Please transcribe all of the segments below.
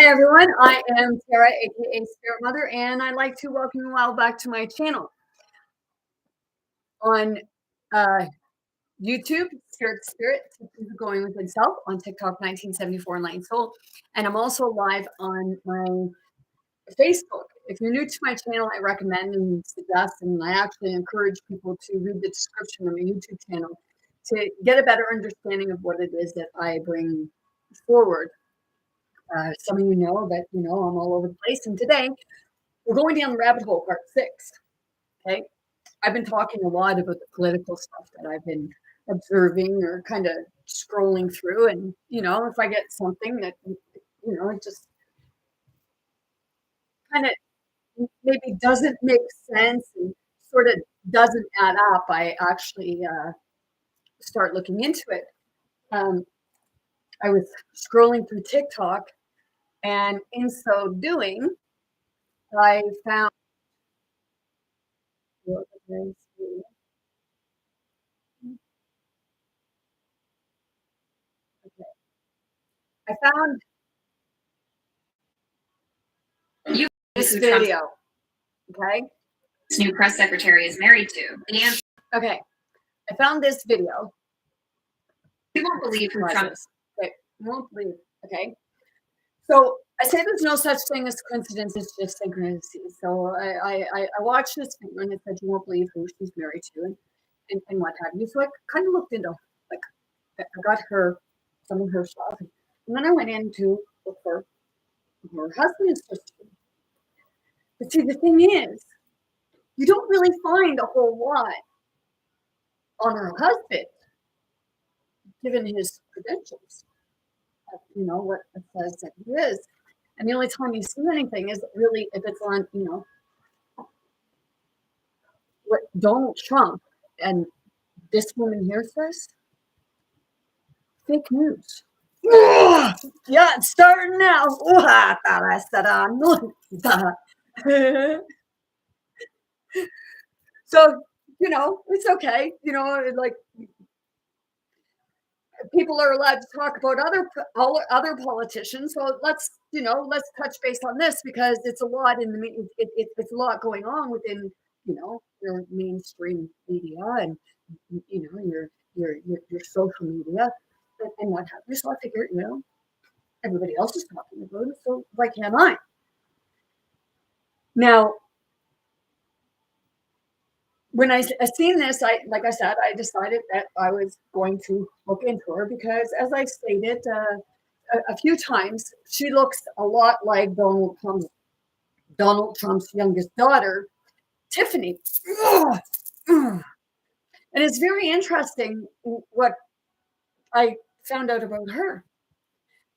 Hi everyone, I am Tara, aka Spirit Mother, and I'd like to welcome you all back to my channel on uh, YouTube, Spirit, Going Within Self, on TikTok, 1974 Enlightened Soul, and I'm also live on my Facebook. If you're new to my channel, I recommend and suggest, and I actually encourage people to read the description of my YouTube channel to get a better understanding of what it is that I bring forward. Some of you know that, I'm all over the place. And today we're going down the rabbit hole, part 6. Okay. I've been talking a lot about the political stuff that I've been observing or kind of scrolling through. And, if I get something that, it just kind of maybe doesn't make sense and sort of doesn't add up, I actually start looking into it. I was scrolling through TikTok, and in so doing, I found I found this video. Okay. This new press secretary is married to. Okay. I found this video. You won't believe who Trump is. Okay. You won't believe. Okay. So I say there's no such thing as coincidence, it's just synchronicity. So I watched this video and it said you won't believe who she's married to and what have you. So I kind of looked into, like, I got some of her stuff. And then I went in to look for her husband's sister. But see, the thing is, you don't really find a whole lot on her husband, given his credentials. What it says that he is. And the only time you see anything is really if it's on, what Donald Trump and this woman here says. Fake news. Yeah, it's starting now. So, it's okay. Like, people are allowed to talk about other politicians. So let's touch base on this, because it's a lot it's a lot going on within, your mainstream media and, your social media and what have you. So I figure, everybody else is talking about it, so why can't I? Now, when I seen this, like I said, I decided that I was going to look into her, because, as I stated a few times, she looks a lot like Donald Trump's youngest daughter, Tiffany. And it's very interesting what I found out about her,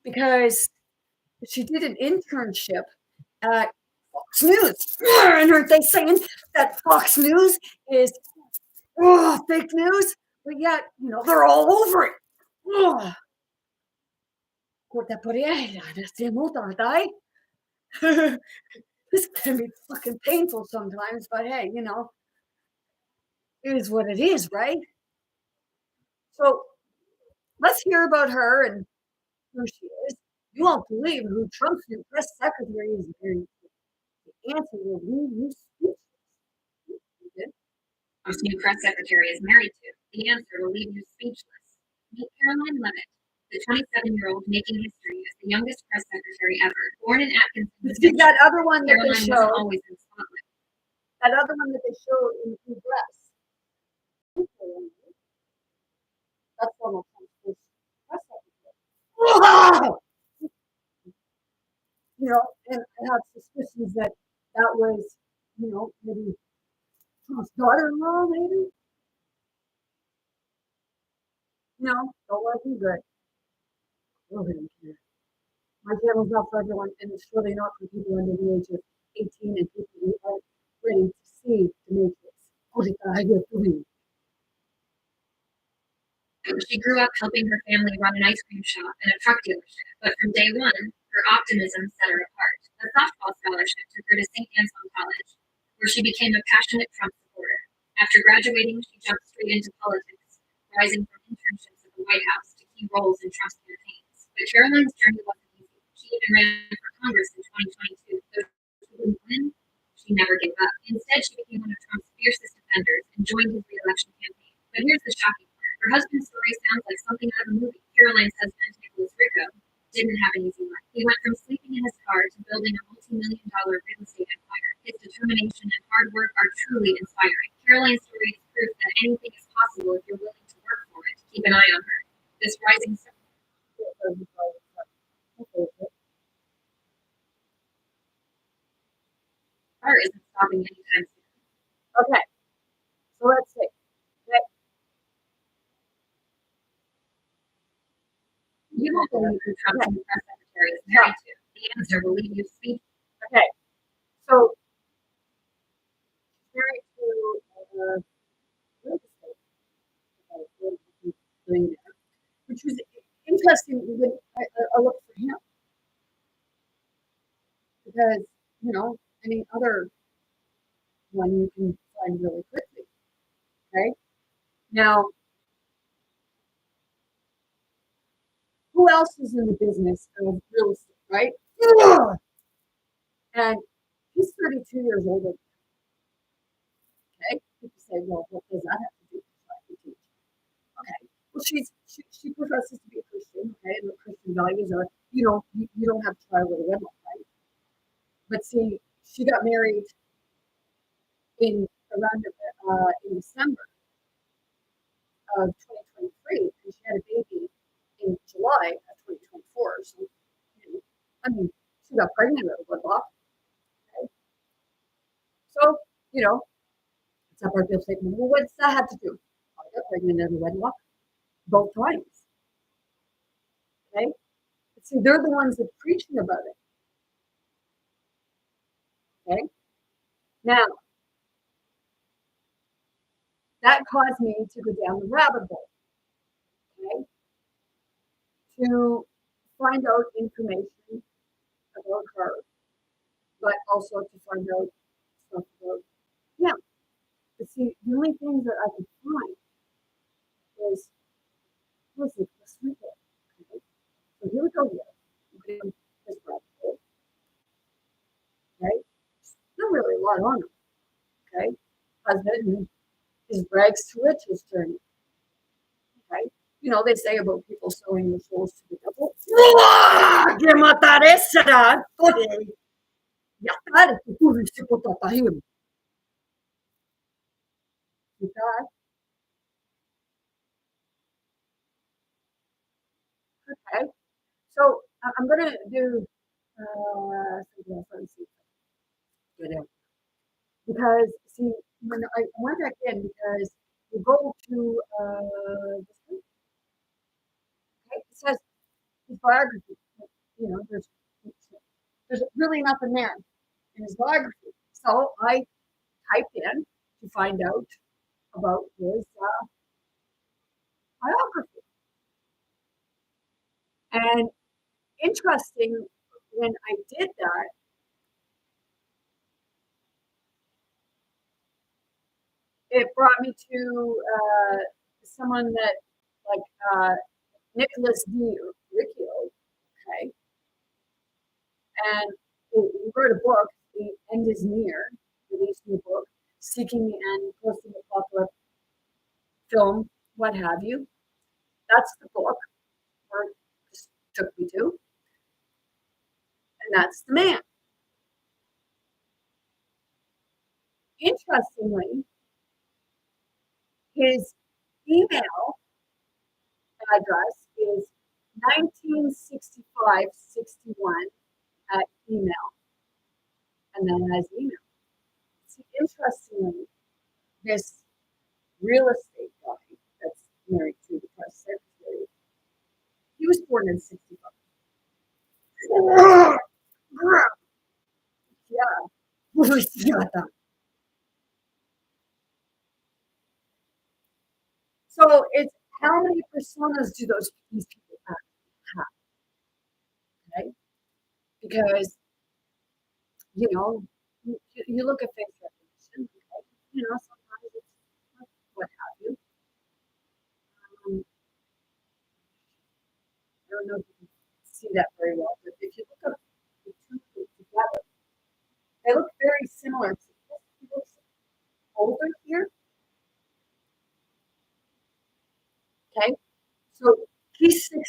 because she did an internship at Fox News. And aren't they saying that Fox News is fake news? But yet, they're all over it. This can be fucking painful sometimes, but hey, it is what it is, right? So let's hear about her and who she is. You won't believe who Trump's new press secretary is married to. The answer will leave you speechless. Trump's new press secretary is married to. The answer will leave you speechless. Meet Caroline Leavitt, the 27-year-old making history as the youngest press secretary ever. Born in Atkinson, see that other one that Caroline they show. Always in the spotlight. That other one that they show in the dress. That's Donald Trump's first press secretary. And I have suspicions that was, maybe Trump's daughter-in-law, maybe. Don't like him good. Really don't care. My channel's not for everyone, and it's really not for people under the age of 18 and people who are ready to see the Matrix. She grew up helping her family run an ice cream shop and a truck dealership, but from day one, her optimism set her apart. A softball scholarship took her to St. Anselm College, where she became a passionate Trump supporter. After graduating, she jumped straight into politics, rising from internships at the White House to key roles in Trump's campaigns. But Caroline's journey wasn't easy. She She even ran for Congress in 2022. Though she didn't win, she never gave up. Instead, she became one of Trump's fiercest defenders and joined his re-election campaign. But here's the shocking part. Her husband's story sounds like something out of a movie. Caroline's husband, Nicholas Rico, didn't have an easy life. He went from sleeping in his car to building a multi-million-dollar real estate empire. His determination and hard work are truly inspiring. Caroline's story is proof that anything is possible if you're willing to work for it. Keep an eye on her. This rising star isn't stopping anytime soon. Okay, so let's see. Okay. You won't believe who Trump's new press secretary is married to. The answer will leave you speechless. Okay, so married to real estate, doing there, which was interesting when I looked for him because any other one you can find really quickly. Okay, now who else is in the business of real estate, right? And he's 32 years old. Okay, people say, well, what does that have to do with what we teach? Okay, well, she professes to be a Christian. Okay, and the Christian values are, you don't have to try with a wedlock, right? But see, she got married in around in December of 2023, and she had a baby in July of 2024. So, I mean, she got pregnant at a wedlock. Okay, so it's a part of statement. Well, what does that have to do? I got pregnant at a wedlock both times. Okay, but see, they're the ones that are preaching about it. Okay, now that caused me to go down the rabbit hole. Okay, to find out information about her, but also to find out stuff about him. But see, the only things that I could find was this weekend. Okay, so here we go here. This rabbit hole. Okay, not really a lot on him. Okay, husband his rags to riches journey. Okay, they say about people selling their souls to the devil. Que mataré será. Okay. Ya está, tu risiko tatahim. Okay, so I'm gonna do something else. Let me see. Get in. Because see, when I went back in, because you go to this one, okay, it says his biography. There's really nothing there in his biography. So I typed in to find out about his biography. And interesting, when I did that, it brought me to someone that, like Nicholas D. Riccio, okay, and he wrote a book, The End is Near, released a book, Seeking the End, Post-Apocalypse Film, what have you. That's the book where it just took me to, and that's the man. Interestingly, his email address is 196561 at email, and then has email. See, interestingly, this real estate guy that's married to the press secretary, he was born in 65. Yeah. So it's how many personas do these people have? Okay? Because you look at face recognition. Okay? Sometimes it's what have you. I don't know if you can see that very well, but if you look They look very similar. He looks older here. Okay, so he's 60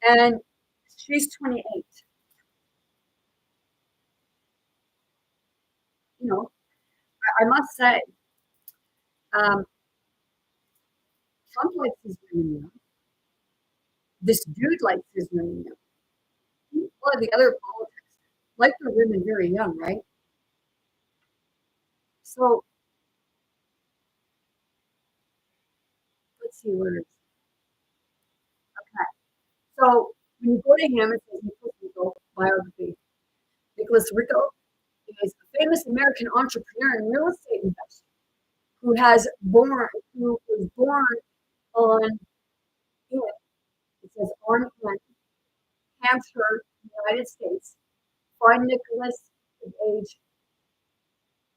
and she's 28. You know, I must say, um, Trump likes his women young. This dude likes his women young. A lot of the other politics like their women very young, right? So let's see where it's okay. So when you go to him, it says Nicholas Rico biography. Nicholas Rico is a famous American entrepreneur and real estate investor who was born on it says on Hampshire, United States. Find Nicholas, his age,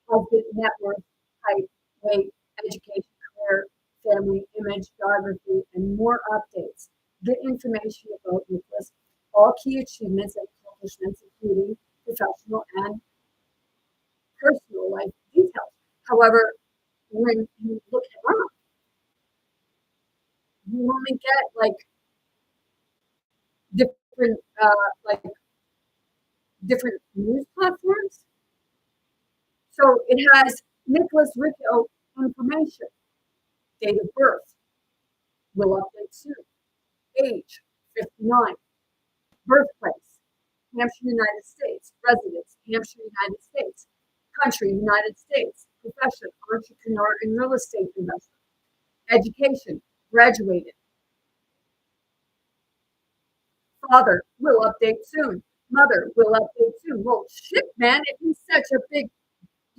husband, net worth, height, weight, education, career, family, image, geography, and more updates. Get information about Nicholas, all key achievements and accomplishments, including professional and personal life details. However, when you look him up, you only get like different like different news platforms. So it has Nicholas Rico information, date of birth, will update soon, age 59, birthplace, Hampshire, United States, residence, Hampshire, United States, country, United States, profession, entrepreneur and real estate investor, education, graduated, father, will update soon, mother, will update soon. Well, shit, man, if he's such a big,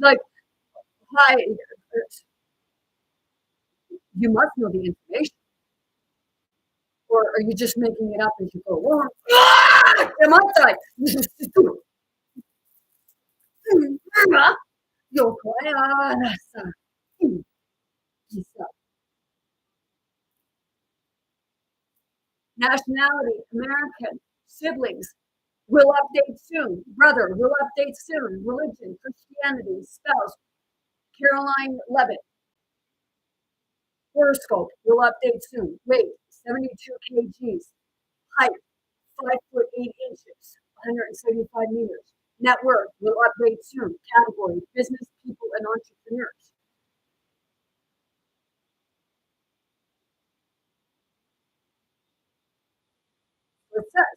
like, high, you must know the information. Or are you just making it up as you go along? Am I die? Yo, nationality, American, siblings, will update soon, brother, will update soon, religion, Christianity, spouse, Caroline Levitt, horoscope, will update soon, weight, 72 kgs, height, 5'8" 175 meters, net worth, will update soon, category, business, people, and entrepreneurs. So it says,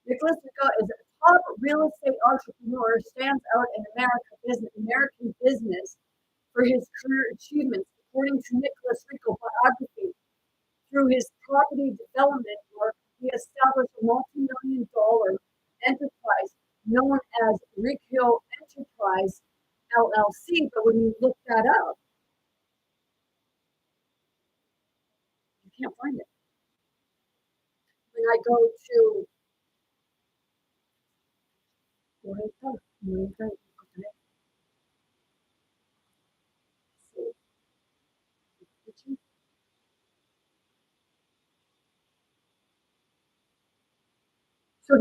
Nicholas Rico is a top real estate entrepreneur, stands out in American business for his career achievements, according to Nicholas Rico biography. Through his property development work, he established a multi-million-dollar enterprise known as Rico Enterprise LLC. But when you look that up, you can't find it. When I go to so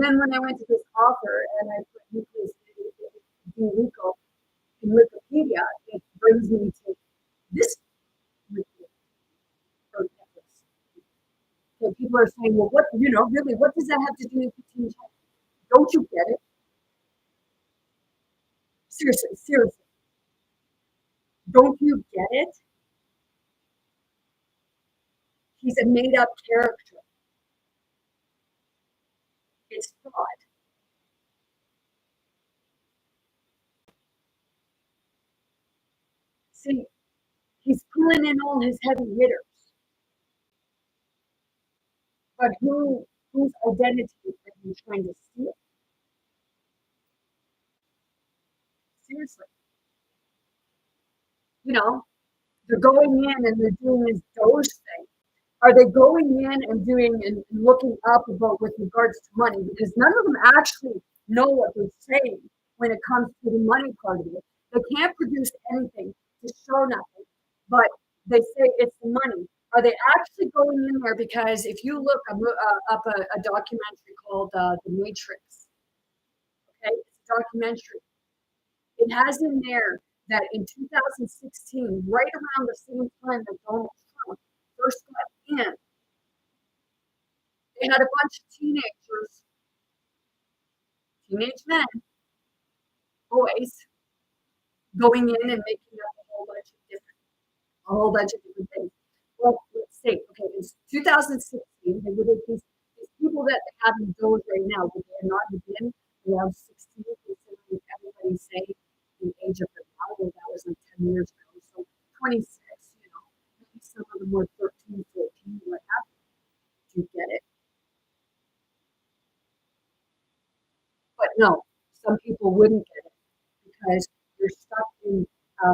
then when I went to this author and I put Nicholas D. Rico in Wikipedia, it brings me to this Rico or Nicholas. So people are saying, well, what, really, what does that have to do with 15 times? Don't you get it? Seriously, seriously. Don't you get it? He's a made up character. It's fraud. See, he's pulling in all his heavy hitters. But whose identity are you trying to steal? Seriously. They're going in and they're doing this Doge thing. Are they going in and doing and looking up about with regards to money? Because none of them actually know what they're saying when it comes to the money part of it. They can't produce anything to show nothing, but they say it's the money. Are they actually going in there? Because if you look up a documentary called The Matrix, documentary. It has in there that in 2016, right around the same time that Donald Trump first got in, they had a bunch of teenagers, teenage men, boys, going in and making up a whole bunch of different things. Well, let's say, okay, in 2016, they would have these people that have in those right now, would they not have been around 16, considering everybody say the age of the now, well, that was like 10 years ago. So 26, maybe some of them were 13, 14, what have you. Do you get it? But no, some people wouldn't get it because you're stuck in a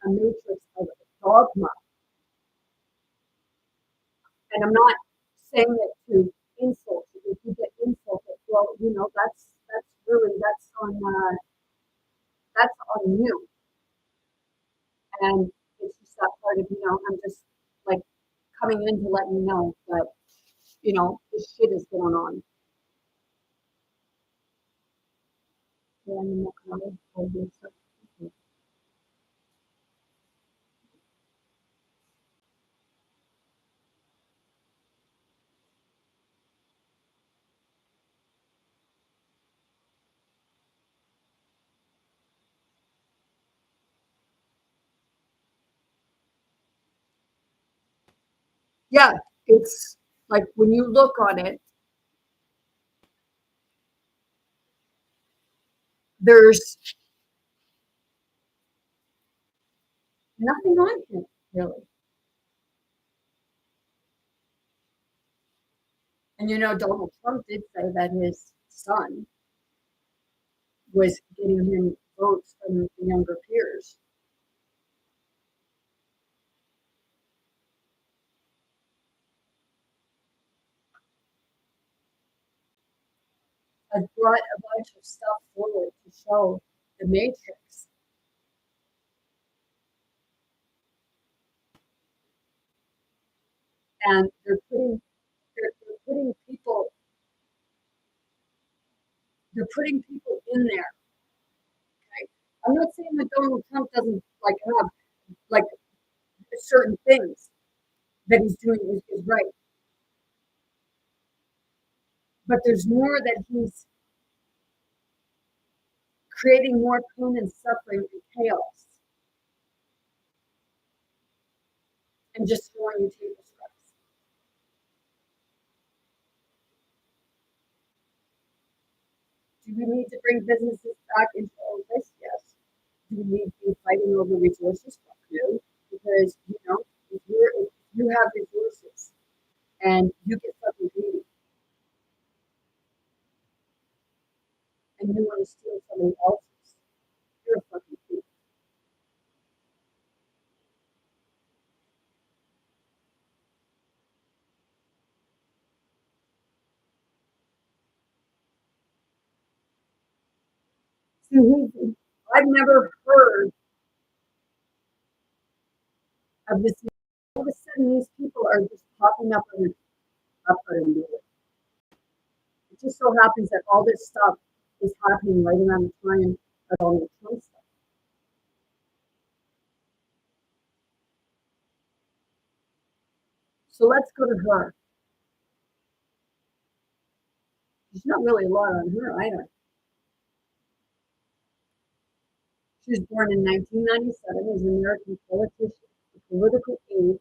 matrix of dogma. And I'm not saying it to insult you. If you get insulted, well, that's on you. And it's just that part of I'm just like coming in to let you know that this shit is going on. Yeah, it's like when you look on it, there's nothing on him really. And Donald Trump did say that his son was getting him votes from the younger peers. I've brought a bunch of stuff forward to show the matrix. And they're putting people in there. Okay? I'm not saying that Donald Trump doesn't have like certain things that he's doing is right. But there's more that he's creating more pain and suffering and chaos and just throwing you table scraps. Do we need to bring businesses back into office? Yes. Do we need to be fighting over resources? No. Because, if you have resources and you get fucking greedy and you want to steal somebody else's, you're a fucking thief. See, I've never heard of this. All of a sudden, these people are just popping up out of nowhere. It just so happens that all this stuff is happening right around the time of all the Trump stuff. So let's go to her. There's not really a lot on her either. She was born in 1997 as an American politician, a political aide,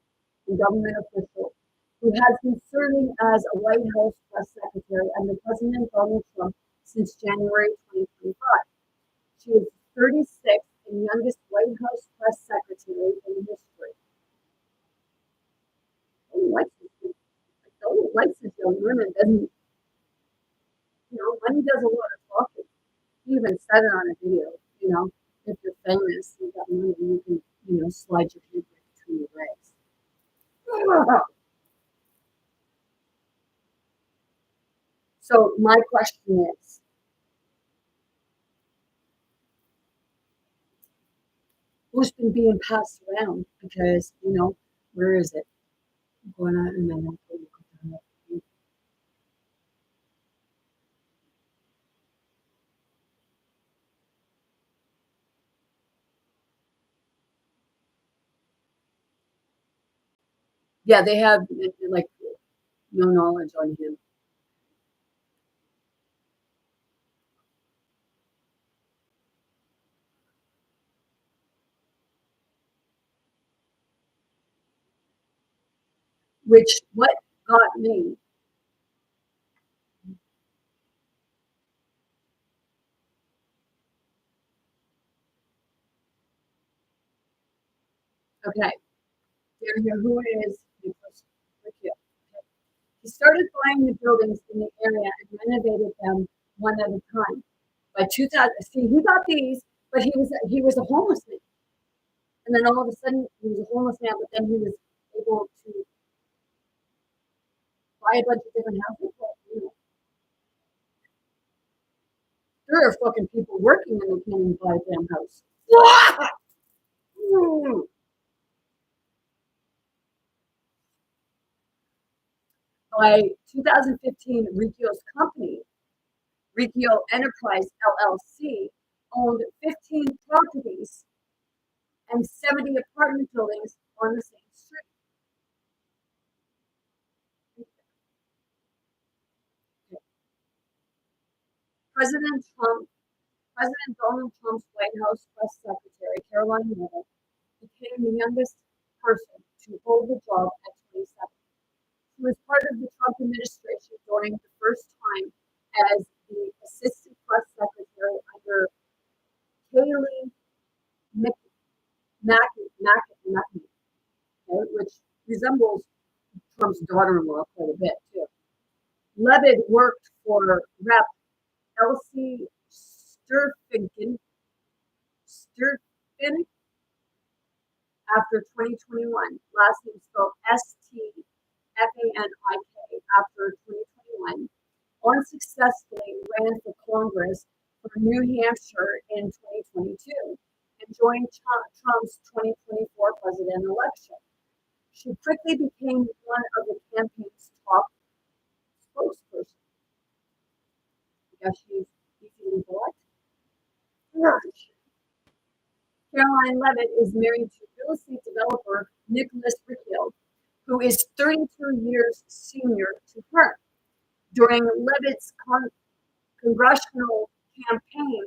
and government official who has been serving as a White House press secretary under President Donald Trump since January 2025. She is 36th and youngest White House press secretary in history. Donald likes his young women, doesn't money does a lot of talking. He even said it on a video, if you're famous, you got money, you can, slide your hand between your legs. So my question is, who's been being passed around? Because, where is it? I'm going on and then Yeah, they have like no knowledge on him. Which what got me. Okay, here who is Nicholas Riccio. Okay. He started buying the buildings in the area and renovated them one at a time. By 2000, see, he got these, but he was a homeless man, and then all of a sudden he was a homeless man, but then he was able to buy a bunch of different houses. Well, there are fucking people working and they can't even buy a damn house. By 2015, Ricchio's company, Ricchio Enterprise LLC, owned 15 properties and 70 apartment buildings on the same street. President Trump, President Donald Trump's White House press secretary, Caroline Leavitt, became the youngest person to hold the job at 27. She was part of the Trump administration during the first time as the assistant press secretary under Kayleigh McEnany, which resembles Trump's daughter-in-law quite a bit too. Levitt worked for Rep. Elsie Stefanik after 2021. Last name spelled Stfanik after 2021. Unsuccessfully ran for Congress for New Hampshire in 2022 and joined Trump's 2024 presidential election. She quickly became one of the campaign's top spokespersons. I guess she's easily bought. Caroline Leavitt is married to real estate developer Nicholas Riccio, who is 32 years senior to her. During Leavitt's congressional campaign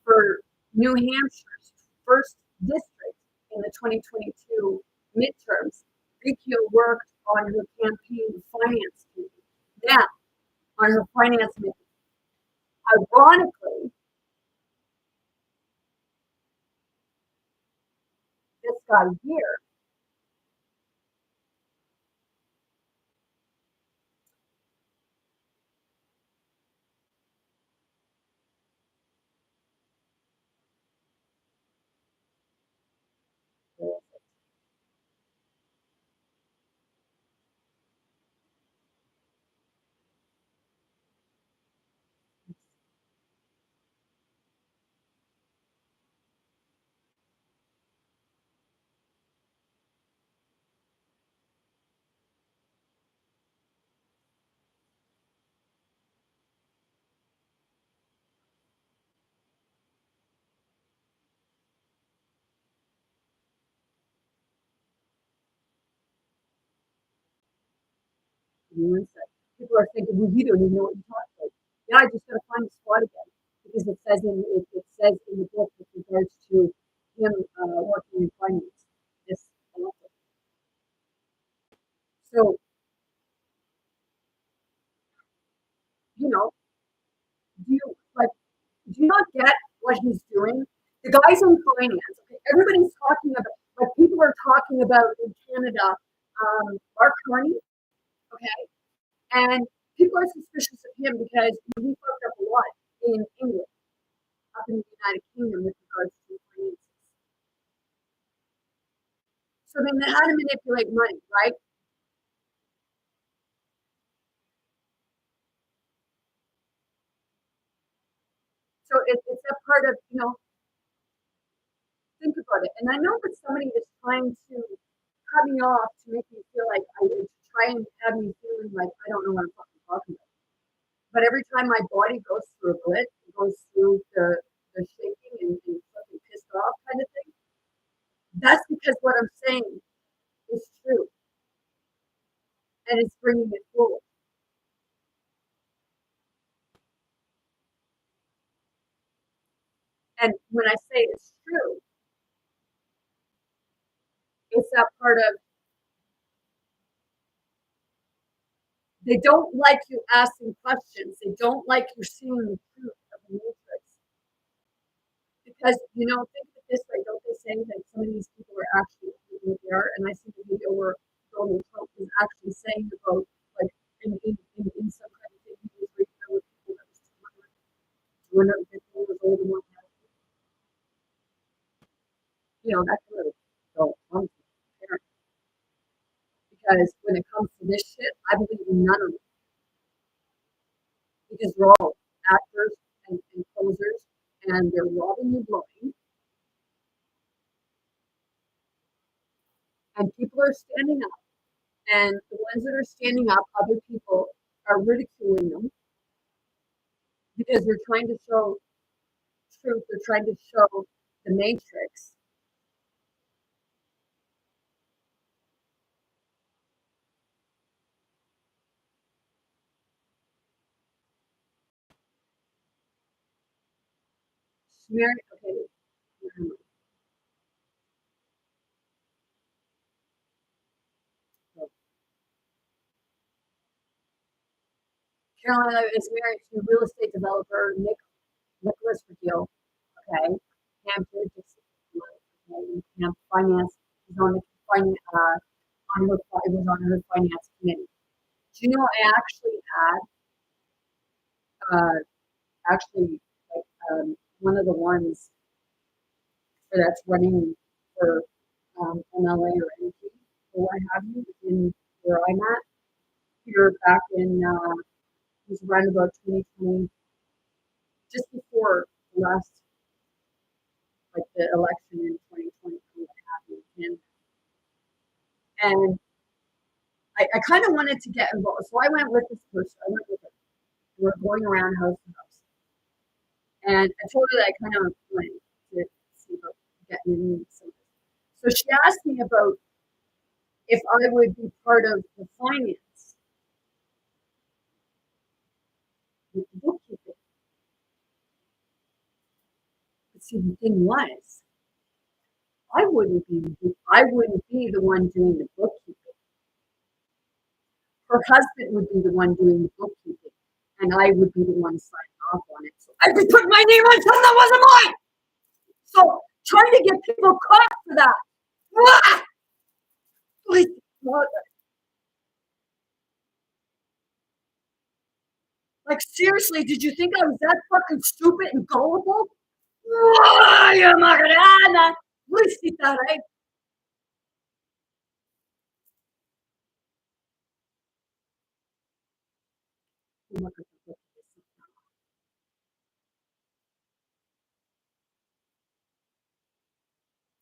for New Hampshire's first district in the 2022 midterms, Riccio worked on her campaign finance committee. Now, on her finance committee, ironically, this guy here, people are thinking, well, you don't even know what you're talking about. Yeah, I just got to find the spot again because it says in the book with regards to him working in finance. This so you know, do you like do you not get what he's doing? The guy's in finance. Okay? Everybody's talking about like people are talking about in Canada, Mark Carney, okay, and people are suspicious of him because he fucked up a lot in England, up in the United Kingdom with regards to finances. So they know how to manipulate money, right? So it's a part of, think about it. And I know that somebody is trying to cut me off to make me feel like to try and have me feeling like I don't know what I'm fucking talking about. But every time my body goes through a glitch, it goes through the shaking and fucking pissed off kind of thing. That's because what I'm saying is true. and it's bringing it forward. And when I say it's true, it's that part of they don't like you asking questions. They don't like you seeing the truth of the matrix. Because, think of it this way, don't they say that some of these people are actually who they are? And I see the video where Donald Trump is actually saying about, like, in some kind of thing, he was reaching out with people that was 250 years old and whatnot. That's really so unfair. Because when it comes to this shit, I believe in none of it. Because they're all actors and posers, and they're robbing you blind. And people are standing up. And the ones that are standing up, other people are ridiculing them because they're trying to show truth. They're trying to show the matrix. Smear, okay. Carolina is married to real estate developer Nicholas Regiel. Okay. Hampton, Camp Finance. He's on the finance. It was on her finance committee. Do you know I actually like one of the ones that's running for MLA or NP or what have you in where I'm at here back in it was around about 2020, just before the last like the election in 2020 what happened in Canada. And I kind of wanted to get involved. So I went with this person. I went with her. We were going around house to house. And I told her that I kind of wanted to see about getting in some. So she asked me about if I would be part of the finance, with the bookkeeping. But see, the thing was, I wouldn't be the one doing the bookkeeping. Her husband would be the one doing the bookkeeping, and I would be the one signing off on it. So I would put my name on something that wasn't mine. So trying to get people caught for that. Like seriously, did you think I was that fucking stupid and gullible? You're Macarena. Luisita, right?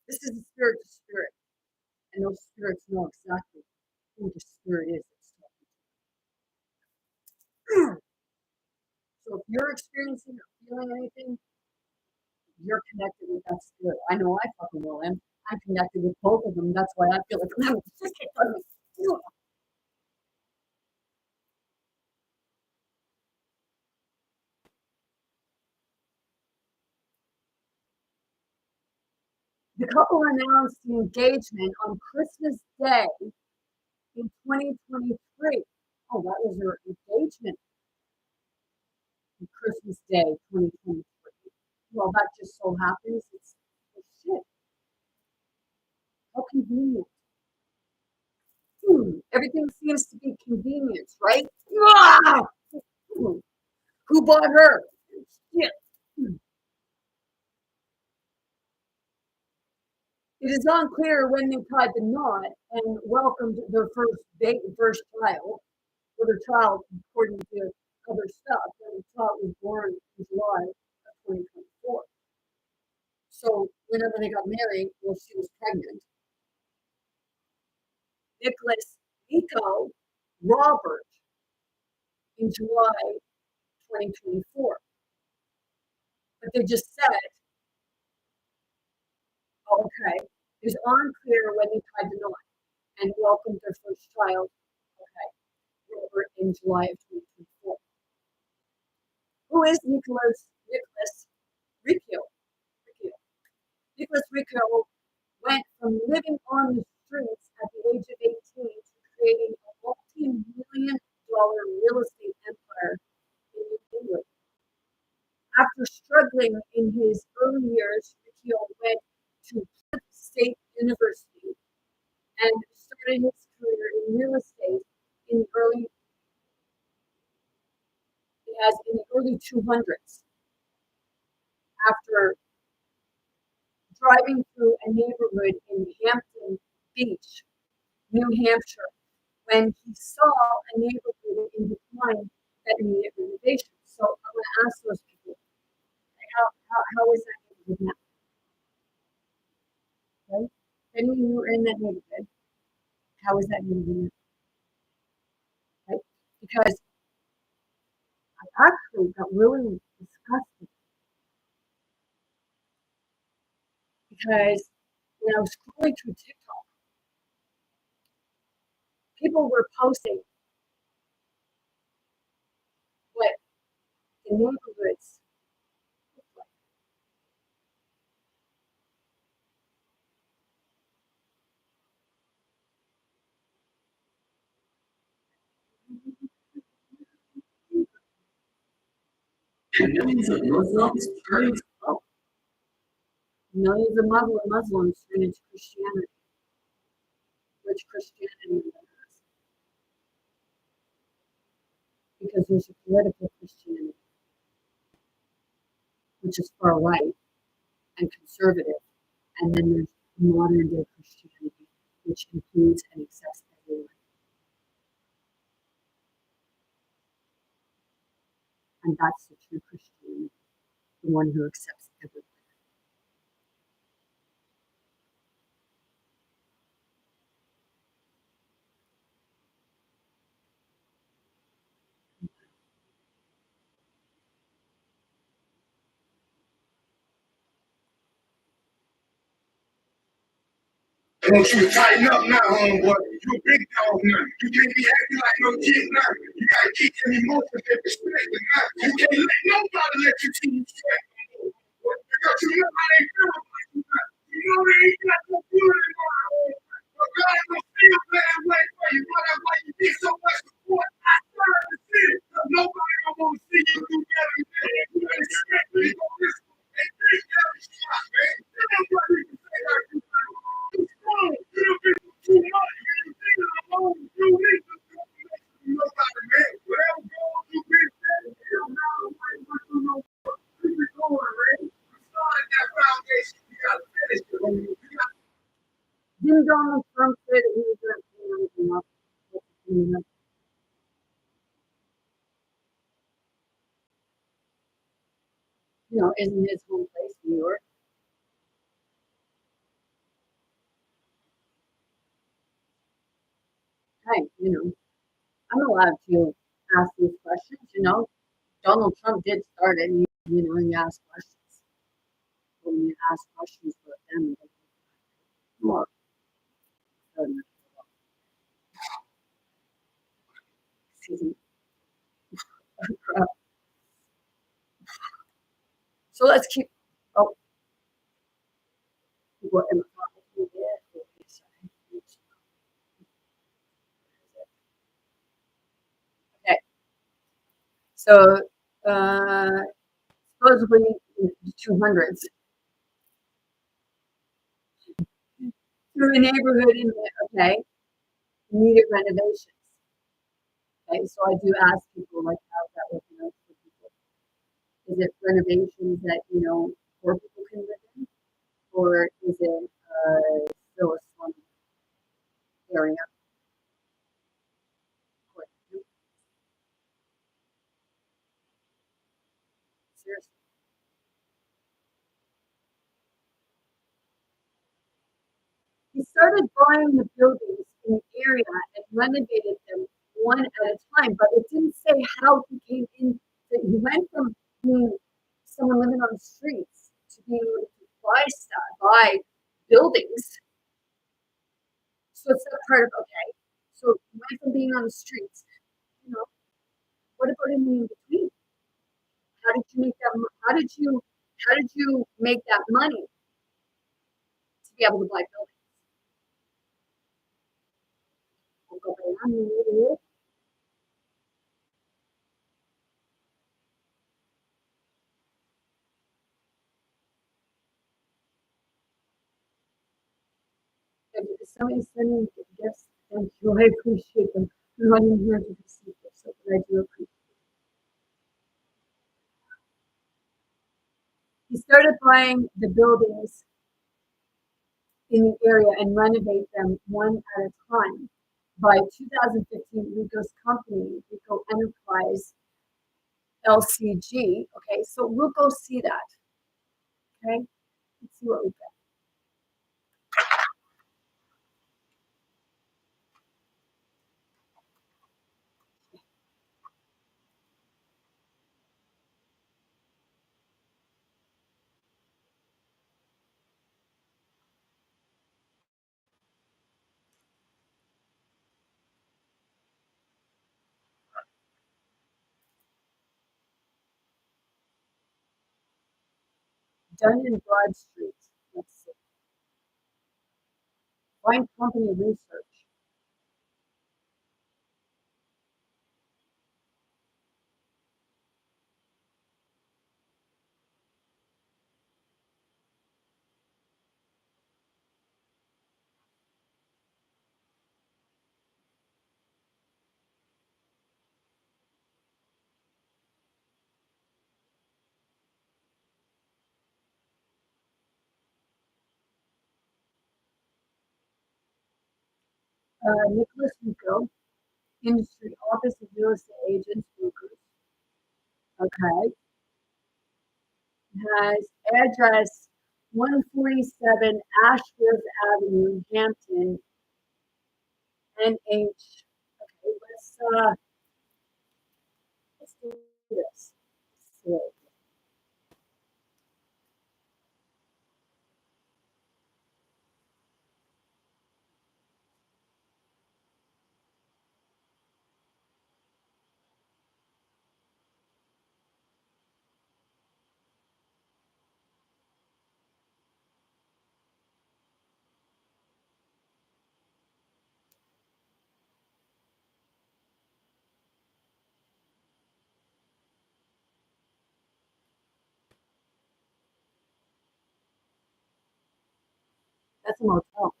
This is a spirit to spirit, and those spirits know exactly who the spirit is that's talking. So if you're experiencing or feeling anything, you're connected with that spirit. I know I fucking will am. I'm connected with both of them. That's why I feel like I'm having the couple announced the engagement on Christmas Day in 2023. Oh, that was their engagement on Christmas Day 2023. Well, that just so happens it's shit. How convenient. Everything seems to be convenience, right? Ah! Who bought her? Shit. It is unclear when they tied the knot and welcomed their first child, or their child, according to other stuff. And the child was born in July of 2024. So whenever they got married, well, she was pregnant. Nico Robert in July 2024. But they just said, oh, okay, it's unclear when they tied the knot and welcomed their first child. Okay. over in July of 2024. Who is Nicholas Riccio? Nicholas Riccio went from living on the streets at the age of 18 to creating a multi-million-dollar real estate empire in New England. After struggling in his early years, Riccio went to Plymouth State University and started his career in real estate in the early 200s. After driving through a neighborhood in Hampton Beach, New Hampshire, when he saw a neighborhood in decline that needed renovation. So I'm going to ask those people, how is that neighborhood now? Right? Any of you are in that neighborhood, how is that neighborhood now? Right? Because I actually got really disgusted because when I was scrolling through TikTok, people were posting what the neighborhoods look like. Millions of Muslims turning millions of Muslims turn into Christianity, which Christianity is, because there's a political Christianity, which is far right and conservative, and then there's modern day Christianity, which includes and accepts everyone. And that's the true Christianity, the one who accepts everyone. I want you to tighten up now, homeboy. You a big dog now. You can't be acting like no kid now. You gotta keep them emotions and perspective now. You can't let nobody let you see you sweat. Because you know how they feel about you now. You know they ain't got no good in mind. But God ain't gonna feel bad way for you. That's why you get so much support outside the city. Because nobody don't want to see you do better than that. You ain't expecting to go this way. They think every shot, man. There's nobody can say like you. You strong. You done been through too much. You think alone. You need to do nobody, man. Whatever goals you been setting, it don't matter what you do no more. Keep it going, man. You started that foundation. You gotta finish it, homie. You got Didn't Donald Trump say that he was going to clean everything up? You know, isn't his home place New York? Hey, you know, I'm allowed to ask these questions. You know, Donald Trump did start it. You know, he asked questions. When you ask questions about them, more. Excuse me. So let's keep. Oh, what am I talking about? Okay. So, supposedly in the 200s, through a neighborhood in the, okay, needed renovations. Okay, so I do ask people like how's that working out for people? Is it renovations that poor people can live in, or is it still a slum area? Seriously. He started buying the buildings in the area and renovated them one at a time, but it didn't say how he came in. He went from being someone living on the streets to being able to buy stuff, buy buildings. So it's that part of okay. So he went from being on the streets. What about in the in between? How did you make that? How did you make that money to be able to buy buildings? Somebody's sending gifts. Thank you. I appreciate them. I'm not even here to receive gifts, so but I do appreciate. He started buying the buildings in the area and renovate them one at a time. By 2015, Rico's company, Rico Enterprise LCG. Okay, so we'll go see that. Okay, let's see what we get. Done in Broad Street. Let's see. Find company research. Nicholas Rico, Industry Office of Real Estate Agents, Brokers. Okay, has address 147 Ashworth Avenue, Hampton, NH. Okay, let's do this. So, that's a motel.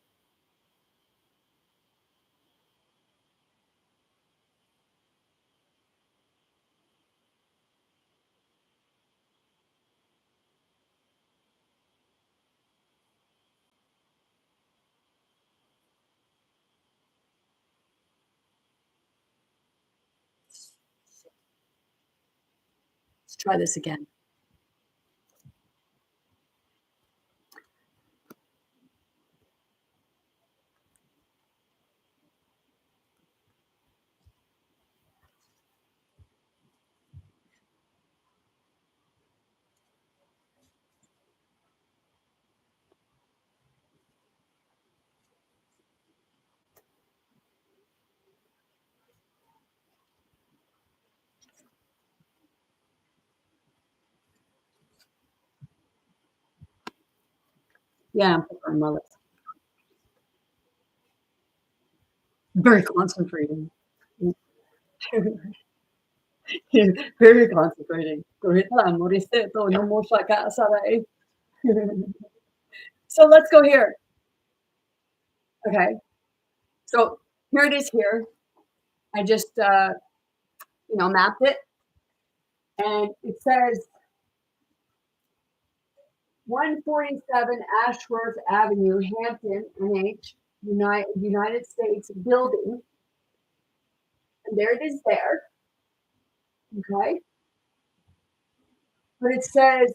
Let's try this again. Yeah, I'm preferring my lips. Very concentrating. Very concentrating. Correct. Moriseto, no more shaka sarai. So let's go here. Okay. So here it is here. I just mapped it, and it says 147 Ashworth Avenue, Hampton, NH, United States building. And there it is there. Okay. But it says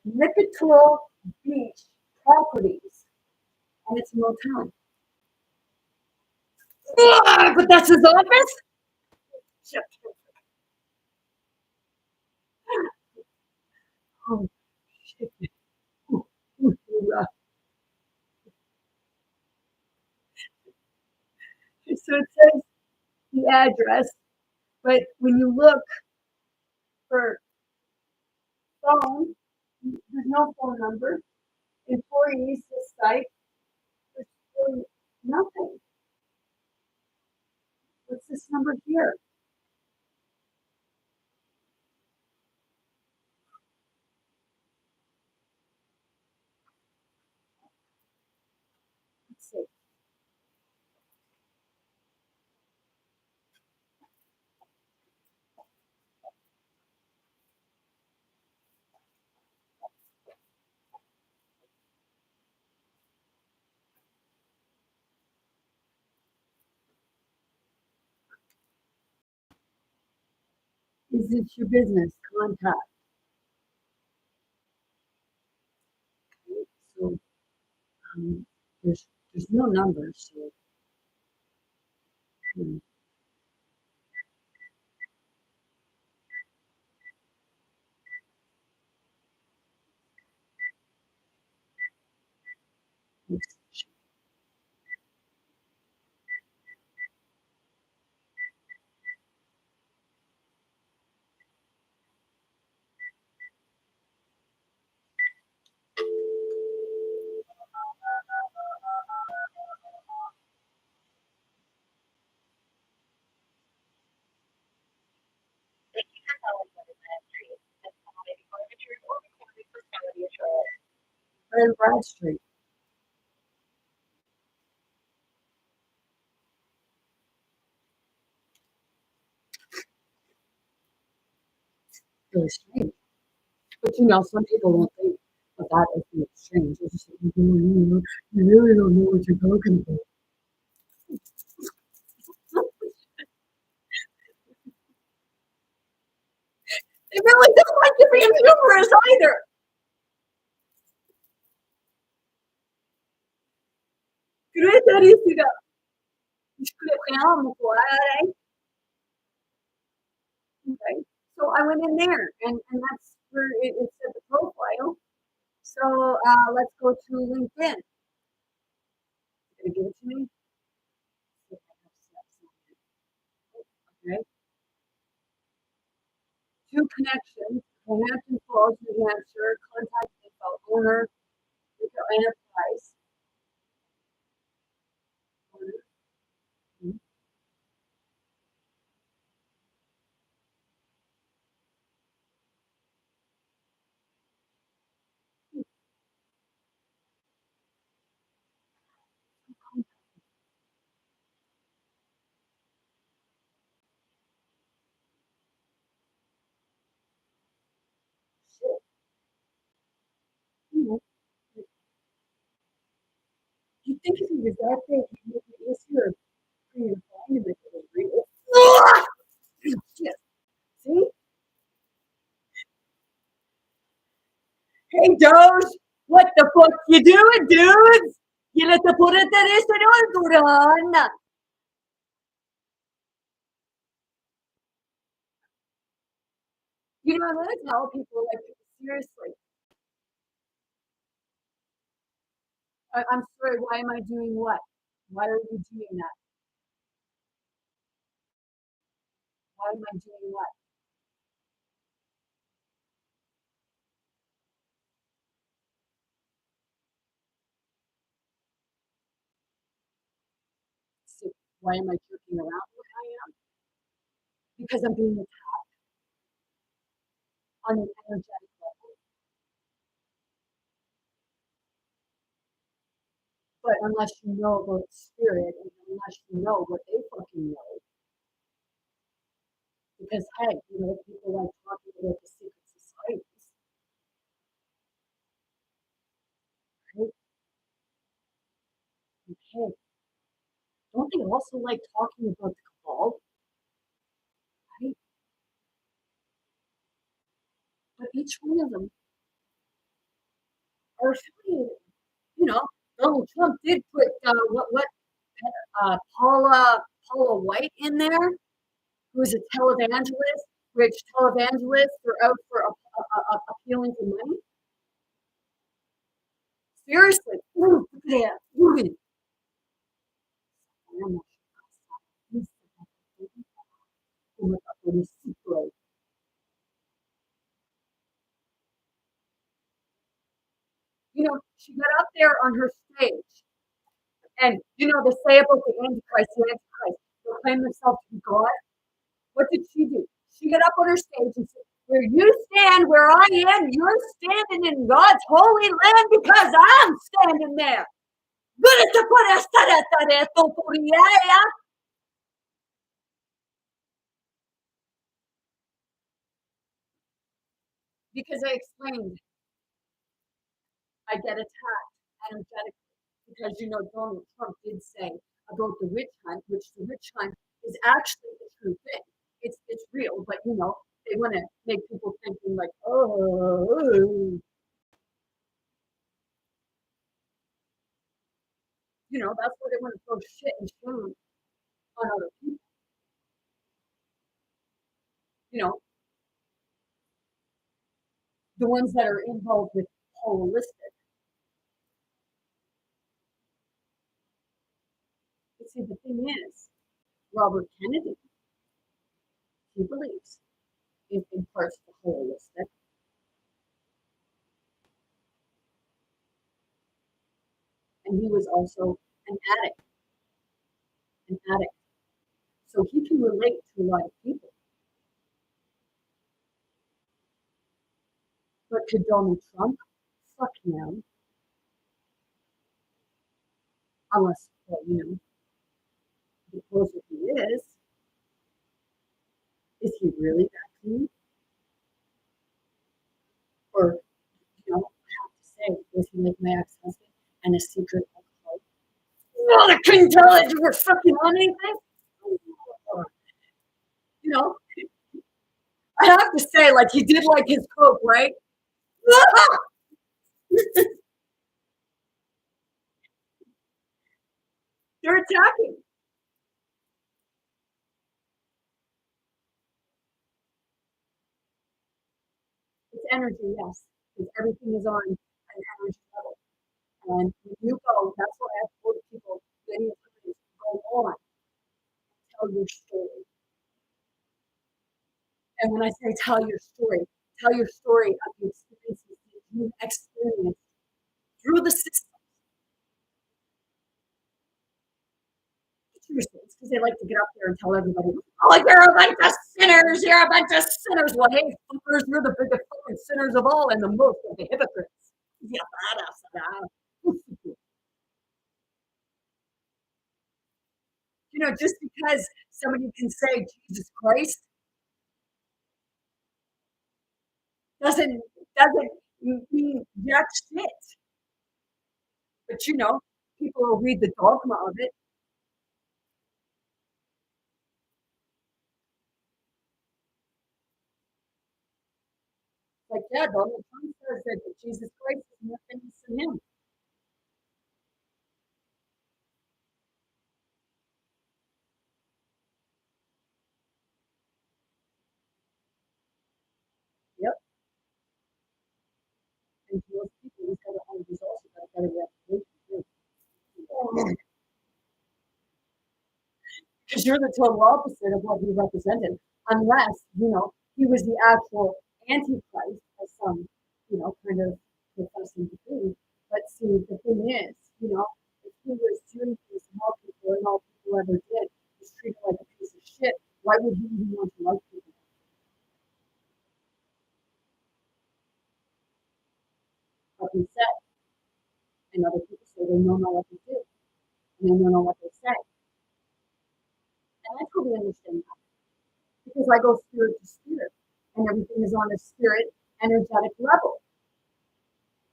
Lipitor Beach Properties, and it's a motel. But that's his office? Shit. Oh, shit. Ooh, ooh, ooh, So it says the address But when you look for phone, there's no phone number. Employees, this site, there's really nothing. What's this number here? Let's see. Is it your business contact? Okay, so there's no numbers. So, hmm, let's see. Brad Bradstreet. Really strange. But some people won't think of that as being strange. They just say, you really don't know what you're talking about. They really don't like to be humorous either. Okay. So I went in there, and that's where it said the profile. So let's go to LinkedIn. Gonna give it to me? Okay. Two connections. Hampton Falls, New Hampshire. Contact info. Owner. Retail Enterprise. Owner. Mhm. Shit. You know, you think if it was that big, it would be easier for you to find him if it was real. Ah! Shit. See? Hey, Doge, what the fuck you doing, dudes? Gilete por interés en Duran. I'm going to tell people, like, seriously, I'm sorry, why am I doing what? Why are you doing that? Why am I doing what? So why am I joking around like I am? Because I'm being attacked on an energetic level. But unless you know about spirit and unless you know what they fucking know, because hey, people like talking about the secret societies, right? And hey, don't they also like talking about the cabal, right? But each one of them are affiliated. You know, Donald Trump did put Paula White in there, who's a televangelist, which televangelists are out for appealing to money. Seriously, look at that. Look at it. on her stage. And they say about the Antichrist, they'll claim themselves to be God. What did she do? She got up on her stage and said, where you stand, where I am, you're standing in God's holy land because I'm standing there. Because I explained, I get attacked energetically. Because Donald Trump did say about the witch hunt, which the witch hunt is actually the true thing. It's real, but they want to make people thinking like, oh, that's why they want to throw shit and shame on other people. The ones that are involved with holistic. But see, the thing is, Robert Kennedy, he believes in parts of the holistic. And he was also an addict. So he can relate to a lot of people. But to Donald Trump, fuck him. Unless, the closer he is he really that clean? Or, I have to say, was he like my ex-husband and a secret alcoholic? No, I couldn't tell if you were fucking on anything. I have to say, like, he did like his coke, right? They're attacking. It's energy, yes. Because everything is on an energy level. And when you go, that's why I've told people many times, go on, tell your story. And when I say tell your story of the experiences that you've experienced through the system. Because they like to get up there and tell everybody, oh, you're a bunch of sinners, Well, hey, fuckers, you're the biggest fucking sinners of all and the most of the hypocrites. Yeah, just because somebody can say Jesus Christ doesn't mean jack shit. But people will read the dogma of it. Like, yeah, Donald Trump says that Jesus Christ is nothing less than him. Yep. And to most people, he's also got a better reputation too. Because you're the total opposite of what he represented, unless he was the actual antichrist, as some kind of professing to be. But see, the thing is, if he was doing things to help people, and all people ever did was treated like a piece of shit, why would he even want to like people? Like he said, and other people say they don't know what they do, and they don't know what they say. And I totally understand that. Because I go spirit to spirit, and everything is on a spirit energetic level.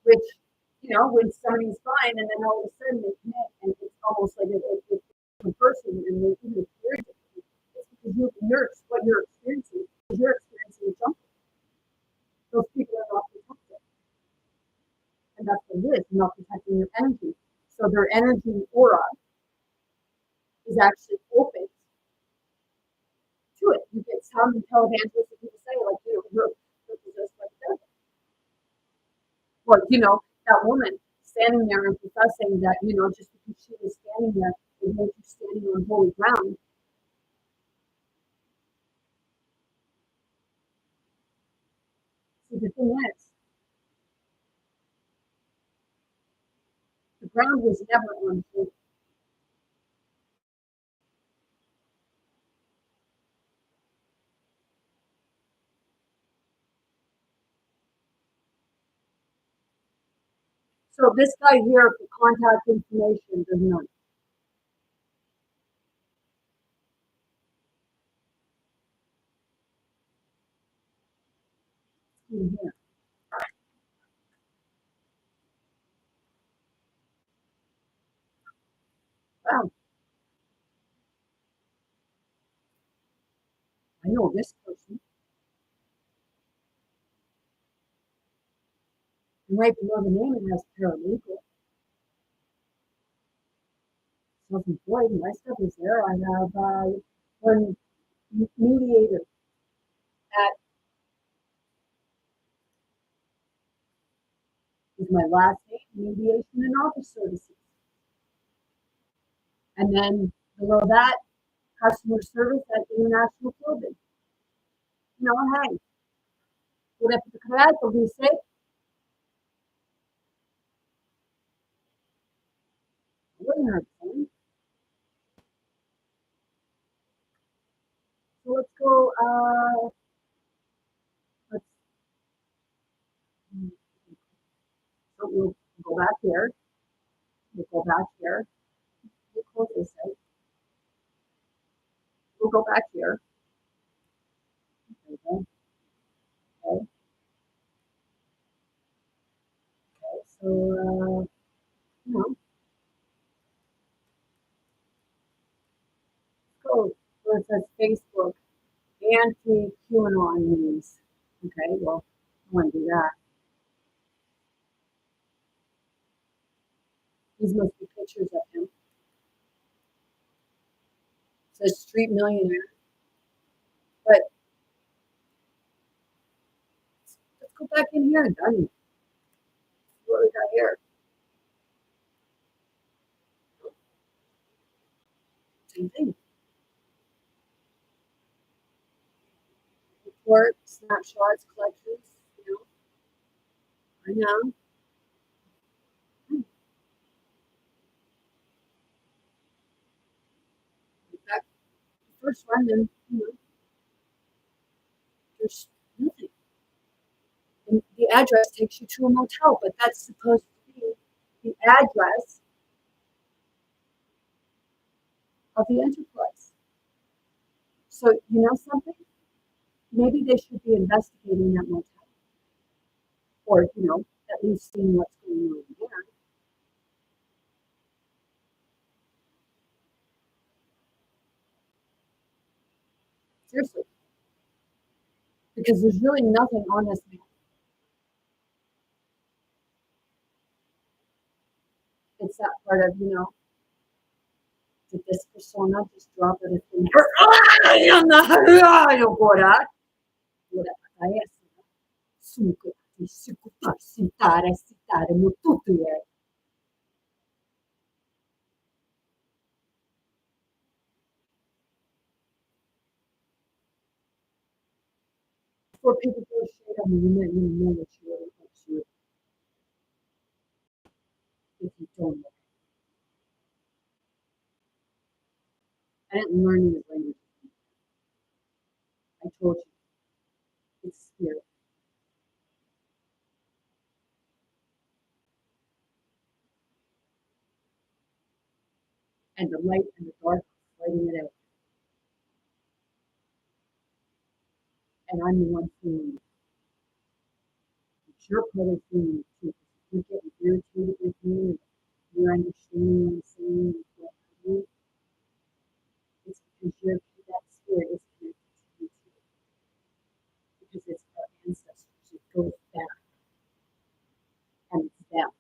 Which, when somebody's fine, and then all of a sudden they connect, and it's almost like a person, and they even very different. It's because what you're experiencing, you're experiencing something. Those people are not protected, and that's what it is. You're not protecting your energy, so their energy aura is actually open to it. You get some televangelists that people say, like, you're possessed by the devil. Well, that woman standing there and professing that, just because she was standing there, it made you standing on holy ground. See, the thing is, ground was never on hold. So this guy here for contact information does not. In here. Wow. I know this person. And right below the name it has paralegal. Self-employed. My stuff is there. I have one mediator at is my last name, mediation and office services. And then below that, customer service at International Clothing. You know, hey, what if the creato dice, wouldn't hurt them. So let's go, let's, so we'll go back here. We'll go back here. We'll close this out. We'll go back here. Okay. Okay. Okay. So, you know, go where it says Facebook anti-QAnon news. Okay, well, I want to do that. These must be pictures of him. It says street millionaire. But let's go back in here and done. What we got here? Same thing. Report, snapshots, collections, you know. I know. In fact, the first one, then, you know, there's nothing. And the address takes you to a motel, but that's supposed to be the address of the enterprise. So, you know something? Maybe they should be investigating that motel. Or, you know, at least seeing what's going on there. Seriously. Because there's really nothing on this man. It's that part of, you know, did this persona just drop it in her? Agora, before people go straight on you might want to know what you really want to if you don't know. I didn't learn any language. I told you. It's spirit. And the light and the dark fighting it out. And I'm the one feeling it. It's your part of feeling it too. You get irritated with me and you're understanding what I'm saying and what I do. It's because that spirit is connected to you too. Because it's our ancestors. It goes back. And it's them.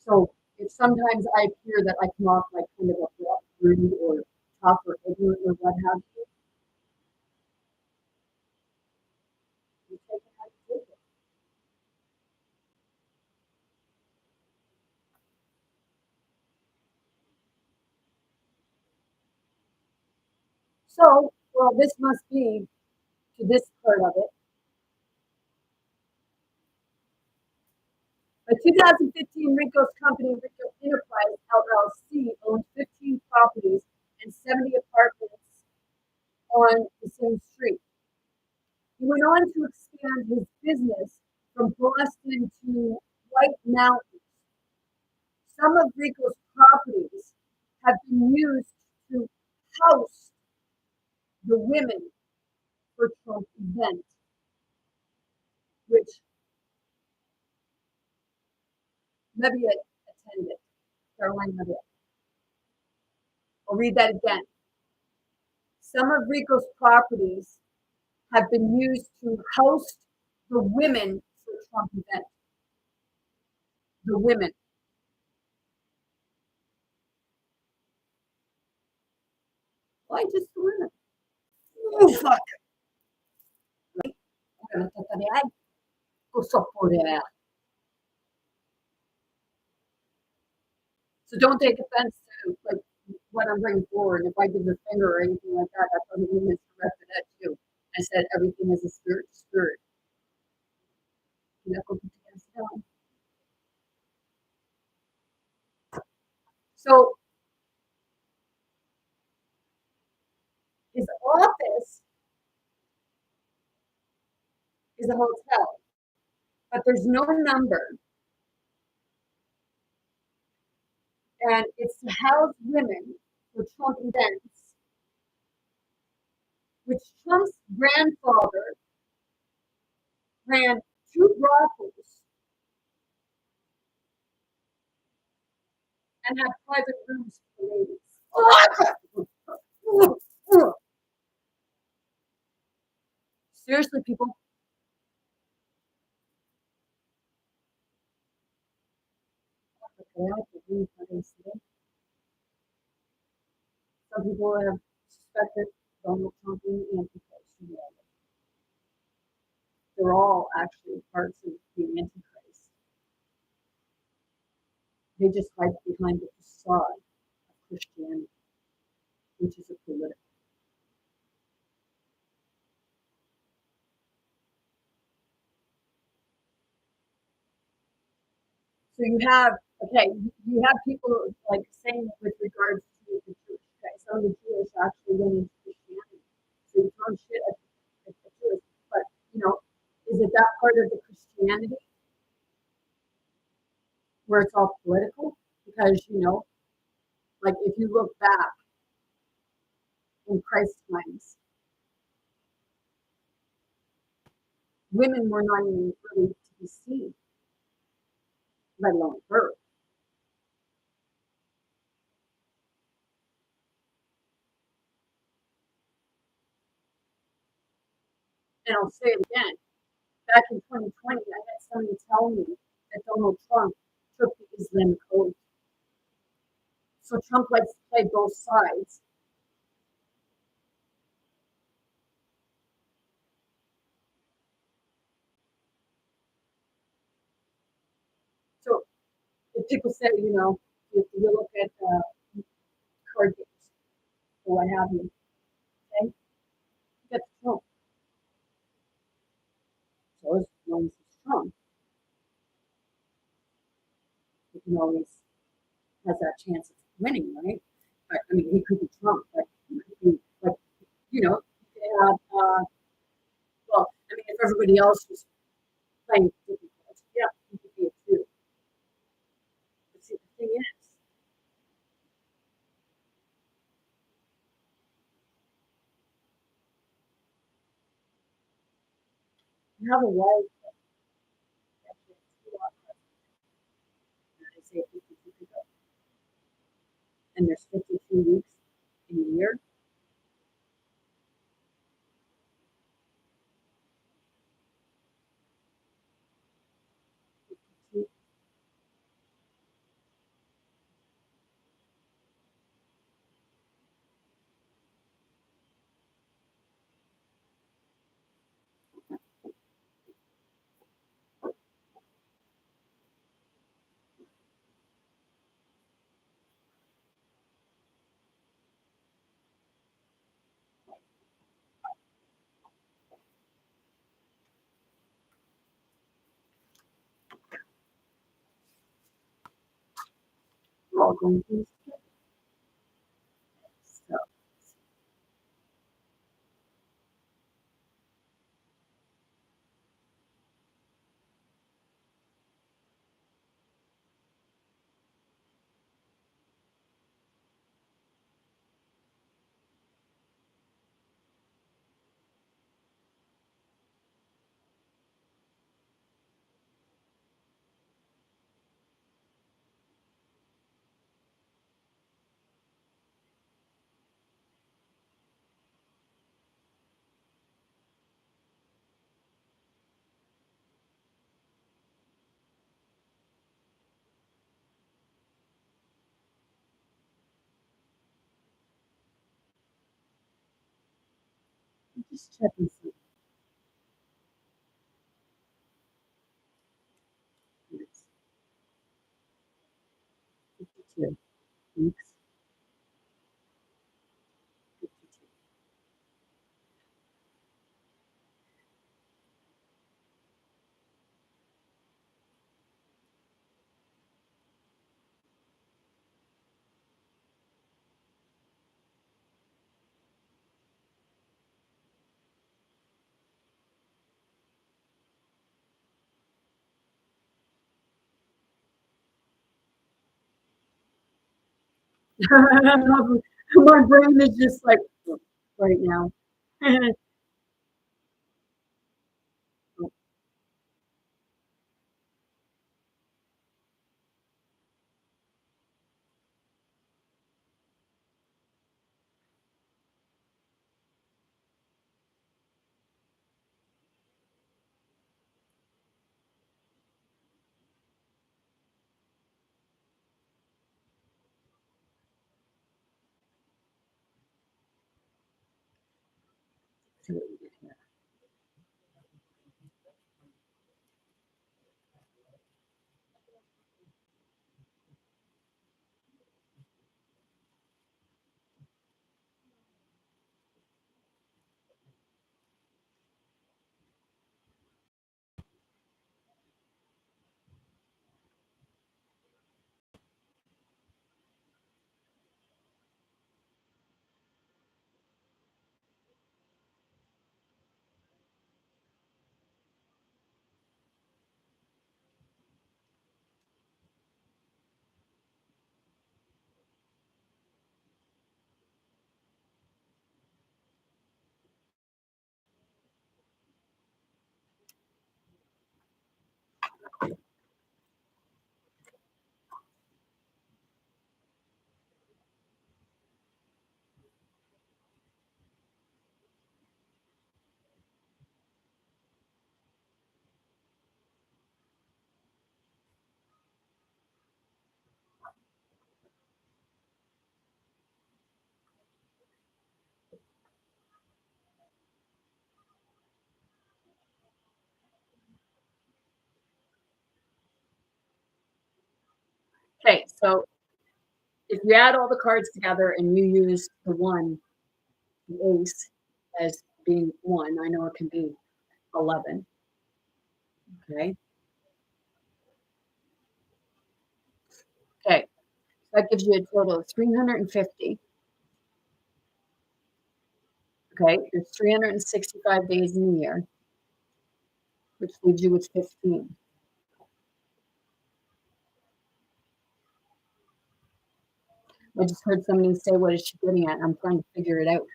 So if sometimes I appear that I come off like kind of a rude or tough or ignorant or what have you, you take it how you take it. So, well, this must be to this part of it. By 2015, Rico's company, Rico Enterprise LLC, owned 15 properties and 70 apartments on the same street. He went on to expand his business from Boston to White Mountains. Some of Rico's properties have been used to house the women for Trump event, which Levitt attended, Caroline Levitt. I'll read that again. Some of Rico's properties have been used to host the women for Trump event. The women. Why just the women? Oh, fuck. So don't take offense to like what I'm bringing forward. If I give the finger or anything like that, that doesn't mean it's directed at you. I said everything is a spirit to spirit. So his office is a hotel, but there's no number. And it's to house women for Trump events, which Trump's grandfather ran 2 brothels and had private rooms for the ladies. Seriously, people. Some people have suspected Donald Trump being Antichrist. They're all actually parts of the Antichrist. They just hide behind the facade of Christianity, which is a political. So you have people like saying with regards to the Jewish. Okay, some of the Jewish actually went into Christianity. So you throw shit at the Jewish, but is it that part of the Christianity where it's all political? Because like if you look back in Christ's times, women were not even really to be seen, let alone birth. And I'll say it again. Back in 2020, I had somebody tell me that Donald Trump took the Islamic oath. So Trump likes to play both sides. So if people say, if you look at card games or what have you, okay, that's Trump. So as long as it's Trump, he can always has that chance of winning, right? But I mean, he could be Trump, but he could be like, you could have, well, I mean, if everybody else was playing different cards, yeah, he could be it too. But see, the thing is, you have a wife that I say 52 people, and there's 52 weeks in a year. going through this together. So I'm just checking some. Weeks. 52 weeks. 52. My brain is just like right now. See what we did here. Okay, so if you add all the cards together and you use the one, the ace, as being one, I know it can be 11. Okay. Okay. So that gives you a total of 350. Okay. There's 365 days in a year, which leaves you with 15. I just heard somebody say, "What is she getting at?" I'm trying to figure it out.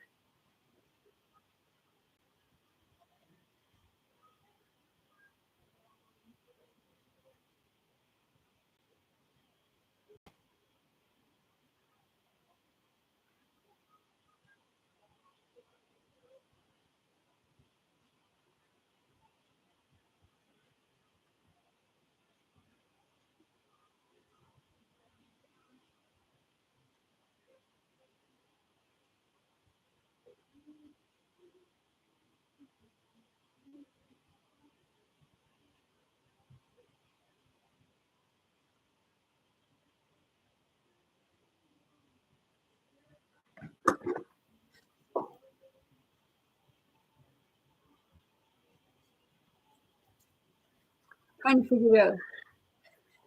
Trying to figure it out.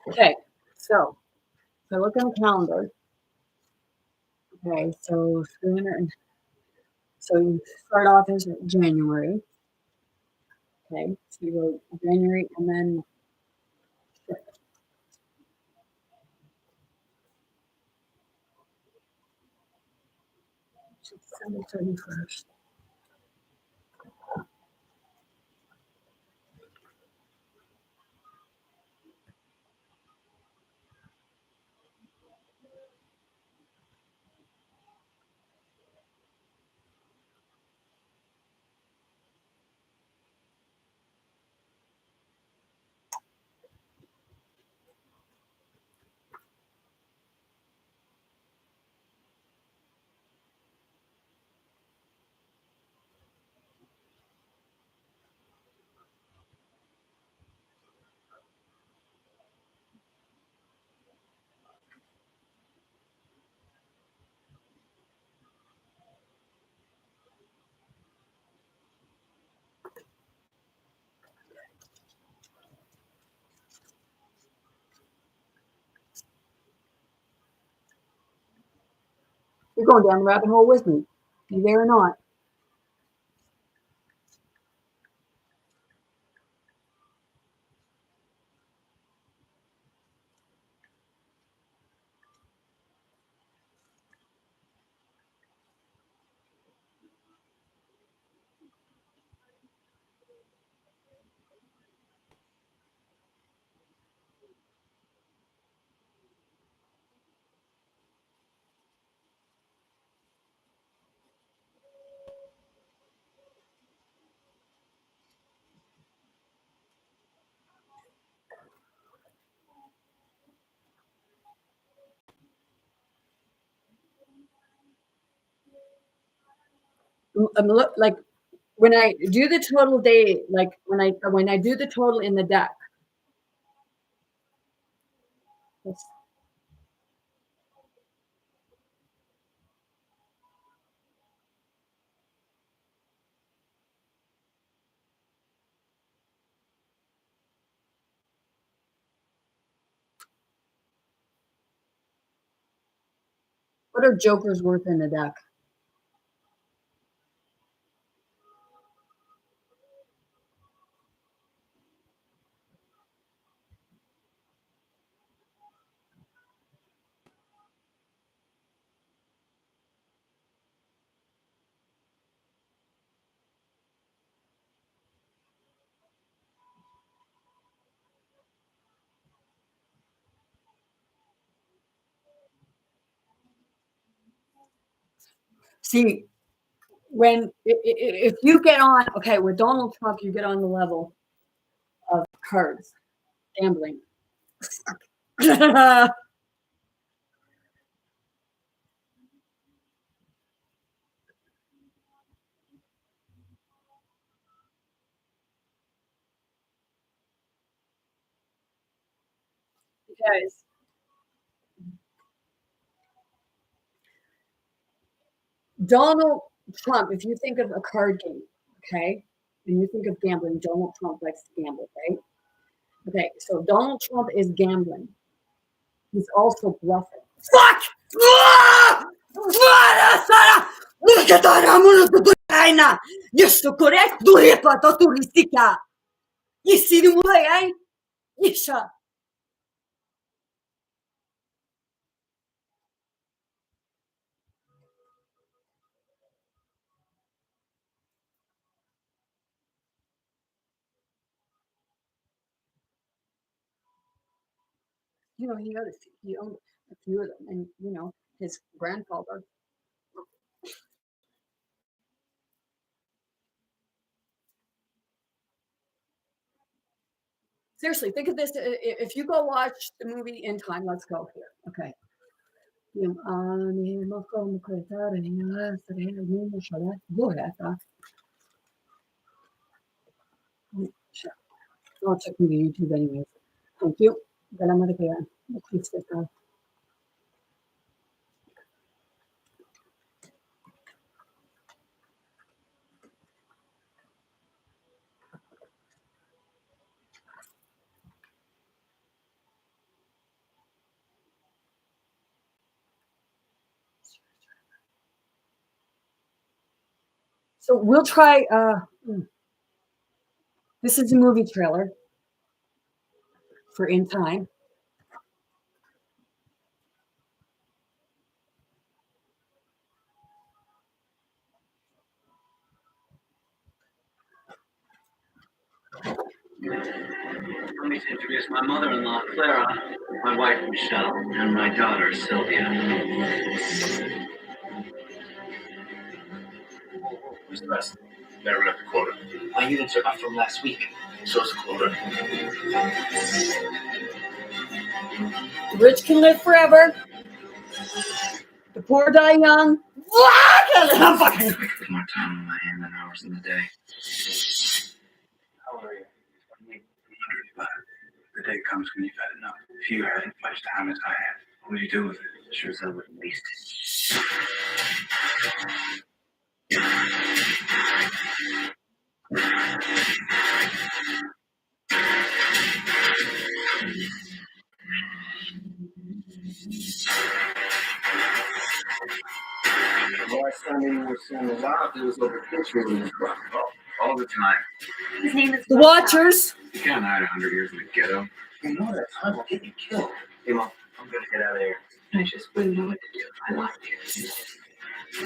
Okay. So So look on the calendar. Okay, so 300. So you start off as January. Okay, so you go January and then December 31st. You're going down the rabbit hole with me. You there or not? Look, like when I do the total day, like when I do the total in the deck. What are jokers worth in the deck? See, when if you get on, okay, with Donald Trump, you get on the level of cards, gambling. Because Donald Trump, if you think of a card game, okay, and you think of gambling, Donald Trump likes to gamble, right? Okay, so Donald Trump is gambling. He's also bluffing. Fuck! Jeszcze korekt duhepa to turistika. Jesi mulai, Isha. You know, he owned a few of them, and you know, his grandfather. Seriously, think of this. If you go watch the movie In Time, let's go here. Okay. I'll check me to YouTube anyways. Thank you. So we'll try. This is a movie trailer for In Time. Let me introduce my mother-in-law, Clara, my wife, Michelle, and my daughter, Sylvia. Who's the rest? Never left the quota. My units are up from last week. So's the quota. The rich can live forever. The poor die young. I put more time on my hand than hours in the day. How are you? 135. The day comes when you've had enough. If you had as much time as I had, what would you do with it? Sure as I wouldn't waste it. The last time anyone was seen alive, there was over pictures in this book. All the time. His name is The Watchers. You can't hide 100 years in the ghetto. You know that time will get you killed. Hey, Mom, I'm gonna get out of here. I just wouldn't know what to do. I like you. I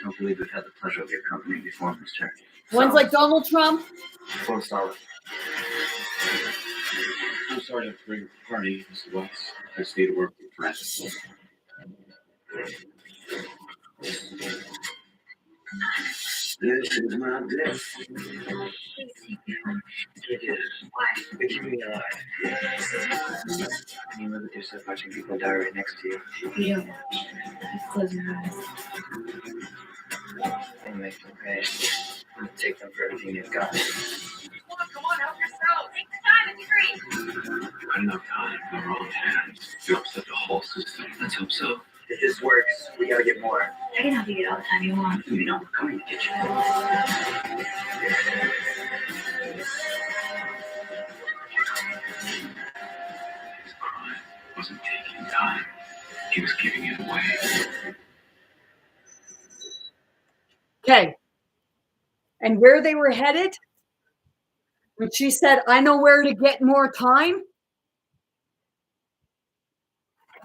don't believe we've had the pleasure of your company before, mister. One's like Donald Trump. Full solid. I'm sorry to bring a party, Mr. West. I just need to work with friends. This is my death. Please take me home. It is. Why? They keep me alive. Can you live with yourself watching people die right next to you? You don't watch. Just close your eyes. And make them pay. And take them for everything you've got. Come on, help yourself. Take the time. It's free. Not enough time. The wrong hands. You upset the whole system. Let's hope so. If this works, we gotta get more. I can help you get all the time you want. You know we're coming to get you. His crime wasn't taking time. He was giving it away. Okay. And where they were headed, when she said, I know where to get more time,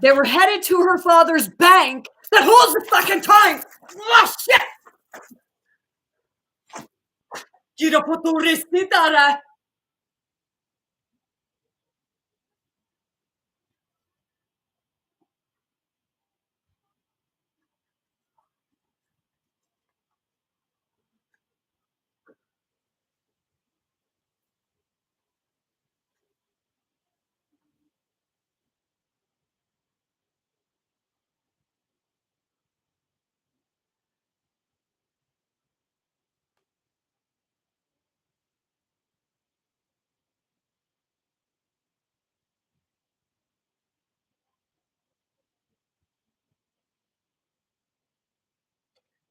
they were headed to her father's bank that holds the fucking time. Oh, shit! Gira po turisti, Tara.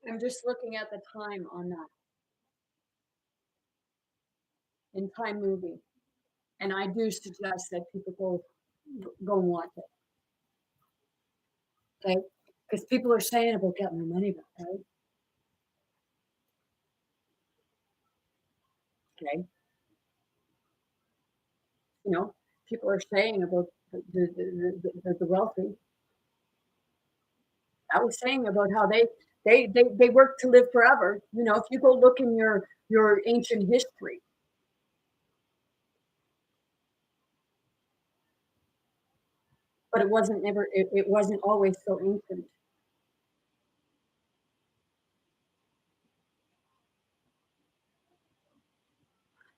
I'm just looking at the time on that In Time movie, and I do suggest that people go and watch it. Okay, because people are saying about getting their money back, right? Okay, you know, people are saying about the wealthy. I was saying about how they work to live forever. You know, if you go look in your ancient history, but it wasn't always so ancient.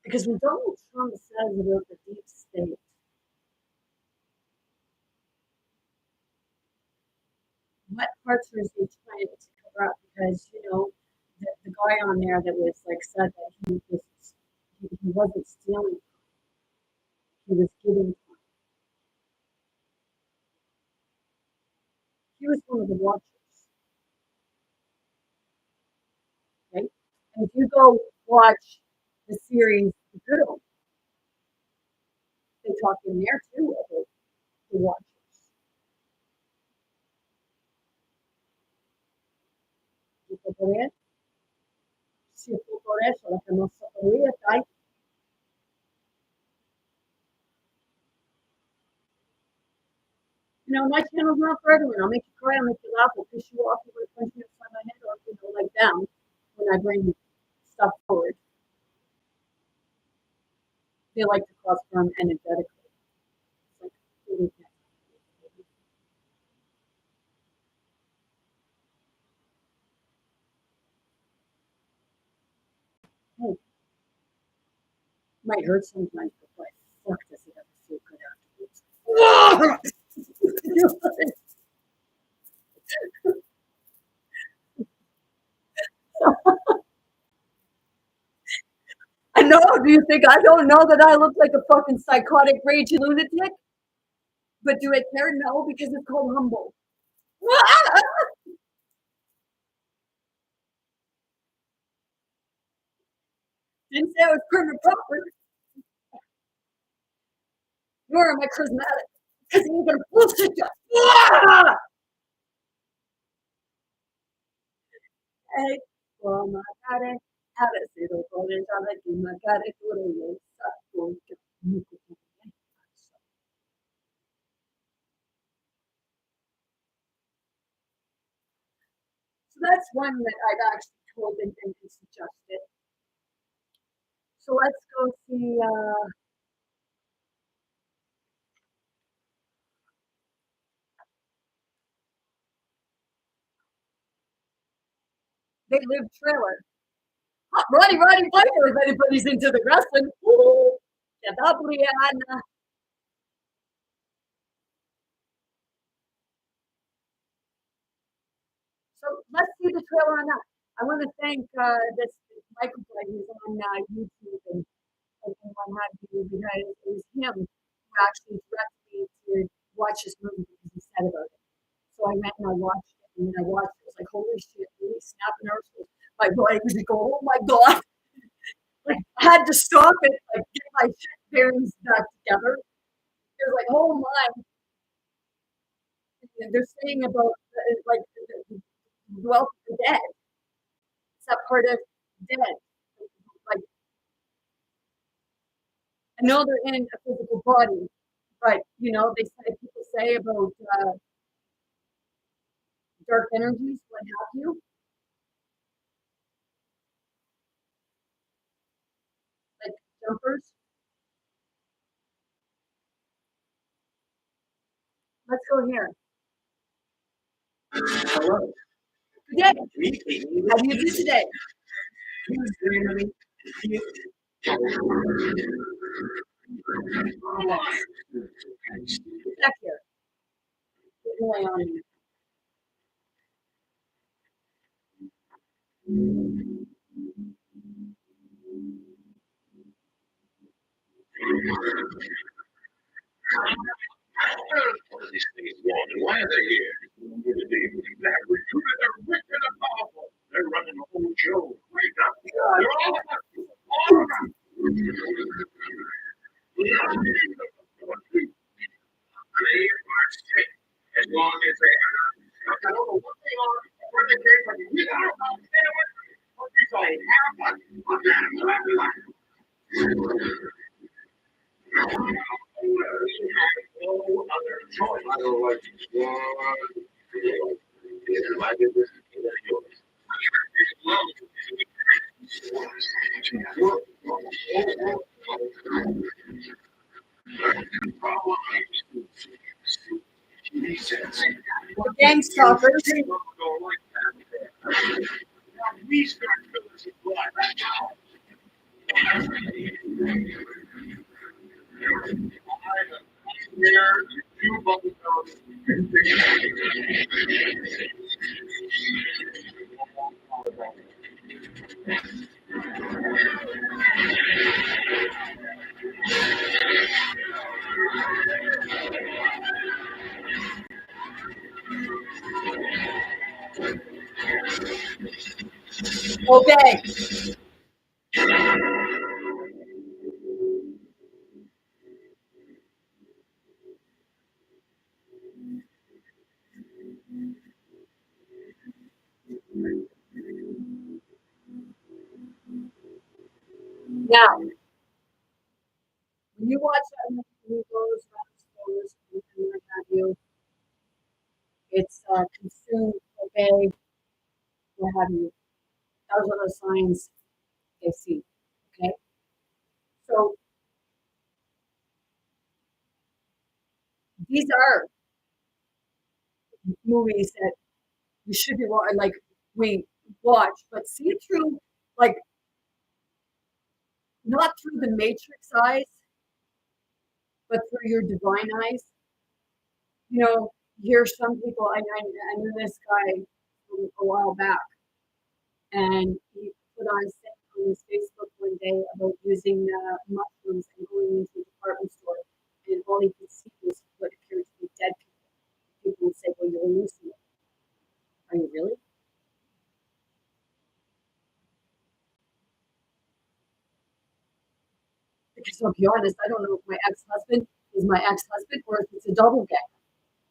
Because when Donald Trump says about the deep state, what parts was he trying to cover up? Because you know, the guy on there that was like said that he wasn't stealing, he was giving. He was one of the watchers, right? And if you go watch the series The Good Omen, they talk in there too about the watchers. You put that in? si es por eso lo que no se podía estar. You know, my channel's not for everyone. I'll make you cry, I'll make you laugh, I'll piss you off, you'll punch me upside my head, or you know, like them when I bring stuff forward. They like to cause harm energetically. It's like, really can't. Oh, might hurt sometimes, but boy, fuck does it ever feel good afterwards. I know. Do you think I don't know that I look like a fucking psychotic, raging lunatic? But do I care? No, because it's called humble. Didn't say I was prim and proper. Nor am I charismatic. Because you're gonna bullshit you. Hey, oh my god, how to say the word is I like you, my god, it's what it is. So that's one that I've actually told and suggested. So let's go see. They Live trailer. Hot Roddy Piper, if anybody's into the wrestling. Woo! Yeah, Gabriana. So let's see the trailer on that. I want to thank this Michael Blake who's on YouTube and what have you, because it was him who actually directed me to watch this movie because he said about it. So I went and I watched it, and when I watched it, it was like, holy shit, really snapping arsehole. My boy was like, oh my god. Like, I had to stop it, like, get my shit bearings back together. It was like, oh my. They're saying about, like, the wealth of the dead. It's that part of dead. Like, I know they're in a physical body, but, you know, people say about dark energies, what have you. Like jumpers. Let's go here. Hello. Good day. How do you do today? Back here. Get away on me. What are these things want and why are they here? They're running the whole show right now. As long as they I don't know what they are, where they came from. We don't understand what they say. No other choice. I don't like one. If I did this, it's yours. The gang stalkers. We start feeling some blood. Okay. Now, when you watch that movie goes around stores and what have you, it's consumed, obey, what have you. Those are the signs they see. Okay, so these are movies that you should be like we watch, but see it through like not through the matrix eyes, but through your divine eyes. You know, hear some people. I knew this guy from a while back, and he put on his Facebook one day about using mushrooms and going into a department store, and all he could see was what appeared to be dead people. People would say, "Well, you're hallucinating." Are you really? Because I'll be honest, I don't know if my ex-husband is my ex-husband or if it's a double gang.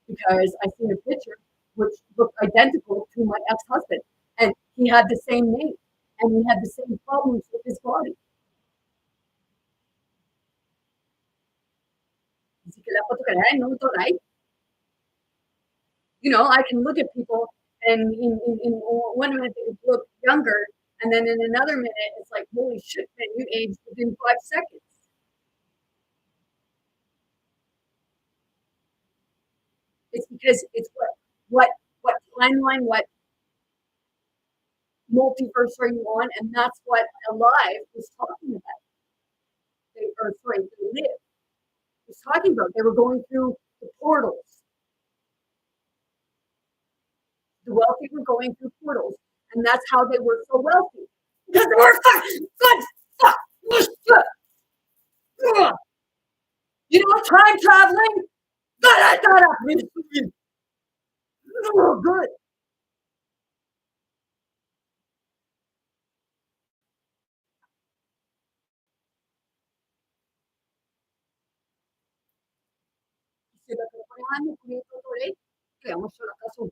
Because I seen a picture which looked identical to my ex-husband, and he had the same name, and he had the same problems with his body. Así que la foto que le dan, no todo ahí. You know, I can look at people, and in one minute they look younger, and then in another minute it's like, holy shit, man, you aged within 5 seconds. It's because it's what timeline, what multiverse are you on, and that's what Alive was talking about. They live was talking about. They were going through the portals. The wealthy were going through portals, and that's how they were so wealthy. Because they were fucking good fuck. You know, time traveling. Good. Se la preparan con el doctorate, que vamos a la casa un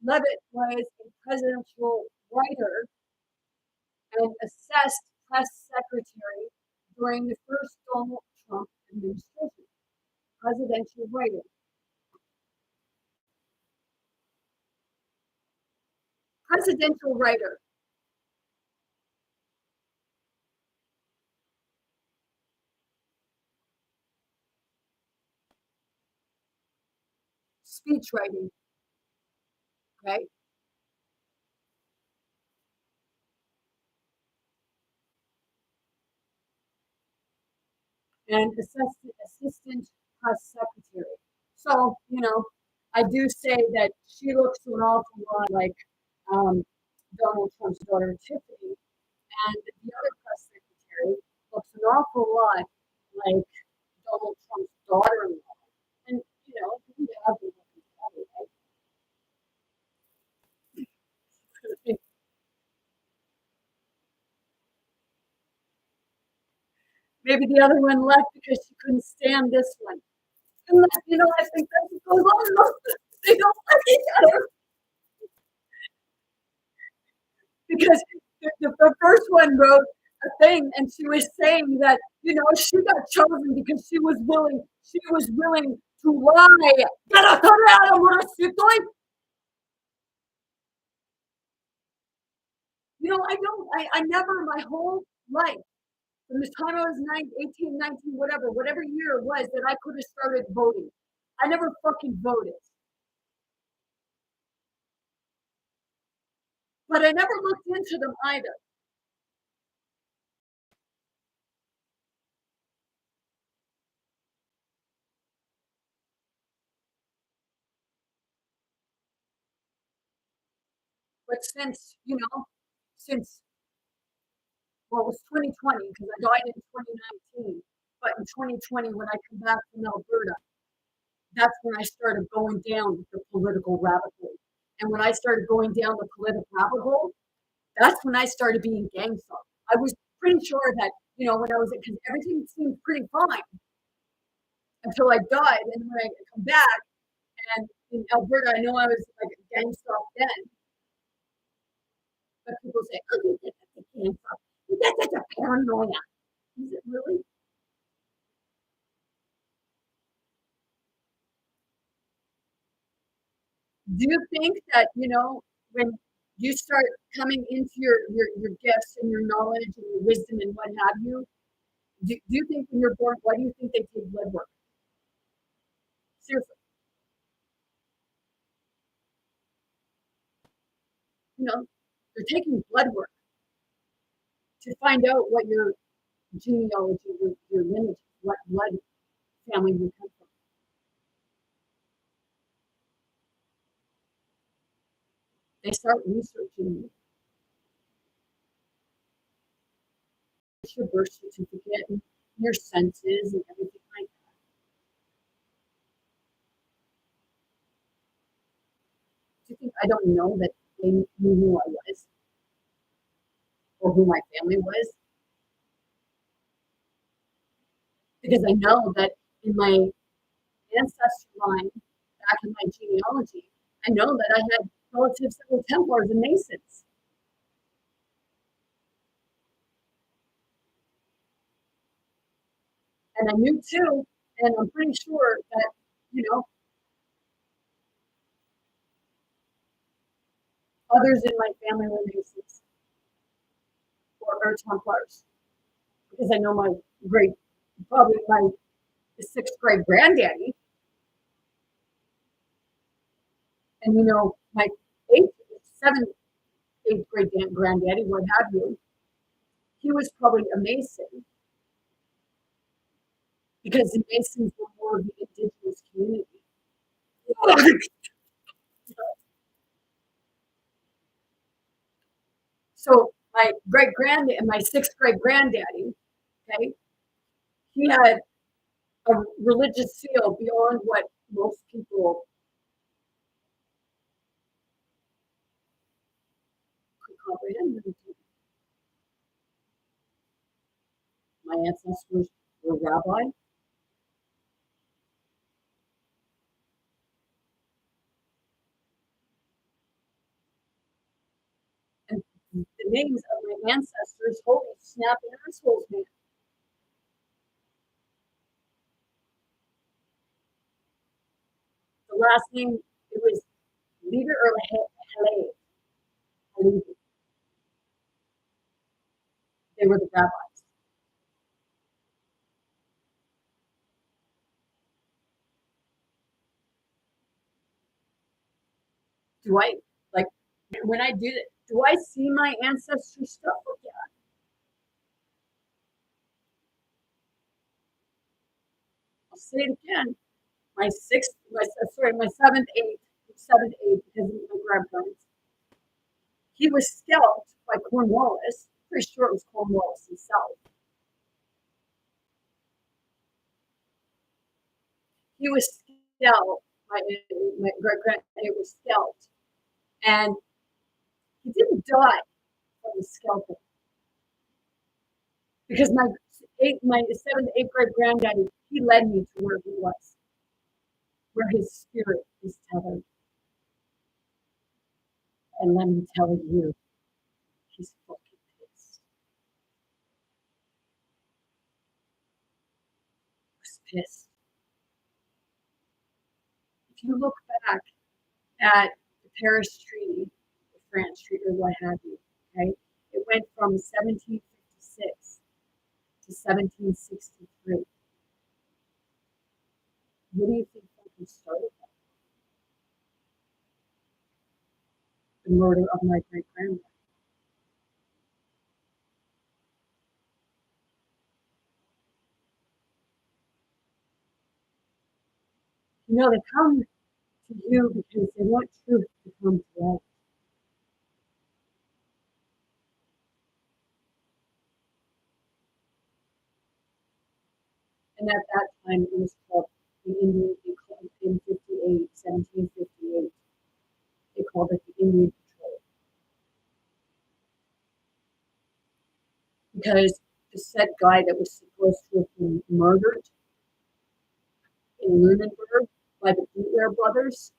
Levitt was a presidential writer and assessed press secretary during the first Donald Trump administration. Presidential writer. Presidential writer. Speech writing. Okay. And assistant press secretary. So, you know, I do say that she looks an awful lot like Donald Trump's daughter, Tiffany, and the other press secretary looks an awful lot like Donald Trump's daughter-in-law. And, you know, we have them looking together, right? Maybe the other one left because she couldn't stand this one. And that, you know, I think that's what goes on. They don't like each other. Because the first one wrote a thing, and she was saying that, you know, she got chosen because she was willing to lie. You know, I never my whole life, from the time I was 18, 19, whatever year it was that I could have started voting, I never fucking voted. But I never looked into them either. But since, you know, well, it was 2020 because I died in 2019. But in 2020, when I come back from Alberta, that's when I started going down the political rabbit hole. And when I started going down the political rabbit hole, that's when I started being gang stalked. I was pretty sure that, when I was, because everything seemed pretty fine until I died. And when I come back, and in Alberta, I know I was like a gang stalked then. But people say, oh, you did that's a gang stalk. That's such a paranoia. Is it really? Do you think that, when you start coming into your gifts and your knowledge and your wisdom and what have you, do you think when you're born, why do you think they take blood work? Seriously. They're taking blood work to find out what your genealogy, your lineage, what blood family you come from. They start researching your birth certificate and your senses and everything like that. Do you think I don't know that they knew who I was or who my family was? Because I know that in my ancestry line, back in my genealogy, I know that I had relatives that were Templars and Masons. And I knew too, and I'm pretty sure that, others in my family were Masons or Templars. Because I know my probably my sixth grade granddaddy, and my eighth, seventh, eighth grade granddaddy, what have you, he was probably a Mason because the Masons were more of the indigenous community. So my my sixth great granddaddy, okay, he had a religious seal beyond what most people could comprehend. My ancestors were rabbi. And the names of my ancestors, holy snapping assholes, man. The last name, it was Leader or Halevi. They were the rabbis. Do I, like, when I do that, do I see my ancestry stuff? Yeah. I'll say it again. My seventh, eighth, because of my grandparents. He was scalped by Cornwallis. Pretty sure it was Cornwallis himself. He was scalped. My great granddaddy was scalped, and he didn't die from the scalping because my seventh, eighth grade granddaddy, he led me to where he was, where his spirit is tethered. And let me tell you, he's fucking pissed. He's pissed. If you look back at the Paris Treaty, the France Treaty, or what have you, okay, it went from 1756 to 1763. What do you think fucking started that? The murder of my great grandmother. They come to you because they want truth to come to light. And at that time, it was called the Indian Club in 1758. They called it the Indian Patrol. Because the said guy that was supposed to have been murdered in Lunenburg by the Bootware brothers,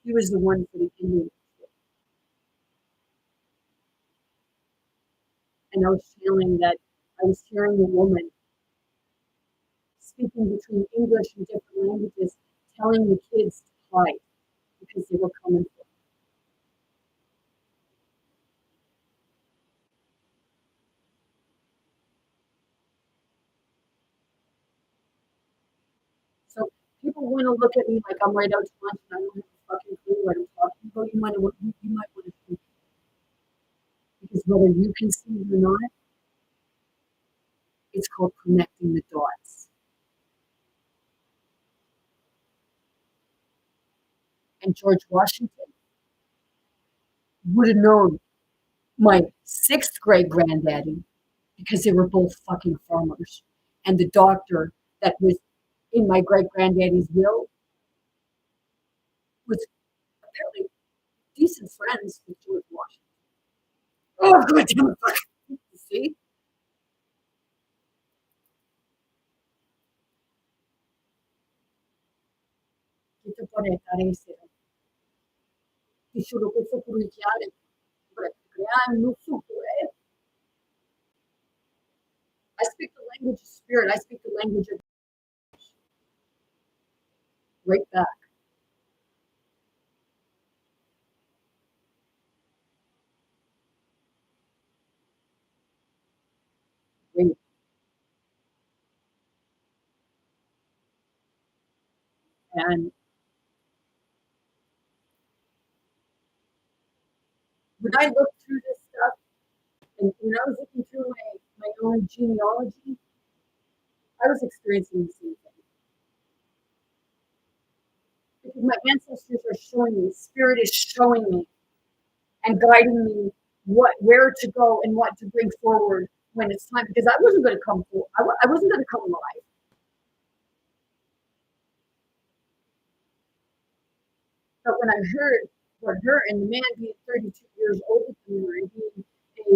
he was the one for the Indian Patrol. And I was hearing a woman speaking between English and different languages, telling the kids to hide because they were coming for them. So people want to look at me like I'm right out to lunch and I don't have a fucking clue what I'm talking about. You might want to think, because whether you can see it or not, it's called connecting the dots. And George Washington would have known my sixth grade granddaddy because they were both fucking farmers. And the doctor that was in my great granddaddy's will was apparently decent friends with George Washington. Oh, God damn it. See? ¿Qué te pone a ese? Y solo questo curriculare, no supo, eh? I speak the language of spirit. I speak the language of right back. Wait. And when I looked through this stuff, and when I was looking through my own genealogy, I was experiencing the same thing. Because my ancestors are showing me, spirit is showing me and guiding me where to go and what to bring forward when it's time. Because I wasn't going to come forward. I wasn't going to come alive. But when I heard what her and the man being 32 years older than her and being a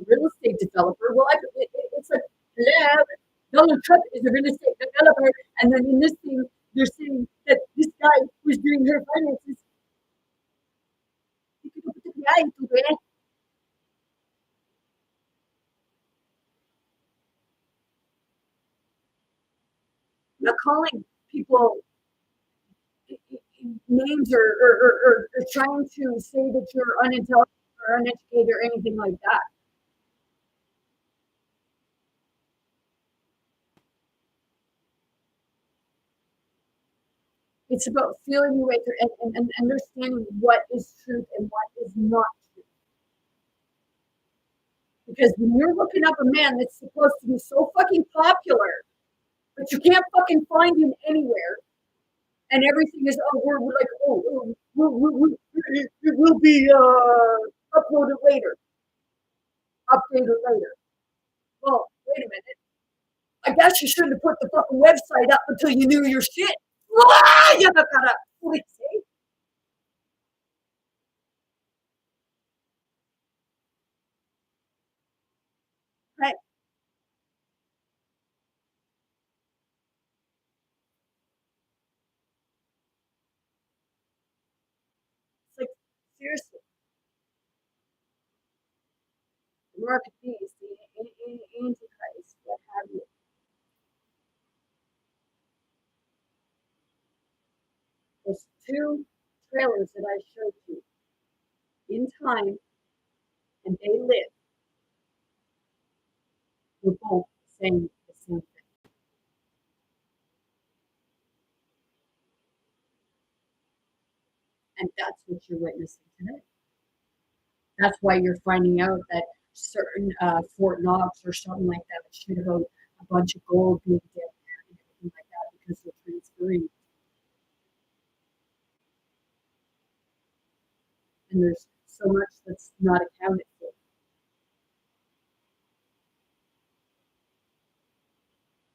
real estate developer, well, it's like, yeah, Donald Trump is a real estate developer, and then in this thing, they're saying that this guy who's doing her finances, not calling people names or trying to say that you're unintelligent or uneducated or anything like that. It's about feeling your way through and understanding what is truth and what is not truth. Because when you're looking up a man that's supposed to be so fucking popular, but you can't fucking find him anywhere, and everything is, oh, we're like, it will be uploaded later, updated later. Well, wait a minute. I guess you shouldn't have put the fucking website up until you knew your shit. You gotta please say. Right. It's like, seriously. The mark of the beast, the Antichrist, what have you. There's two trailers that I showed you in time, and they live. We're both saying the same thing. And that's what you're witnessing today. That's why you're finding out that certain Fort Knox or something like that should have a bunch of gold being down there and everything like that because they're transferring. And there's so much that's not accounted for.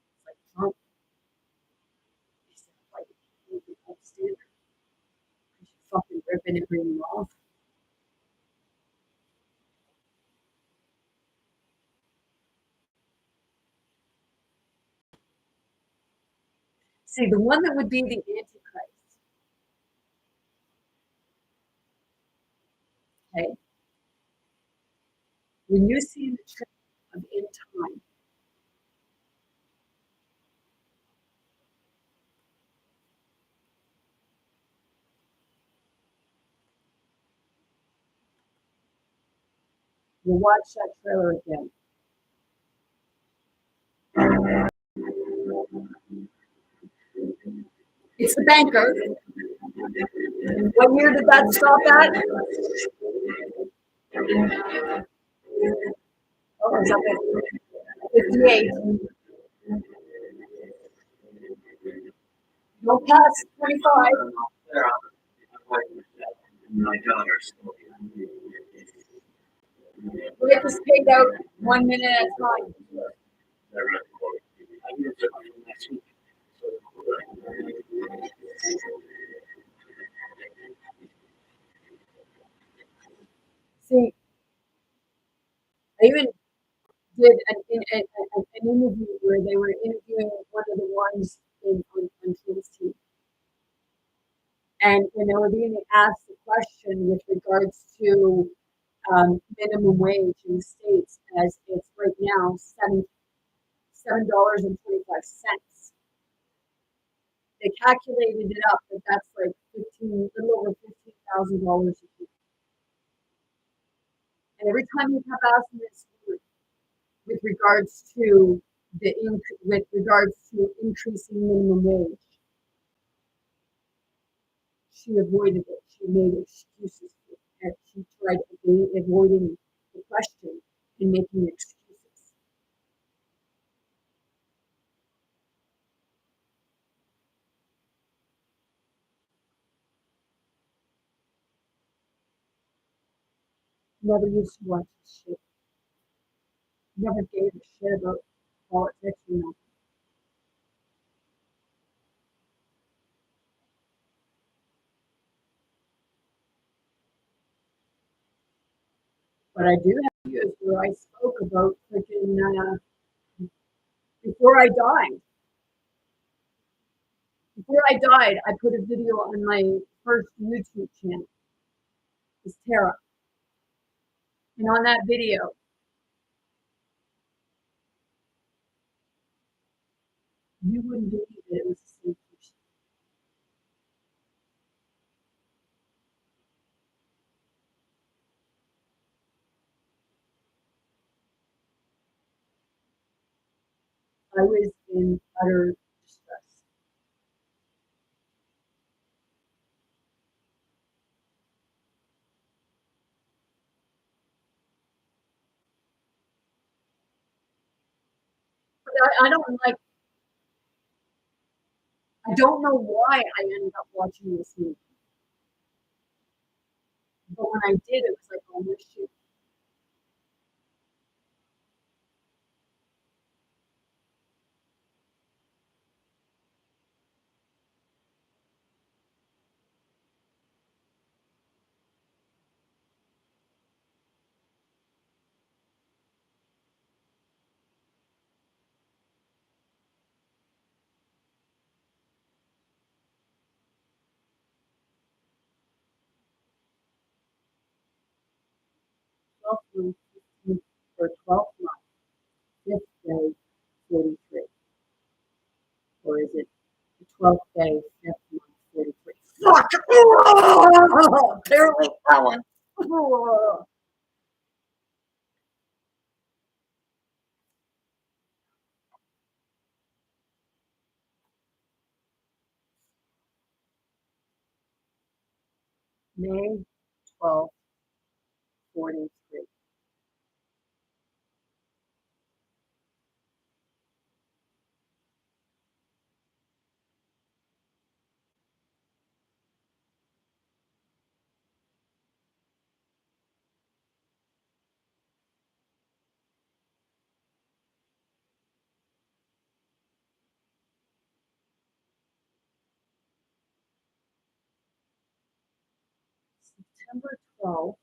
It's like Trump. He said, like, ripping everything off. See, the one that would be the Antichrist. Okay. When you see the trend of end time, you watch that trailer again. It's the banker. What year did that stop at? Oh, it's up at 58. Don't pass 25. My daughter's Rate is paid out 1 minute at a time. See, I even did an interview where they were interviewing one of the ones on TNT. And when they were being asked the question with regards to minimum wage in the States, as it's right now, $7.25. They calculated it up, but that's like little over $15,000 a year. And every time you have asked this with regards to increasing minimum wage, she avoided it. She made excuses for it. And she tried avoiding the question and making excuses. Never used to watch this shit. Never gave a shit about politics or nothing. But I do have videos where I spoke about freaking before I died. Before I died, I put a video on my first YouTube channel. It's Tara. And on that video, you wouldn't believe that it was the same person. I was in utter distress. But I don't know why I ended up watching this movie. But when I did, it was like, oh my shit. Month, 15th, or 12th month, 5th day, 43. Or is it the 12th day, 5th month, 43? Fuck! Apparently that one. May 12th, 43. September 12th.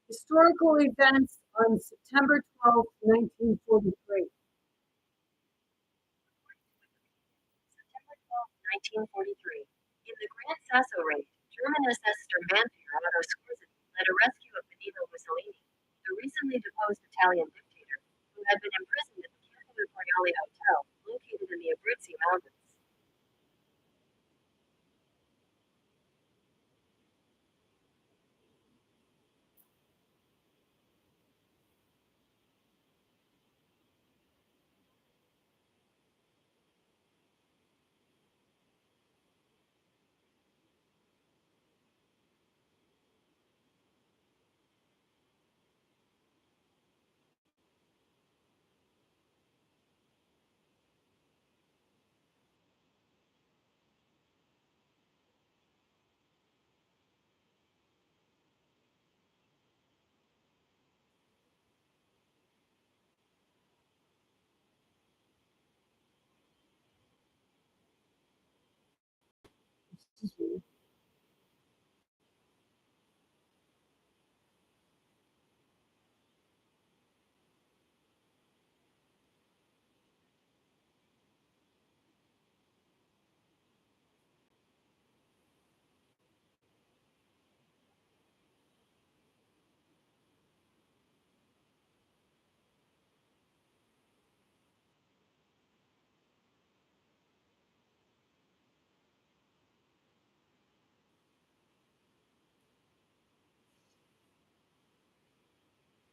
Historical events on September 12th, 1943. September 12, 1943. In the Grand Sasso raid, German SS Sturmbannführer Otto Skorzeny led a rescue of Benito Mussolini, the recently deposed Italian dictator, who had been imprisoned at the Campo Imperiale Hotel, located in the Abruzzi Mountains.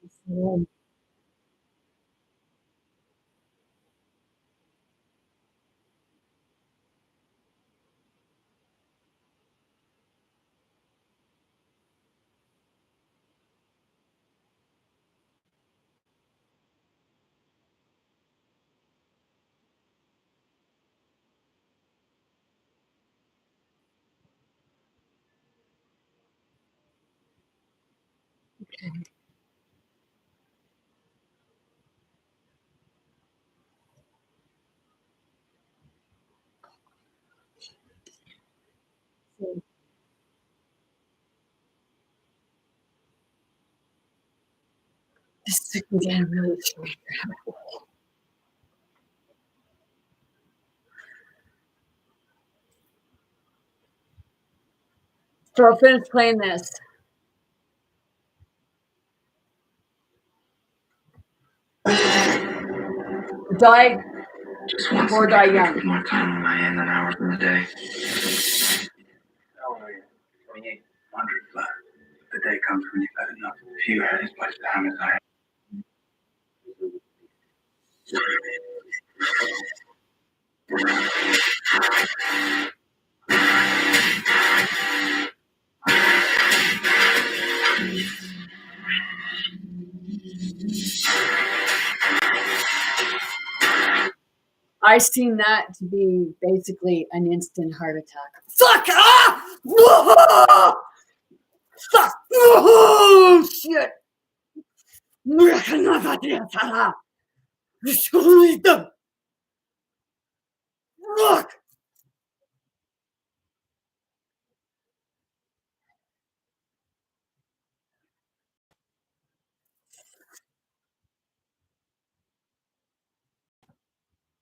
So, this is getting really short. So I'll finish playing this. Die Just want or something die to young. with more time on my hand than hours in the day. How old are you? 28. 100, but the day comes when you've had enough. If you had as much time as I had. I seen that to be basically an instant heart attack. Fuck! Ah! Whoa! Fuck! Oh, shit! Fuck!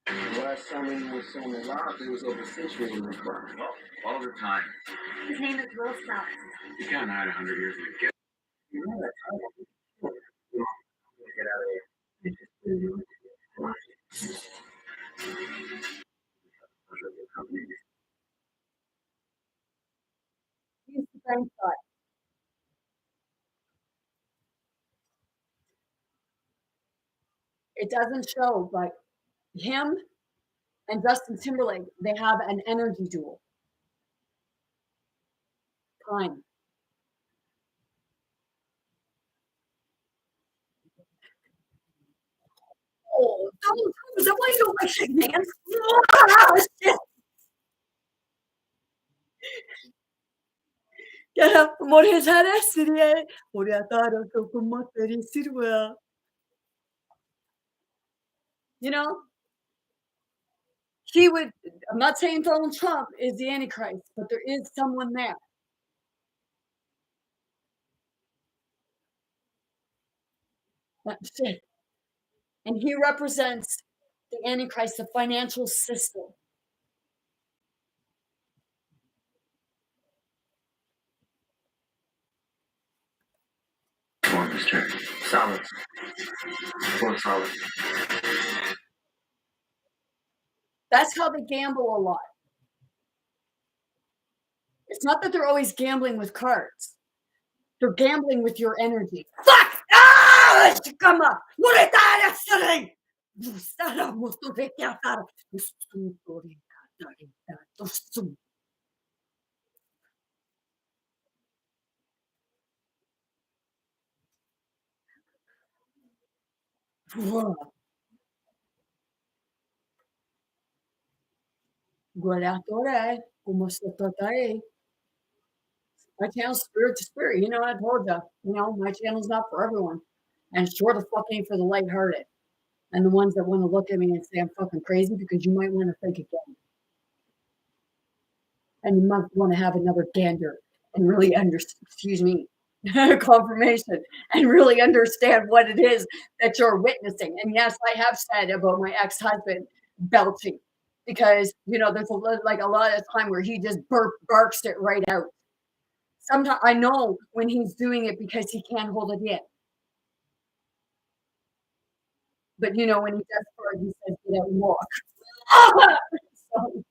The last time anyone saw me alive, it was over a century in this bar. Well, all the time. His name is Will Self. You can't hide 100 years of guilt. You know that time. Get out of here. Pleasure of your company. Use the brain shot. It doesn't show, but him and Justin Timberlake, they have an energy duel. Time. Oh, Donald Trump, is that why you don't like shaking hands? Ah, shit. Ya, morres harasiri. Oriataro tokumateri sirwa. You know, he would, I'm not saying Donald Trump is the Antichrist, but there is someone there. That's it. And he represents the Antichrist, the financial system. More, mister. Solid. More solid. That's how they gamble a lot. It's not that they're always gambling with cards. They're gambling with your energy. Fuck! Ah! Come on! What is that yesterday? Guardatore, como se trata ahí. My channel's spirit to spirit. You know, I told you, my channel's not for everyone. And sure the fuck ain't for the lighthearted. And the ones that want to look at me and say I'm fucking crazy because you might want to think again. And you might want to have another gander and really confirmation and really understand what it is that you're witnessing. And yes, I have said about my ex-husband belching because, there's a lot of time where he just barks it right out. Sometimes I know when he's doing it because he can't hold it in. But when he does fart, he says, "Get out and walk." So,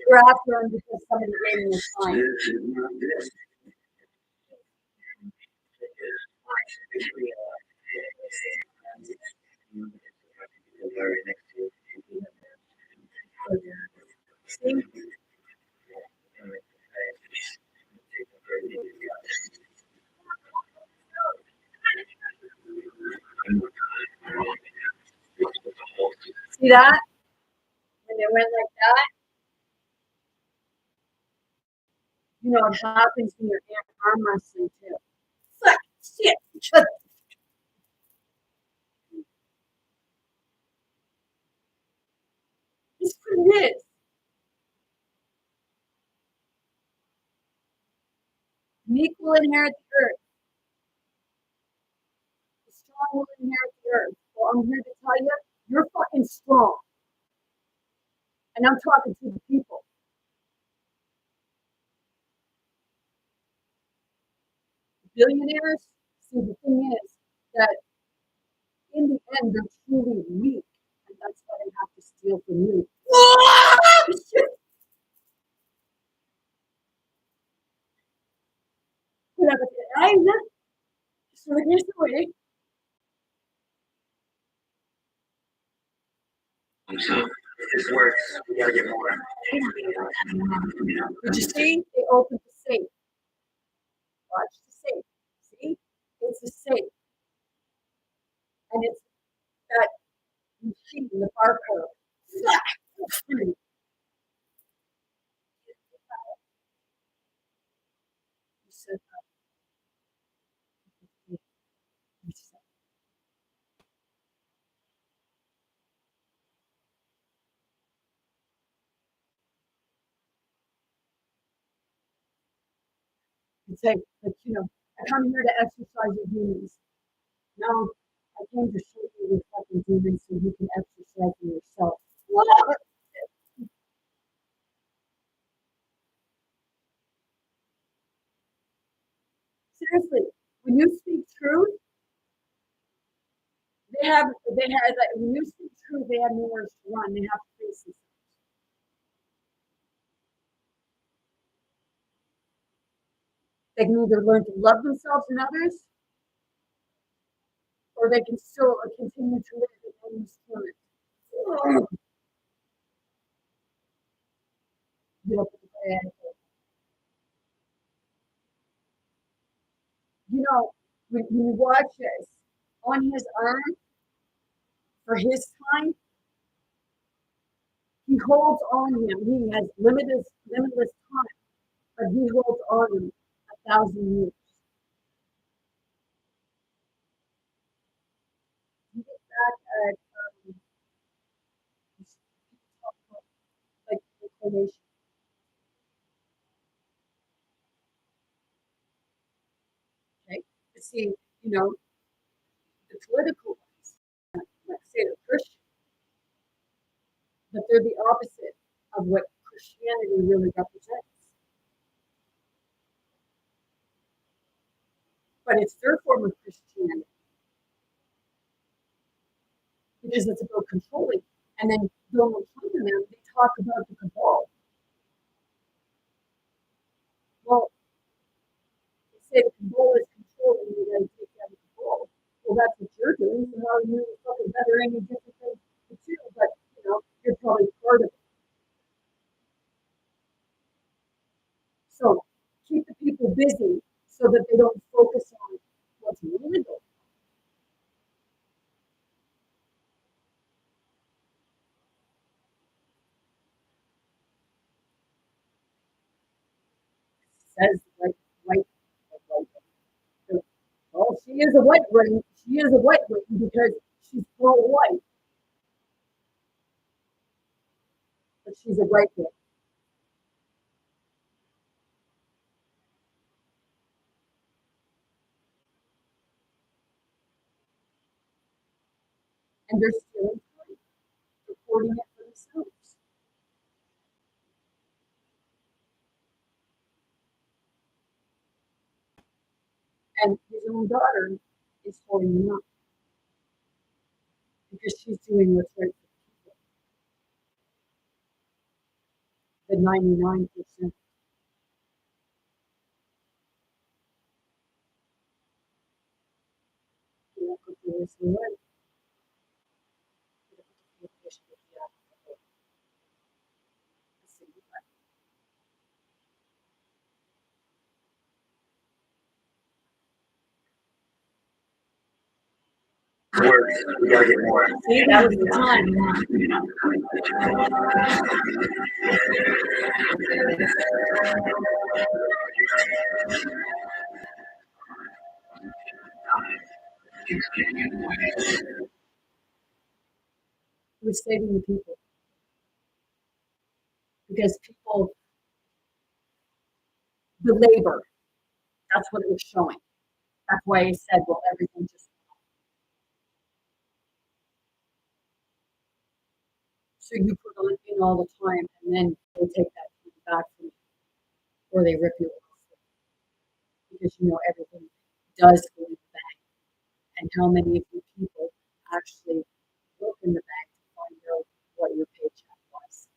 you're after him because somebody gave him a sign. See? See that? When they went like that, it happens when you're arm wrestling too. Fuck, shit. It's what it is. Meek will inherit the earth. The strong will inherit the earth. Well, I'm here to tell you, you're fucking strong. And I'm talking to the people. Billionaires, see, the thing is that in the end, they're truly weak. And that's why they have to steal from you. Shit. Aynen. Sorry. So, if this works, we gotta get more. Did you see? They opened the safe. Watch the safe. See? It's a safe. And it's that machine, the barcode. It's like, I come here to exercise your demons. No, I came to show you your fucking demons so you can exercise them yourself. Seriously, when you speak truth, They had like when you see truth, they have nowhere to run. They have to face themselves. They can either learn to love themselves and others, or they can still continue to live in endless torment. Get up with the bad. You know, when you watch this, on his arm, for his time, he holds on him. He has limitless time, but he holds on him 1,000 years. You get back at talk about like inclination. Okay, but see, you know, the political ones, like say they're Christian, but they're the opposite of what Christianity really represents. But it's their form of Christianity because it's about controlling. And then Donald Trump and them, they talk about the cabal. Well, they say the cabal is controlling, you gotta take down the cabal. Well, that's what you're doing, so how are you fucking better any different than the two? But you know, you're probably part of it. So keep the people busy so that they don't focus on what's really going on. Says right, right. Well, she is a white woman. She is a white woman because she's pro-white, but she's a white woman. And they're stealing time, reporting it for themselves. And his own daughter is holding him up because she's doing what's right for the people, the 99%. You know, because they're listening right. We gotta get more. See, that was the time. It was saving the people because people, the labor, that's what it was showing. That's why he said, well, everything just. So you put on in all the time and then they take that back from you or they rip you off because you know everything does go in the bank. And how many of you people actually look in the bank to find out what your paycheck was?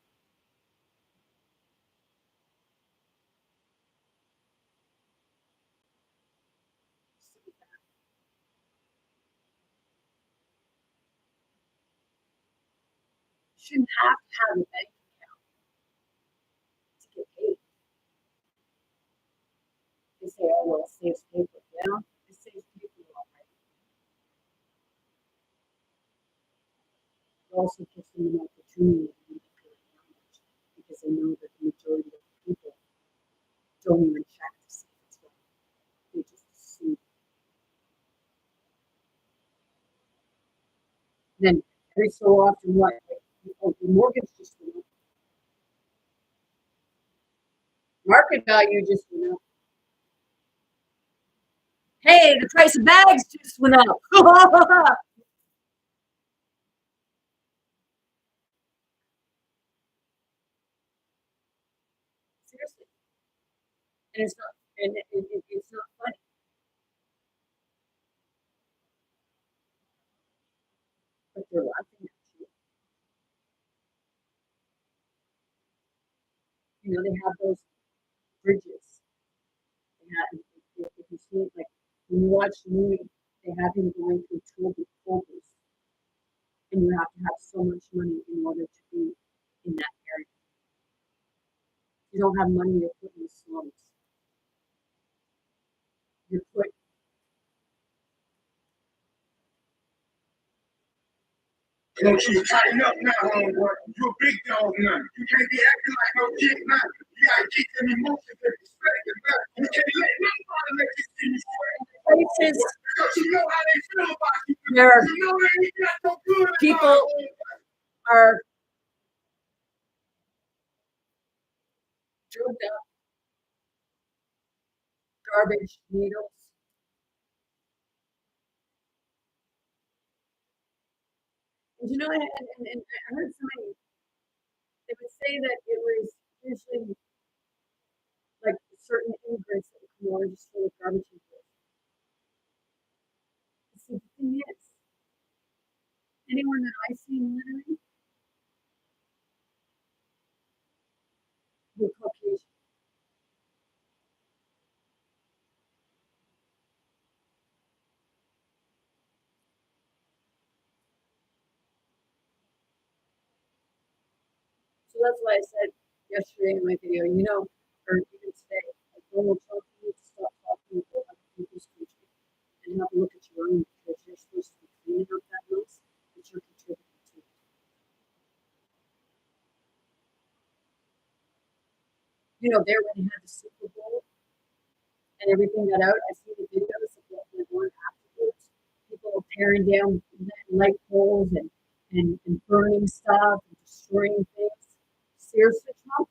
You shouldn't have to have a bank account to get paid. They say, oh, well, it saves paper. Yeah, it saves paper already. It also gives them an opportunity to manipulate numbers because they know that the majority of people don't even check to see if it's right. They just assume. Then every so often, what? Like, oh, the mortgage just went up. Market value just went up. Hey, the price of bags just went up. Seriously. And it's not, and it's not funny. they're laughing at you. You know, they have those bridges. They have, if you see it, like when you watch the movie, they have him going through toll booths, and you have to have so much money in order to be in that area. If you don't have money, you're put in the slums. You're put. I want you to tighten up now, homeboy. You're a big dog now. You can't be acting like no kid now. You gotta keep them emotions and perspective now. You can't let nobody let you see you sweat. Places Because you know how they feel about you. where You know they ain't got no good people about you. are drugged up, garbage, needles. And you know, and I heard somebody, they would say that it was usually like certain immigrants that would come over just for the garbage and stuff. See, the thing is, anyone that I see littering, they're Caucasian. So that's why I said yesterday in my video, you know, or even today, like Donald Trump needs to stop talking about other people's country and have a look at your own because you're supposed to be cleaning up that mess that you're contributing to. You know, there when they had the Super Bowl and everything got out, I see the videos of what went on afterwards. People tearing down light poles and burning stuff and destroying things. Seriously, Trump?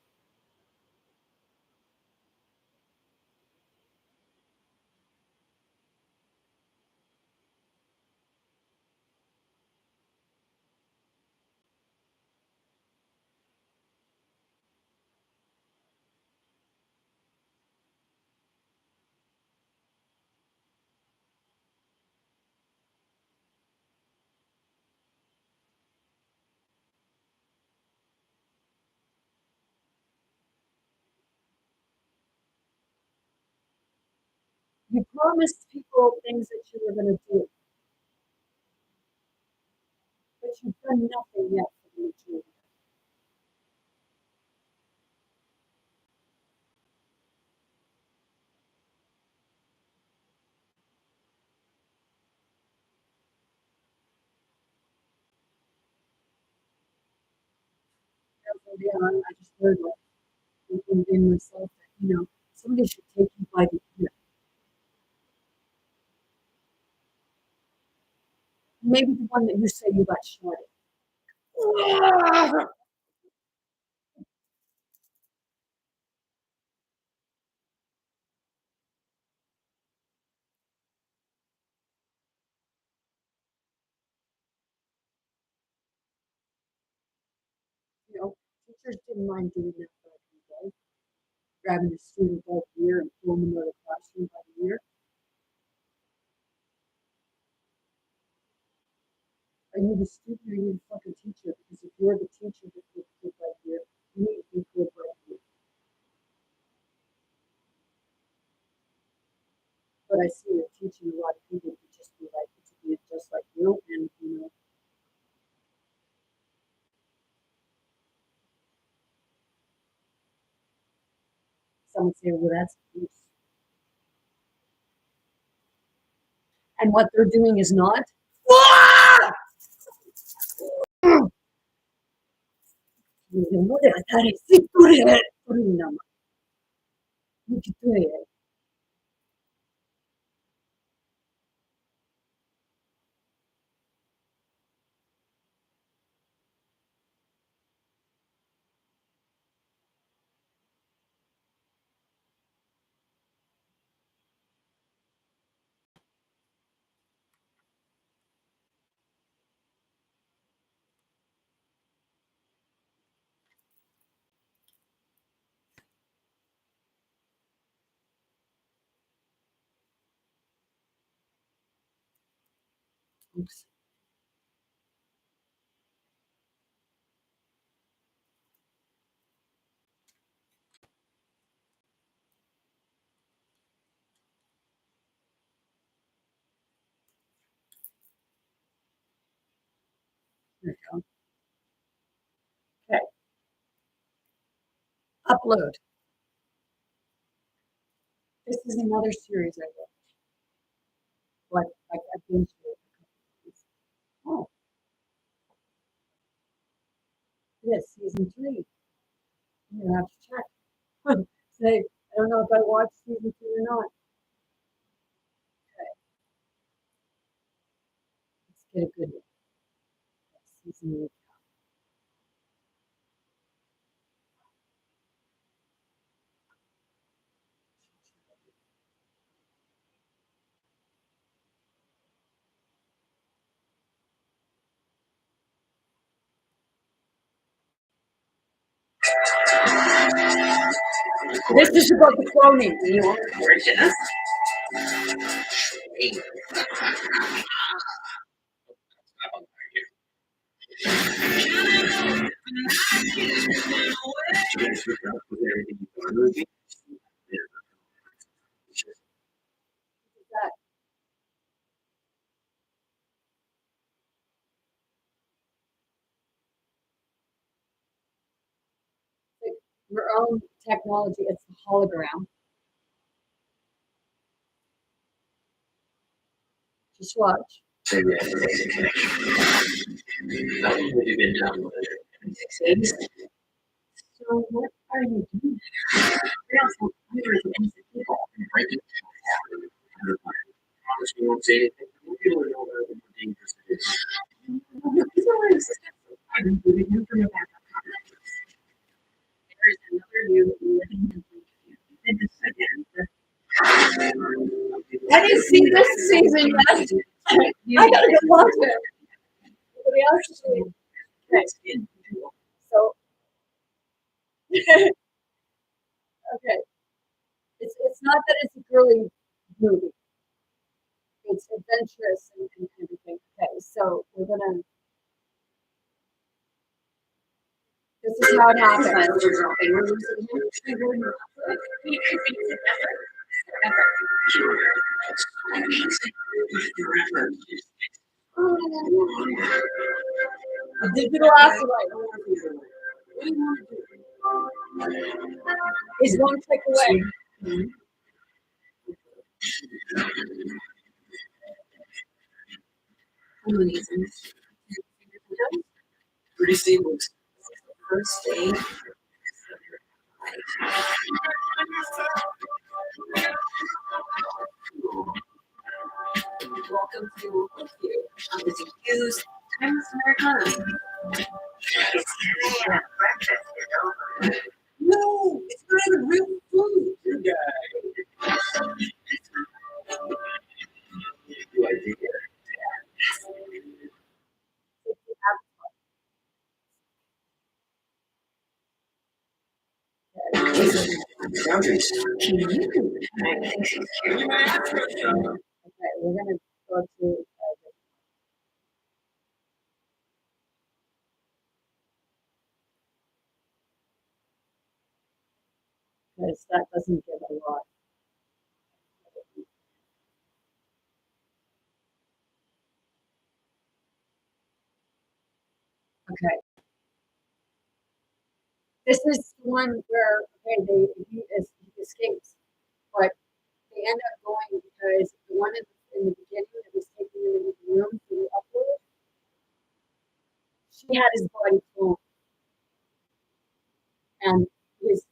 You promised people things that you were going to do, but you've done nothing yet for the majority. I just heard like in myself that, you know, somebody should take you by the ear. Maybe the one that you say you got shot at. You know, teachers didn't mind doing that back in the day, grabbing a student by the ear and pulling them out of the classroom by the ear. Are you the student or are you the fucking teacher? Because if you're the teacher that gets pulled by the ear, you need to be pulled by the ear. But I see you're teaching a lot of people to just be like, to be just like you, and you know, some would say, well, that's abuse. And what they're doing is not. Oops. upload. This is another series I watched. Like I've been through it. Oh, yes, season 3. I'm gonna have to check. Say, I don't know if I watched season 2 or not. Okay, let's get a good one. Season 8. This is about the cloning. You're gorgeous. That your own technology. It's a hologram. Just watch. Maybe I have a basic connection. How long have you been downloaded? 26 days? So what are you doing? We also hundreds of innocent people and breaking I promise we won't say anything. People know about the more dangerous it is. These are words. I've been moving him from a backup contact. There is another you living in blink of you. You did this again. I didn't see this season yet. I gotta go watch it. Everybody else is doing it. So, okay. It's not that it's a girly movie. It's adventurous and everything. Okay, so we're gonna. This is how it happens. The digital acolyte is one click away. Pretty seamless. First day. Welcome to you. I'm busy Hughes. Times Americana. No, it's not even real food, you guys. Do I do it? Boundaries. I think she's cute. Okay, we're gonna go to. Because that doesn't give a lot. Okay. This is one where he escapes, but they end up going because the one in the beginning that was taking him into the room for the upload, she had his body cloned, and his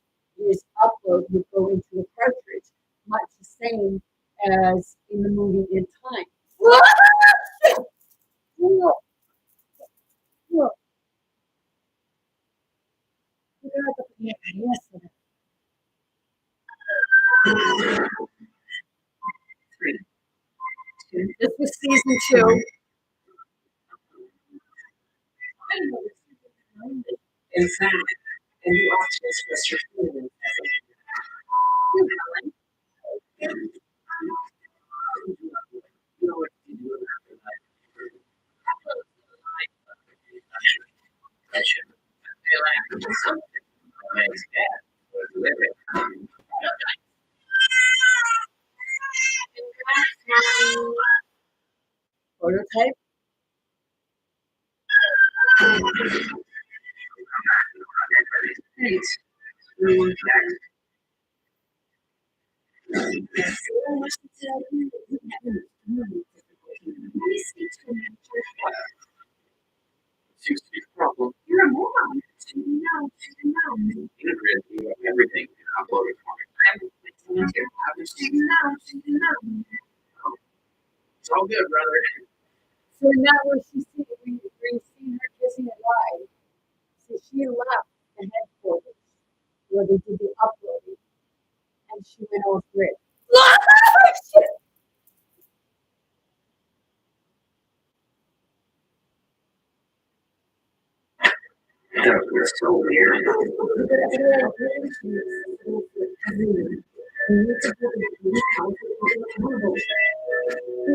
upload would go into the cartridge, much the same as in the movie In Time. Look! Look! Look! Yes. This was season 2. In fact, and you watch this rest your feelings. You know what to do about your life. That should be something. It's bad. Prototype. Thanks. everyone back. Seems to be a problem. You're a moron. Shouldn't know. Shouldn't know. Ingrid, you have everything uploaded for me. I'm with someone here. Shouldn't know. Shouldn't know. It's all good, brother. So now where we've seen her kissing a lie. So she left the headquarters where they did the uploading, and she went off grid. That was so weird.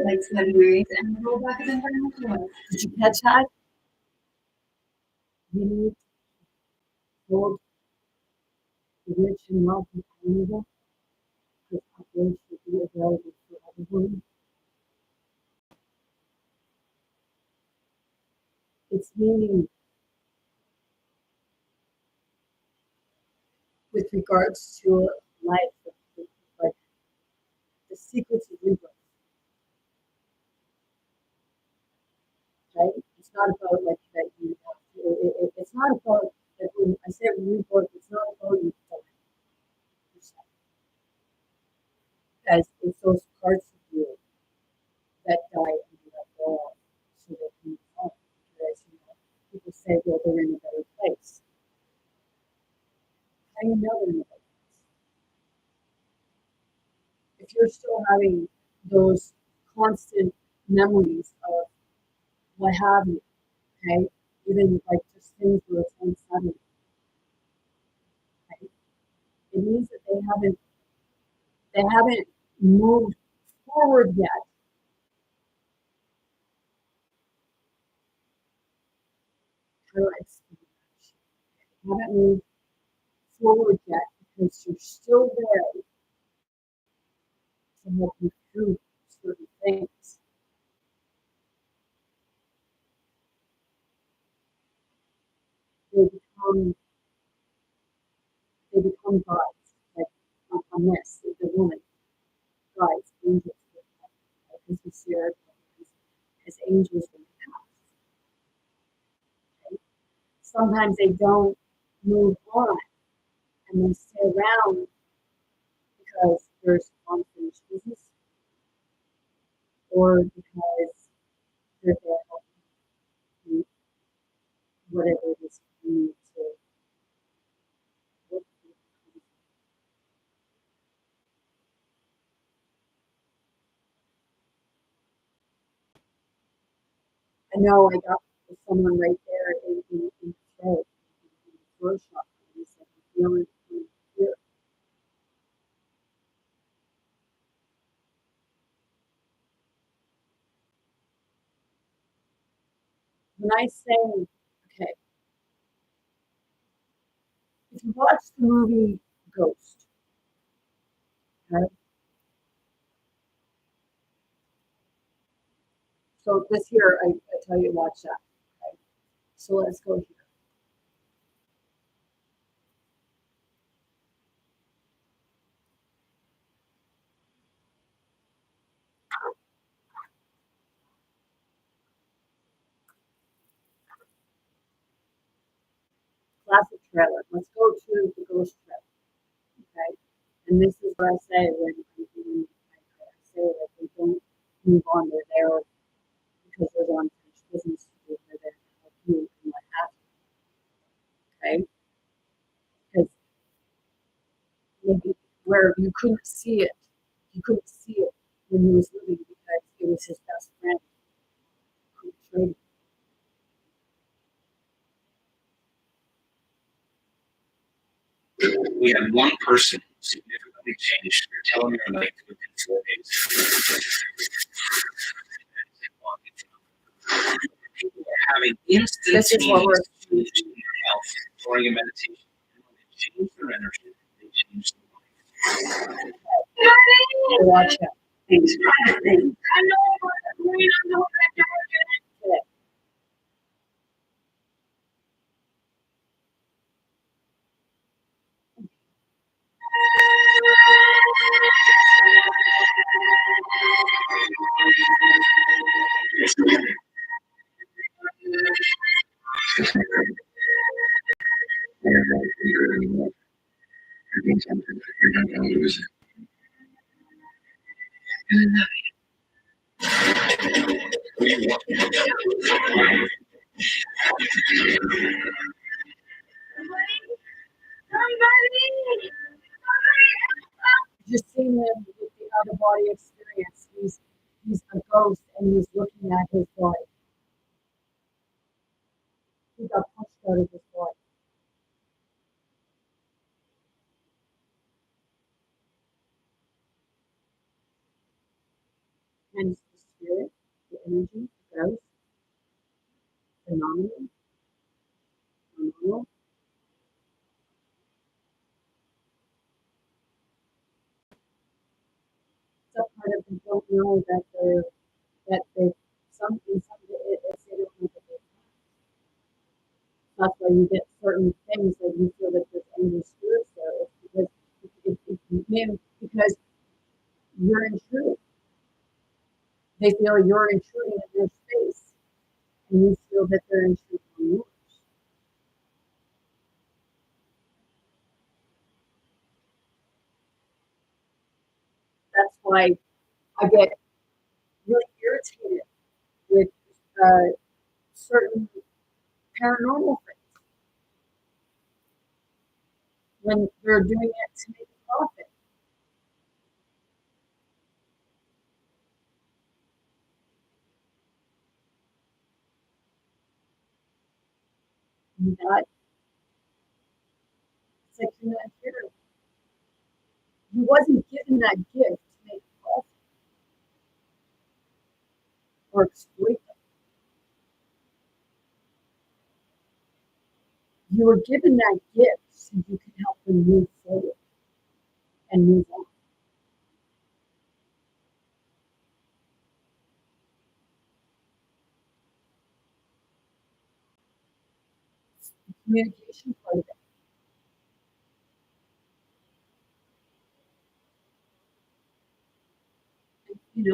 Like February and the roll back of environmental. Did you catch that? You need told the rich and wealthy Canada because uploads should be available for everyone. It's meaning with regards to life, like the secrets of rebirth. Right? It's not about like that you have to, it's not about that when I say rebirth, it's not about you yourself. As it's those parts of you that die and you let go of so that you move on. Because you know, people say, well, they're in a better place. How do you know they're in a better place? If you're still having those constant memories of what have you, okay? Even like just things where it's unsettling, right? It means that they haven't moved forward yet. How do I explain that? They haven't moved forward yet because you're still there to help you through certain things. They become gods, like on this, the woman, gods, angels, because we see our as angels from the past. Okay? Sometimes they don't move on and they stay around because there's unfinished business or because they're there helping you, whatever it is you need to work through. I know I got someone right there in the throat, in the throat shot. And he said, I'm feeling here. When I say, okay, if you watch the movie Ghost, okay, so this here, I tell you, watch that. Okay, so let's go here. Classic trailer. Let's go to the Ghost trailer. Okay, and this is what I say when I say that they don't move on. They're there because there's unfinished business to do. They're there to help you and what have you. Okay, because maybe where you couldn't see it, when he was living because it was his best friend who betrayed him. We had one person who significantly changed their telomere length within 4 days. People are having This is what we're instantaneous change in their health during a meditation. And when they change their energy, they change their life. Watch out. Things. I know. We don't know that. Okay. Just seeing him with the out of body experience. He's a ghost and he's looking at his body. He got punched out of his body. And the spirit, the energy, the ghost, phenomenal. Some part of them don't know that they some it's they don't know that they That's why you get certain things that you feel that there's angry spirits there. It's because you're intruding. They feel you're intruding in their space, and you feel that they're intruding on yours. That's why I get really irritated with certain paranormal things when they're doing it to make a profit. And that it's like you're not here. He wasn't given that gift to make a profit or exploit them. You were given that gift so you can help them move forward and move on. It's the communication part of it. And,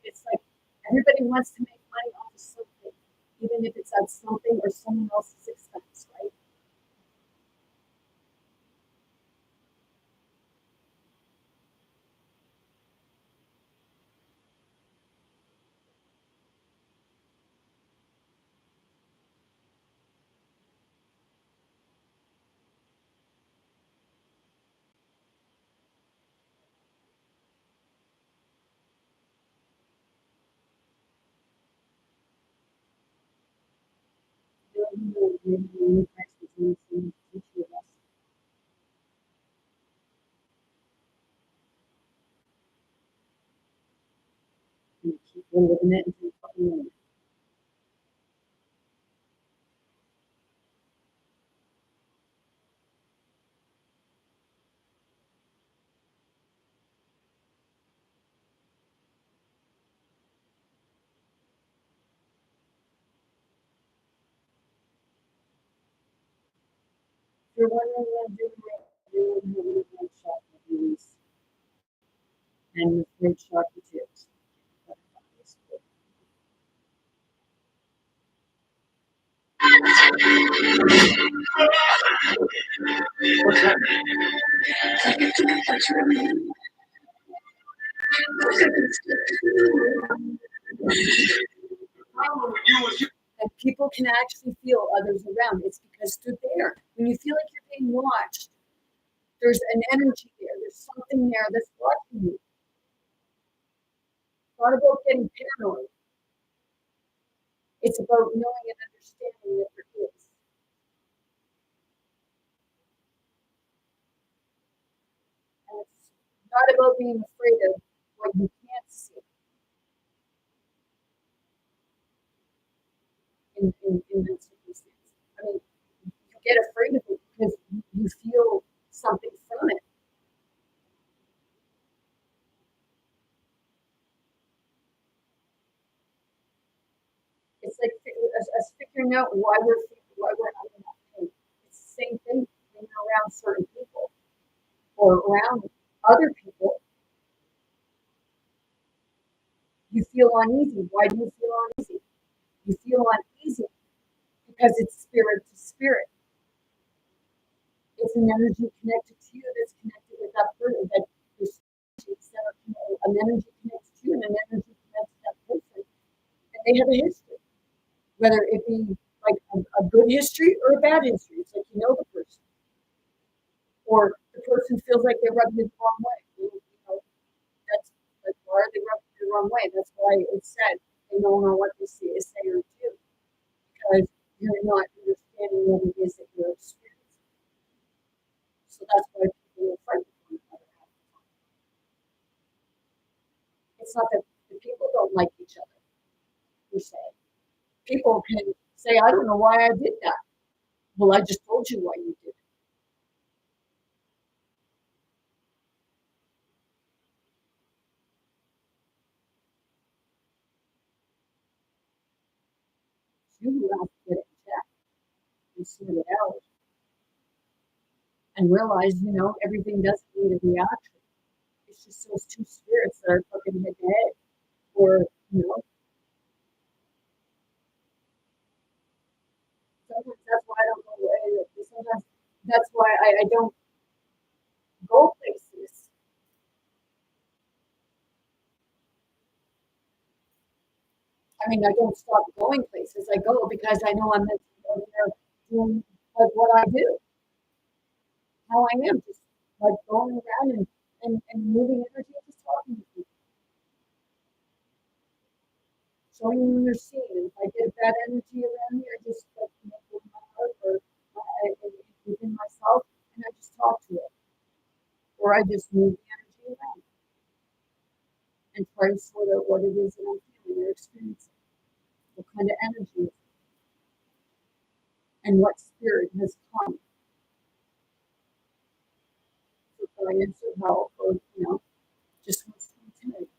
it's like everybody wants to make money off of something, even if it's at something or someone else's expense, right? Maybe the only person who's going to teach you a lesson. And you keep living it until you fucking learn it. If you're wondering what I'm doing right now, I'm having a great shot with release and with great shot with tears. And people can actually feel others around. It's because they're there. When you feel like you're being watched, there's an energy there. There's something there that's watching you. It's not about getting paranoid. It's about knowing and understanding that there is. And it's not about being afraid of what you can't see in that circumstance. I mean, you get afraid of it because you feel something from it. It's like us figuring out why we're having that pain. It's the same thing when you're around certain people or around other people, you feel uneasy. Why do you feel uneasy? You feel uneasy because it's spirit to spirit. It's an energy connected to you that's connected with that person. That there's an energy connects to you and an energy connects to that person. And they have a history, whether it be like a good history or a bad history. It's like you know the person. Or the person feels like they're rubbing it the wrong way. That's why they rub it the wrong way. That's why it's said they don't know what they say or do because you're not understanding what it is that you're experiencing. So that's why people will fight with one another half the time. It's not that the people don't like each other, per se. People can say, I don't know why I did that. Well, I just told you why you did it. You have to get it checked and sort it out and realize, everything doesn't need a reaction. It's just those two spirits that are fucking head to head. Or, sometimes that's why I don't go. Sometimes that's why I don't go places. I mean, I don't stop going places. I go because I know I'm meant to go there doing like what I do. How I am, just like going around and moving energy, just talking to people. Showing them your scene. And if I get bad energy around me, I just like with my heart or within myself, and I just talk to it, or I just move the energy around and try to sort out what it is that I'm feeling or experiencing, what kind of energy, and what spirit has come. For guidance or help, or just wants to interact.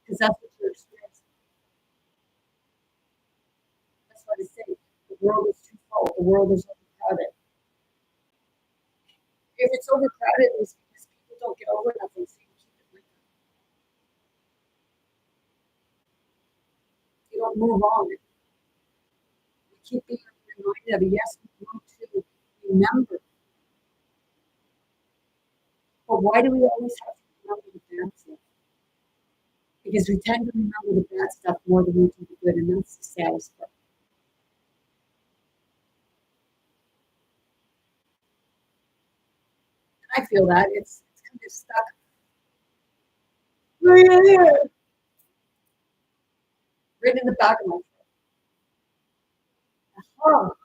Because that's what you're experiencing. That's what I say. The world is too full. The world is overcrowded. If it's overcrowded, it's because people don't get over nothing, so you keep it like that. You don't move on. You keep being reminded of it. Yes, we want to remember. But why do we always have to remember the bad stuff? Because we tend to remember the bad stuff more than we do the good, and that's the saddest part. I feel that it's kind of stuck. Right in the back of my throat.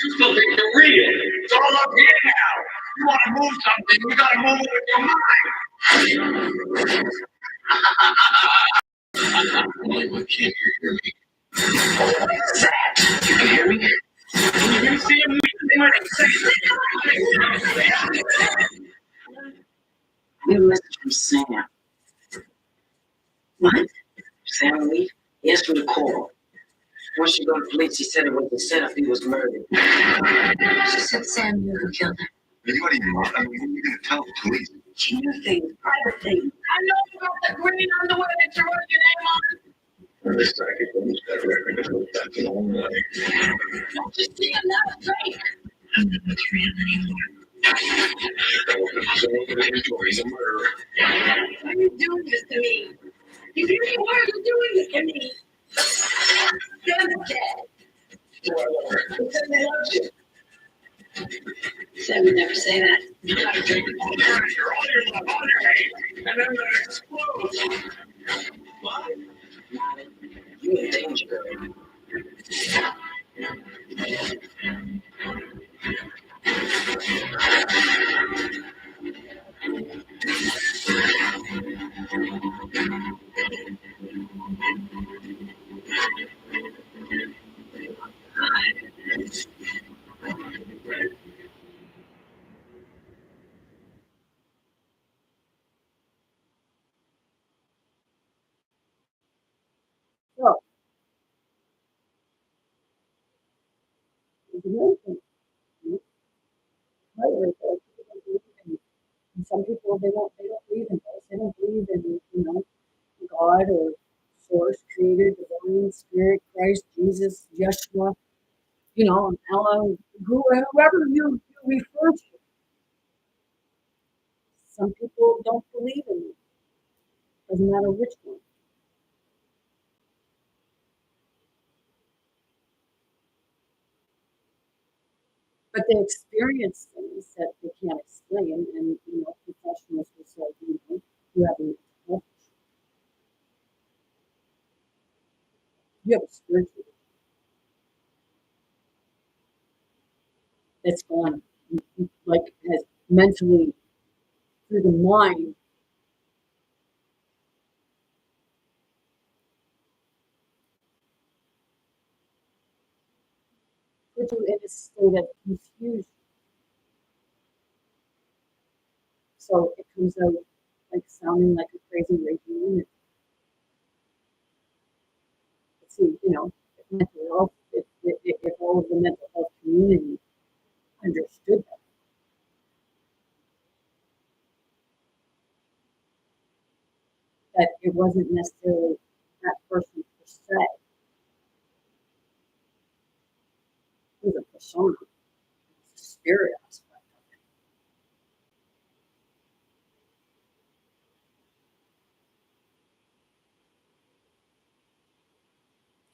You still think you're real. It's all up here now. You want to move something, you got to move it with your mind. Can you hear me? What's that? You can hear me? You see him? We have a message from Sam. What? Sam Lee? He asked for the call. Once she got to police, he said it was a setup. He was murdered. She said Sam knew who killed him. What do you want? I mean, what are you going to tell the police? She knew things, private things. I know about the green underwear that you wrote your name on. This guy can lose that record. That's a long way. Don't you see I'm not a fake? I'm not with him anymore. He's a murderer. Why are you doing this to me? You hear me? Why are you doing this to me? Sam's dead. Because they love you. Sam would never say that. You gotta take it all down. You're on your head. And then they're explode. What? You in danger, girl. It's another thing. You know, right there. People don't believe in, and some people they don't believe in this. They don't believe in God or source, creator, divine, spirit, Christ, Jesus, Yeshua, Allah, whoever you refer to. Some people don't believe in it. Doesn't matter which one. But they experience things that they can't explain, and professionals will say, you have a mental health issue. You have a spiritual issue that's gone, like has mentally through the mind put you in a state of confusion. So it comes out like sounding like a crazy rapey lunatic. See, if mental health, if all of the mental health community understood that it wasn't necessarily that person per se, it was a persona, it was a spirit aspect of it.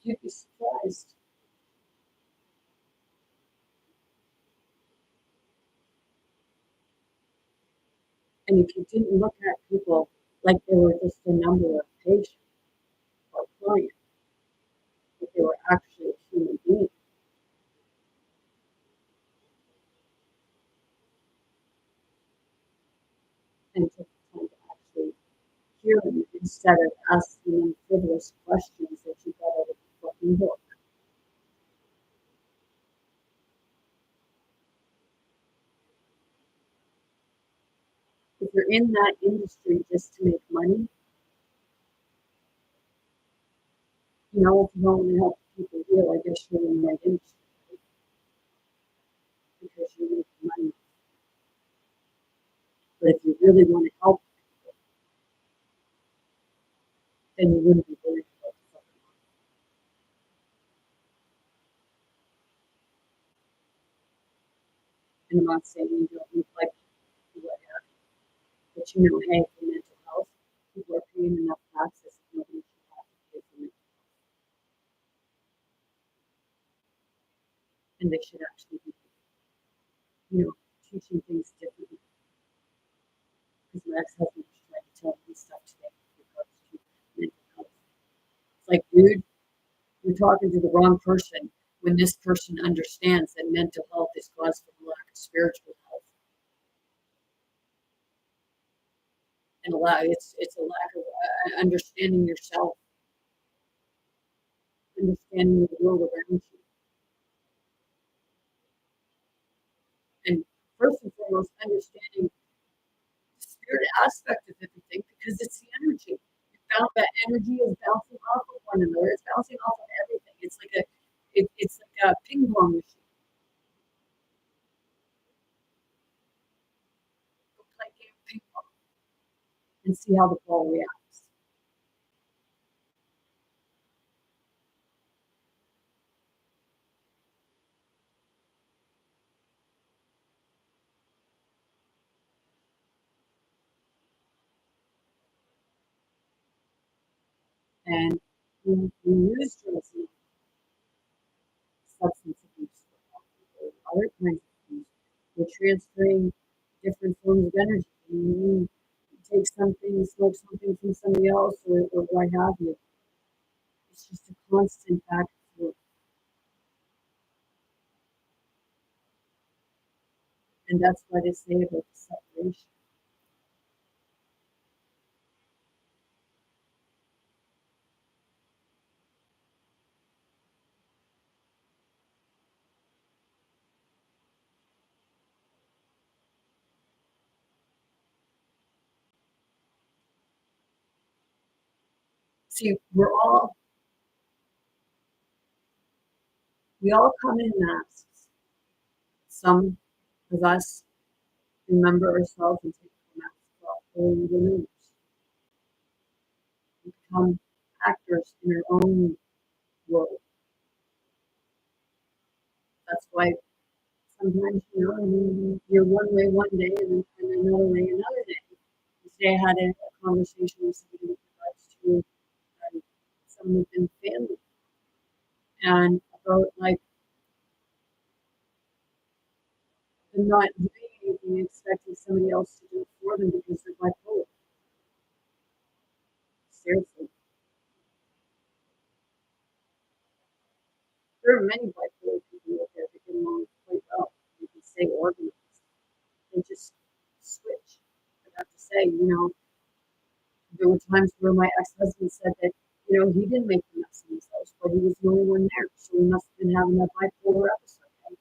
You'd be surprised. And if you didn't look at people like they were just a number of patients or clients, but they were actually a human being, and took the time to actually hear them instead of asking them frivolous questions that you got out of the fucking book. If you're in that industry just to make money, if you don't want to help people heal, I guess you're in the right industry, right? Because you make money. But if you really want to help people, then you wouldn't be worried about the fucking money. And I'm not saying you don't look like whatever, but hey, for mental health, people are paying enough taxes that nobody should have to pay for mental health. And they should actually be, teaching things differently. Because my ex-husband was trying to tell me stuff today with regards to mental health. It's like, dude, you're talking to the wrong person when this person understands that mental health is caused from a lack of spiritual health. And it's a lack of understanding yourself, understanding the world around you. And first and foremost, understanding the spirit aspect of everything, because it's the energy. You found that energy is bouncing off of one another. It's bouncing off of everything. It's like a ping pong machine. Go play a game of ping pong and see how the ball reacts. And we use drugs and substance abuse or other kinds of things. We're transferring different forms of energy. You take something, smoke something from somebody else, or what have you. It's just a constant back and forth. And that's why they say about the separation. See, we all come in masks. some of us remember ourselves and take the mask off early in we become actors in our own world. That's why sometimes, I mean, you're one way one day and another way another day. Today I had a conversation with somebody with regards to someone within the family and about like them not doing anything and expecting somebody else to do it for them because they're bipolar. Seriously. There are many bipolar people out there that get along quite well. You can stay organized. They just switch. I have to say, there were times where my ex-husband said that, he didn't make the mess in his house, but he was the only one there. So he must have been having that bipolar episode. Right?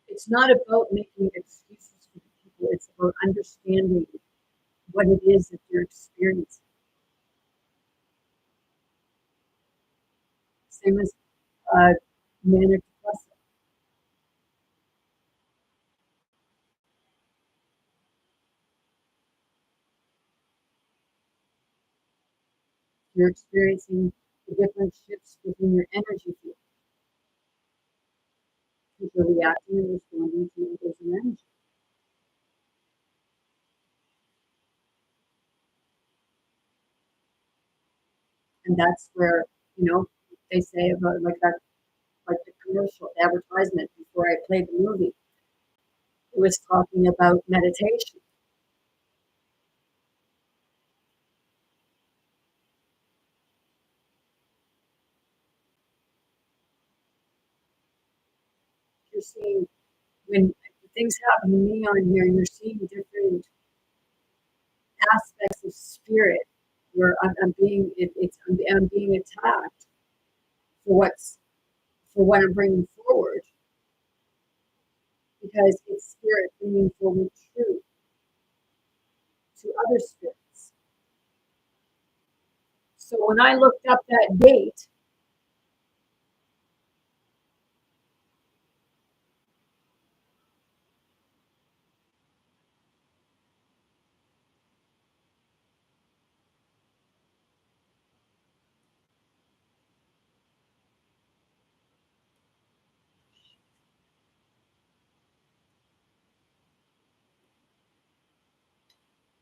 It's not about making excuses for the people. It's about understanding what it is that you're experiencing. Same as manic depressive. You're experiencing the different shifts within your energy field. Because you're reacting and responding to others' energy. And that's where, they say about like that, like the commercial advertisement before I played the movie. It was talking about meditation. You're seeing when things happen to me on here, you're seeing different aspects of spirit where I'm being I'm being attacked for what I'm bringing forward because it's spirit bringing forward truth to other spirits. So when I looked up that date,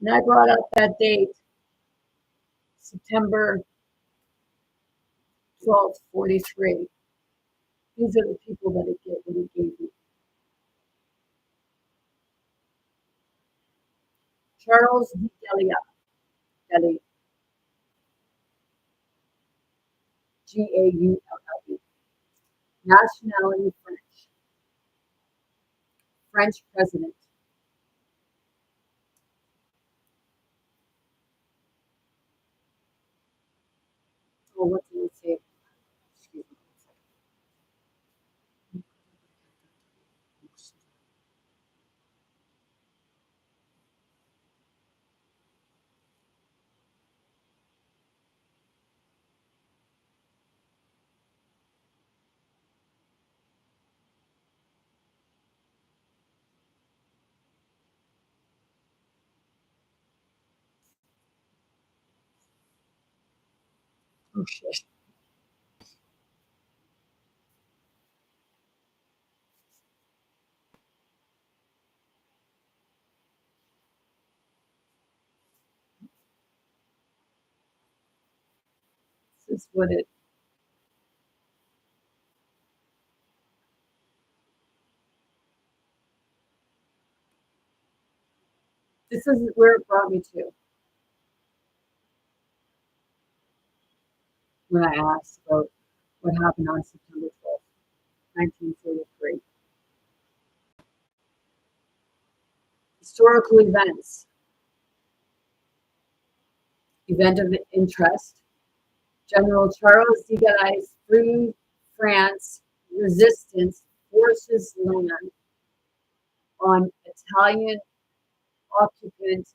and I brought up that date, September 12th, 43. These are the people that it gave me. Charles D. Gellia, Gaulle. Nationality French president. Oh, what did it say? Excuse me. Oh shit. This is what it. This is where it brought me to when I asked about what happened on September 12th, 1943. Historical events. Event of interest. General Charles de Gaulle's Free France resistance forces land on Italian occupant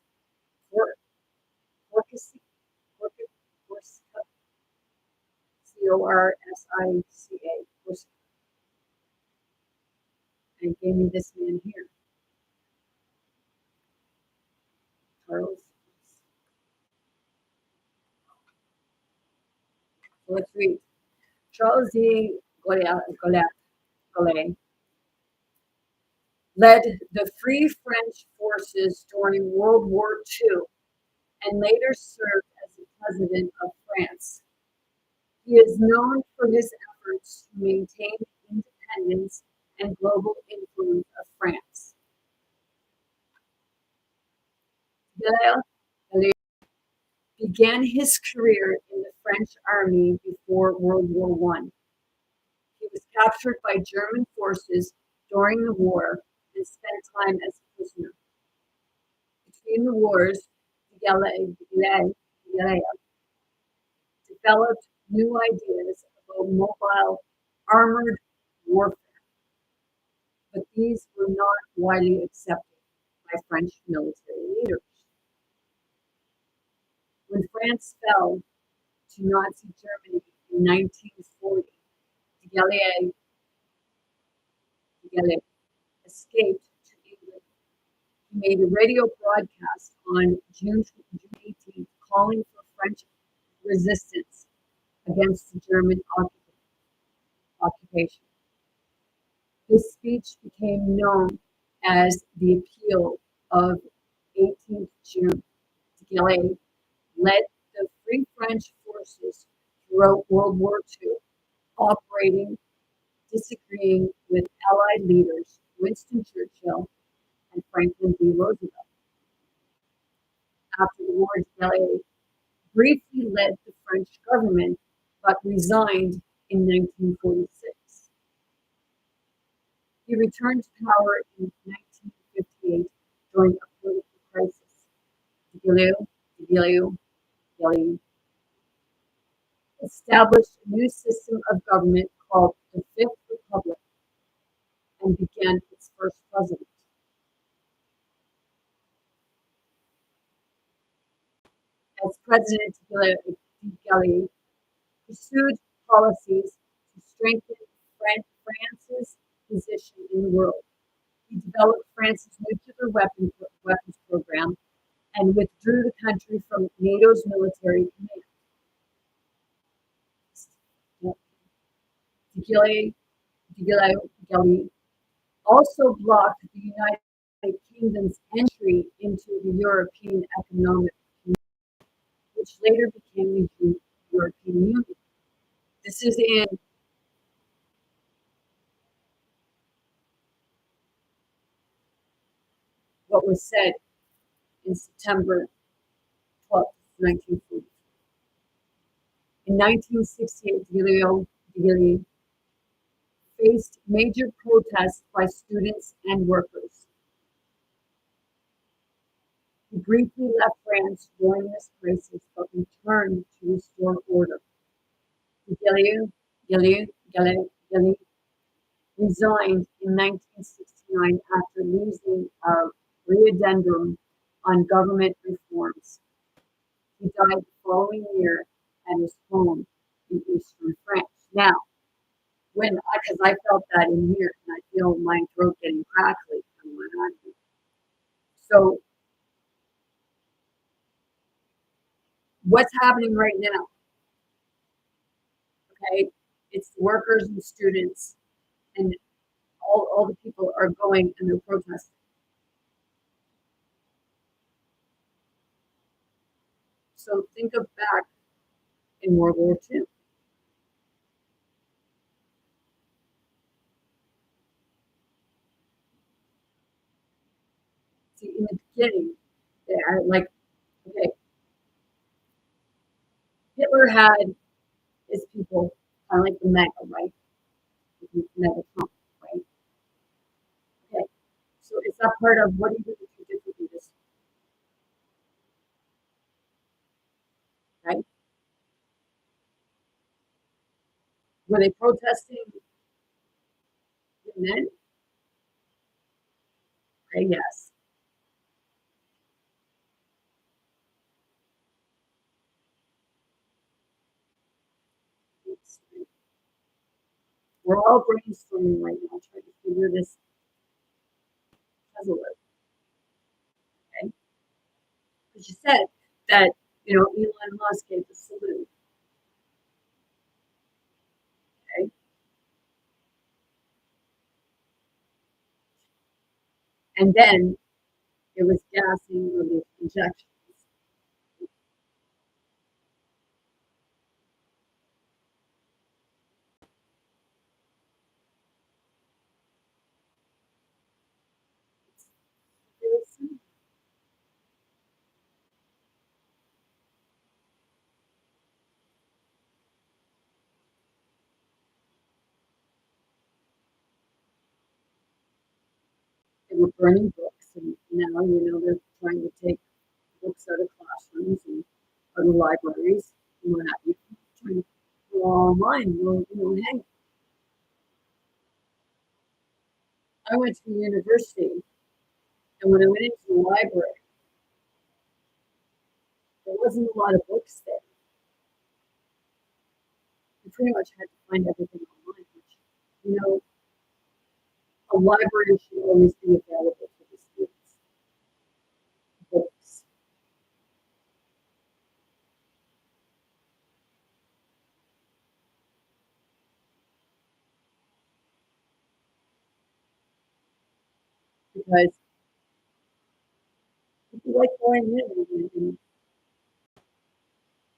Corsica. Corsica. Corsica. And it gave me this man here, Charles. So let's read. Charles de Gaulle led the Free French forces during World War II and later served as the president of France. He is known for his efforts to maintain the independence and global influence of France. Galileo began his career in the French army before World War I. He was captured by German forces during the war and spent time as a prisoner. Between the wars, Galileo developed new ideas about mobile armored warfare, but these were not widely accepted by French military leaders. When France fell to Nazi Germany in 1940, Galileo escaped to England. He made a radio broadcast on June 18th calling for French resistance against the German occupation. This speech became known as the Appeal of 18th June. Galileo led the Free French forces throughout World War II, operating, disagreeing with Allied leaders Winston Churchill and Franklin D. Roosevelt. After the war, Galileo briefly led the French government, but resigned in 1946. He returned to power in 1958 during a political crisis. Galileo established a new system of government called the Fifth Republic and began its first president. As president, Galileo pursued policies to strengthen France's position in the world. He developed France's nuclear weapons program and withdrew the country from NATO's military command. Galileo also blocked the United Kingdom's entry into the European Economic Community, which later became the European Union. This is in what was said in September 12, 1940. In 1968, Galileo faced major protests by students and workers. He briefly left France during this crisis, but returned to restore order. Galileo resigned in 1969 after losing a referendum on government reforms. He died the following year at his home in eastern France. Now, because I felt that in here, and I feel my throat getting crackly from my honey. So, what's happening right now? Okay, it's the workers and students, and all the people are going and they're protesting. So think of back in World War II. See, in the beginning, they are like, okay, Hitler had his people, kind of like the MAGA, right? The MAGA Trump, right? Okay, so is that part of what he did if you did this? Right? Were they protesting the men? Okay, yes. Oops. We're all brainstorming right now, trying to figure this puzzle out. Okay? Because you said that, Elon Musk gave the salute. Okay? And then it was gassing or the injections. Very simple. They were burning books, and now, they're trying to take books out of classrooms and out of libraries and what have you, trying to go online. Well, hey, I went to university, and when I went into the library, there wasn't a lot of books there. You pretty much had to find everything online, which, a library should always be available for the students. Books. Because people like going in and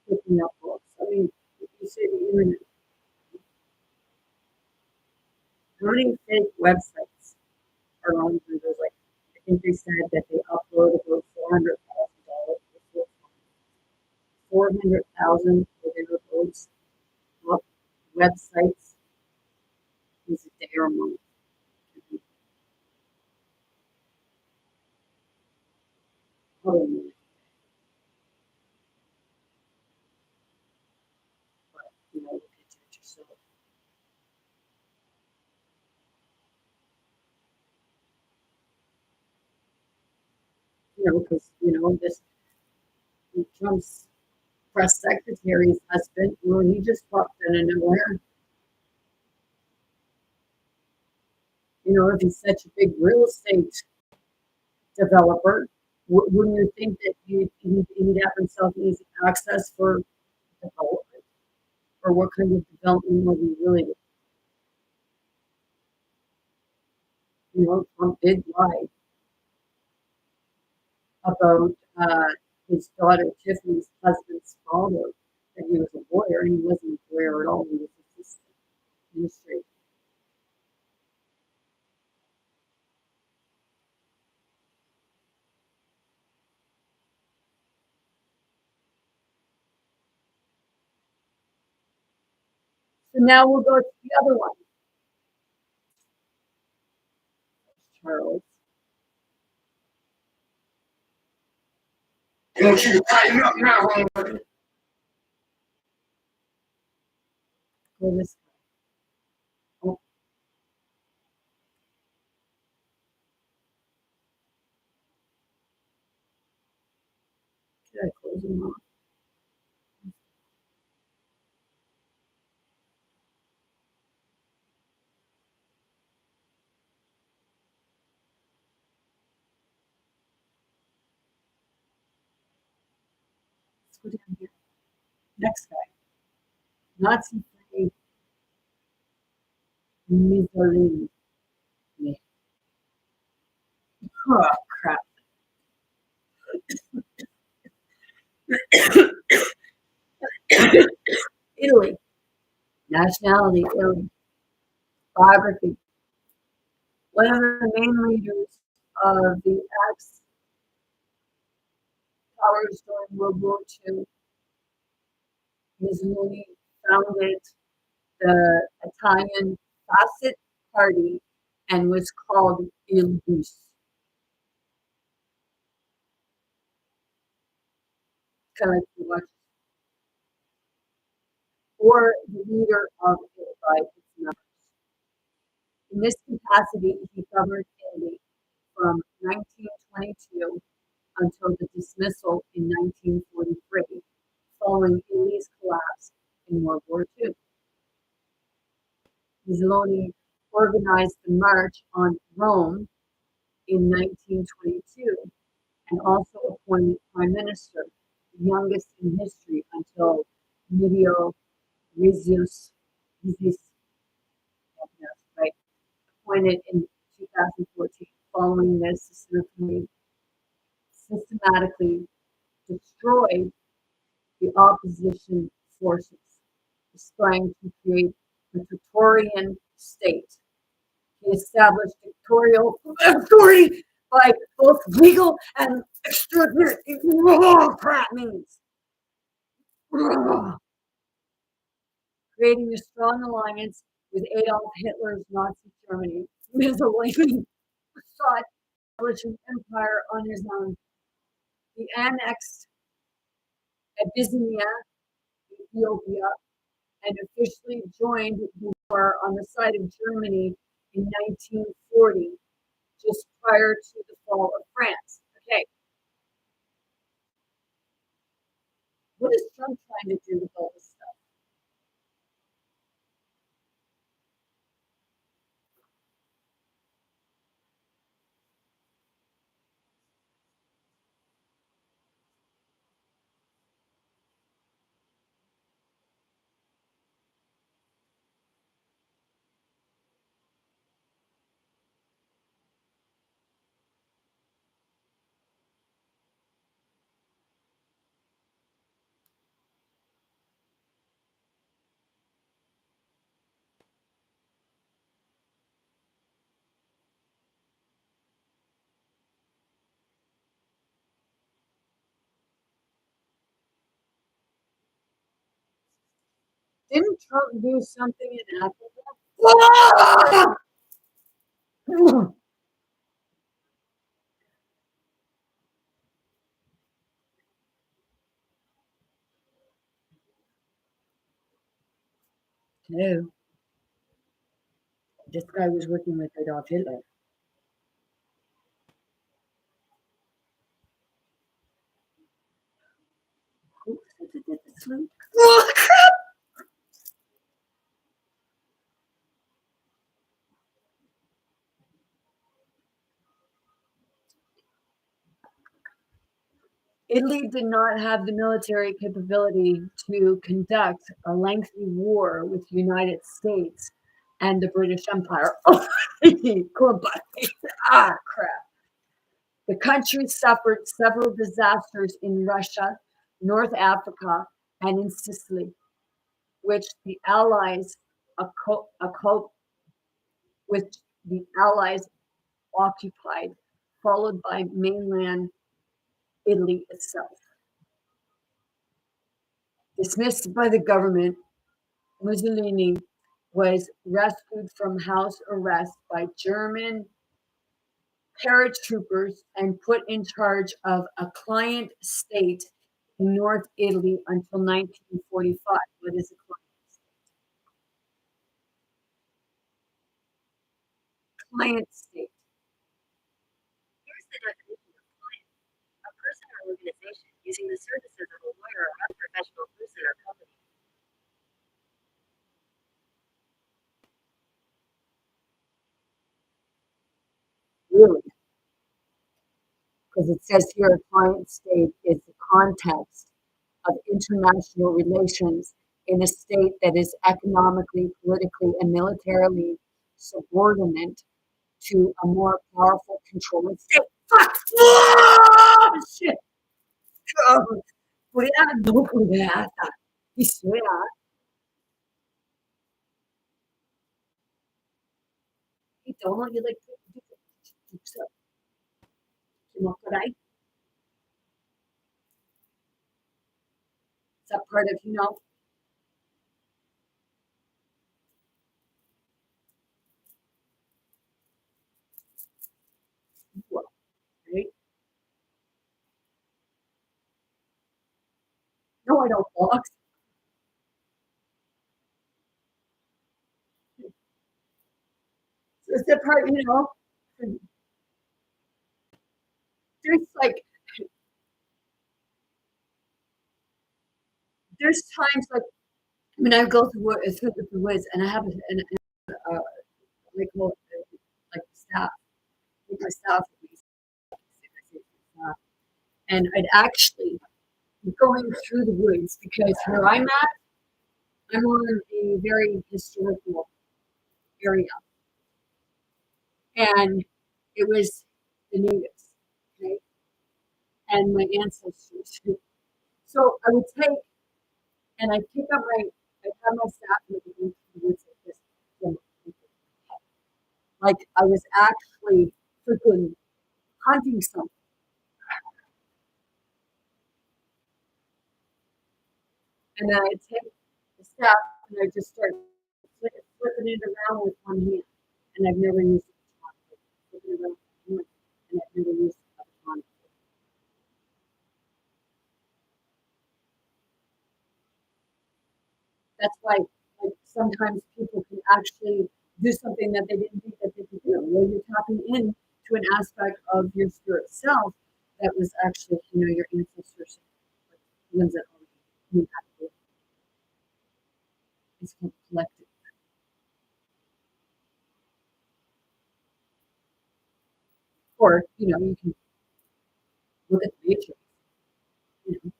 looking up books. I mean, if you say the internet, how many fake websites are on there? There's like, I think they said that they uploaded about $400,000. 400,000 for their those websites is a day or a month. Probably a minute. But, look into it yourself. Because, this Trump's press secretary's husband, he just popped out of nowhere. If he's such a big real estate developer, wouldn't you think that he'd have himself easy access for development? Or what kind of development would he really do? Trump did lie about his daughter Tiffany's husband's father, that he was a lawyer, and he wasn't a lawyer at all. He was assistant administrator. So now we'll go to the other one. Charles. I want you to tighten up now, homeboy. Go this way. Oh. Should I close them off? Let's go down here. Next guy. Nazi free Mussolini. Yeah. Oh, crap. Italy. Nationality, Italy. Biography. One of the main leaders of the Axis powers during World War II, Mussolini founded the Italian Fascist Party and was called Il Bus. Kind of like you watch, or the leader of it by its members. In this capacity, he governed Italy from 1922 until the dismissal in 1943, following Italy's collapse in World War II. Mussolini organized the March on Rome in 1922 and also appointed prime minister, the youngest in history until Emilio Rizos, right, appointed in 2014. Following this, the systematically destroyed the opposition forces, trying to create a Victorian state. He established dictatorial authority by both legal and extraordinary. Crap means creating a strong alliance with Adolf Hitler's Nazi Germany. Mussolini sought to establish an empire on his own. He annexed Abyssinia, Ethiopia, and officially joined the war on the side of Germany in 1940, just prior to the fall of France. Okay. What is Trump trying to do with all this stuff? Didn't Trump do something in Africa? No, this guy was working with Adolf Hitler. Who said they did this one? Oh, crap! Italy did not have the military capability to conduct a lengthy war with the United States and the British Empire. Crap. The country suffered several disasters in Russia, North Africa, and in Sicily, which the Allies occupied, followed by mainland Italy itself. Dismissed by the government, Mussolini was rescued from house arrest by German paratroopers and put in charge of a client state in North Italy until 1945. What is a client state? Here's the definition of client: a person or organization using the services of a lawyer or other professional person or company. Really? Because it says here a client state is the context of international relations in a state that is economically, politically, and militarily subordinate to a more powerful controlling state. Fuck! Oh, shit! No pudeata. Quisiera. Y todo, you like so. Is that part of, right? No, I don't box. So it's the part, there's like, there's times like when I go through the woods and I have like like staff, with my staff, and I'd actually be going through the woods because where I'm at, I'm on a very historical area, and it was the natives, okay, and my ancestors. So I would take and I'd pick up I'd have my staff and I'd go through the woods like this, like I was actually freaking hunting something. And then I'd take the staff and I'd just start flipping it around with one hand. And I've never used it before. Flipping it around with one hand, and I've never used it before. That's why, like, sometimes people can actually do something that they didn't think that they could do. Well, you're tapping in to an aspect of your spirit self that was actually, your ancestors, like, ones that already knew how to do it. It's called collective. Or, you can look at nature. You know,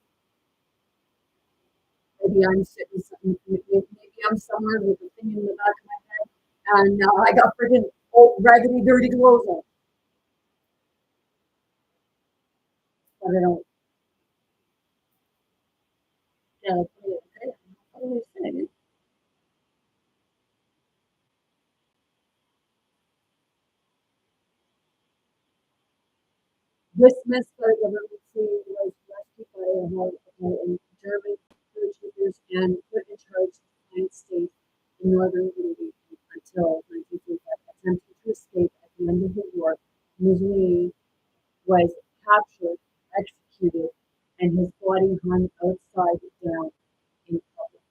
maybe I'm sitting something, maybe I'm somewhere with a thing in the back of my head, and now I got freaking old, raggedy, dirty clothes on. But I don't. Yeah, what are you saying? This myth that I was rescued by a German paratroopers and put in charge of the United States in northern Italy until 1945. Attempting to escape at the end of the war, Mussolini was captured, executed, and his body hung outside down in public.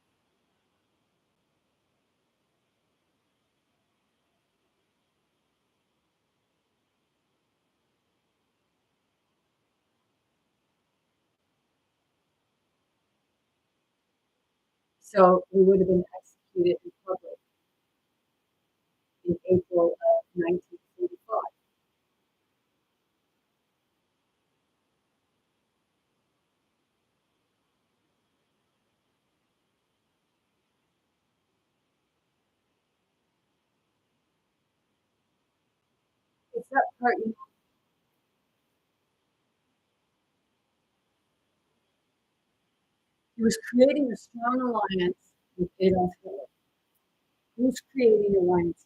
So he would have been executed in public in April of 1945. It's that part, he was creating a strong alliance with Adolf Hitler. Who's creating alliances?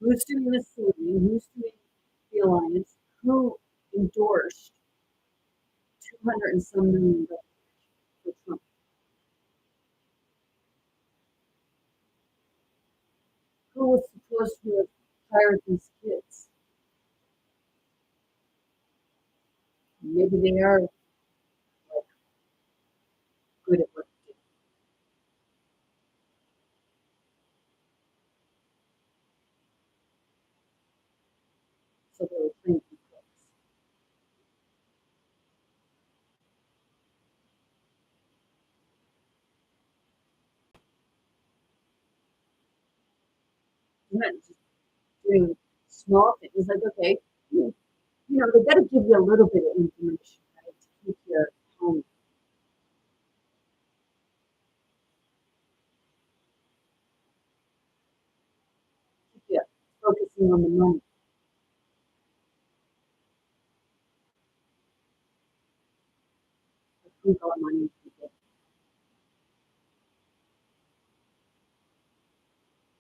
Who's doing the saving? Who's doing the alliance? Who endorsed 200 and some million dollars for Trump? Who was supposed to have hired these kids? Maybe they are, like, good at what they do. So they were playing for clicks. They're not just doing small things. It's like, okay, they got to give you a little bit of information, right, to keep your home. Keep you focusing on the money. I think all money is people.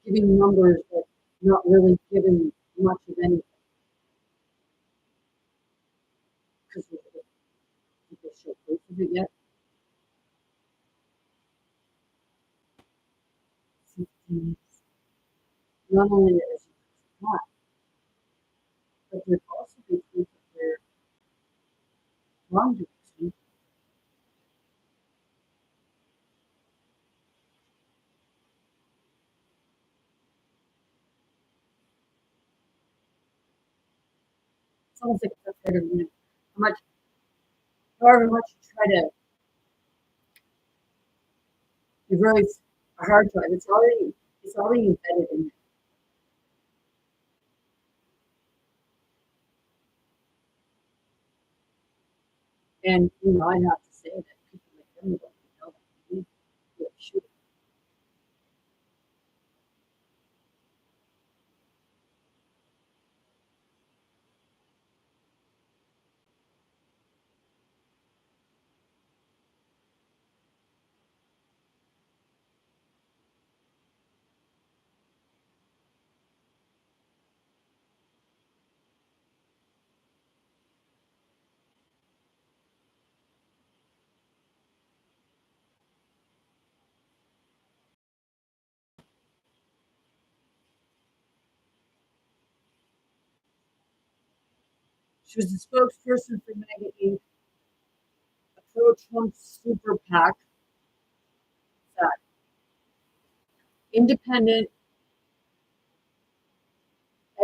Giving numbers but not really giving much of anything. Because people show proof of it yet. Not only is it not, but there's also be proof of their wrongdoings. It's almost like a tough how much, however much you try to, you really a hard drive. It's already embedded in there. And I have to say that people like them don't know that we should. She was the spokesperson for MAGA Inc., a pro-Trump super PAC that independent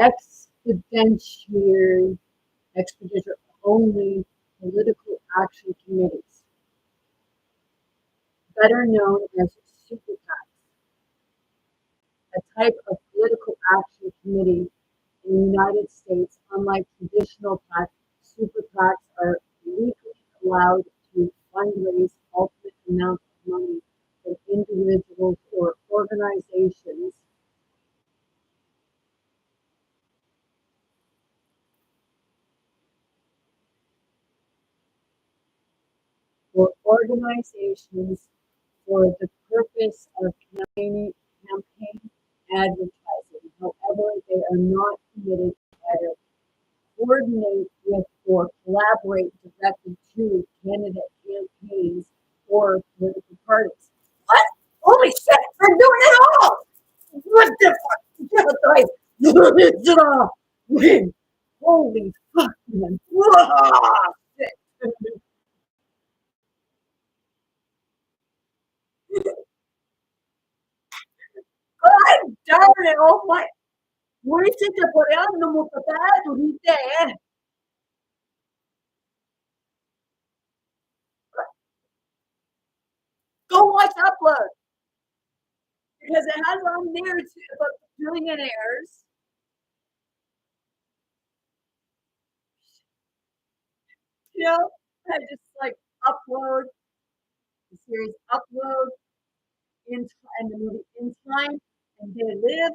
expeditor only political action committees, better known as super PACs, a type of political action committee in the United States. Unlike traditional PACs, super PACs are legally allowed to fundraise ultimate amounts of money from individuals or organizations for the purpose of campaign advertising. However, they are not permitted to either coordinate with or collaborate directly to candidate campaigns or political parties. What? Holy shit! They're doing it all! What the fuck? It's it all! Holy fuck, man! Whoa! Shit. God darn it! Oh my! Municipio coreano mo patado dite eh. Go watch Upload because it has on there about billionaires. I just like Upload the series Upload and the movie In Time and They Live.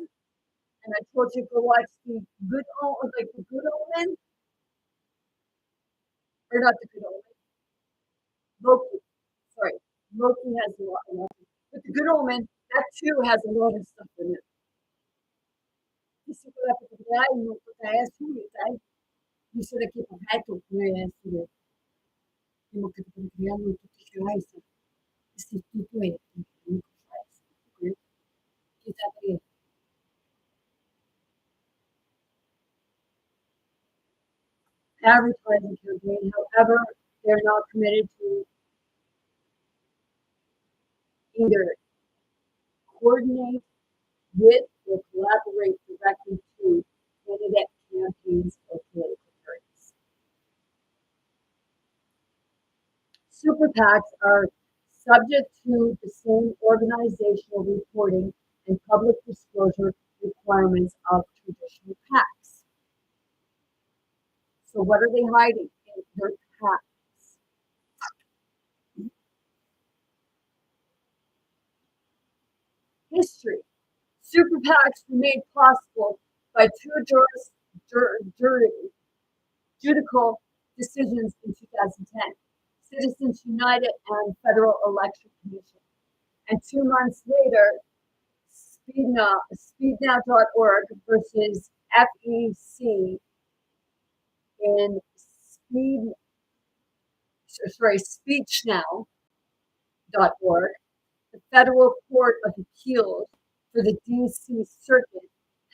And I told you to go watch the Good Omen, or not the Good Omen. Loki. Sorry, Loki has a lot, but the Good Omen that too has a lot of stuff in it. Isso que vai procurar e não é assim, tá? Isso daqui correto, não é assim. Como que tu criar no tu faz esse tipo é, não faz. Que tá aí. Advertising campaign, however, they're not committed to either coordinate with or collaborate directly to candidate campaigns or political parties. Super PACs are subject to the same organizational reporting and public disclosure requirements of traditional PACs. So what are they hiding in their PACs? History. Super PACs were made possible by two judicial decisions in 2010, Citizens United and Federal Election Commission. And 2 months later, speednow.org versus FEC in speechnow.org, the Federal Court of Appeals for the DC Circuit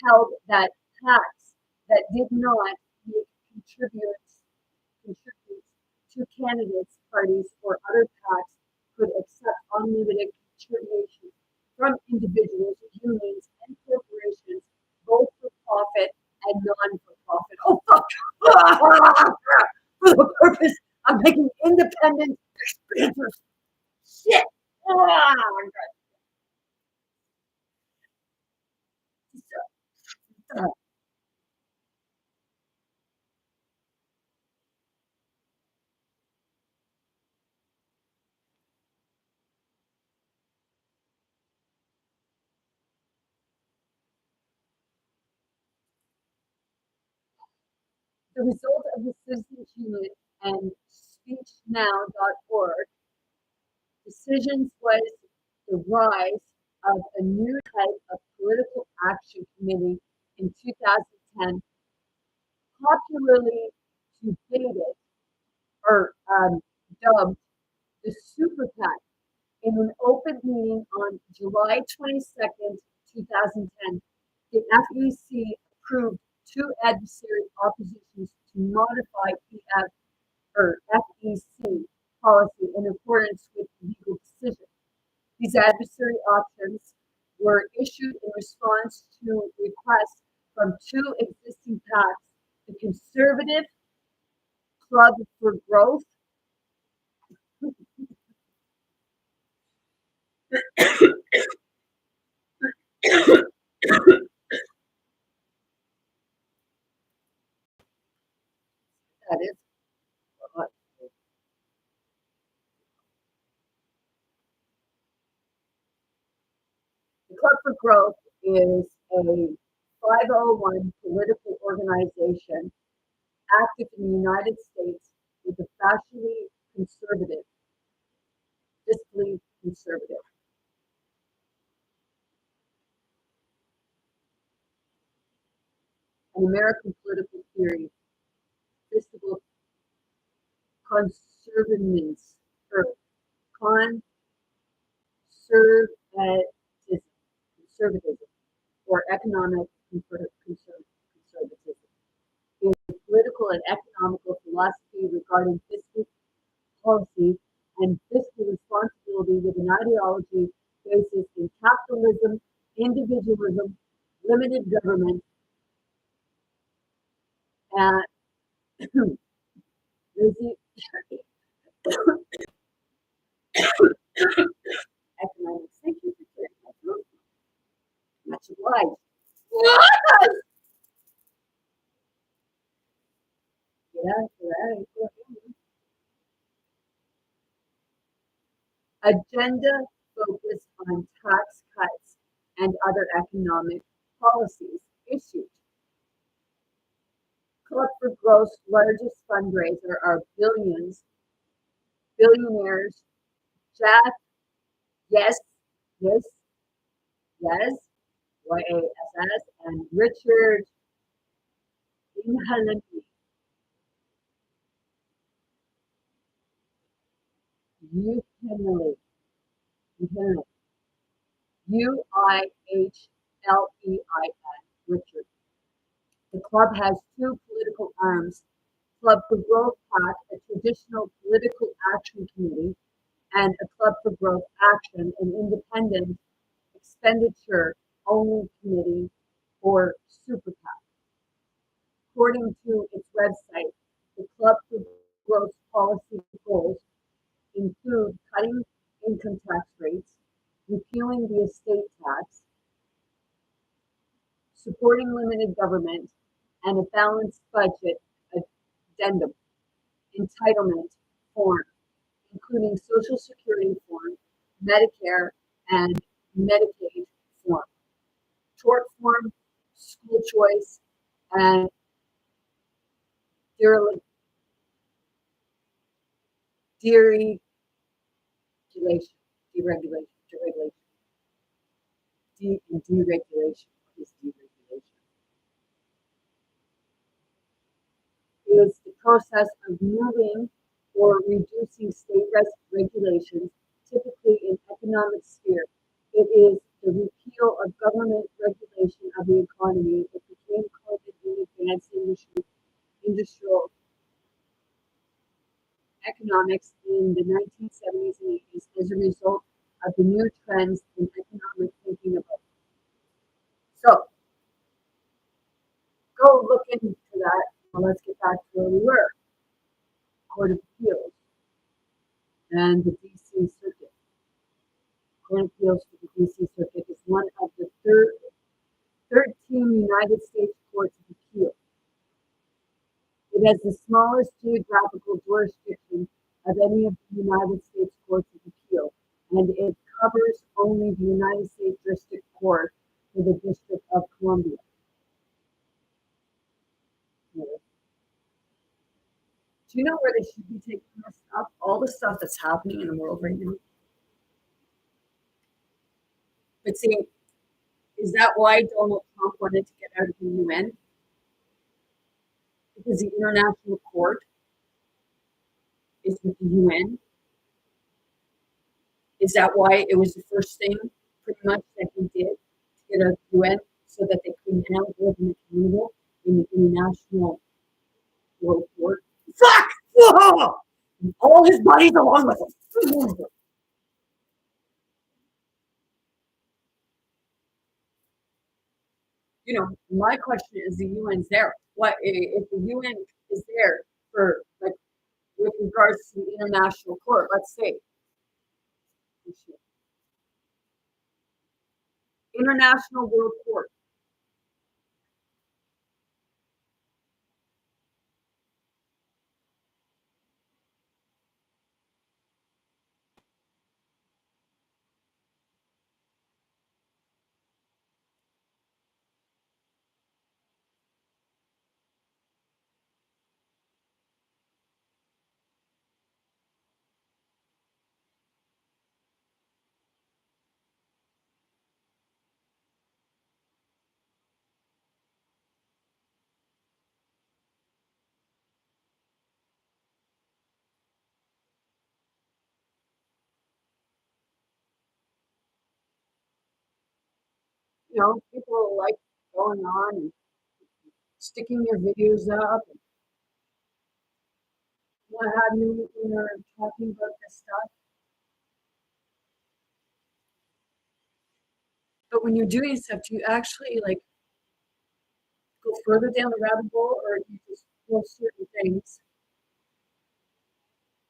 held that PACs that did not make contributes to candidates, parties, or other PACs could accept unlimited contributions from individuals, unions, and corporations, both for profit and non-for-profit. Oh, fuck! For the purpose of making independent expenditures. Shit! The result of the Citizens Union and SpeechNow.org decisions was the rise of a new type of political action committee in 2010, popularly debated or dubbed the Super PAC. In an open meeting on July 22nd, 2010, the FEC approved two adversary oppositions to modify FEC policy in accordance with the legal decision. These adversary options were issued in response to requests from two existing PACs, the Conservative Club for Growth that is the Club for Growth is a 501 political organization active in the United States with a fiscally conservative. An American political theory, fiscal conservatism, or conservatism, or economic conservatism. Is political and economical philosophy regarding fiscal policy and fiscal responsibility with an ideology basis in capitalism, individualism, limited government, and economics. Thank you for sharing that. Much obliged. Agenda focused on tax cuts and other economic policies issued. Club for Growth's largest fundraiser are billionaires Jack, yes, yes, YASS, and Richard Inhalanti. UIHLEIN, Richard. The club has two political arms, Club for Growth PAC, a traditional political action committee, and a Club for Growth Action, an independent expenditure only committee or Super PAC. According to its website, the Club for Growth policy goals include cutting income tax rates, repealing the estate tax, supporting limited government, and a balanced budget addendum entitlement form, including Social Security form, Medicare, and Medicaid form, tort form, school choice, and deregulation. Deregulation. What is deregulation? Is the process of moving or reducing state regulations, typically in economic sphere. It is the repeal of government regulation of the economy that became coded in advanced industrial economics in the 1970s and 80s as a result of the new trends in economic thinking about. So, go look into that. Well, let's get back to where we were. Court of Appeals and the DC Circuit. Court of Appeals for the DC Circuit is one of the 13 United States Courts of Appeal. It has the smallest geographical jurisdiction of any of the United States Courts of Appeal, and it covers only the United States District Court for the District of Columbia. Do you know where they should be taking this stuff? All the stuff that's happening in the world right now. But see, is that why Donald Trump wanted to get out of the UN? Because the International Court is with the UN. Is that why it was the first thing, pretty much, that he did to get out of the UN, so that they couldn't now hold him accountable in the International World Court? Fuck! Whoa! And all his buddies along with him. You know, my question is, the UN's there. What if the UN is there for, like, with regards to the International Court? Let's say International World Court. You know, people are like going on and sticking your videos up and what have you when they're talking about this stuff. But when you're doing stuff, do you actually like go further down the rabbit hole, or do you just post certain things?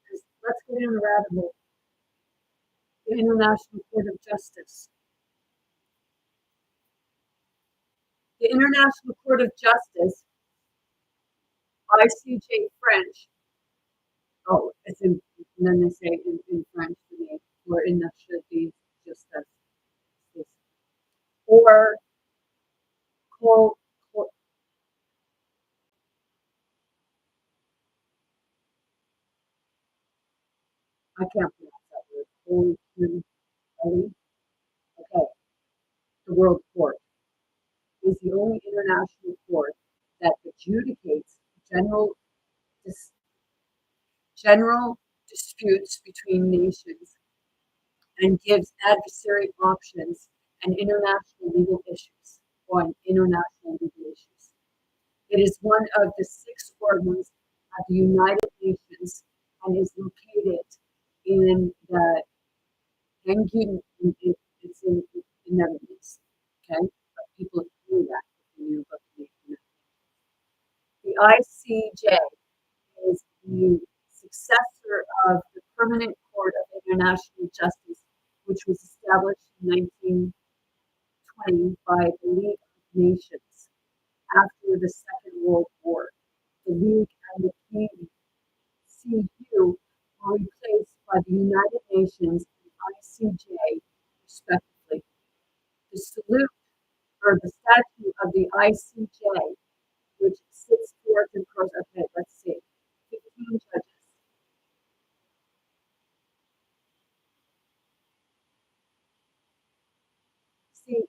'Cause let's get in the rabbit hole. The International Court of Justice. The International Court of Justice, ICJ French. Oh, it's in, and then they say in French for me, or in that should be just this. Or call, I can't pronounce that word. Okay, the World Court is the only international court that adjudicates general dis- general disputes between nations and gives adversary options and international legal issues on international legal issues. It is one of the 6 organs of the United Nations and is located in the Hanging. It's in the Netherlands. Okay, but people knew that if you knew about the United Nations. The ICJ is the successor of the Permanent Court of International Justice, which was established in 1920 by the League of Nations after the Second World War. The League and the PCU were replaced by the United Nations and ICJ, respectively. The salute or the statute of the ICJ, which sits forth and goes, okay, let's see, 15 judges. See,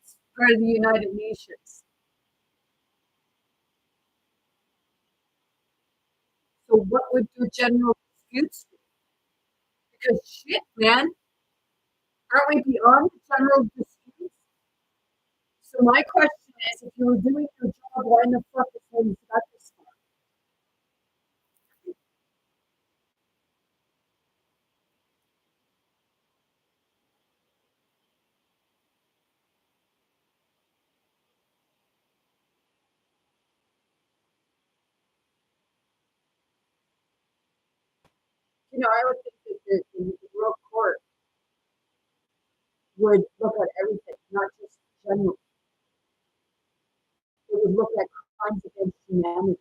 it's part of the United Nations. So what would your general disputes be? Because shit, man, aren't we beyond the general disputes? So my question is, if you were doing your job, why in the fuck is things got this far? You know, I would think that the world court would look at everything, not just general. It would look at crimes against humanity.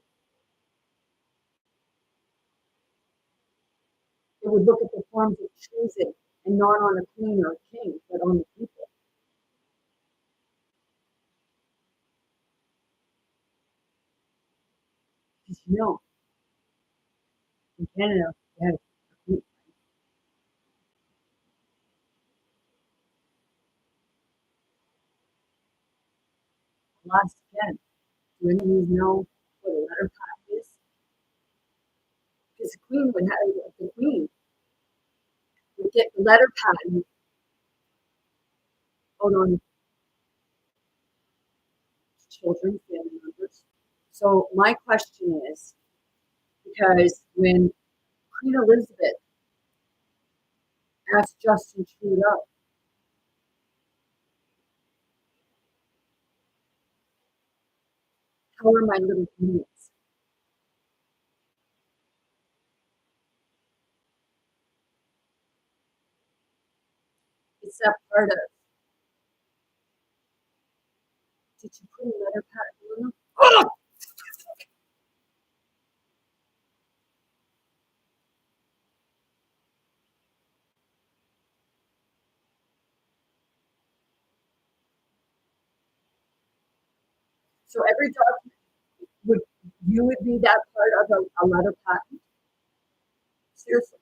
It would look at the forms of treason and not on a queen or a king, but on the people. Because you know, in Canada, we had a queen. Last again, do any of you know what a letter pack is? Because the queen would get the letter patent out on children, family members. So my question is, because when Queen Elizabeth asked Justin Trudeau, how are my little humans? It's that part of, did you put a letter patent on them? Oh! So every document would be that part of a letter patent? Seriously.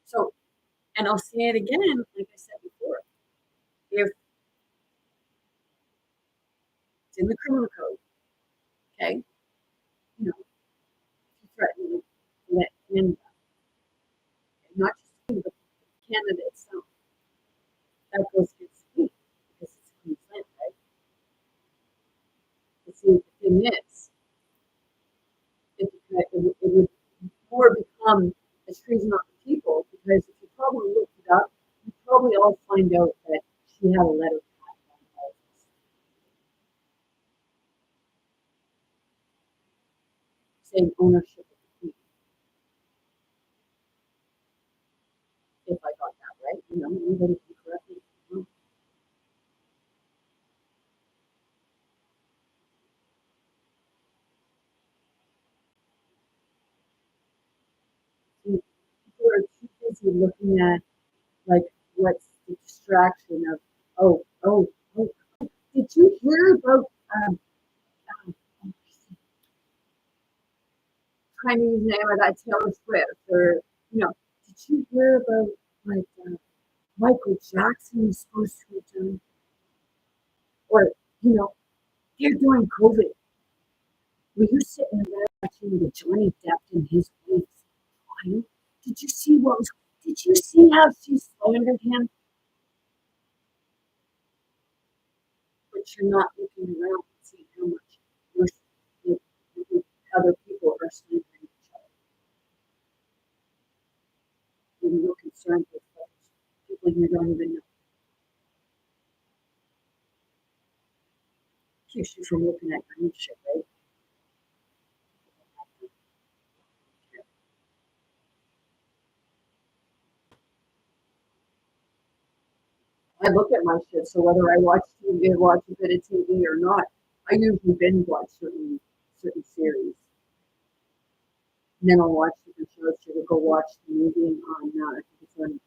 So, and I'll say it again, like I said before, if it's in the criminal code, okay, you know, if you threaten to let Canada, not just Canada, but Canada itself, that goes against me because it's Queensland, right? But see, the thing is, it would more become a treason on the people because if you probably look it up, you probably all find out that she had a letter patent on all this, saying ownership of the queen. If I got that right, you know, anybody can correct me. People are too busy looking at like what's the distraction of oh, did you hear about um, Chinese name of that Taylor Swift or you know did you hear about like Michael Jackson is supposed to have done or you know they're doing COVID. Were you sitting there watching the Johnny Depp and his wife trial? Did you see what was? Did you see how she slandered him? But you're not looking around and seeing how much worse other people are slandering each other. You're real concerned with folks, people you don't even know. Keeps you from looking at your own shit, right? I look at my shit, so whether I watch TV, watch a bit of TV or not, I usually binge watch certain series. And then I'll watch different shows. So I'll go watch the movie on I think it's on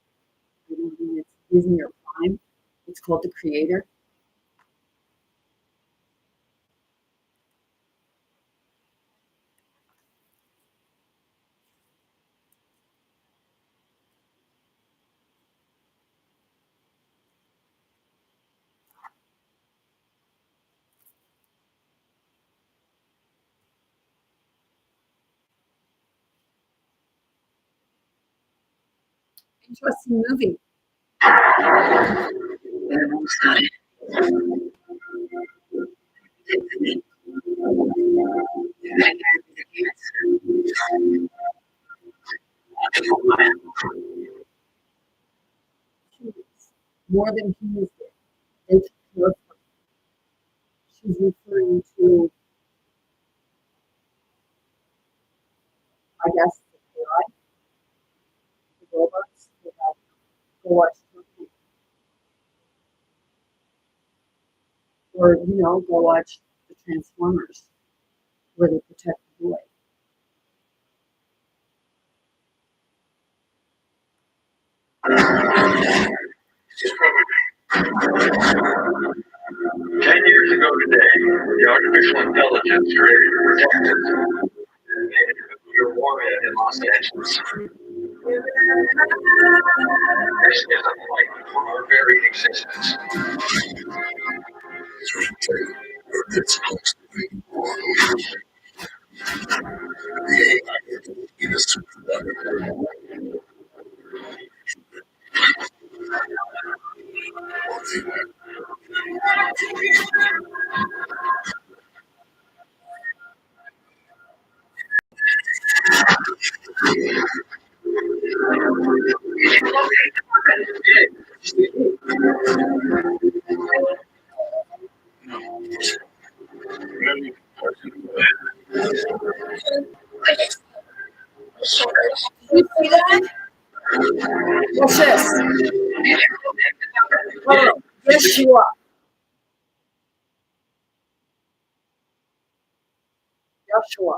I don't know, it's Disney or Prime. It's called The Creator. Interesting movie. More than he used it. They took care of her. She's referring to, I guess, the AI, the robot. go watch Turkey. Or, go watch the Transformers where they protect the boy. Just probably 10 years ago today, the artificial intelligence created to protect us and made a nuclear warhead in Los Angeles. This is a fight for our very existence. It's constantly the AI in a super You see that? What's this? Oh, yes, you are. Joshua.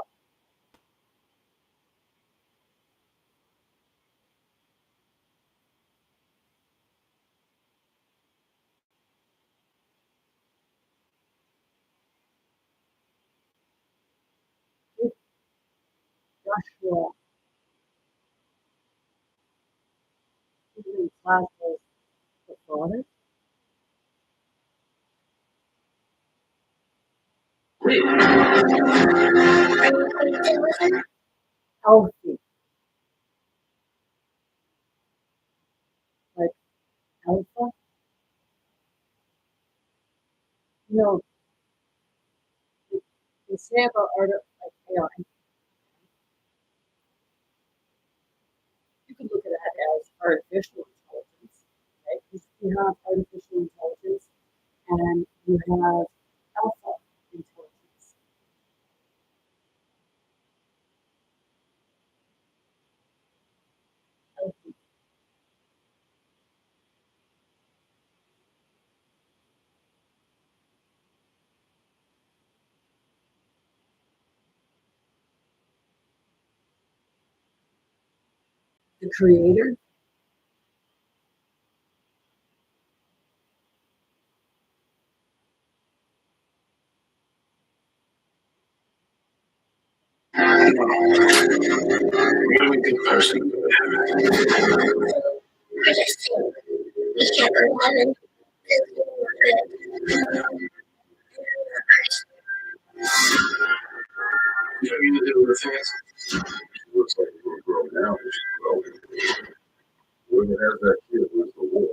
Joshua. He's in class with the father. Healthy. Like alpha. No, they say about like AI. You can look at that as artificial intelligence, right? You have artificial intelligence and you have alpha intelligence. Healthy. The creator. really good person. You know, you do the things. It looks like a little girl now, but she's growing. Whoever has that kid wins the war.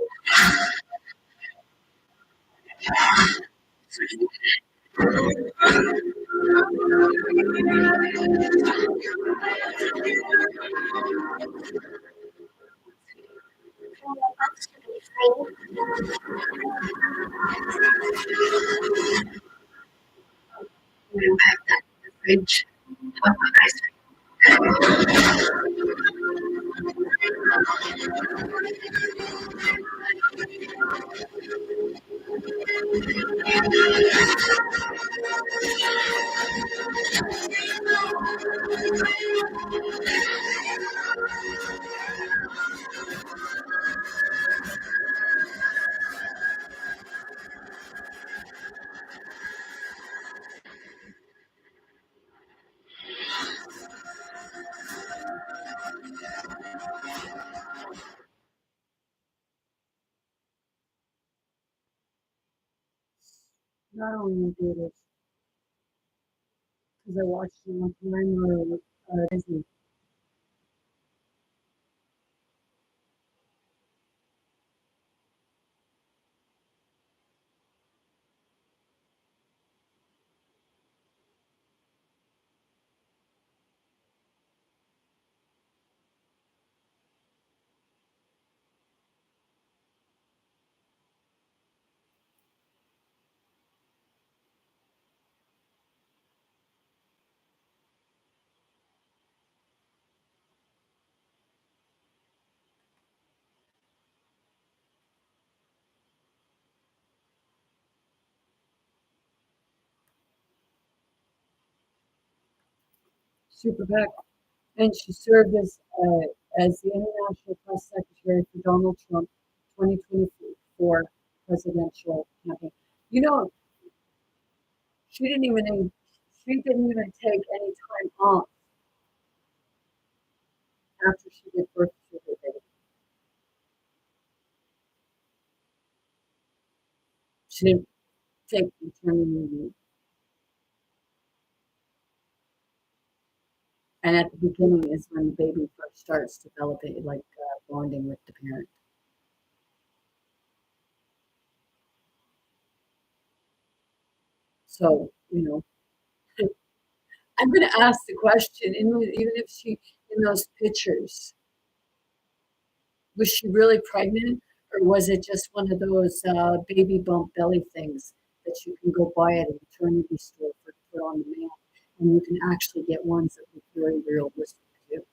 You have that in the fridge. Oh, ice Not only do this because I watched it on Prime or Disney. Super PAC, and she served as the international press secretary for Donald Trump 2024 presidential campaign. You know, she didn't even take any time off after she gave birth to her baby. She didn't take maternity leave. And at the beginning is when the baby first starts developing, like bonding with the parent. So, I'm going to ask the question, even if she, in those pictures, was she really pregnant, or was it just one of those baby bump belly things that you can go buy at a maternity store for put on the mail, and you can actually get ones that look very realistic too.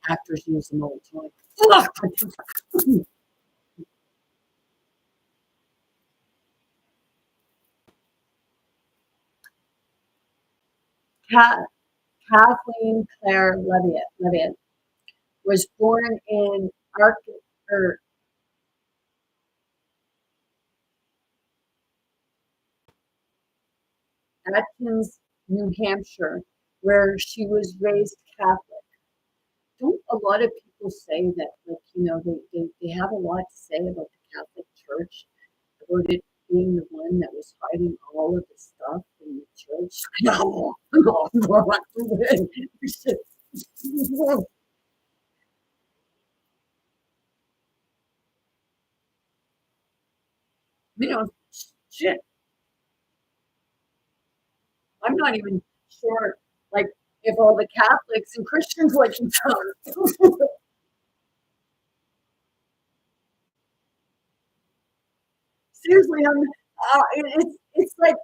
Actors use them all the time. Kathleen Claire Levitt was born in Atkins, New Hampshire, where she was raised Catholic. Don't a lot of people say that, like, they have a lot to say about the Catholic Church, about it being the one that was hiding all of the stuff in the church? No. Shit. I'm not even sure, like, if all the Catholics and Christians like each other. Seriously, it's like,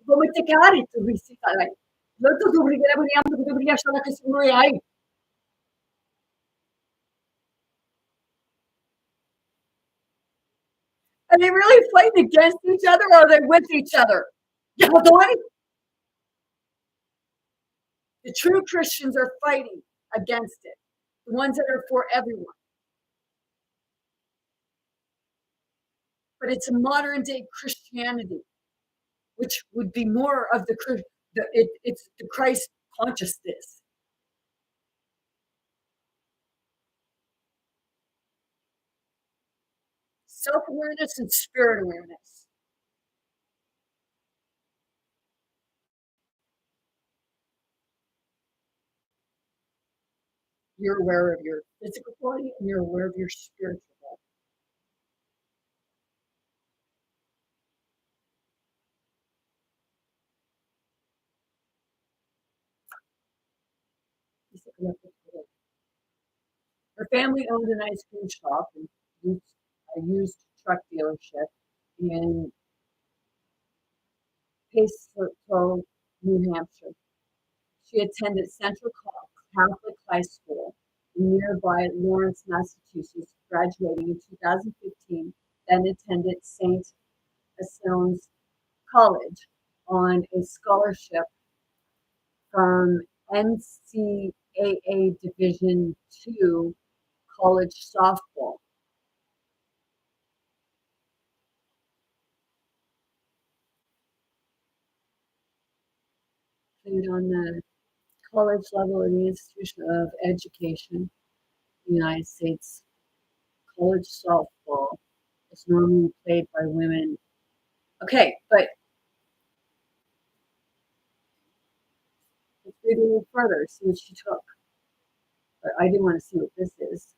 bumagtikari to receive like, Loto dubrigara buniyam to dubriya shana kisuri ay. Are they really fighting against each other, or are they with each other? Yeah, the true Christians are fighting against it. The ones that are for everyone. But it's a modern day Christianity, which would be more of it's the Christ consciousness. Self-awareness and spirit awareness. You're aware of your physical body and you're aware of your spiritual body. Her family owned an ice cream shop and a used truck dealership in Paisley, New Hampshire. She attended Central Catholic High School in nearby Lawrence, Massachusetts, graduating in 2015, then attended St. Anselm's College on a scholarship from NCAA Division II college softball. Played on the college level in the Institution of Education in the United States. College softball is normally played by women. Okay, but let's read a little further, see what she took. But I do want to see what this is.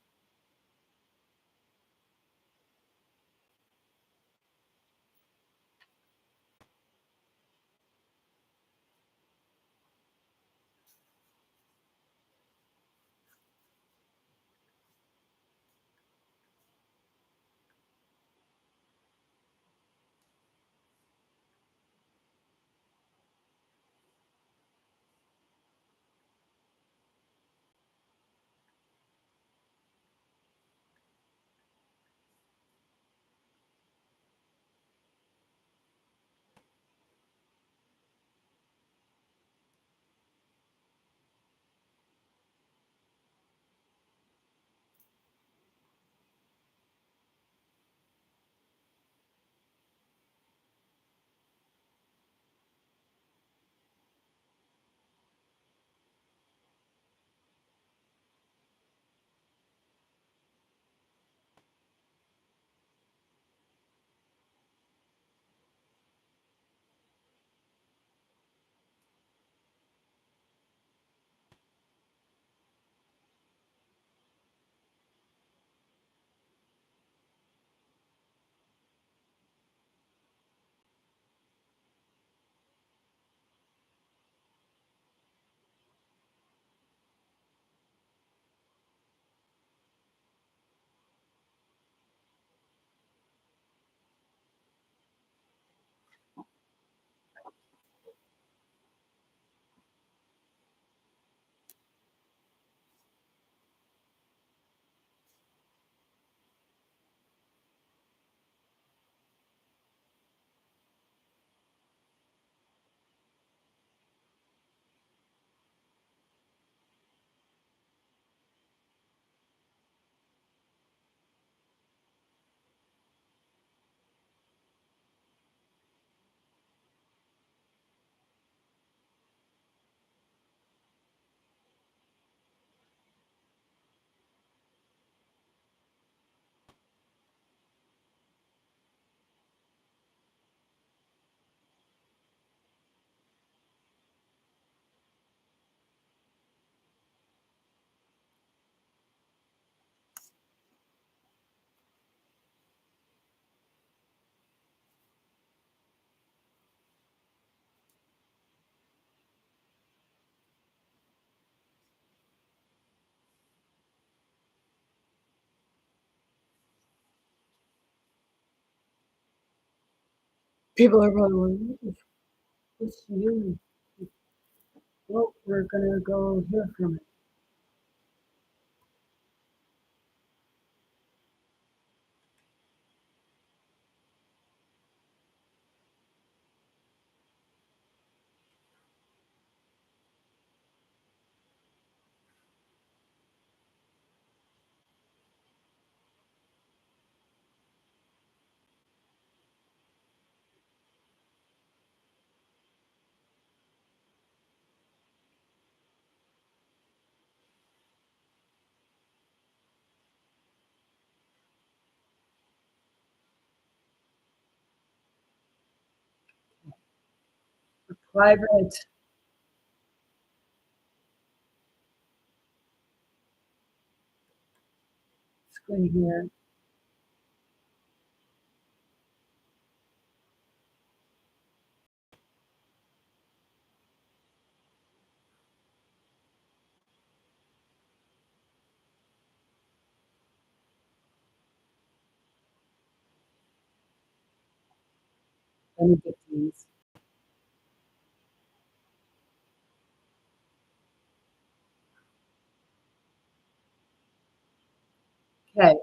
People are probably wondering, what's new? Well, we're gonna go hear from it. A private screen here. Benedictines. Okay.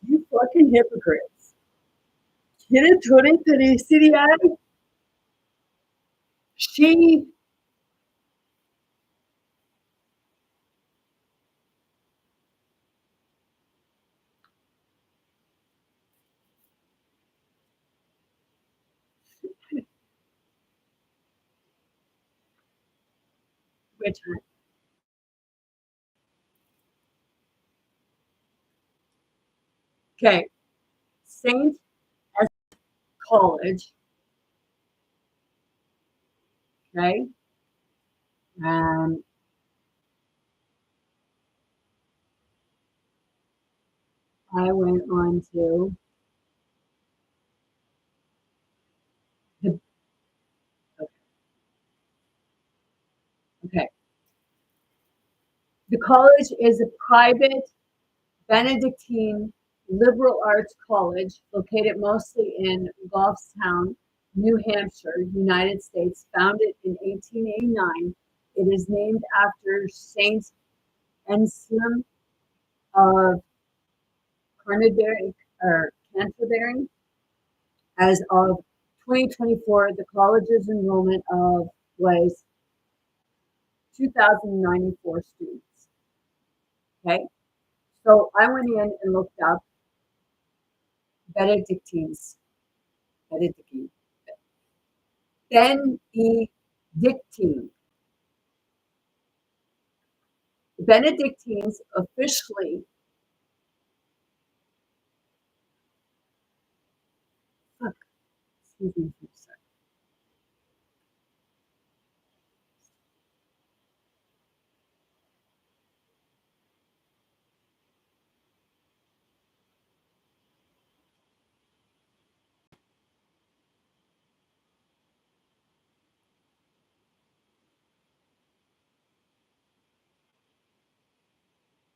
You fucking hypocrites. ¿Quiere Tore Teresiria? She which okay. Saint S College. Okay. Um I went on to the okay. The college is a private Benedictine liberal arts college located mostly in Goffstown, New Hampshire, United States. Founded in 1889, it is named after Saint Anselm of Canterbury. As of 2024, the college's enrollment of was 2,094 students. Okay, so I went in and looked up Benedictines, Benedictine, Benedictine. The Benedictines officially, fuck, excuse me for a sec.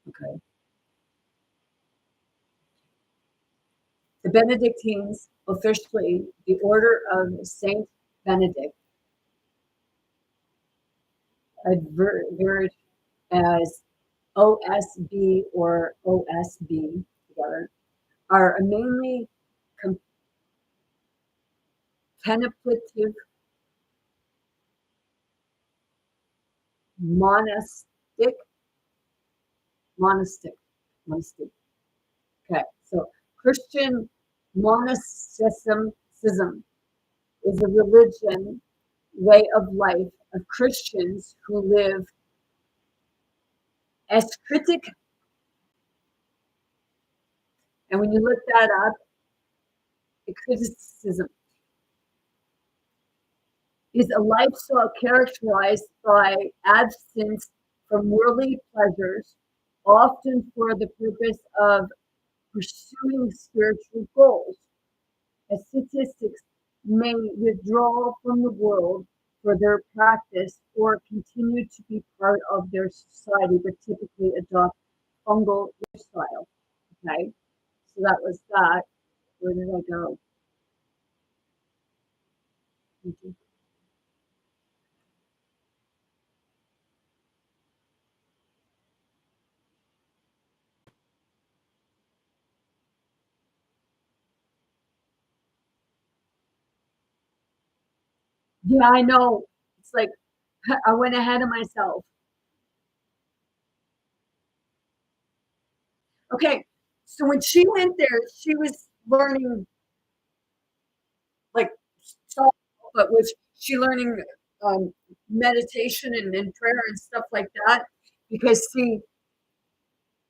Okay. The Benedictines, officially the Order of Saint Benedict, advert as OSB or OSB together, are a mainly contemplative monastic. Okay, so Christian monasticism is a religion, way of life of Christians who live ascetic. And when you look that up, asceticism is a lifestyle characterized by abstinence from worldly pleasures, often for the purpose of pursuing spiritual goals. As statistics may withdraw from the world for their practice or continue to be part of their society, but typically adopt fungal lifestyle. Okay, so that was that. Where did I go? Yeah, I know. It's like I went ahead of myself. Okay, so when she went there, she was learning like self, but was she learning um, meditation and prayer and stuff like that? Because see,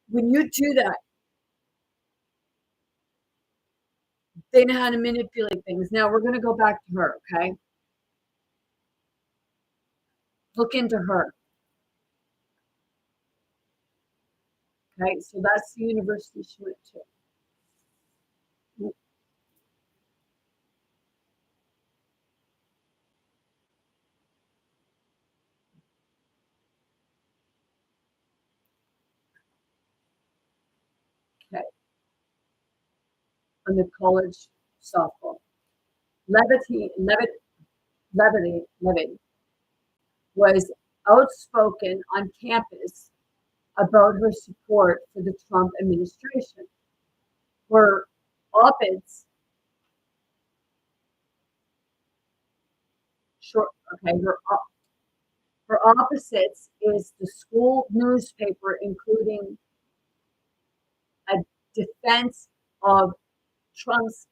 when you do that, they know how to manipulate things. Now we're going to go back to her. Okay, look into her. Okay, so that's the university she went to. Okay, on the college softball. Levity was outspoken on campus about her support for the Trump administration. Her op-eds, short, okay, her opposites is the school newspaper, including a defense of Trump's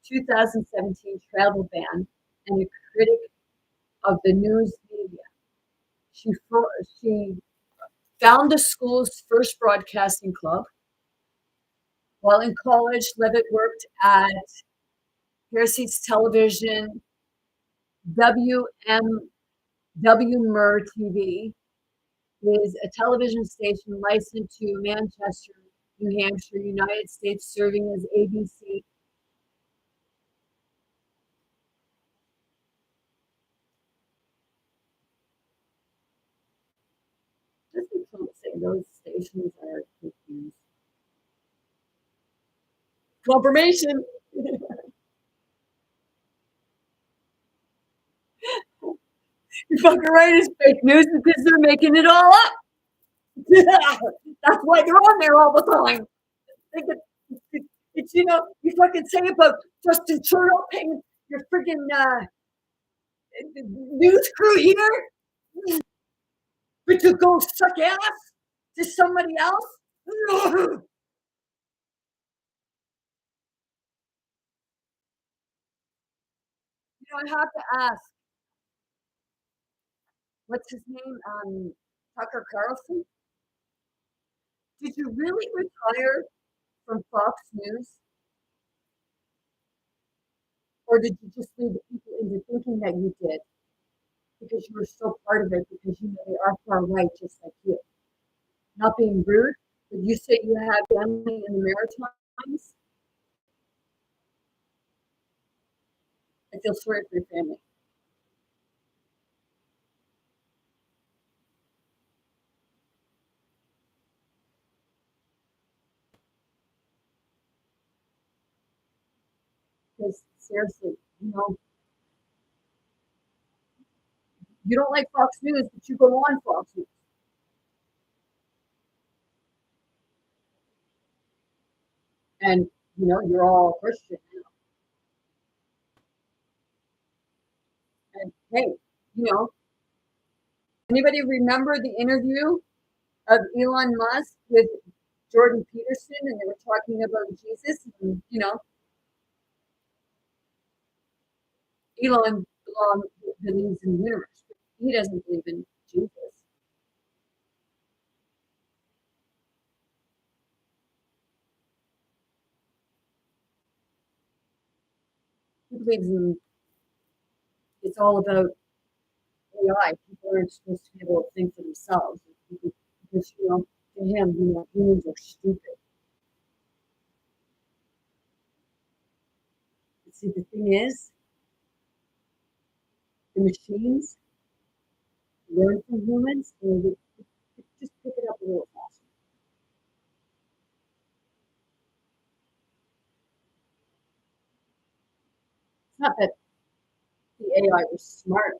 2017 travel ban and a critic of the news media. She found the school's first broadcasting club. While in college, Levitt worked at Harris's Television, WMWMER TV, is a television station licensed to Manchester, New Hampshire, United States, serving as ABC. Doesn't Trump say those stations are fake news? Confirmation. You're fucking right, it's fake news because they're making it all up. That's why they're on there all the time. It's, you fucking say about Justin Trudeau paying your freaking news crew here, but to go suck ass to somebody else. I have to ask, what's his name? Tucker Carlson. Did you really retire from Fox News? Or did you just lead the people into thinking that you did? Because you were still part of it, because you know they are far right just like you. Not being rude, but you say you have family in the Maritimes. I feel sorry for your family. Because seriously, you don't like Fox News, but you go on Fox News. And you're all Christian now. And hey, anybody remember the interview of Elon Musk with Jordan Peterson, and they were talking about Jesus? And Elon believes in the universe, but he doesn't believe in Jesus. He believes in it's all about AI. People aren't supposed to be able to think for themselves because to him, humans are stupid. See, the thing is, the machines learn from humans, and they just pick it up a little faster. It's not that the AI was smart.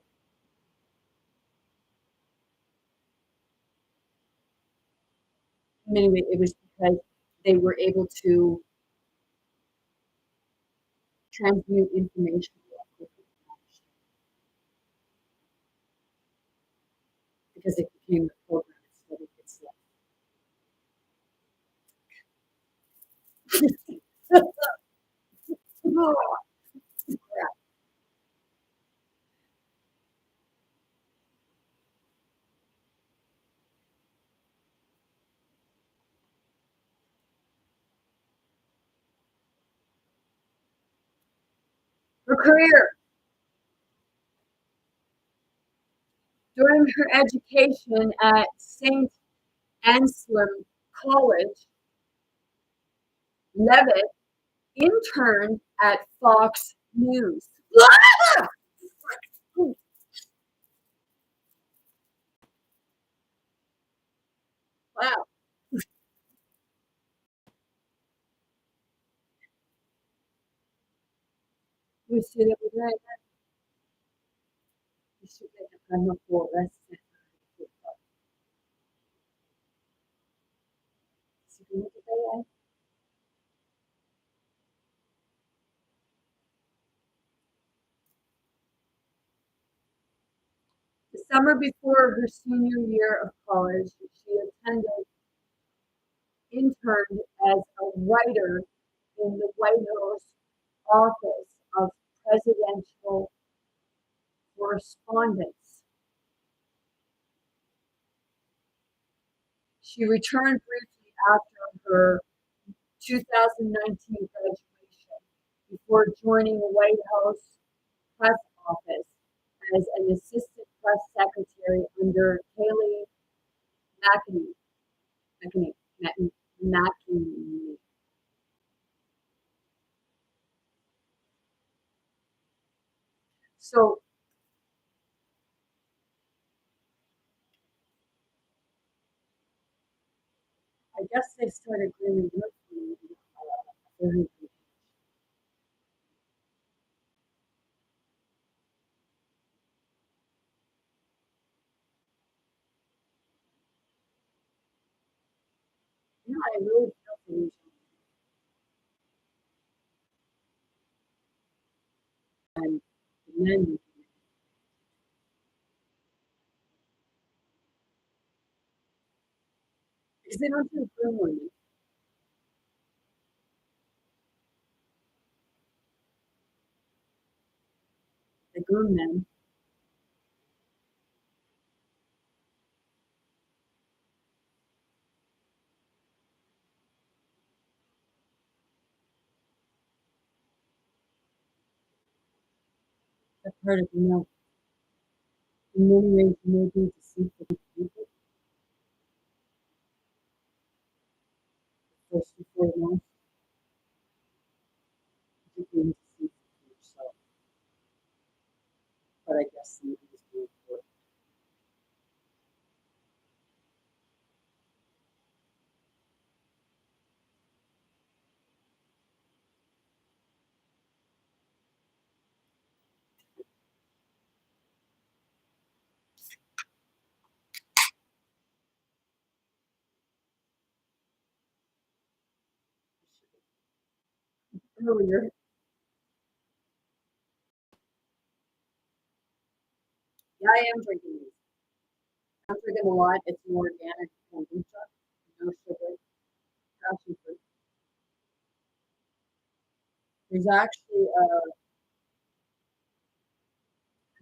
Anyway, it was because they were able to transmute information a lot quicker because it became the program instead of itself. Oh, crap. Her career. During her education at St. Anselm College, Levitt interned at Fox News. Wow. We should have been right. We should have done a full lesson. The summer before her senior year of college, she interned as a writer in the White House Office of Presidential Correspondence. She returned briefly after her 2019 graduation before joining the White House press office as an assistant press secretary under Haley McEnany. So I guess they started really looking very yeah, I really feel for these and men because they don't do groom women. They groom men. That's part of in many ways you may be deceitful people first and foremost. You're being deceitful to yourself. But I guess somebody is doing it. Earlier, yeah, I am drinking these. I'm drinking a lot. It's an organic kombucha, no sugar, passion fruit. There's actually a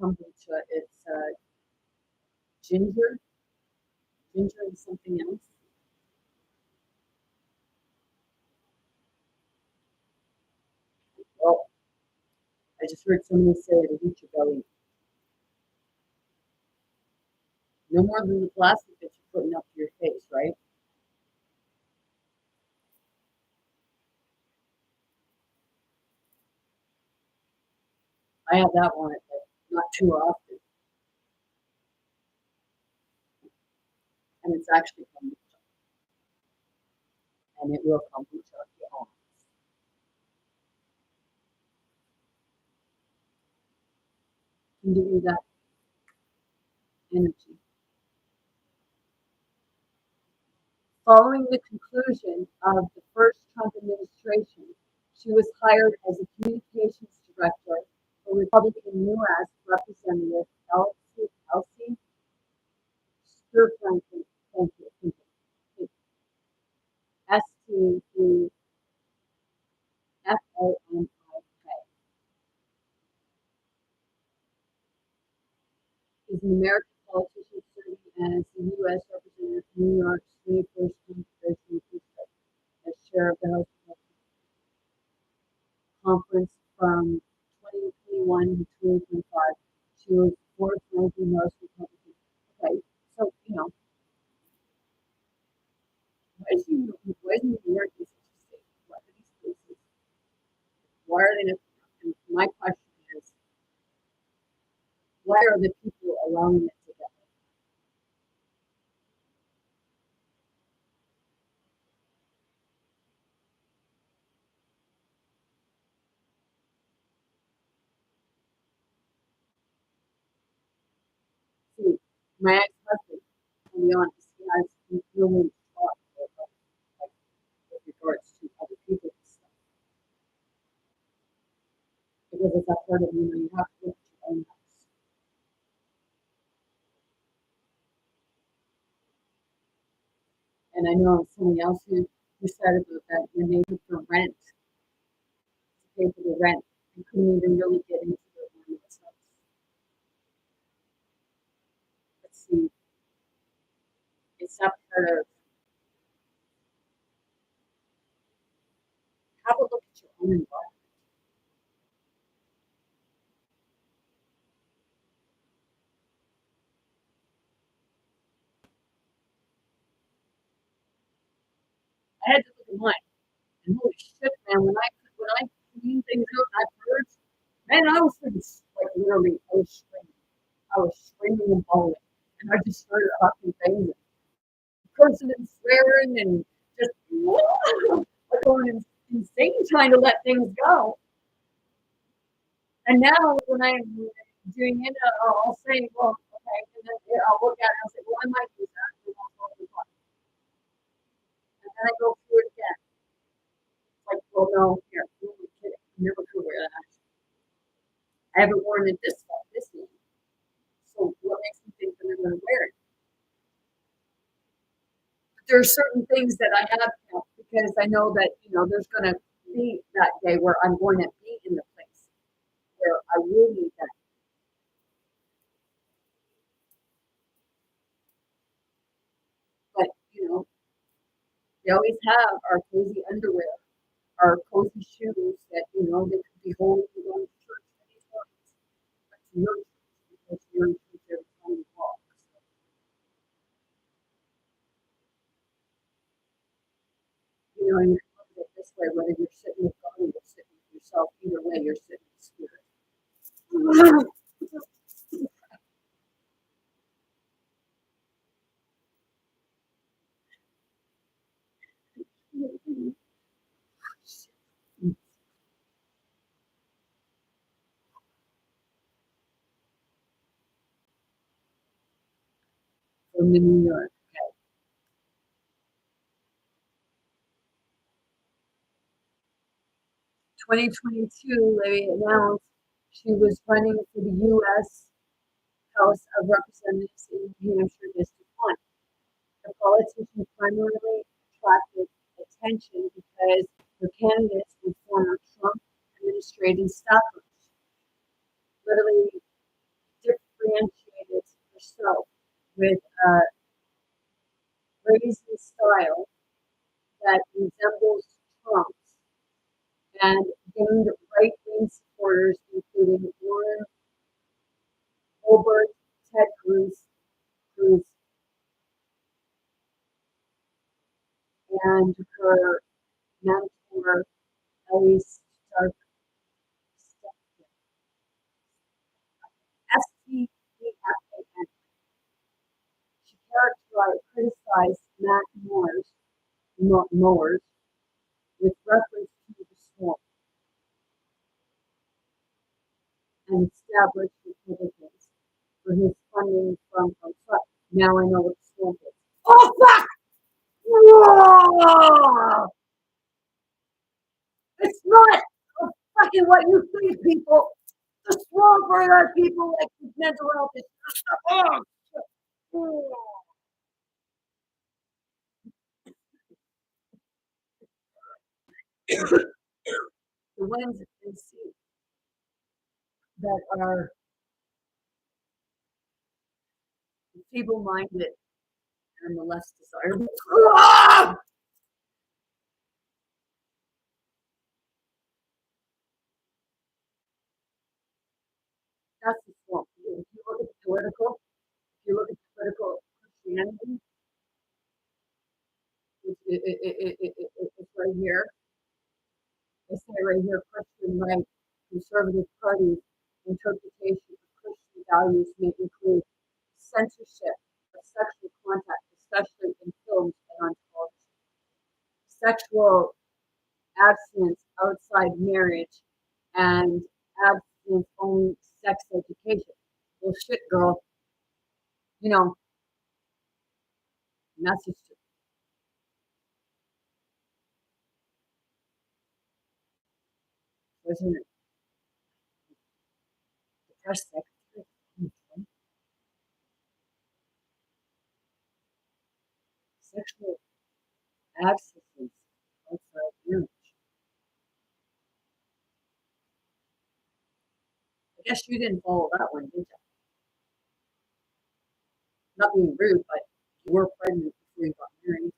kombucha. It's ginger, ginger and something else. Well, I just heard somebody say it'll eat your belly. No more than the plastic that you're putting up to your face, right? I have that one, but not too often. And it's actually kombucha. And it will kombucha you on. Can give you that energy. Following the conclusion of the first Trump administration, she was hired as a communications director for Republican U.S. Representative Elsie Stefanik, Stefanik, is an American politician serving as the U.S. Representative for New York's 21st Congressional District as chair of the House Conference from 2021 to 2025. She was fourth ranking most Republican. Okay, so why is New York such a state? What are these places? Why are they not? And my question is, why are the people allowing it to get? See, my ex-husband, to be honest, he has no one to talk about, like, with regards to other people and stuff. Because it's a part of you have to look at your own house. And I know somebody else who said about that when they took for rent, to pay for the rent, they couldn't even really get into their landlord's house. Let's see, it's not part of, have a look at your own environment. I had to look at mine. And holy shit, man, when I clean things out, I purge, man, I was like literally, I was screaming and bawling, and I just started huffing things, and cursing and swearing, and just like going insane trying to let things go. And now when I'm doing it, I'll say, well, okay, and then I'll look at it and I'll say, well, I might do that, and then I go through it again. Like, well, no, here, who are we kidding? I never could wear that. I haven't worn it this long. So what makes me think that I'm going to wear it? But there are certain things that I have kept because I know that there's going to be that day where I'm going to be in the place where I will need that. But we always have our cozy underwear, our cozy shoes that they could be holding you going to church many times. But to your church, because your church every time you walk. And you can look at it this way, whether you're sitting with God or you're sitting with yourself, either way, you're sitting in spirit. From New York. 2022, Libby announced she was running for the U.S. House of Representatives in New Hampshire District 1. The politician primarily attracted attention because her candidates were former Trump administration staffers. Literally differentiated herself with a crazy style that resembles Trump's and gained right-wing supporters, including Warren Holbert, Ted Cruz, and her mentor, Ellie Stark. criticized Matt Mowers with reference to the swamp and established Republicans for his funding from outside. Now I know what the swamp is. Oh fuck! Whoa! It's not fucking what you think, people. The swamp are the people like with mental health issues. Oh, shit. Oh. The ones that they see that are feeble-minded and the less desirable. Ah! That's the swamp. If you look at political Christianity, it's right here. They say right here, Christian right, conservative parties interpretation of Christian values may include censorship of sexual contact, especially in films and on television, sexual abstinence outside marriage, and abstinence only sex education. Well, shit, girl. You know, and that's just true. Wasn't it? The press secretary. Sexual abstinence outside marriage. I guess you didn't follow that one, did you? Not being rude, but you were pregnant before you got married.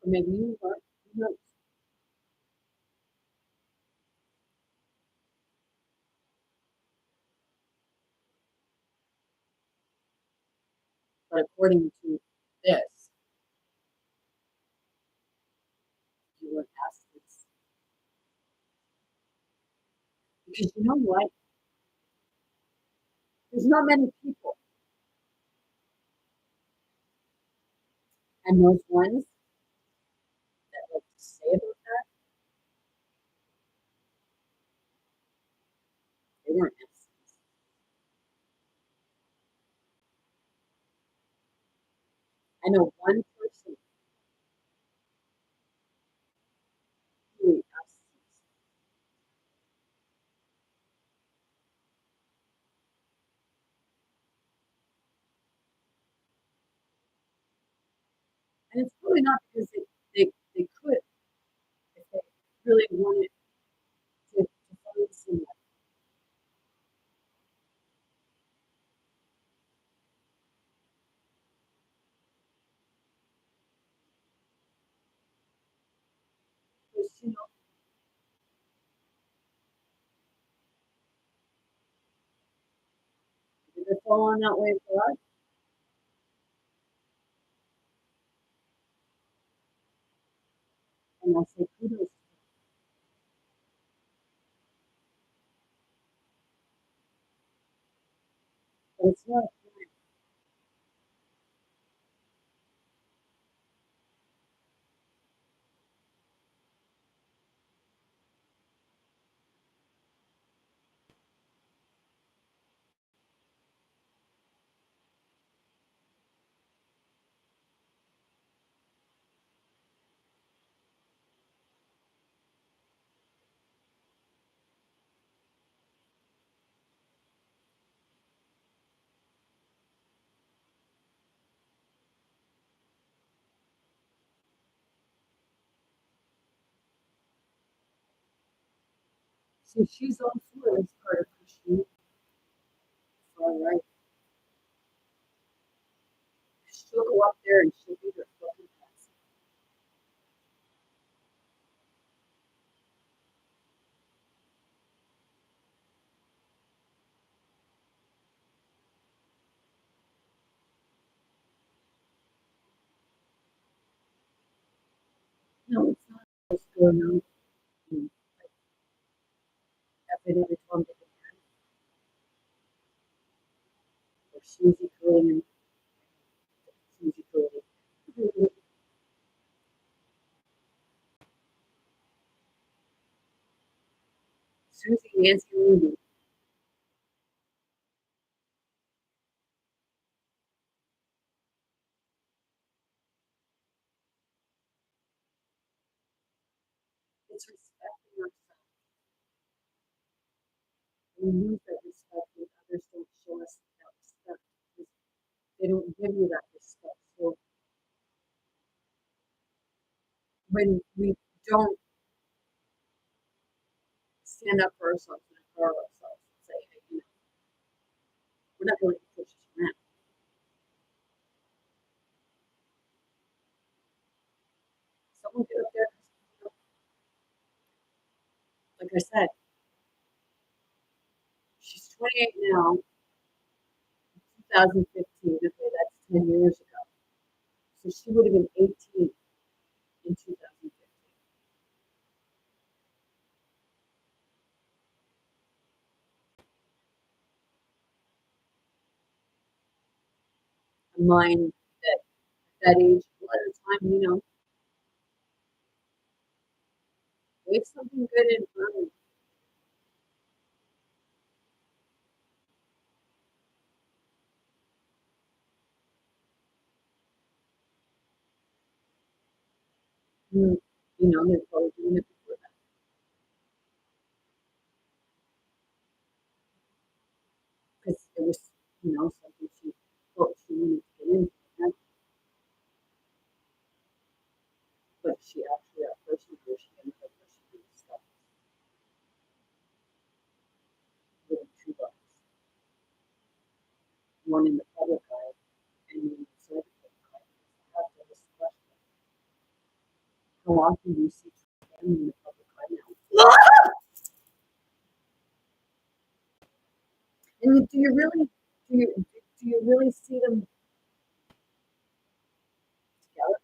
Or maybe you weren't. Who knows? But according to this, you were abstinence. Because you know what? There's not many people. And those ones that like to say about that, they weren't abstinence. I know one person who abstinence. And it's probably not because they could, if they really wanted to find someone. Because, you know, if they're falling that way for us, and I'll say kudos to them. But it's not a crime. So she's on for as part of Christianity. All right. She'll go up there and she'll be their fucking pastor. No, it's not just going out and like video with Tom, Dick, and Harry? Or Susie Curling and Susie Curling? Susie Nancy Ruby. It's respecting ourselves. We lose that respect when others don't show us that respect. Because they don't give you that respect. So when we don't stand up for ourselves and empower ourselves and say, hey, we're not going to push this around. Someone get up there, like I said, she's 28 now, 2015, okay, that's 10 years ago. So she would have been 18 in 2015. A mind that at that age, a lot of the time, there's something good in her. They're probably doing it before that. Because it was, something she thought she wanted to get into. And but she actually, at first, she ended up doing stuff with two bucks. One in the public eye and one inside the public eye. I have to ask the question. How often do you see family in the public eye now? And do you really see them together?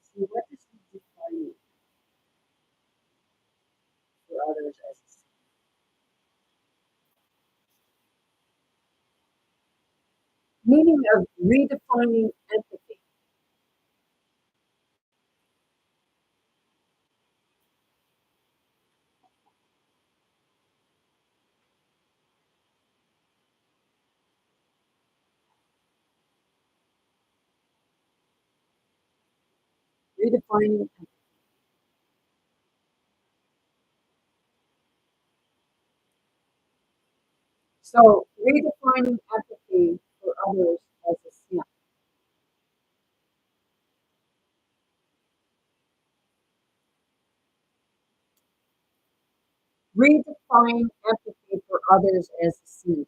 See, what does redefining for others as a sin? Meaning of redefining empathy. Redefining empathy. So redefining empathy for others as a sin. Redefine empathy for others as a sin.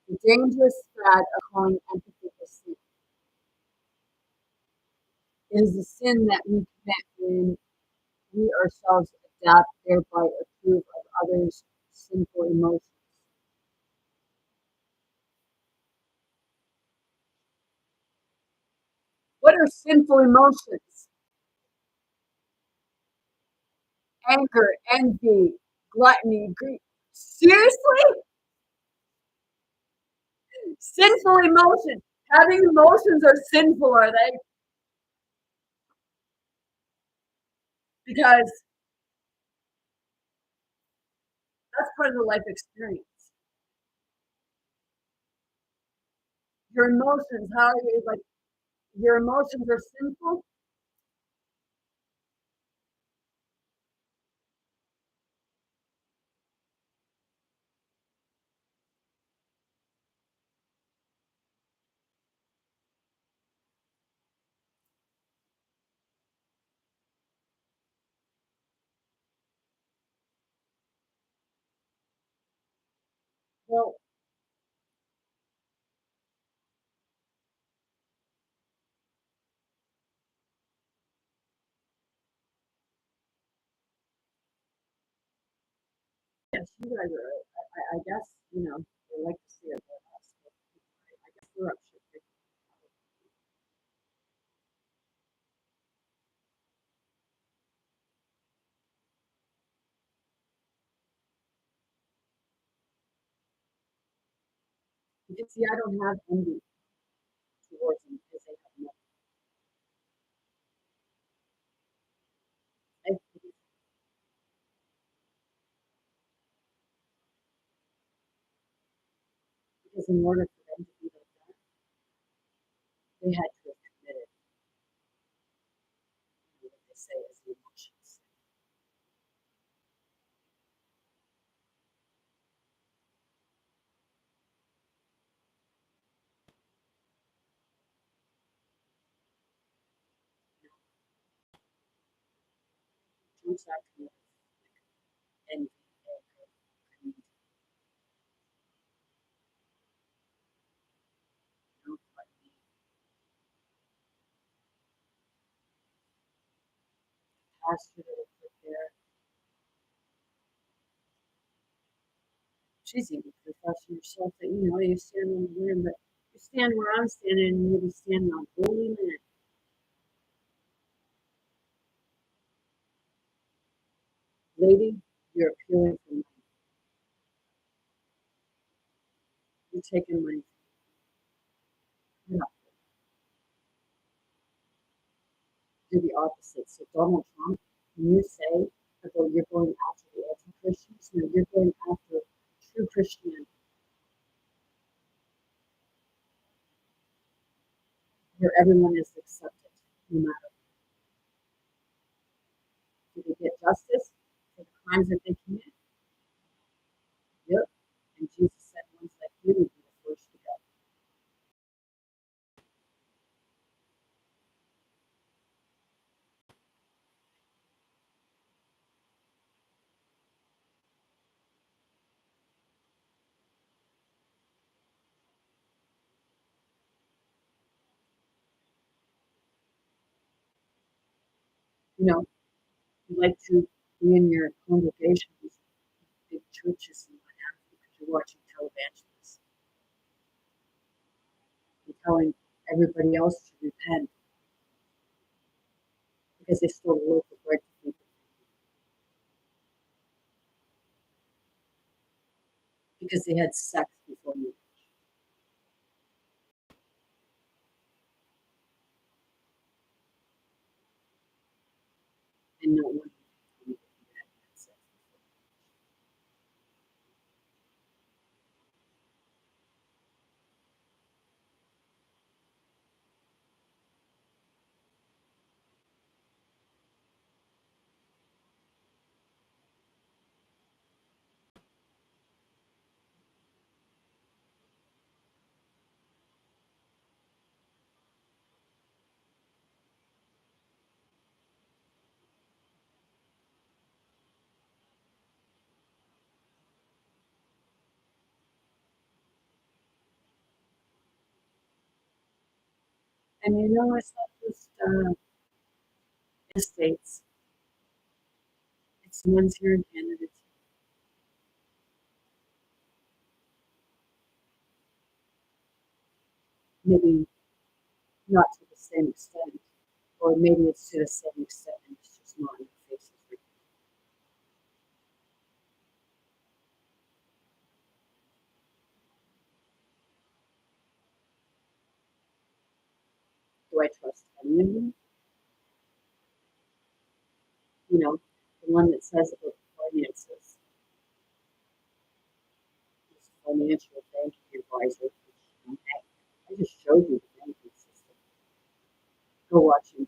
The dangerous fad of calling empathy a sin is a sin that we commit when we ourselves adapt, thereby approve of others' sinful emotions. What are sinful emotions? Anger, envy, gluttony, grief. Seriously? Sinful emotions. Having emotions are sinful, are they? Because that's part of the life experience. Your emotions, how are you like your emotions are sinful? Well, yes, you guys are right. I guess, you know, they like to see it with us, but I guess we're up shit creek. Because see, I don't have envy towards them because they have nothing. Because in order for them to be like that, they had to have committed, you know, what they say is the emotions. Truth's not committed. Envy, anger, greed, you know, gluttony, pastor that was put there. She's even professing herself that, you know, you stand in the room, but you stand where I'm standing and you'll be standing on holy land. Lady, you're appealing for money. You're taking money. You're not do the opposite. So Donald Trump, when you say that you're going after the anti-Christians, no, you're going after true Christianity, where everyone is accepted, no matter. Do they get justice for the crimes that they commit? Yep. And Jesus said ones like you would be the first to go. You know, you like to be in your congregations, big churches and what have you, because you're watching televangelists and telling everybody else to repent because they stole the loaf of bread to feed them, because they had sex before marriage. And not one of them told me that you hadn't had sex before. And you know, it's not just the States, it's the ones here in Canada too. Maybe not to the same extent, or maybe it's to the same extent and it's just not in the faces right now. Do I trust any of them? You know, the one that says about finances, this financial banking advisor, I just showed you the banking system. Go watch him.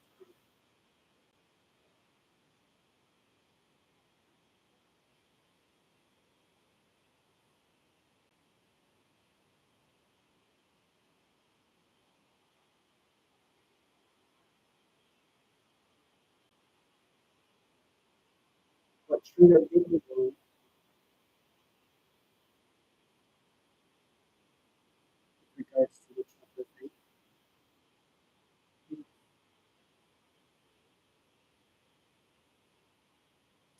What Trudeau did with them.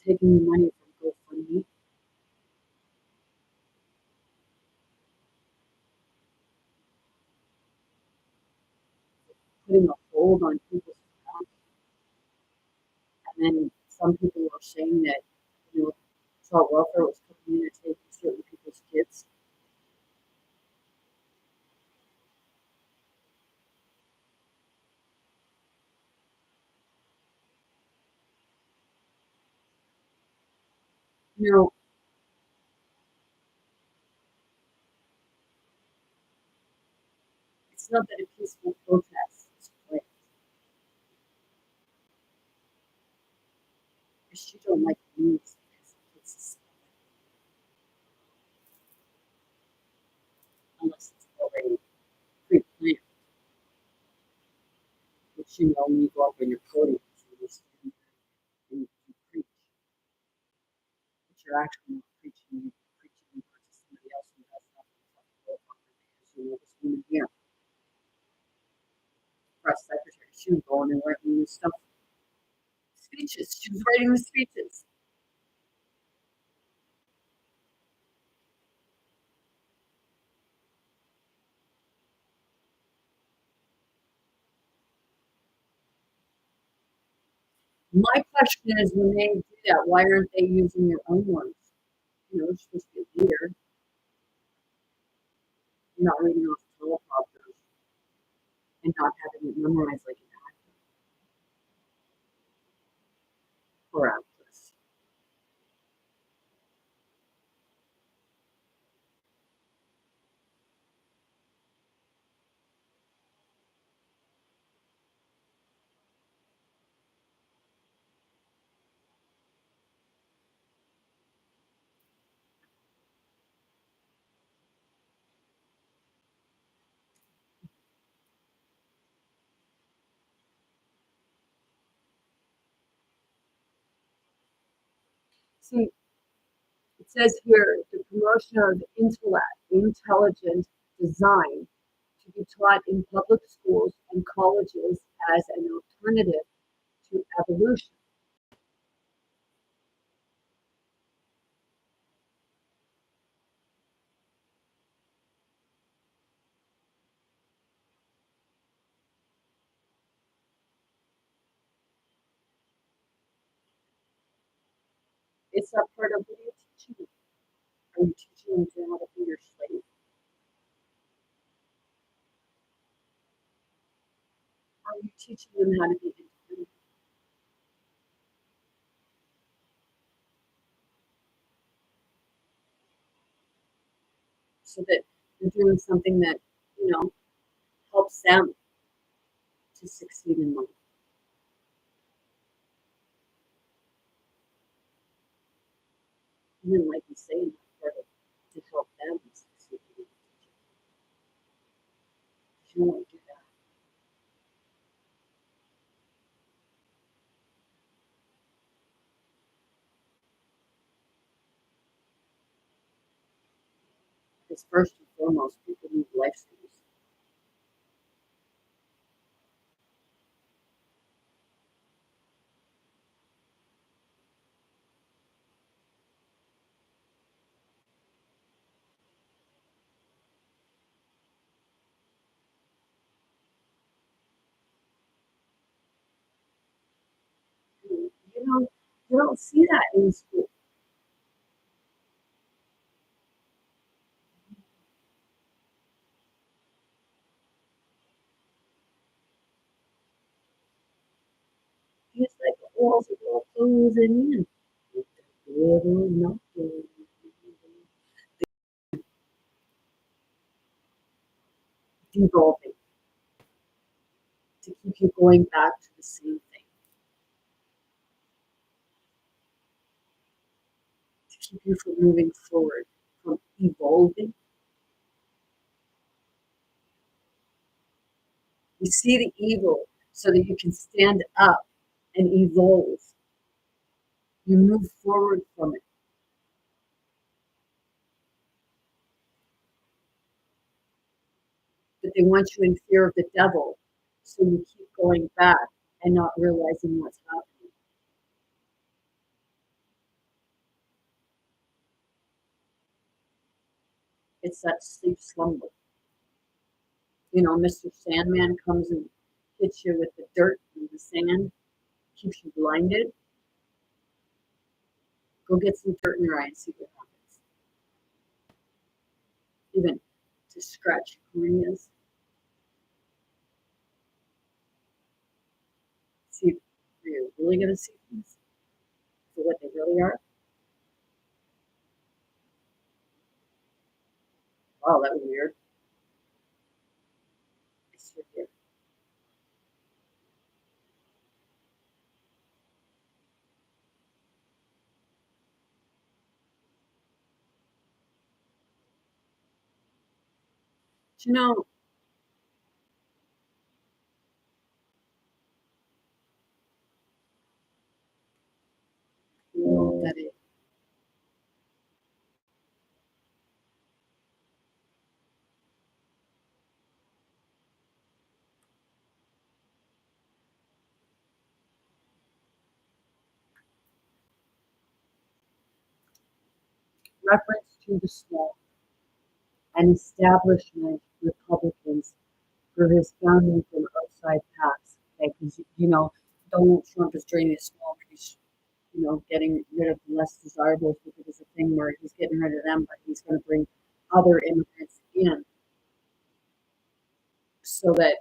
taking the money from GoFundMe. Putting a hold on people's accounts. And then some people were saying that, child welfare was coming in and taking certain people's kids. It's not that a peaceful protest is planned. Because you don't like the news because it's unless it's already pre-planned. Which when you go up on your podium you stand and you preach. But you're actually not preaching, you're preaching to somebody else who has nothing to go on because this woman here, press secretary, she was going and writing this stuff. Speeches. She was writing the speeches. My question is, when they do that, why aren't they using their own ones? You're supposed to be a leader. You're not reading off teleprompters and not having it memorized like an actor or actress. See, it says here the promotion of intelligent design to be taught in public schools and colleges as an alternative to evolution. It's not part of what you're teaching them. Are you teaching them to how to be your slave? Are you teaching them how to be independent? So that you're doing something that, helps them to succeed in life. And then, like you say, part of to help them succeed in life. You don't want to do that. Because first and foremost, people need life skills. You don't see that in school. It's like the walls are all closing in. Little nothing. Devolving to keep you going back to the same thing. To keep you from moving forward, from evolving. You see the evil so that you can stand up and evolve. You move forward from it. But they want you in fear of the devil, so you keep going back and not realizing what's happening. It's that sleep slumber. You know, Mr. Sandman comes and hits you with the dirt and the sand, keeps you blinded. Go get some dirt in your eye and see what happens. Even to scratch corneas. See if you're really going to see things for what they really are. Wow, that was weird. It's so weird. You know, that is. Reference to the small and establishment Republicans for his founding from outside paths. Okay, because you know Donald Trump is draining the small, he's getting rid of the less desirables because it's a thing where he's getting rid of them, but he's going to bring other immigrants in so that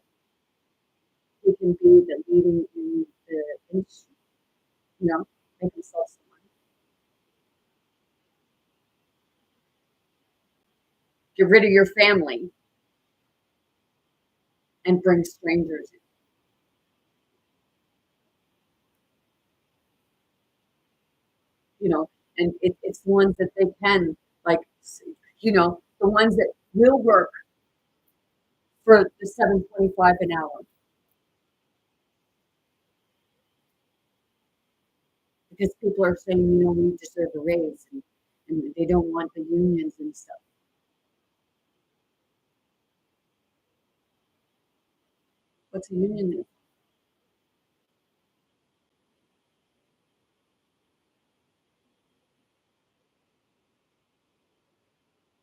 he can be the leading in the industry. Make himself some money. Get rid of your family and bring strangers in. And it's the ones that they can, like, the ones that will work for the $7.25 an hour. Because people are saying, we deserve a raise, and they don't want the unions and stuff. What's a union do?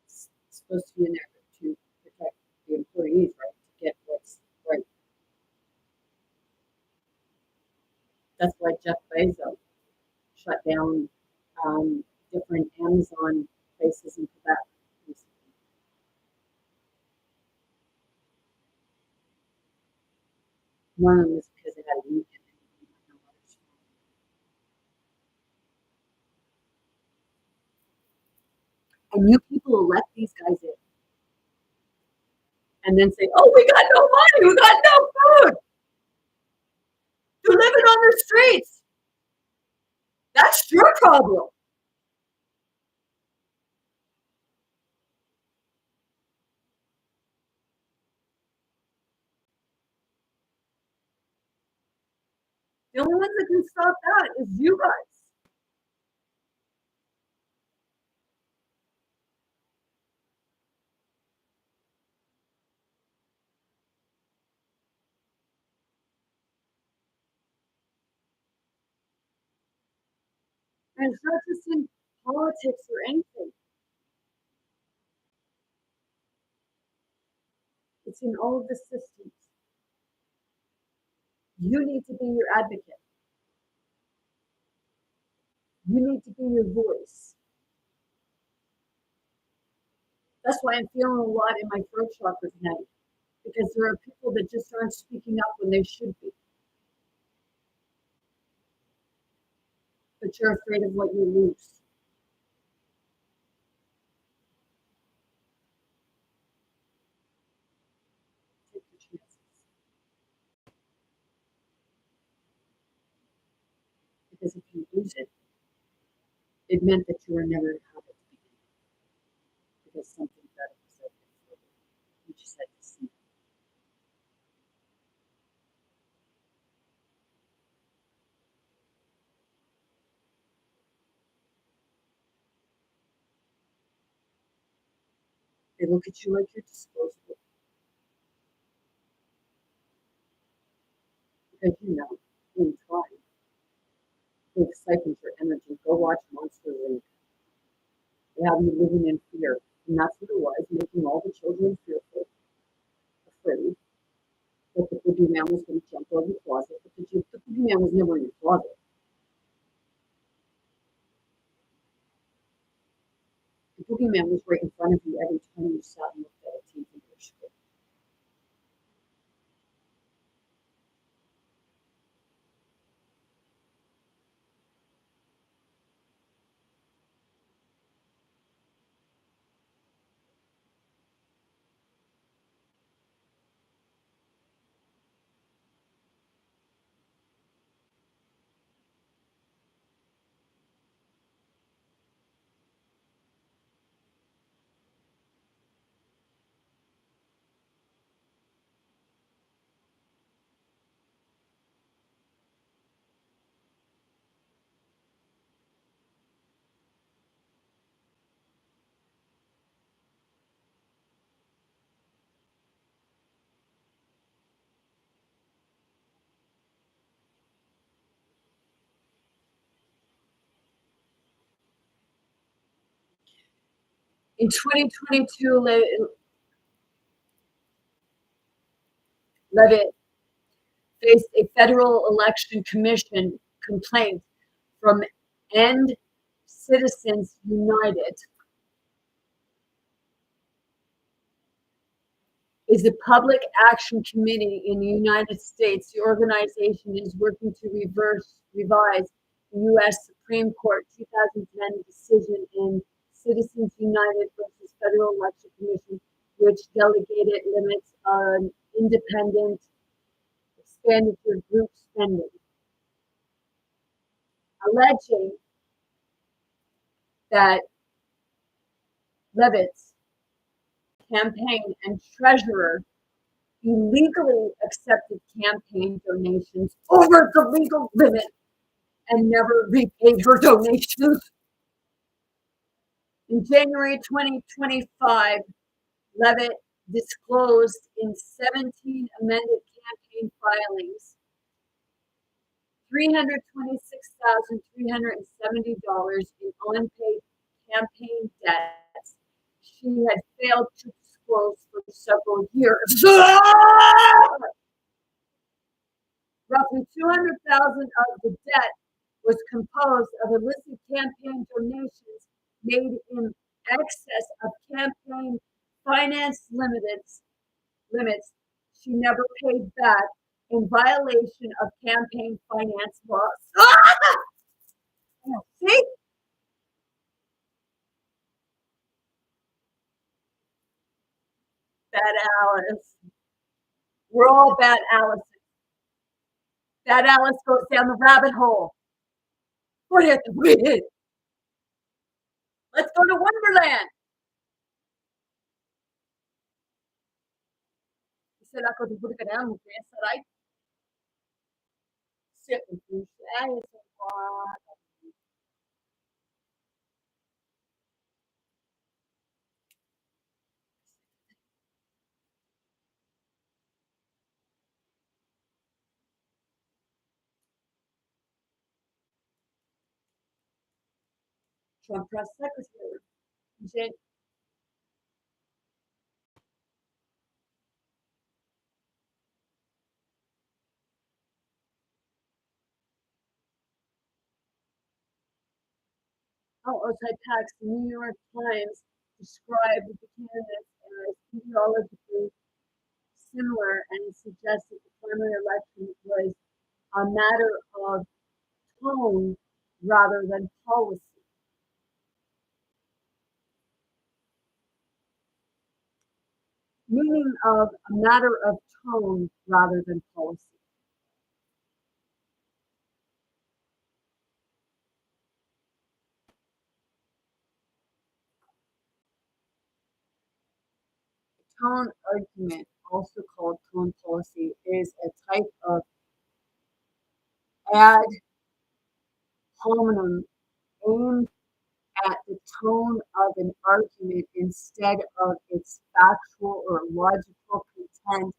It's supposed to be in there to protect the employees, right? To get what's right. That's why Jeff Bezos shut down different Amazon places in Quebec recently. One of them was because it had a union. And you people elect these guys in and then say, oh, we got no money, we got no food. You're living on the streets. That's your problem. The only ones that can stop that is you guys. And it's not just in politics or anything. It's in all of the systems. You need to be your advocate. You need to be your voice. That's why I'm feeling a lot in my throat chakra tonight. Because there are people that just aren't speaking up when they should be. But you're afraid of what you lose. Take your chances. Because if you lose it, it meant that you were never to have it to begin with. Because something better was out there for you. You just had to see it. They look at you like you're disposable. Because in time, they've siphoned your energy. Go watch Monster Inc. They have you living in fear. And that's what it was, making all the children fearful, afraid that the boogeyman was going to jump out of the closet. But the boogeyman was never in the closet. The boogeyman was right in front of you every time you sat and looked at a TV or screen. In 2022, Levitt faced a federal election commission complaint from End Citizens United. Is a public action committee in the United States. The organization is working to revise the U.S. Supreme Court 2010 decision in Citizens United versus Federal Election Commission, which delegated limits on independent expenditure group spending, alleging that Levitt's campaign and treasurer illegally accepted campaign donations over the legal limit and never repaid her donations. In January 2025, Levitt disclosed in 17 amended campaign filings $326,370 in unpaid campaign debts she had failed to disclose for several years. Roughly $200,000 of the debt was composed of illicit campaign donations made in excess of campaign finance limits she never paid back in violation of campaign finance laws. See? Bad Alice. We're all bad Alice. Bad Alice goes down the rabbit hole. What have to read? Let's go to Wonderland. Said ako di pud ka na mo sa right. Sit with you. Trump press secretary. Outside Tax, the New York Times described the candidates as ideologically similar and suggested the primary election was a matter of tone rather than policy. Meaning of a matter of tone rather than policy. Tone argument, also called tone policy, is a type of ad hominem aimed at the tone of an argument instead of its factual or logical content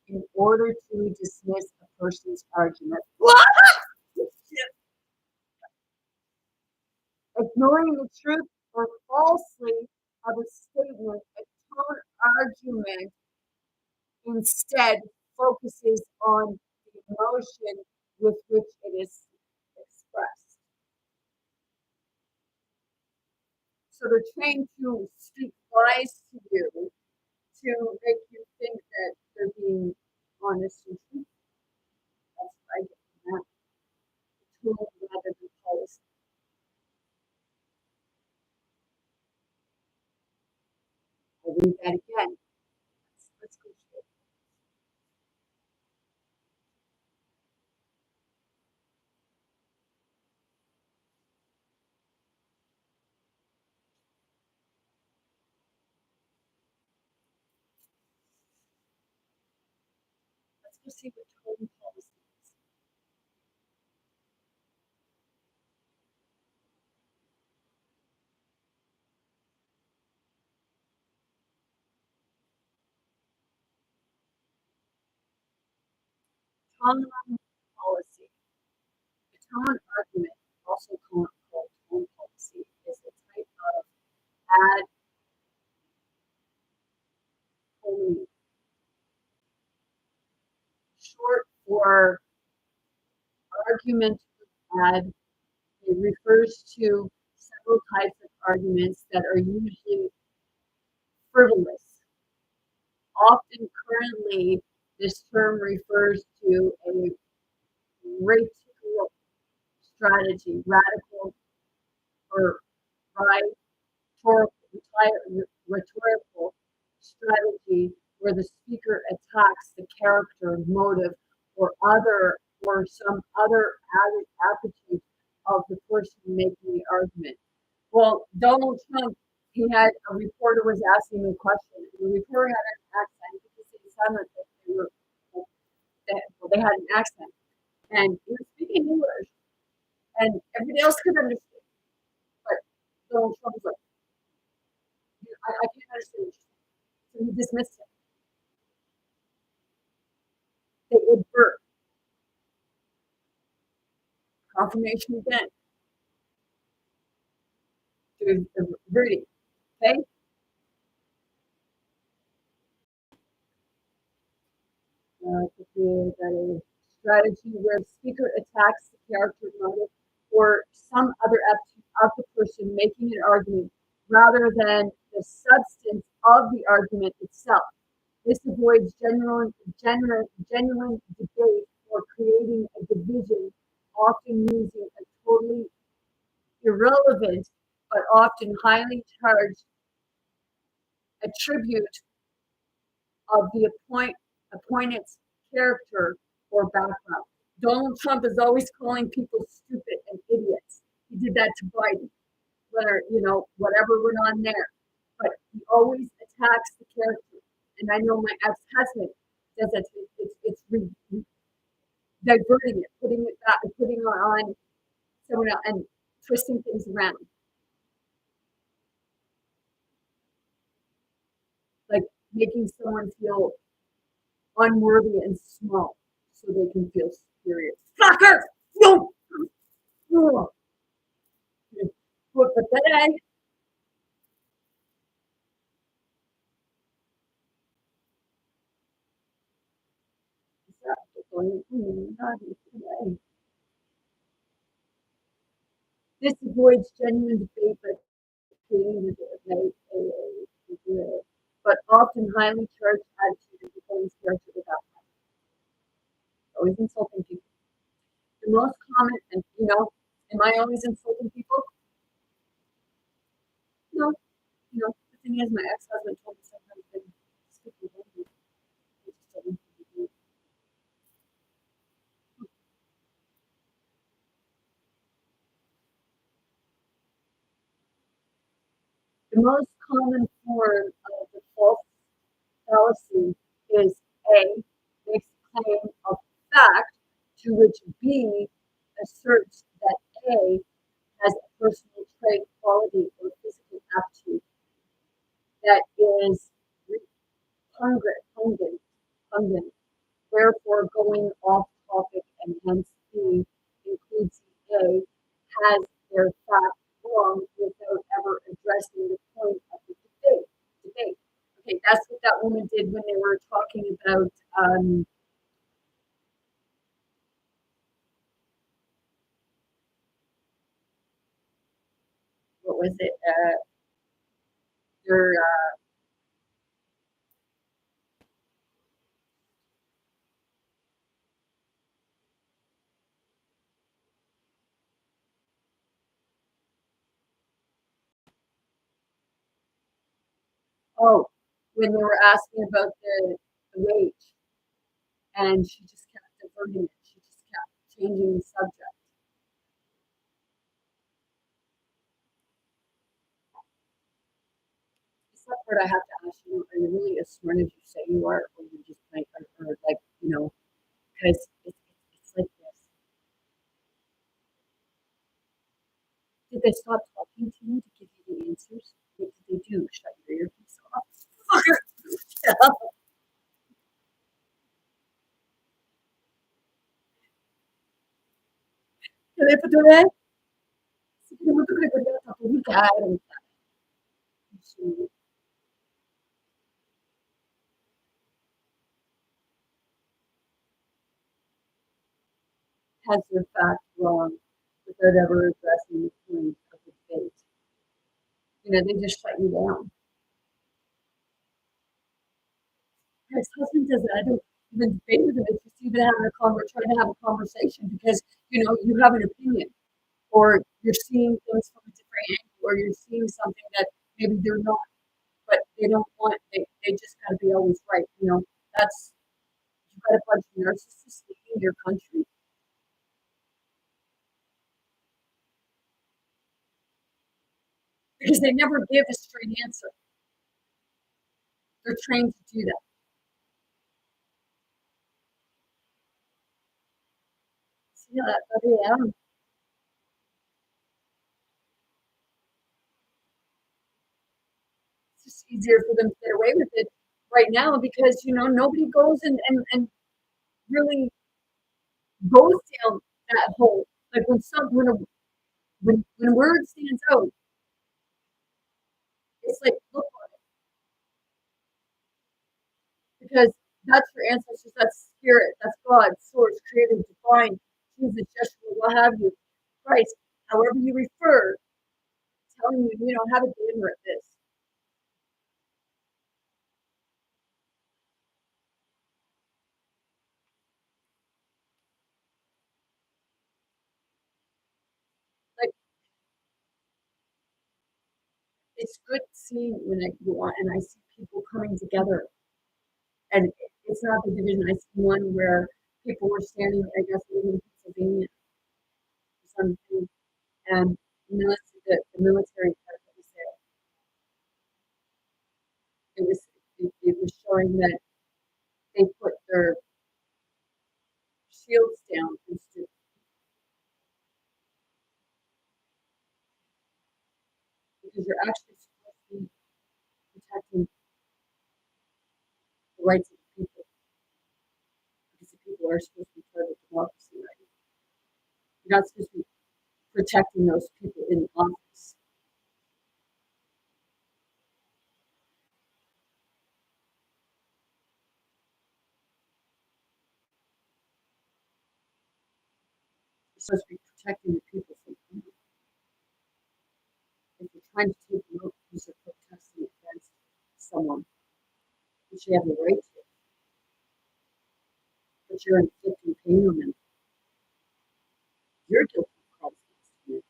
in order to dismiss a person's argument. Ignoring the truth or falsely of a statement, a tone argument instead focuses on the emotion with which it is expressed. So they're trained to speak lies to you to make you think that they're being honest and truthful. That's what I get from that. Tone rather than policy. I'll read that again. Let's go straight. Let's go see what tone policy is. Tone policy. The tone argument, also called tone policy, is a type of ad hominem, short for argument ad. It refers to several types of arguments that are usually frivolous. Often, currently, this term refers to a rhetorical strategy, radical or rhetorical strategy where the speaker attacks the character, motive, or some other added attitude of the person making the argument. Well, Donald Trump, he had a reporter was asking him a question, and the reporter had an accent. You could see it sounded like they had an accent, and he was speaking English, and everybody else could understand. But Donald Trump was like, I can't understand what you're saying. So he dismissed him. They advert. Confirmation again. There's averting. Okay? That is strategy where the speaker attacks the character, motive, or some other attitude of the person making an argument rather than the substance of the argument itself. This avoids genuine debate or creating a division, often using a totally irrelevant but often highly charged attribute of the appointed's character or background. Donald Trump is always calling people stupid and idiots. He did that to Biden, whatever went on there. But he always attacks the character. And I know my ex-husband does that. It's diverting it, putting it back, putting it on someone else, and twisting things around. Like making someone feel unworthy and small so they can feel superior. Fucker! No! No! But then this avoids genuine debate but creating but often highly charged attitude of defending character without always insulting people. The most common, and am I always insulting people? No, the thing is, my ex-husband told me sometimes that speaking language. The most common form of the false fallacy is A, makes a claim of fact to which B asserts that A has a personal trait, quality, or physical aptitude that is repugnant, therefore going off topic, and hence B includes A has their fact wrong without ever addressing the point of the woman did when they were talking about what was it? Their when they were asking about the wage, and she just kept diverting it. She just kept changing the subject. Except for I have to ask you, are you really as smart as you say you are, or you just like, or like, because it's like this. Did they stop talking to you to give you the answers? What did they do? Shut your earpiece off? Telefononé, si molto che vogliamo pubblicare. Has their fact wrong without ever addressing the point of the debate. They just shut you down. My husband does it. I don't even debate with him. It's just even trying to have a conversation because you have an opinion, or you're seeing things from a different angle, or you're seeing something that maybe they're not, but they don't want. They just got to be always right. That's you've got a bunch of narcissists leading your country. Because they never give a straight answer. They're trained to do that. See that? Yeah. It's just easier for them to get away with it right now because nobody goes and really goes down that hole. Like when a word stands out, it's like look on it because that's your ancestors, that's spirit, that's God, source, creator, divine, Jesus, Yeshua, what have you, Christ, however you refer, telling you, have a dinner at this. Like it's good seeing when I go on and I see people coming together, and it's not the division. I see one where people were standing, I guess, in Pennsylvania or something, and the military part was there. It was showing that they put their shields down and stood because you're actually supposed to be protecting the rights of the people because the people are supposed to be part of democracy, right? You're not supposed to be protecting those people in office. You're supposed to be protecting the people from evil. If you're trying to take them out because they're protesting against someone, which you have the right to, but you're inflicting pain on them, you're guilty of crimes against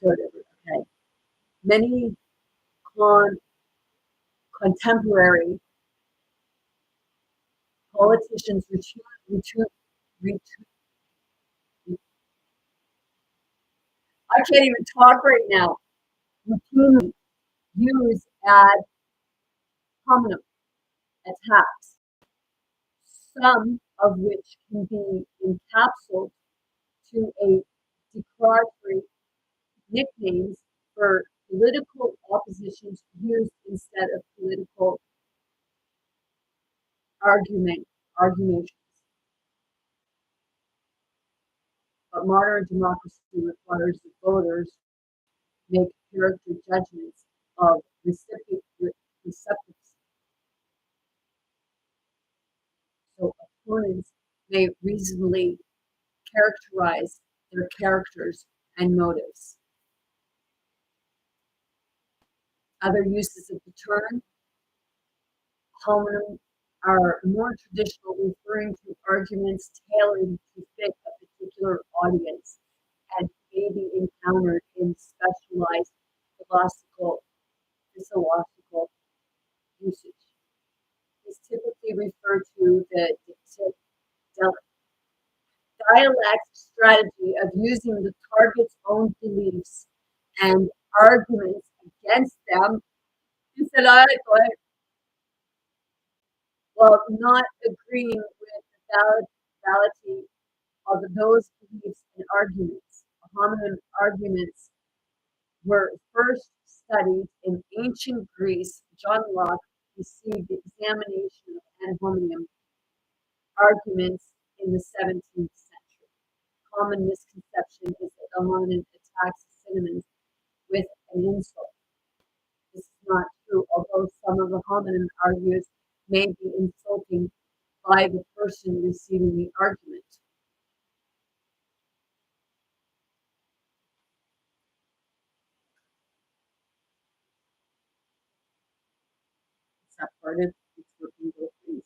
humanity. Okay. Many contemporary politicians I can't even talk right now. Routinely use ad hominem attacks, some of which can be encapsulated to a derogatory nicknames for political oppositions used instead of political argumentations. But modern democracy requires the voters make character judgments of recipients. So opponents may reasonably characterize their characters and motives. Other uses of the term homonym are more traditional, referring to arguments tailored to fit a particular audience and may be encountered in specialized philosophical usage. These typically refer to the dialect strategy of using the target's own beliefs and arguments against them while not agreeing with the validity of those beliefs and arguments. Homonym arguments were first studied in ancient Greece. John Locke received the examination of homonym arguments in the 17th century. Common misconception is that a homonym attacks synonyms with an insult. This is not true, although some of the homonym argues may be insulting by the person receiving the argument. That part of it's working both ways.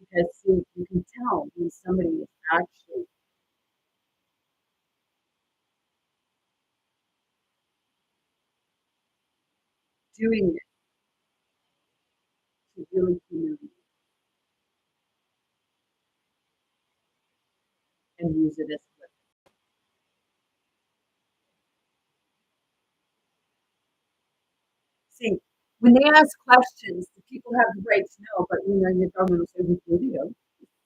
Because see, you can tell when somebody is actually doing it to really humiliate and use it as a weapon. See, when they ask questions, the people have the right to know, but your government will say, we do. You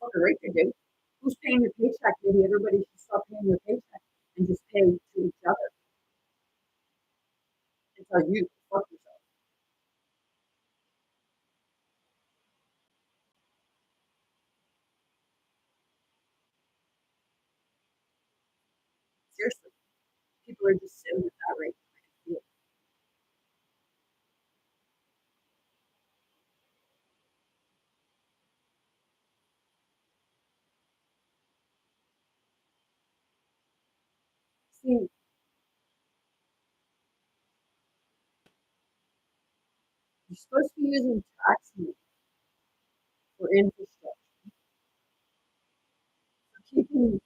fucking right they do. Who's paying your paycheck? Maybe everybody should stop paying their paycheck and just pay to each other. And tell you to fuck yourself. Seriously. People are just sitting with that right now. See, you're supposed to be using tax money for infrastructure, for keeping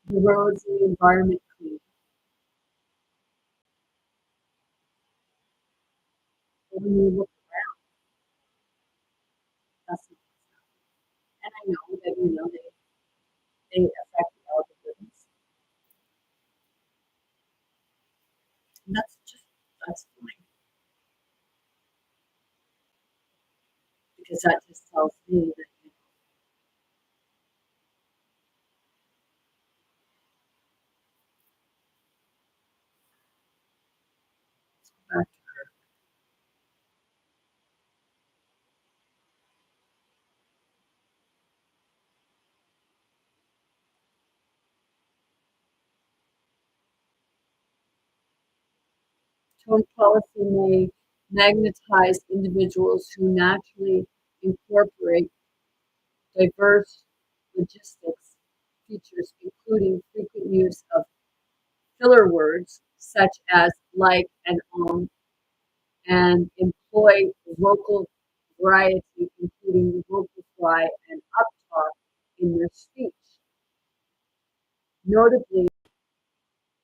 the roads and the environment clean. But when you look around, that's not what's happening. And I know that they affect the algorithms. And that's fine. Because that just tells me that let's go back to her. Tone policy may magnetize individuals who naturally incorporate diverse logistics features, including frequent use of filler words such as like and and employ local variety, including vocal fry and uptalk in their speech. Notably,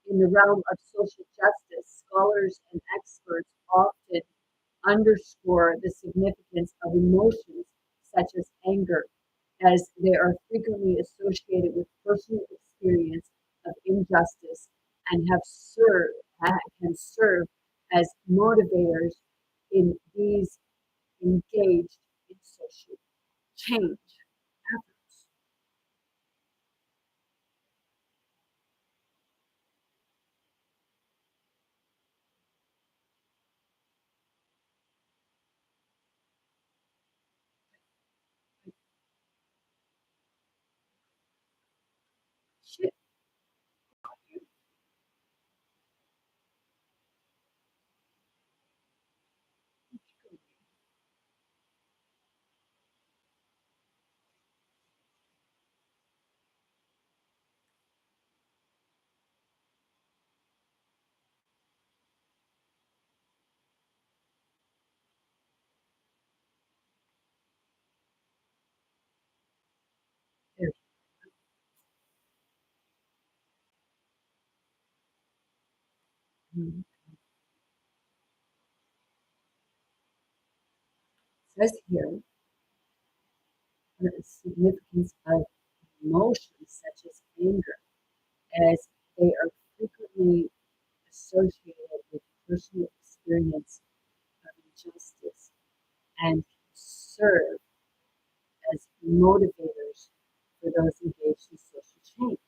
in the realm of social justice, scholars and experts often underscore the significance of emotions such as anger, as they are frequently associated with personal experience of injustice and can serve as motivators in these engaged in social change efforts. Shit. There. Mhm. It says here the significance of emotions such as anger, as they are frequently associated with personal experience of injustice and serve as motivators for those engaged in social change.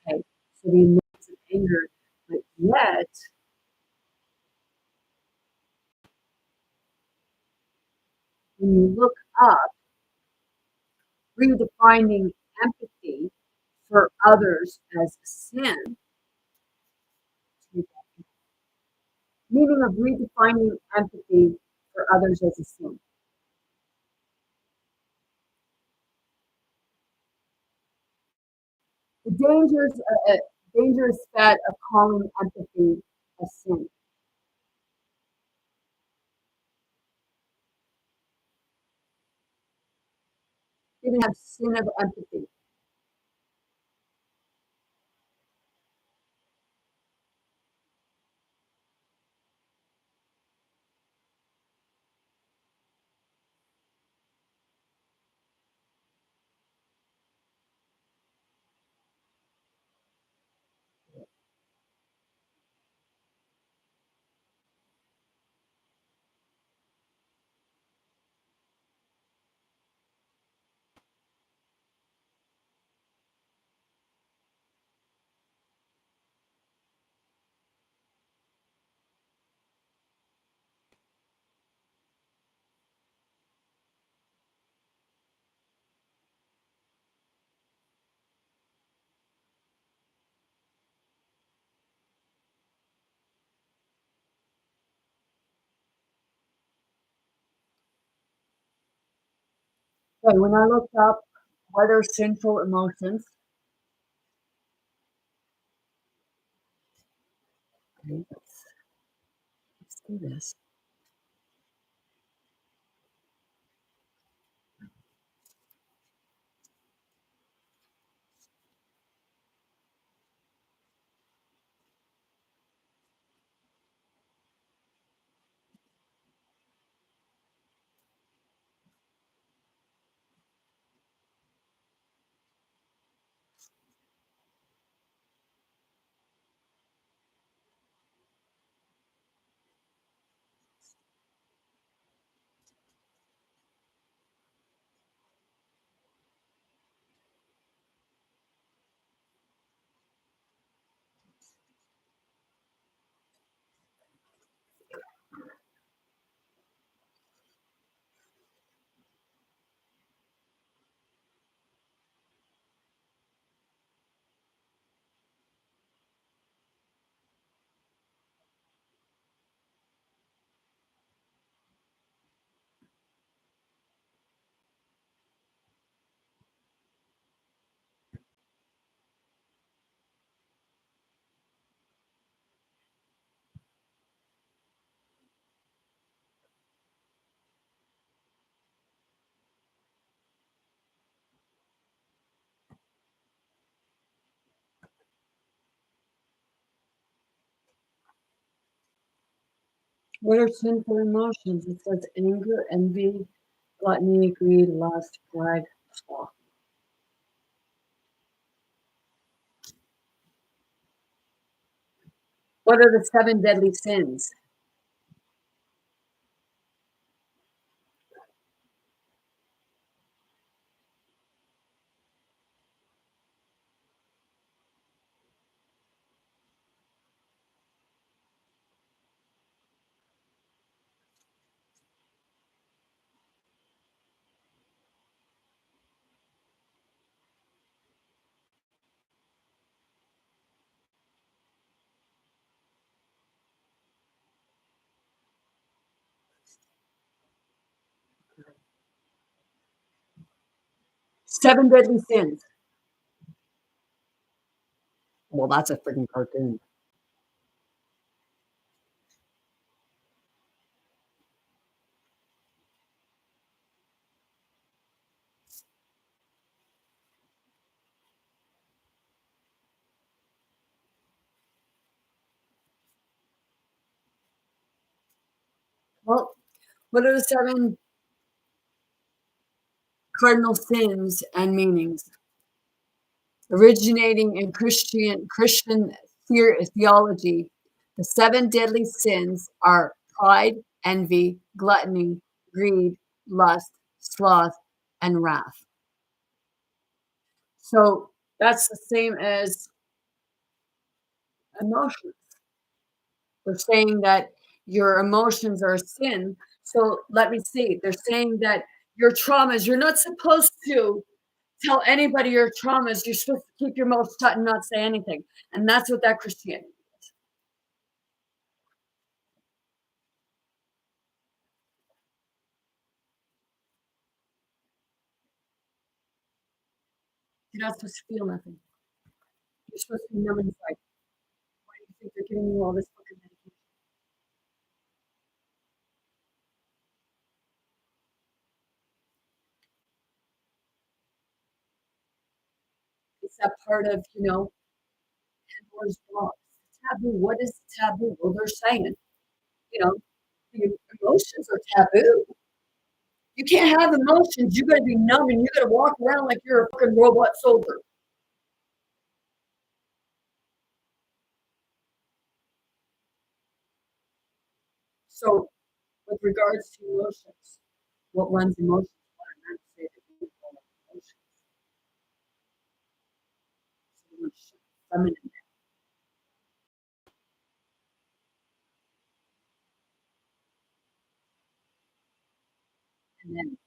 Okay, so the emotions of anger, but yet when you look up redefining empathy for others as a sin, meaning of redefining empathy for others as a sin. The dangerous fat of calling empathy a sin. You can have sin of empathy. Okay, when I looked up what are sinful emotions, okay, let's do this. What are sinful emotions? It says anger, envy, gluttony, greed, lust, pride, sloth. What are the seven deadly sins? Seven Deadly Sins. Well, that's a freaking cartoon. Well, what are the seven cardinal sins and meanings? Originating in Christian theology, the seven deadly sins are pride, envy, gluttony, greed, lust, sloth, and wrath. So that's the same as emotions. They're saying that your emotions are a sin. So let me see. They're saying that your traumas, you're not supposed to tell anybody your traumas. You're supposed to keep your mouth shut and not say anything. And that's what that Christianity is. You're not supposed to feel nothing. You're supposed to be numb inside. Why do you think they're giving you all this fucking medication? It's that part of, Pandora's box. Taboo. What is taboo? Well, they're saying, the emotions are taboo. You can't have emotions. You gotta be numb and you gotta walk around like you're a fucking robot soldier. So, with regards to emotions, what runs emotions? What I'm trying to say that you call emotions. So I'm gonna shut the feminine down. And then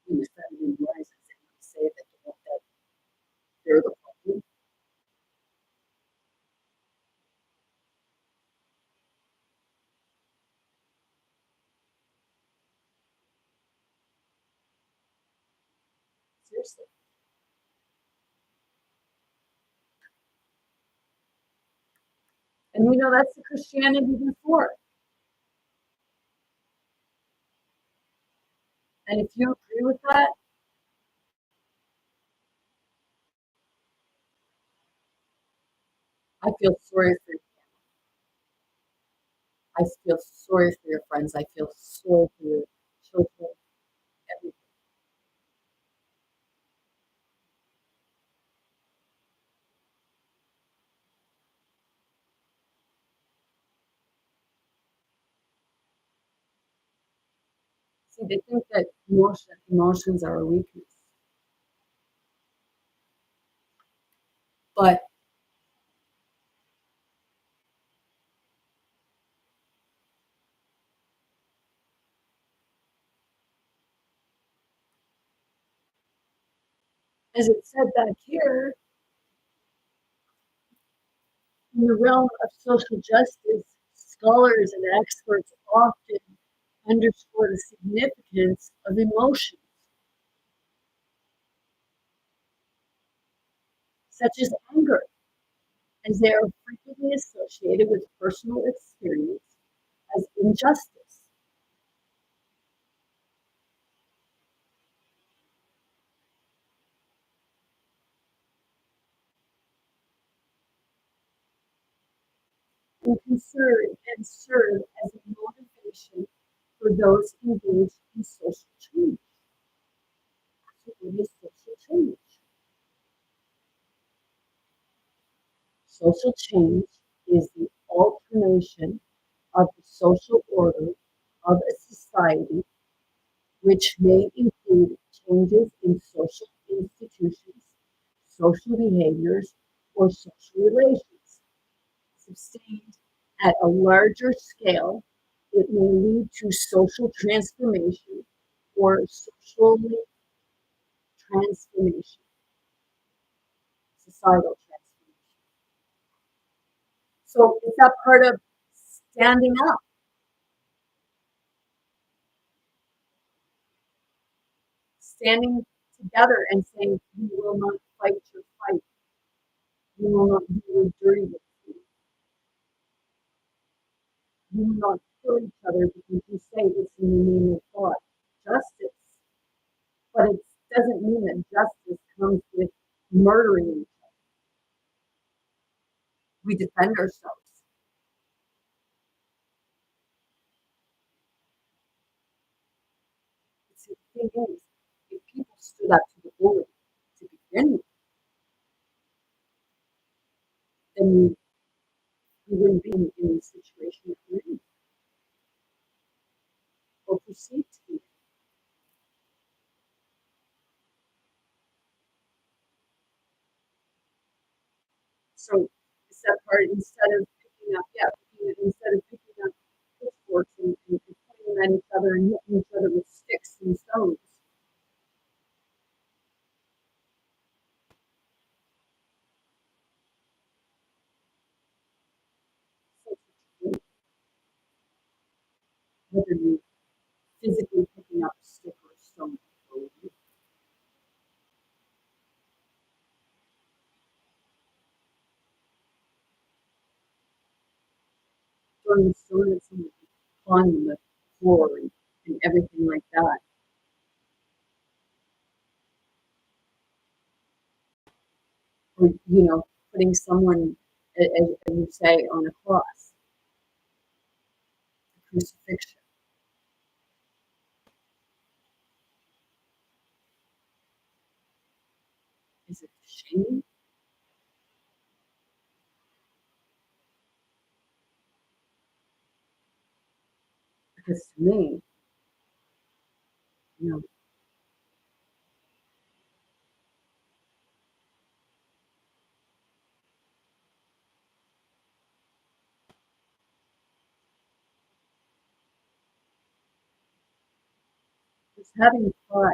when the feminine rises, and we say that they're the problem. Seriously. And that's the Christianity before. And if you agree with that, I feel sorry for you. I feel sorry for your friends. I feel sorry for your children. Everything. See, they think that emotions are a weakness. But as it said back here, in the realm of social justice, scholars and experts often underscore the significance of emotions, such as anger, as they are frequently associated with personal experience as injustice. And serve as a motivation for those engaged in social change. So what is social change? Social change is the alternation of the social order of a society, which may include changes in social institutions, social behaviors, or social relations. Sustained at a larger scale, it may lead to social transformation or socially transformation, societal transformation. So is that part of standing up? together and saying, we will not fight your fight. We will not do your dirty with you. We will not kill each other because you say this in the name of God. Justice. But it doesn't mean that justice comes with murdering each other. We defend ourselves. See, the thing is, if people stood up to the bully to begin with, then we wouldn't be in the situation that we're in, or perceived to be in. So it's that part, instead of picking up, pitchforks and pointing them at each other and hitting each other with sticks and stones. Whether you physically picking up a stick or a stone, throwing a stone at someone, climbing the floor and everything like that. Or, putting someone, as you say, on a cross, a crucifixion. Is it shame? Because to me, you know, it's having pride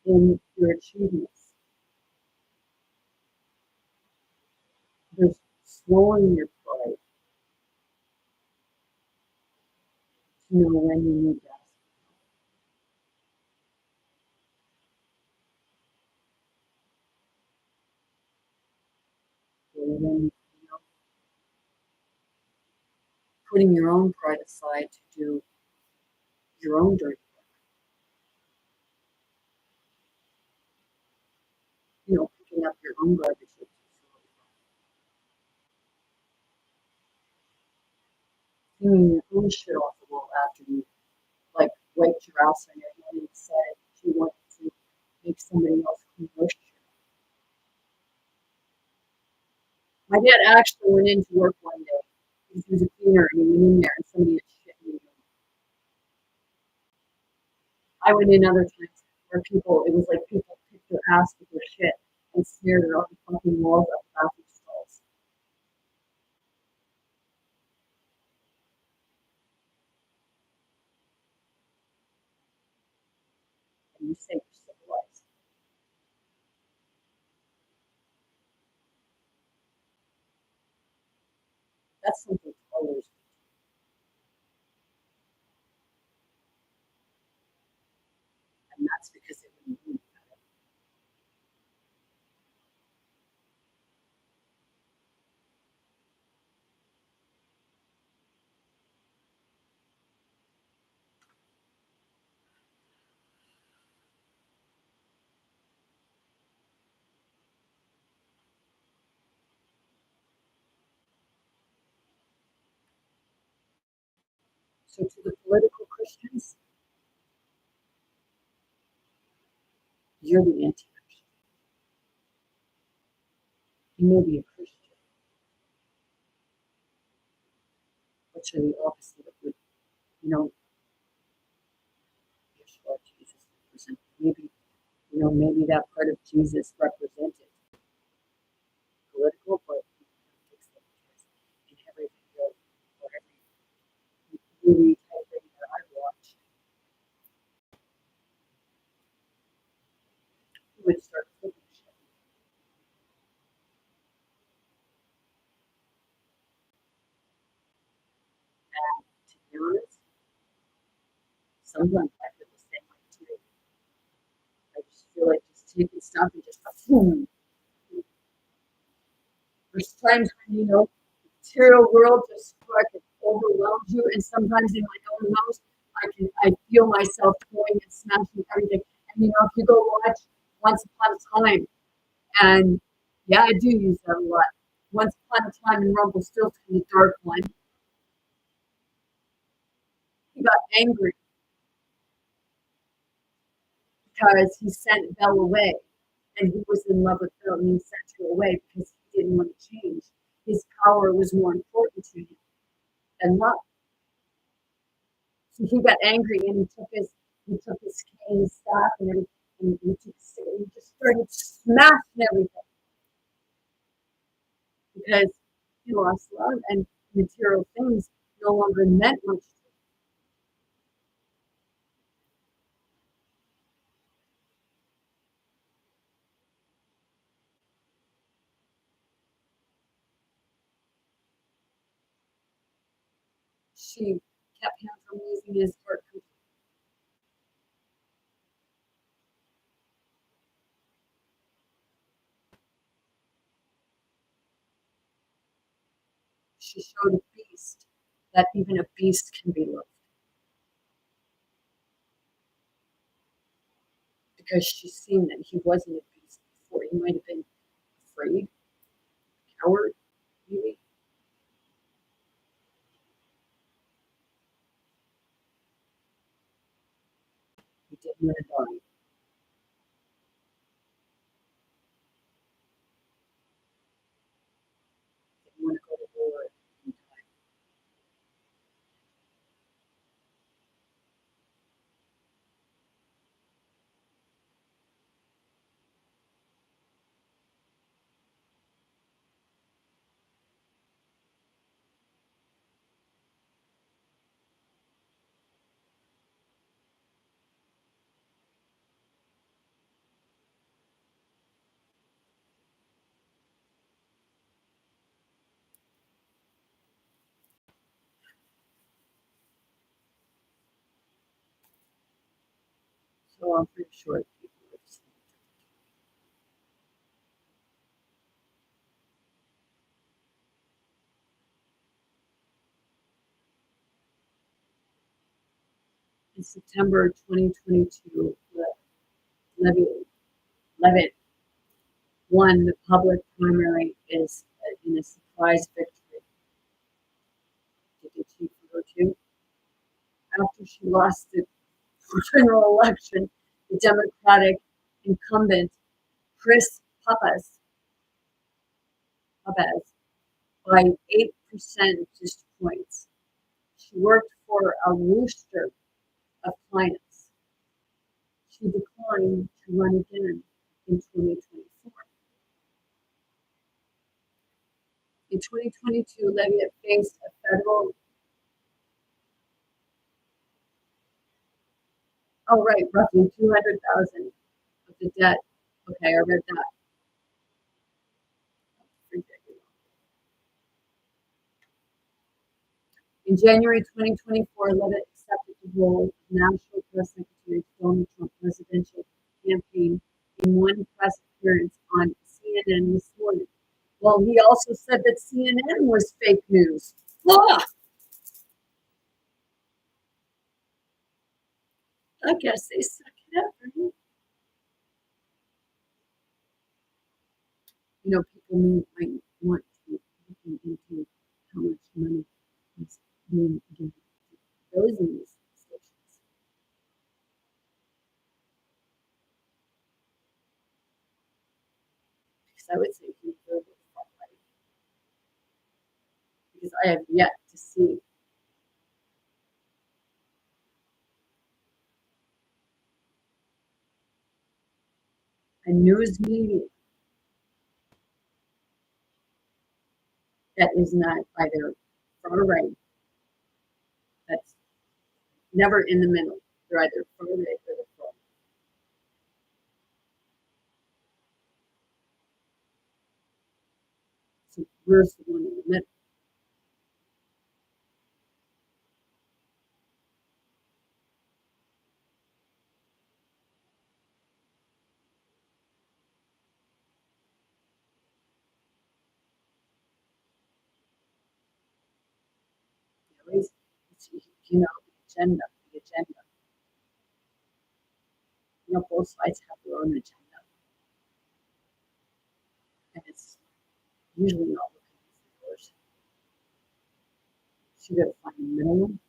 in your achievements. There's swallowing your pride to know when you need to ask. Or when, putting your own pride aside to do your own dirty work. Picking up your own garbage. Cleaning your own shit off the wall after you, like, wiped your ass on your hand and said you wanted to make somebody else clean your shit. My dad actually went into work one day because he was a cleaner and he went in there and somebody had shit in the room. I went in other times where it was like people picked their ass with their shit and smeared it on the fucking walls of the bathroom stalls. And you say you're civilized. That's something others do. And that's because they wouldn't do that. So to the political Christians, you're the anti-Christian. You may be a Christian, but you're the opposite of what, Yeshua, Jesus represented. Maybe that part of Jesus represented political, but in every video or every movie type thing that I watch, he would start flipping shit. And to be honest, sometimes I feel the same way too. I just feel like just taking stuff and just boom. There's times when, the material world just fucking overwhelms you, and sometimes in my own house, I feel myself going and smashing everything. And if you go watch Once Upon a Time, and yeah, I do use that a lot. Once Upon a Time in Rumpelstiltskin, the dark one, he got angry because he sent Belle away, and he was in love with Belle, and he sent her away because he didn't want to change. His power was more important to him than love. So he got angry, and he took his cane, his staff, and everything, and he just started smashing everything because he lost love, and material things no longer meant much to him. She kept him from losing his heart. She showed a beast that even a beast can be loved. Because she's seen that he wasn't a beast before. He might have been afraid, coward, maybe. He didn't want to die. He didn't want to go to war and die. So I'm pretty sure people have seen it. In September 2022, Levitt won the public primary is in a surprise victory. Did you cheat for her too? After she lost the general election, the Democratic incumbent Chris Pappas by 8 percentage points. She worked for a rooster of clients. She declined to run again in 2024. In 2022, Levitt faced a federal. Oh, right, roughly 200,000 of the debt. Okay, I read that. In January 2024, Levitt accepted the role of National Press Secretary to Donald Trump presidential campaign in one press appearance on CNN this morning. Well, he also said that CNN was fake news. Ah! I guess they suck it up, right? People might want to look into how much money is being given to those news stations. Because I would say conservative, right? Because I have yet to see a news media that is not either far right, that's never in the middle. They're either far right or they're far. So where's the one in the middle? you know, the agenda. You know, both sides have their own agenda. And it's usually not looking for yours. So you gotta find the middle one.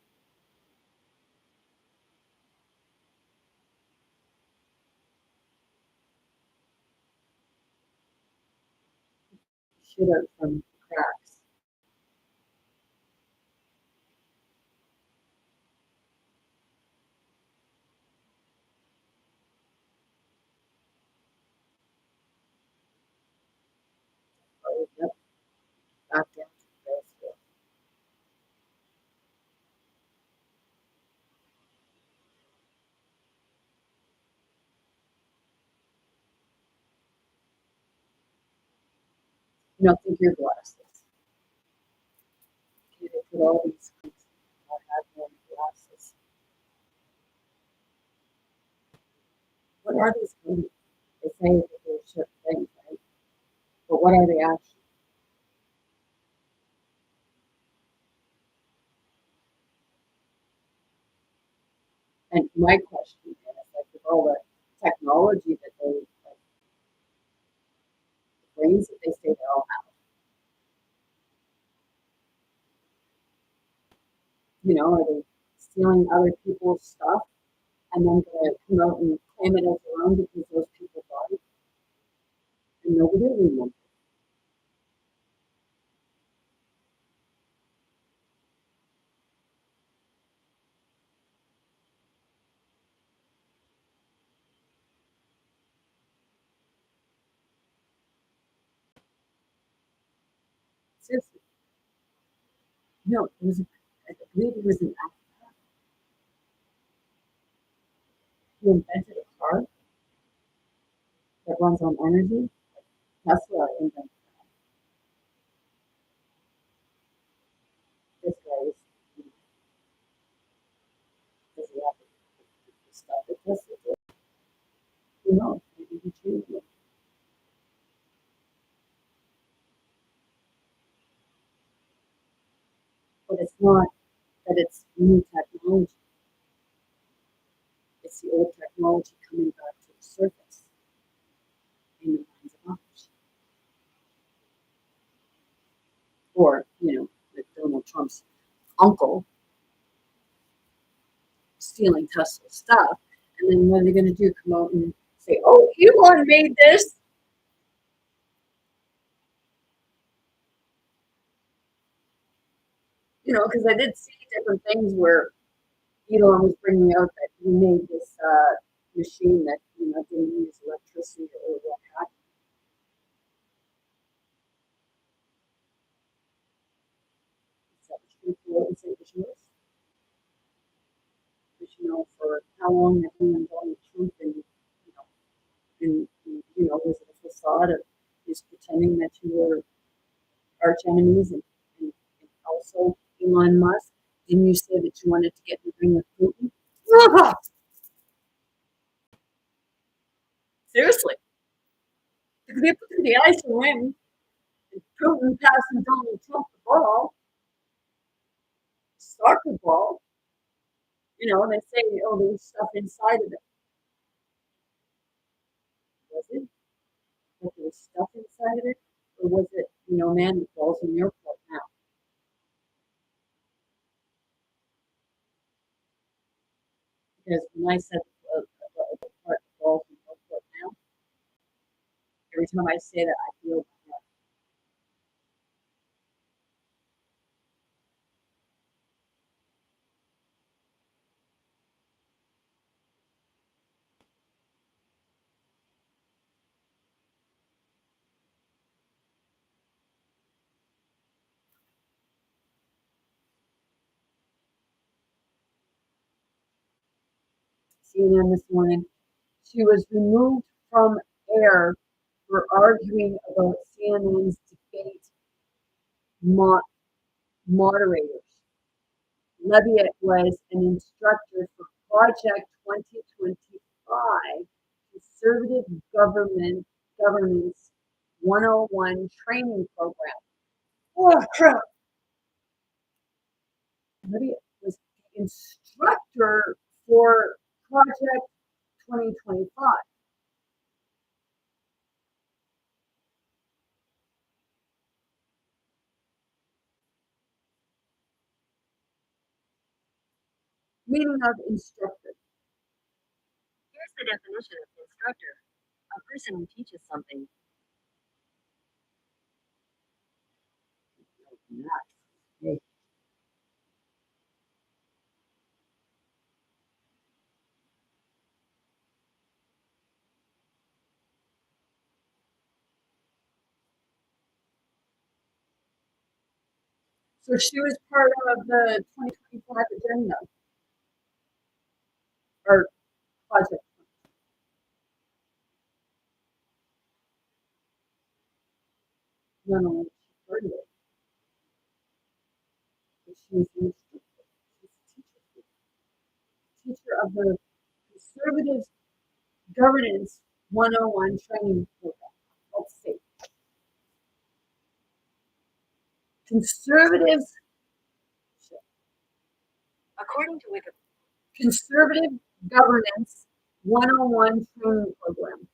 Shit out from cracks. Oh, yep. Back down to the base floor. You know, think your glasses. Okay, they put all these things. I have no glasses. What are these things? They say that they're certain things, right? But what are they actually? And my question is, like, with all the technology that they, like, the brains that they say they all have, you know, are they stealing other people's stuff and then gonna come out and claim it as their own because those people died and nobody will remember? Seriously, no, it was, I believe it was an actor who invented a car that runs on energy. Tesla invented that. This guy is, does he have the stuff that Tesla did? Who knows? Maybe he changed it. But it's not that it's new technology. It's the old technology coming back to the surface in the minds of others. Or, you know, with Donald Trump's uncle stealing Tesla's stuff. And then what are they going to do? Come out and say, oh, Elon made this? You know, because I did see different things where Elon was bringing out that he made this machine that, you know, didn't use electricity or what have you. So we should go and say it was yours. But, you know, for how long have you and Donald Trump been, you know, you know, was it a facade of just pretending that you were arch enemies and also Elon Musk? Didn't you say that you wanted to get in the ring with Putin? Ah! Seriously. Because they put the ice ring and Putin passing Donald Trump the ball, soccer ball, you know, and they say, oh, there's stuff inside of it. Was it? Like there was stuff inside of it? Or was it, you know, man, the ball's in your court now? Because when I said the part the ball's in your court now, every time I say that, I feel that. CNN this morning, she was removed from air for arguing about CNN's debate moderators. Levitt was an instructor for Project 2025, Conservative Governance 101 training program. Oh, crap. Levitt was instructor for Project 2025. Meaning of instructor. Here's the definition of instructor: a person who teaches something. So she was part of the 2025 agenda or project. No, she part of it. But she was an instructor. She's a teacher of the Conservative Governance 101 training program. Let's see. Conservatives, According to Wikipedia, Conservative Governance 101 training program.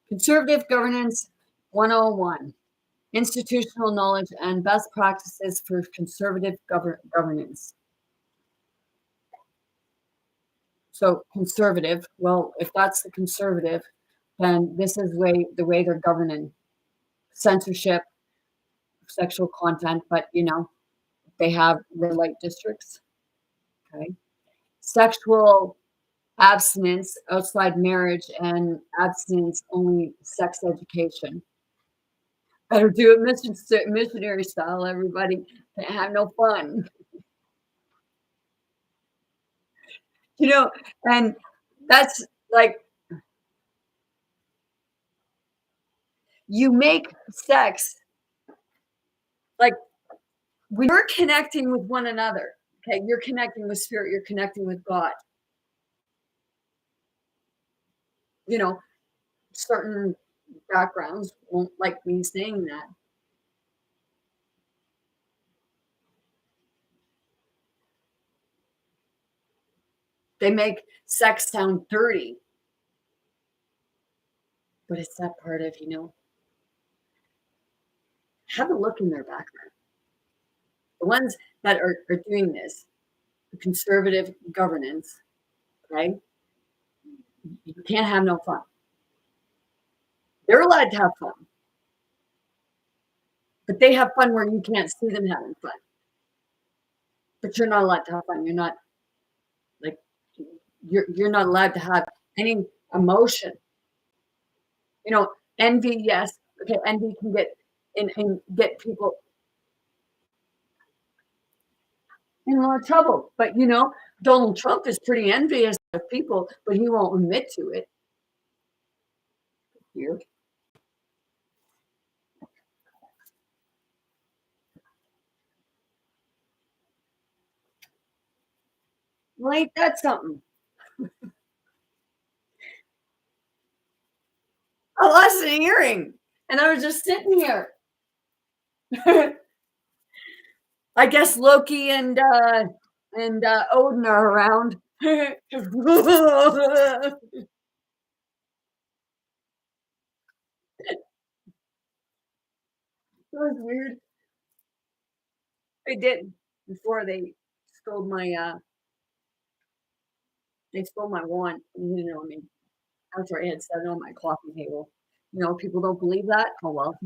Conservative Governance 101, Institutional Knowledge and Best Practices for Conservative Governance. So conservative, well, if that's the conservative, then this is the way they're governing censorship, sexual content, but they have red light districts. Okay. Sexual abstinence outside marriage and abstinence only sex education. Better do it missionary style, everybody. Can't have no fun. And that's like, you make sex, like when you're connecting with one another, okay, you're connecting with spirit, you're connecting with God. Certain backgrounds won't like me saying that. They make sex sound dirty. But it's that part of, have a look in their background. The ones that are doing this, the conservative governance, okay? You can't have no fun. They're allowed to have fun. But they have fun where you can't see them having fun. But you're not allowed to have fun. You're not you're not allowed to have any emotion. Envy, yes. Okay, envy can get get people in a lot of trouble. But Donald Trump is pretty envious of people, but he won't admit to it. Here. Well, ain't that something? I lost an earring, and I was just sitting here. I guess Loki and Odin are around. was weird. They did before stole my they stole my wand. I mean, after I had set it on my coffee table. People don't believe that. Oh well.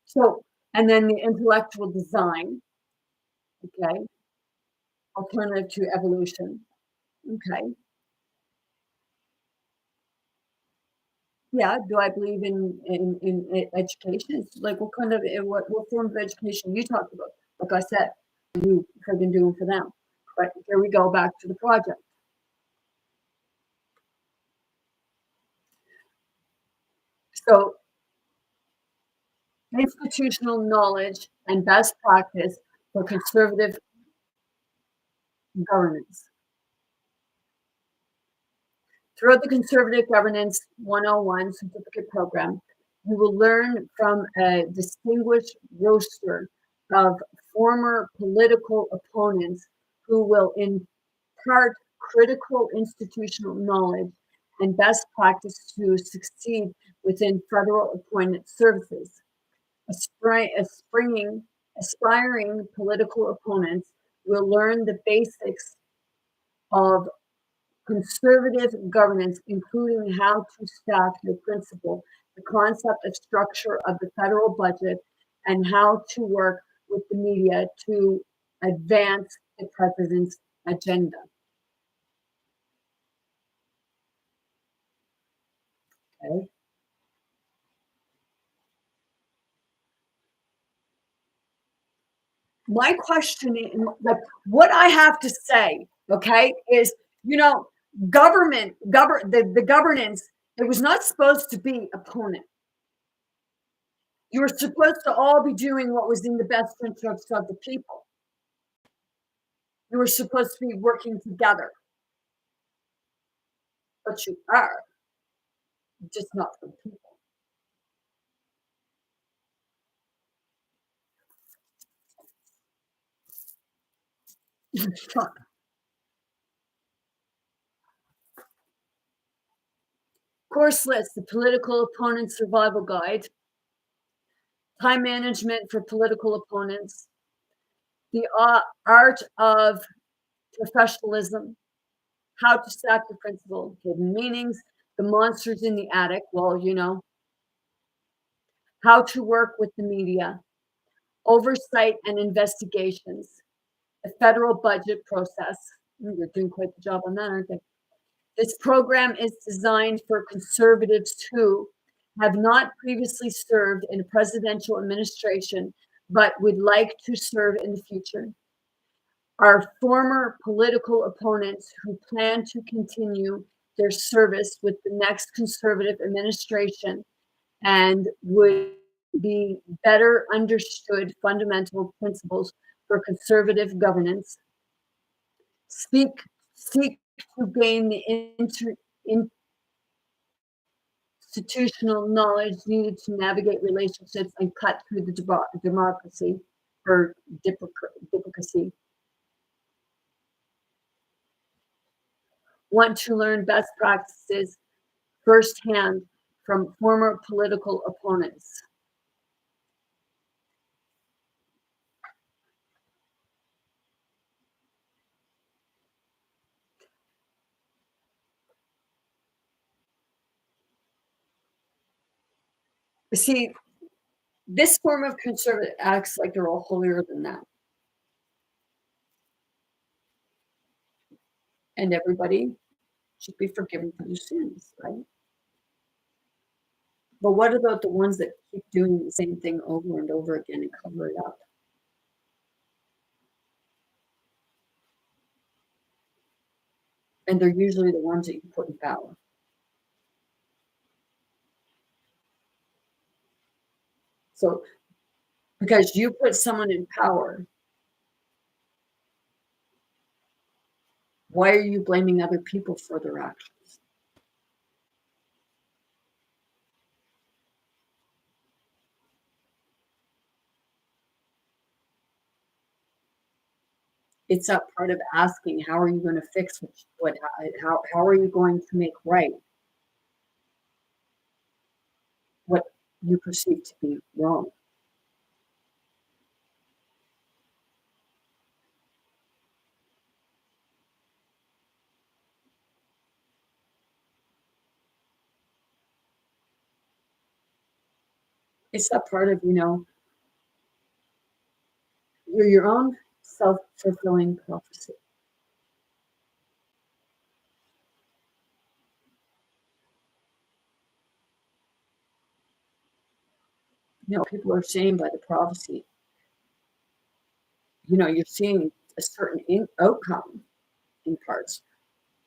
So, and then the intellectual design, okay, alternative to evolution, okay. Yeah, do I believe in education? It's like what kind of what form of education you talked about? Like I said, you have been doing for them. But here we go back to the project. So institutional knowledge and best practice for conservative governance. Throughout the Conservative Governance 101 certificate program, you will learn from a distinguished roster of former political opponents who will impart critical institutional knowledge and best practice to succeed within federal appointed services. Aspiring political opponents will learn the basics of conservative governance, including how to staff your principal, the concept of structure of the federal budget, and how to work with the media to advance the president's agenda. Okay. My question is, like, what I have to say, okay, is the governance, it was not supposed to be opponent. You were supposed to all be doing what was in the best interest of the people. You were supposed to be working together. But you are, just not for the people. Course list, the political opponent survival guide, time management for political opponents, the art of professionalism, how to stack the principle, hidden meanings, the monsters in the attic, how to work with the media, oversight and investigations, the federal budget process. You're doing quite the job on that, aren't they? This program is designed for conservatives who have not previously served in a presidential administration but would like to serve in the future. Our former political opponents who plan to continue their service with the next conservative administration and would be better understood fundamental principles for conservative governance. Seek to gain the institutional knowledge needed to navigate relationships and cut through the democracy or diplomacy. Want to learn best practices firsthand from former political opponents. See, this form of conservative acts like they're all holier than that. And everybody should be forgiven for their sins, right? But what about the ones that keep doing the same thing over and over again and cover it up? And they're usually the ones that you put in power. So, because you put someone in power, why are you blaming other people for their actions? It's that part of asking, how are you going to fix how are you going to make right? you perceive to be wrong. It's that part of, you're your own self-fulfilling prophecy. People are saying by the prophecy, you're seeing a certain outcome in parts.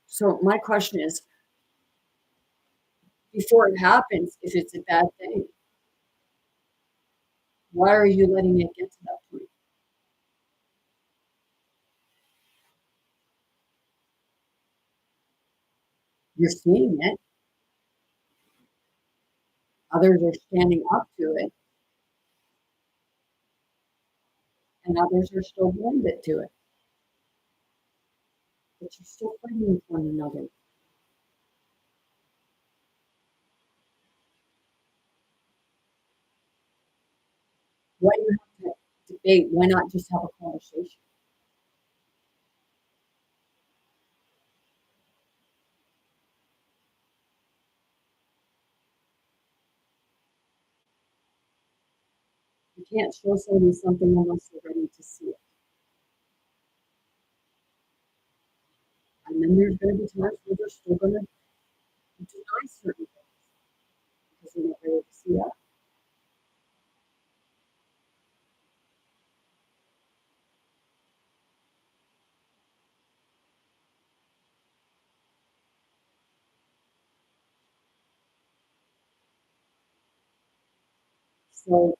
So my question is, before it happens, if it's a bad thing, why are you letting it get to that point? You're seeing it. Others are standing up to it, and others are still blinded to it. But you're still fighting with one another. Why do you have to debate? Why not just have a conversation? You can't show somebody something unless they're ready to see it. And then there's going to be times where they're still going to deny certain things because they're not ready to see that. So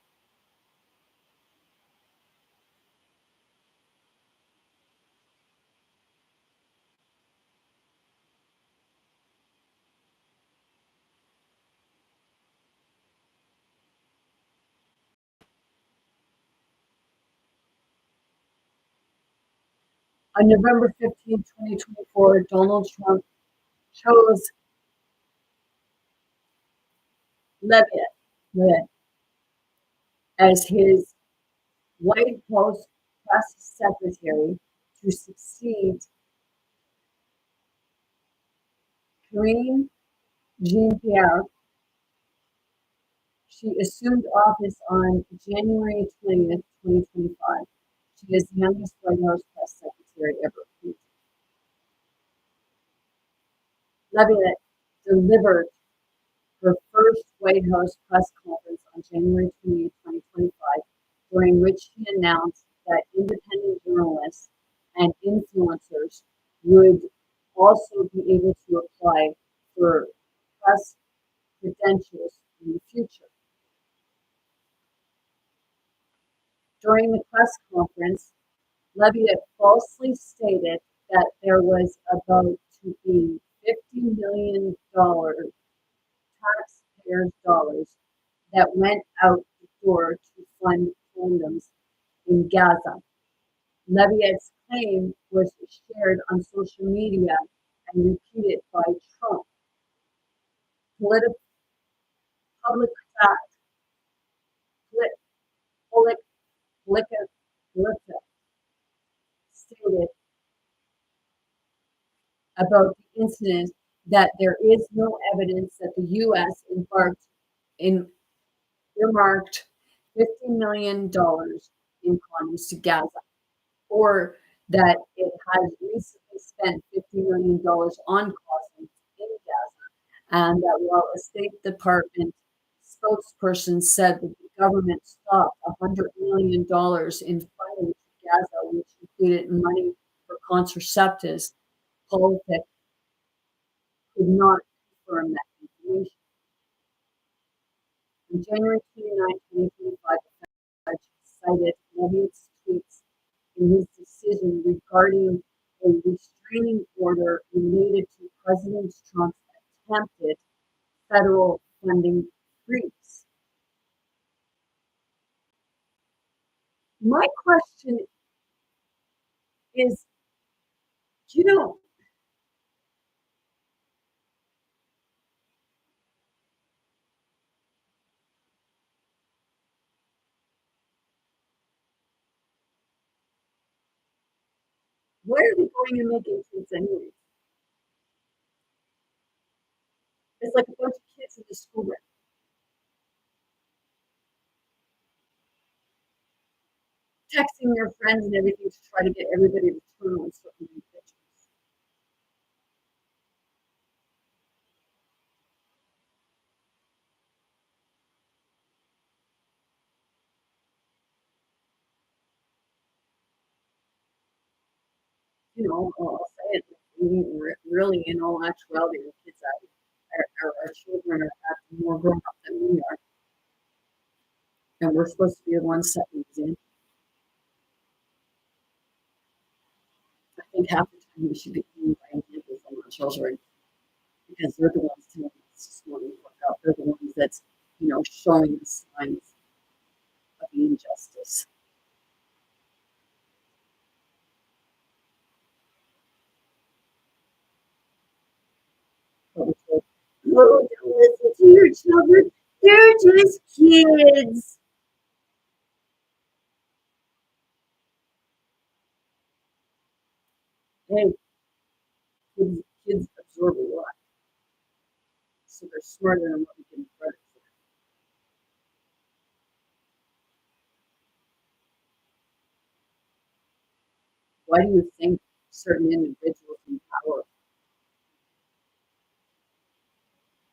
on November 15, 2024, Donald Trump chose Levitt as his White House press secretary to succeed Karine Jean-Pierre. She assumed office on January 20th, 2025. She is the youngest White House press secretary ever. Levitt delivered her first White House press conference on January 20th, 2025, during which she announced that independent journalists and influencers would also be able to apply for press credentials in the future. During the press conference, Levitt falsely stated that there was about to be $50 million taxpayers' dollars that went out the door to fund condoms in Gaza. Levitt's claim was shared on social media and repeated by Trump. Public fact, Politico stated about the incident that there is no evidence that the U.S. earmarked $50 million in condoms to Gaza, or that it has recently spent $50 million on condoms in Gaza, and that while a State Department spokesperson said that the government stopped $100 million in funding to Gaza, which included money for contraceptives, Politico could not confirm that information. On January 29, 2025, the judge cited Levitt's tweets in his decision regarding a restraining order related to President Trump's attempted federal funding freeze. My question is, Why are they going and making kids anyway? It's like a bunch of kids in the school run. Texting their friends and everything to try to get everybody to turn on certain pictures. I'll say it. Really, in all actuality, the kids our children are acting more grown up than we are, and we're supposed to be the ones setting the example. I think half the time we should be doing by example from our children because they're the ones telling us when we fuck up. They're the ones that's showing the signs of the injustice. But we're told, oh, don't listen to your children. They're just kids. Hey, kids absorb a lot, so they're smarter than what we can credit for. Why do you think certain individuals in power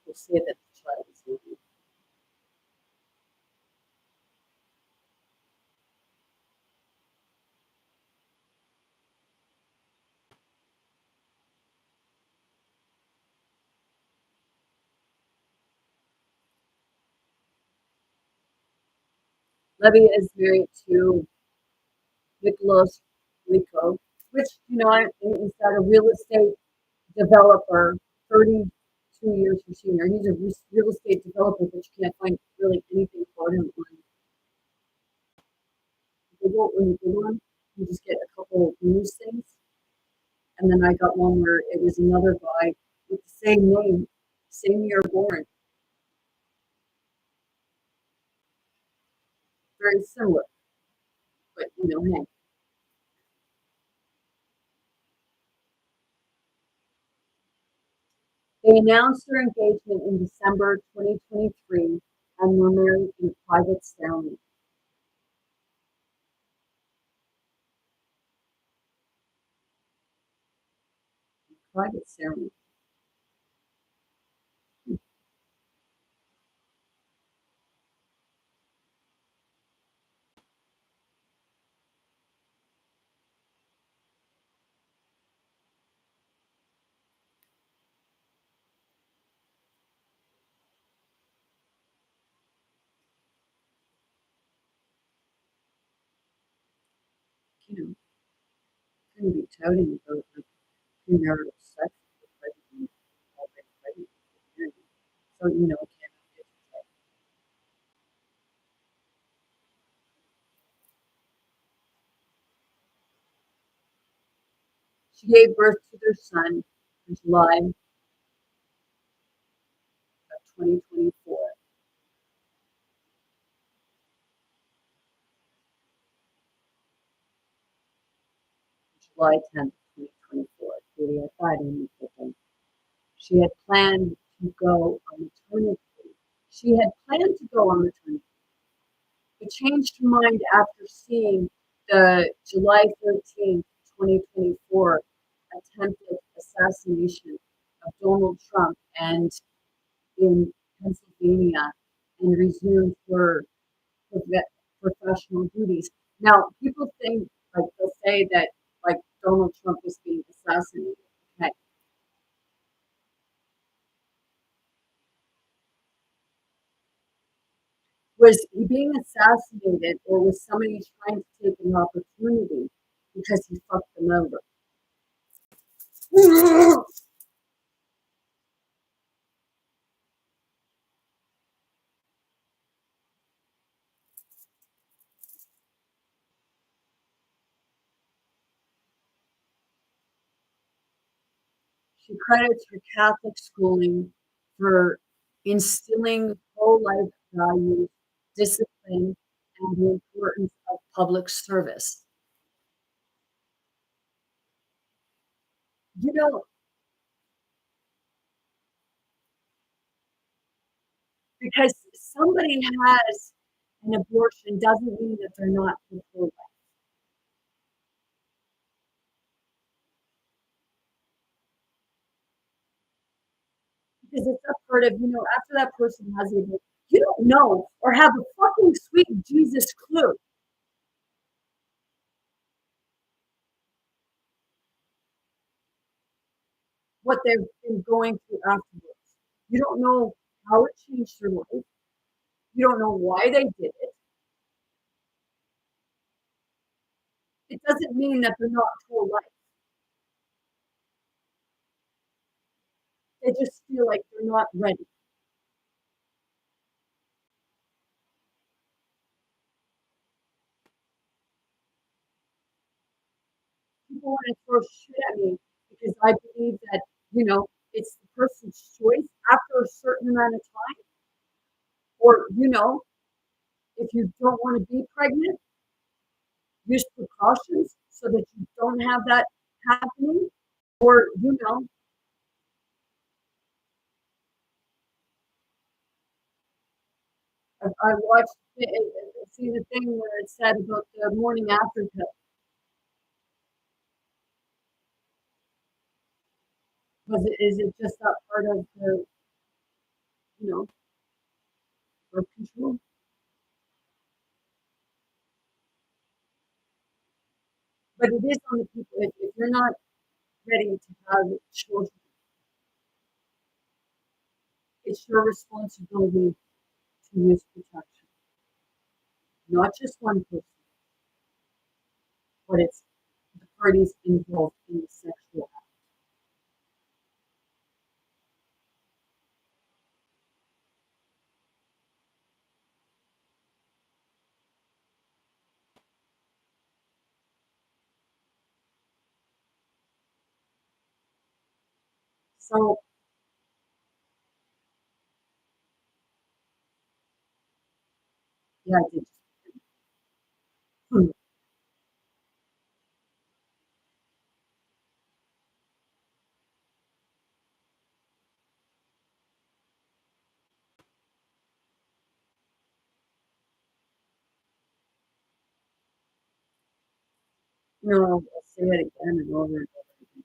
will say that the child is evil? Levy is married to Nicholas Rico, which, is that a real estate developer, 32 years for senior. He's a real estate developer, but you can't find really anything about him on Google. When you Google him, you just get a couple of news things. And then I got one where it was another guy with the same name, same year born. Very similar. But, hey. They announced their engagement in December 2023 and were married in a private ceremony. Private ceremony. Couldn't be touting about like premarital sex with pregnant, already pregnant. So, can't get to. She gave birth to their son in July of 2024. July 10th, 2024. Katie had died on the 5th. She had planned to go on maternity leave. She had planned to go on maternity leave, but changed her mind after seeing the July 13th, 2024 attempted assassination of Donald Trump and in Pennsylvania and resumed her professional duties. Now, people think, like, they'll say that, like, Donald Trump was being assassinated. Okay. Was he being assassinated, or was somebody trying to take an opportunity because he fucked them over? She credits her Catholic schooling for instilling pro-life values, discipline, and the importance of public service. You know, because somebody has an abortion doesn't mean that they're not pro-life. Because it's a part of, after that person has the abortion, you don't know or have a fucking sweet Jesus clue what they've been going through afterwards. You don't know how it changed their life. You don't know why they did it. It doesn't mean that they're not pro-life. They just feel like they're not ready. People want to throw shit at me because I believe that, it's the person's choice after a certain amount of time. Or, if you don't want to be pregnant, use precautions so that you don't have that happening. Or, I watched, see the thing where it said about the morning after pill. Is it just that part of the, birth control? But it is on the people. If you're not ready to have children, it's your responsibility to use protection. Not just one person, but it's the parties involved in the sexual act. So, yeah, I did. Hmm. No, I'll say it again and over and over again.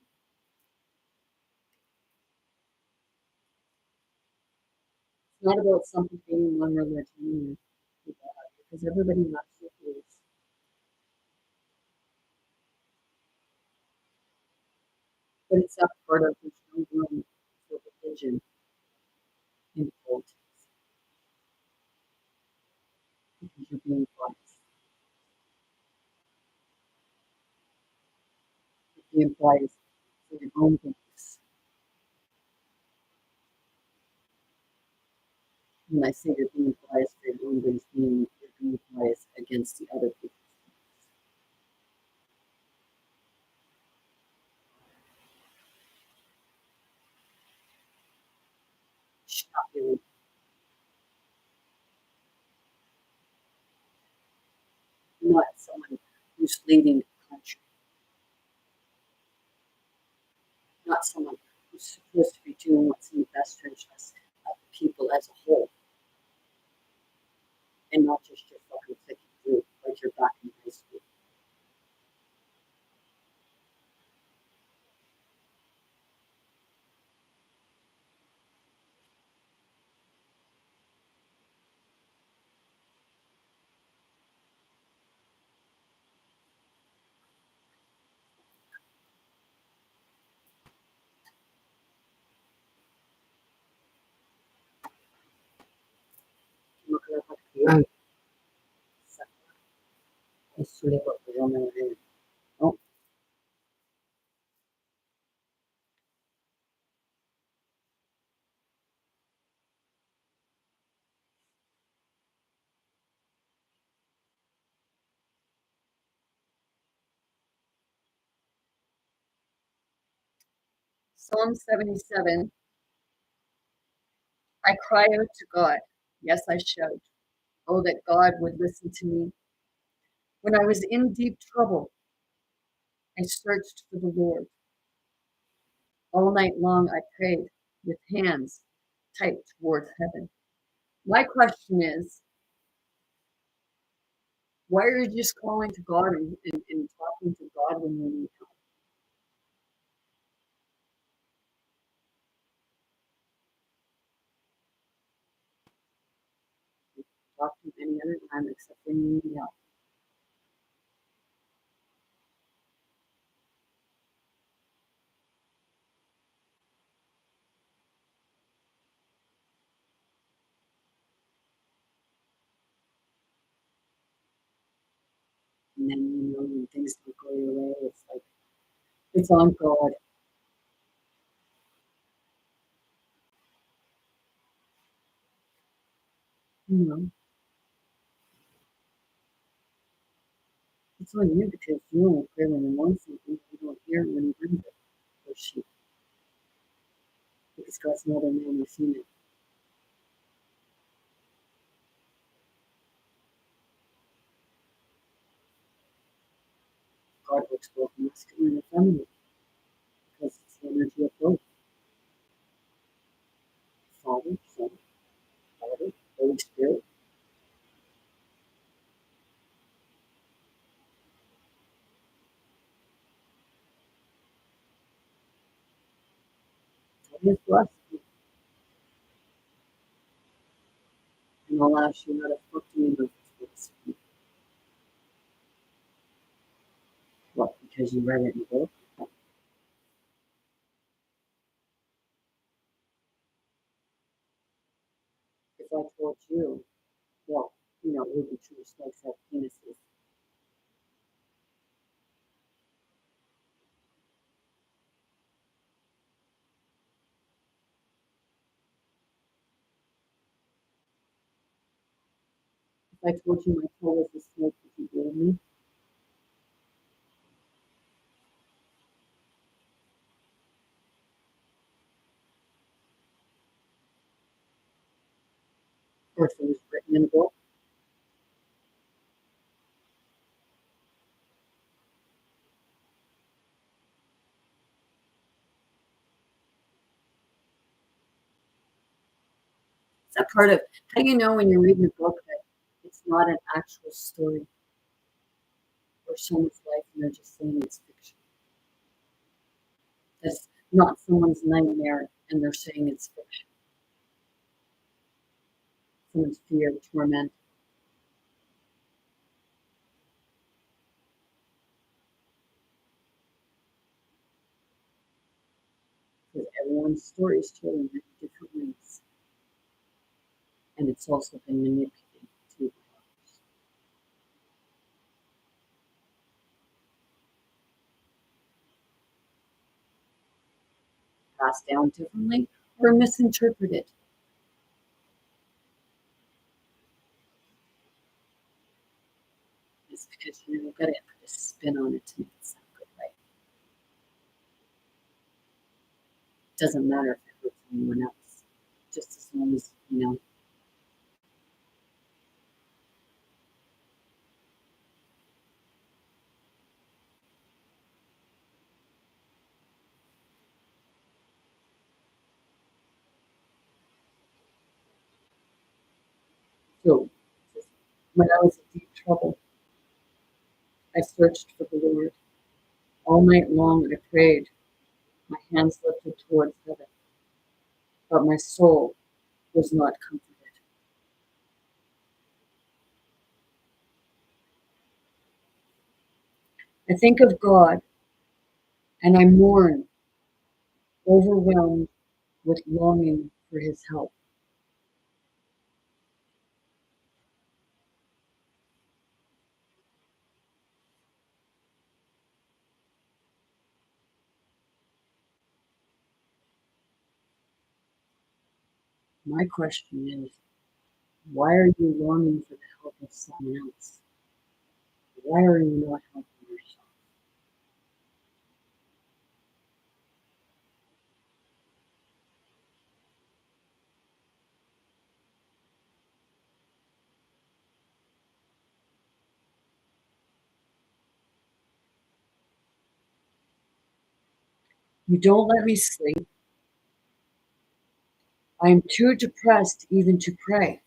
It's not about something being one religion because everybody loves their beliefs. But it's that part of there's no room for religion in politics because you're being biased. You're being biased for your own beliefs. When I say you're being biased for your own beliefs, meaning you're being biased against the other people. Stop doing. Not someone who's leading a country, not someone who's supposed to be doing what's in the best interest of the people as a whole, and not just your fucking clique group like you're back in high school. Oh, Psalm 77. I cry out to God. Yes, I shout. Oh, that God would listen to me. When I was in deep trouble, I searched for the Lord. All night long I prayed with hands tight towards heaven. My question is, why are you just calling to God and talking to God when you need help? Talk to him any other time except when you need help. And then when things don't go your way, it's like it's on God. You know, it's on you because you only pray when you want something. You don't hear it when you bring it. Or she. Because God's not a man or female. God works both masculine and feminine because it's the energy of both. Father, Son, Daughter, Holy Spirit. He has blessed you and I'll ask you how to fuck you in the first place. What, because you read it in a book? If I told you, well, it would be true, snakes have penises. If I told you my toe was a snake, would you believe me? Or if it was written in a book? Is that part of how do you know when you're reading a book that it's not an actual story or someone's life and they're just saying it's fiction? That's not someone's nightmare and they're saying it's fiction. Someone's fear, torment. Because everyone's story is told in different ways. And it's also been manipulated too by others. Passed down differently or misinterpreted. It's because you've got to put a spin on it to make it sound good, right? It doesn't matter if it hurts anyone else, just as long as, So, when I was in deep trouble, I searched for the Lord. All night long I prayed, my hands lifted towards heaven, but my soul was not comforted. I think of God and I mourn, overwhelmed with longing for his help. My question is, why are you longing for the help of someone else? Why are you not helping yourself? You don't let me sleep. I am too depressed even to pray.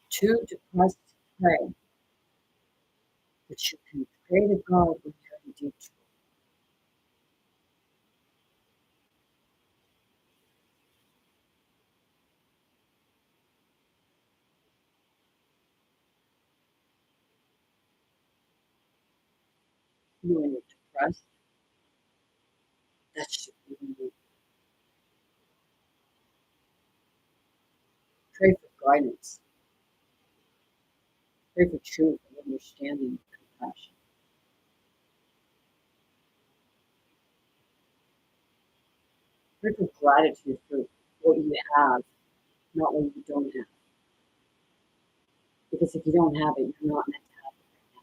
Too depressed to pray. But you can pray to God when you're in deep trouble. You know, when you're depressed, that should be when you pray for guidance. Pray for truth and understanding and compassion. Pray for gratitude for what you have, not what you don't have. Because if you don't have it, you're not meant to have it right now.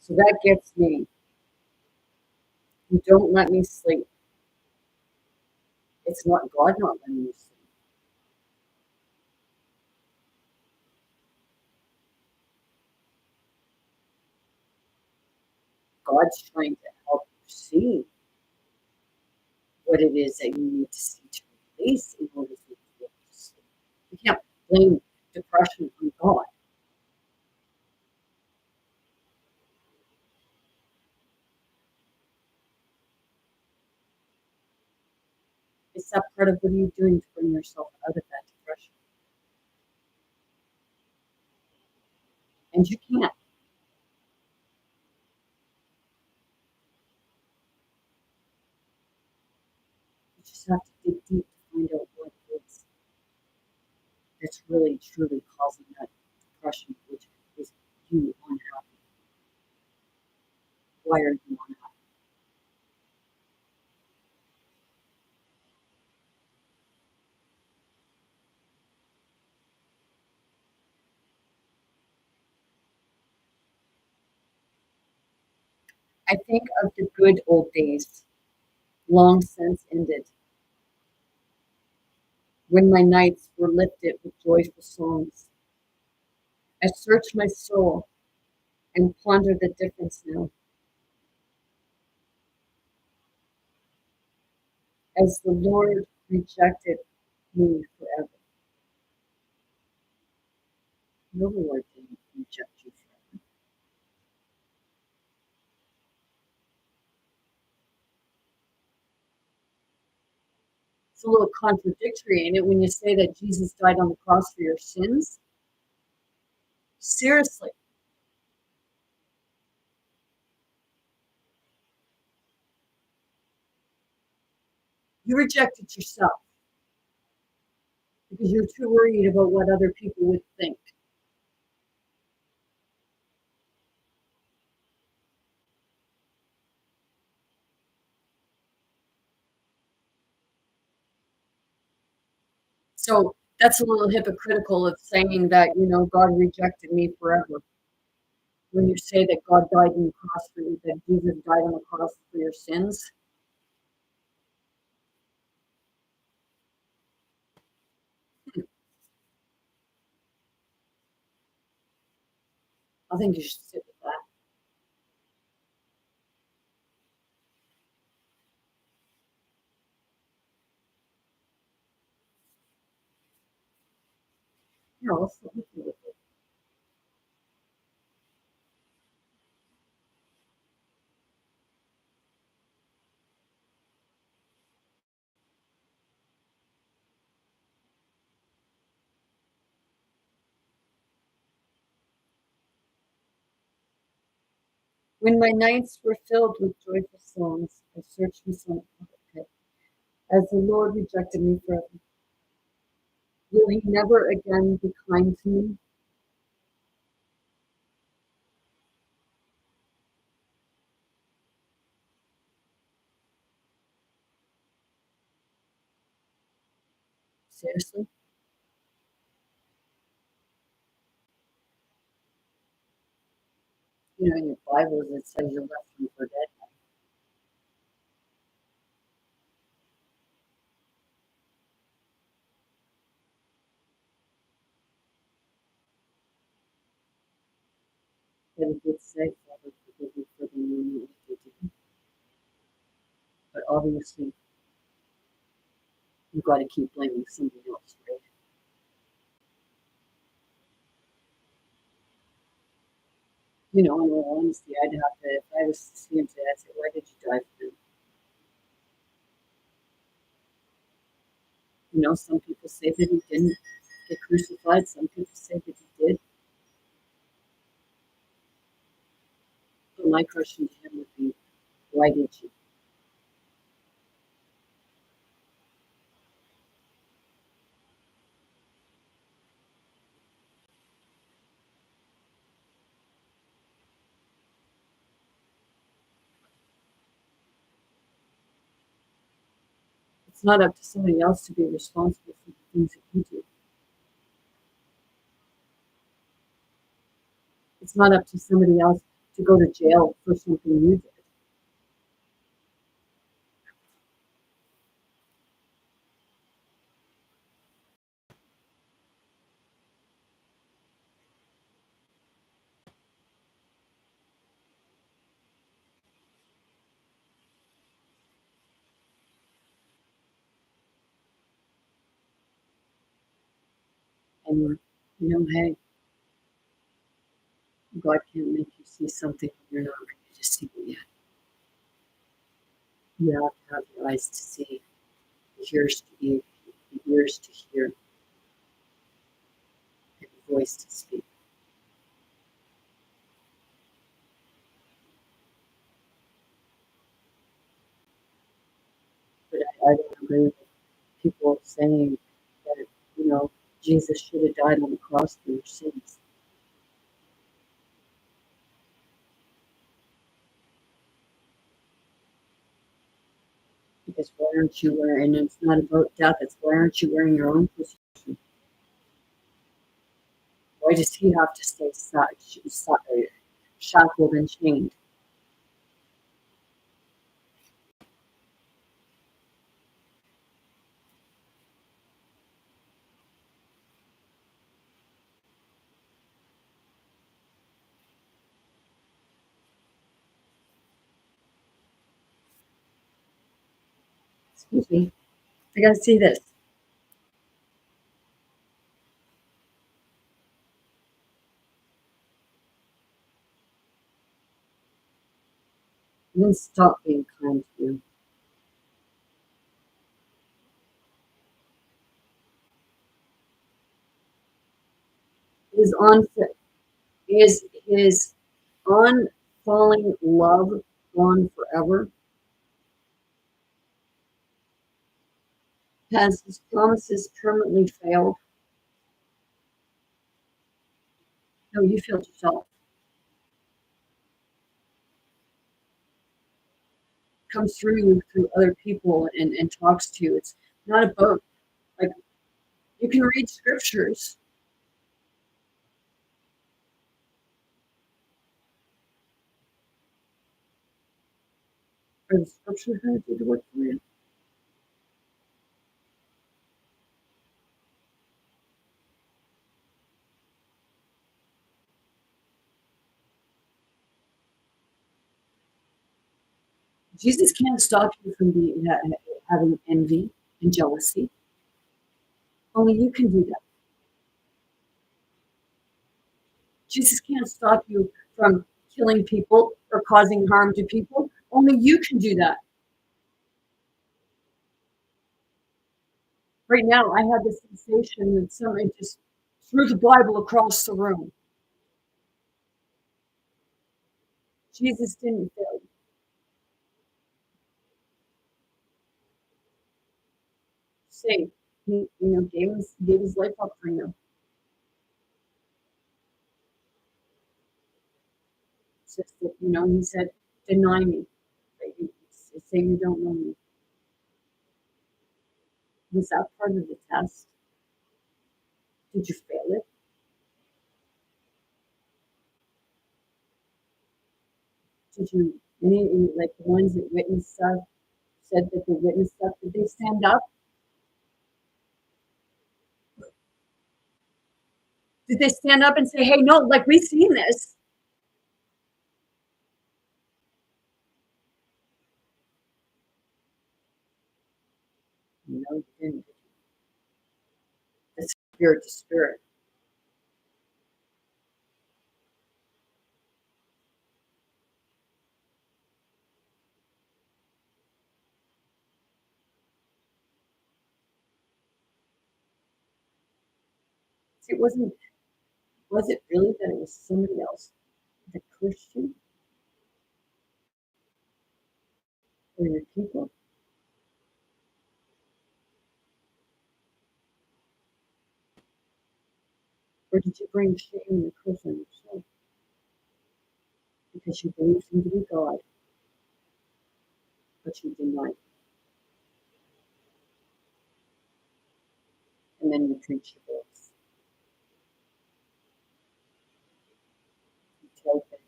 So that gets me. You don't let me sleep. It's not God not letting you sleep. God's trying to help you see what it is that you need to see to release in order for you to be able to sleep. You can't blame depression on God. It's that part of what are you doing to bring yourself out of that depression? And you can't. You just have to dig deep to find out what it is that's really truly causing that depression, which is you unhappy. Why are you unhappy? I think of the good old days, long since ended, when my nights were lifted with joyful songs. I search my soul and ponder the difference now, as the Lord rejected me forever. No, the Lord didn't reject you forever. It's a little contradictory in it when you say that Jesus died on the cross for your sins. Seriously, you rejected yourself because you're too worried about what other people would think. So that's a little hypocritical of saying that, God rejected me forever. When you say that God died on the cross for you, that Jesus died on the cross for your sins, I think you should sit with that. Let's sit with it. When my nights were filled with joyful songs, I searched my soul for the pit. As the Lord rejected me forever, will he never again be kind to me? Seriously? In your Bible it says you left him for dead. that it did say, Father, forgive me for the moment what they did. But obviously, you've got to keep blaming somebody else, right? You know, in all honesty, I'd have to, if I was to see him today, I'd say, why did you die for him? You know, some people say that he didn't get crucified, some people say that he did. But my question to him would be, why did you? It's not up to somebody else to be responsible for the things that you do. It's not up to somebody else to go to jail for something you did. And, you know, hey, God can't make you see something when you're not ready to see it yet. You have to have your eyes to see, the ears to hear, the ears to hear, and the voice to speak. But I don't agree with people saying that, you know, Jesus should have died on the cross for your sins. Because why aren't you wearing, and it's not about death, it's why aren't you wearing your own crucifixion? Why does he have to stay shackled and chained? Excuse me. I gotta see this. And then stop being kind to you. Is on is his unfalling love gone forever? Has his promises permanently failed? No, you failed yourself. Comes through you through other people and talks to you. It's not about, like, you can read scriptures. Are the scriptures going to do the work for you? Jesus can't stop you from having envy and jealousy. Only you can do that. Jesus can't stop you from killing people or causing harm to people. Only you can do that. Right now, I had the sensation that somebody just threw the Bible across the room. Jesus didn't fail you. Saved. He, gave his life up for you. It's just that, he said, deny me. Say you don't know me. Was that part of the test? Did you fail it? Did you, like the ones that witnessed stuff, said that they witnessed stuff, did they stand up? Did they stand up and say, hey, no, like we've seen this? No, you didn't. The spirit to spirit. See, was it really that it was somebody else that cursed you or your people? Or did you bring shame and curse on yourself because you believed him to be God, but you denied him? And then you preach your books. You tell that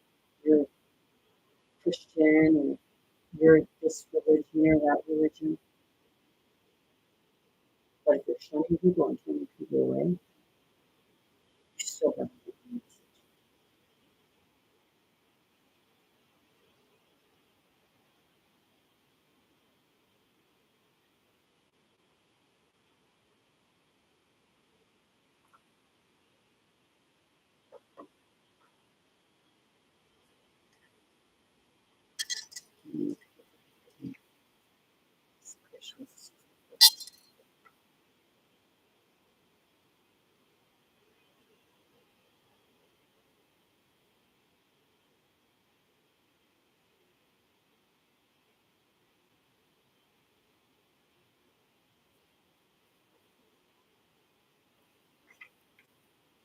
you're Christian and you're this religion or that religion. But if you're shunning people and turning people away, you still have to be message.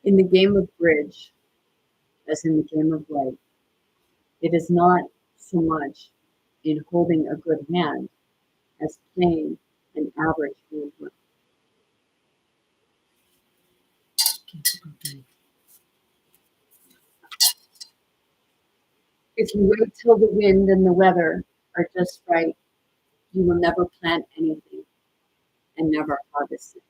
In the game of bridge, as in the game of life, it is not so much in holding a good hand as playing an average hand well. If you wait till the wind and the weather are just right, you will never plant anything and never harvest it.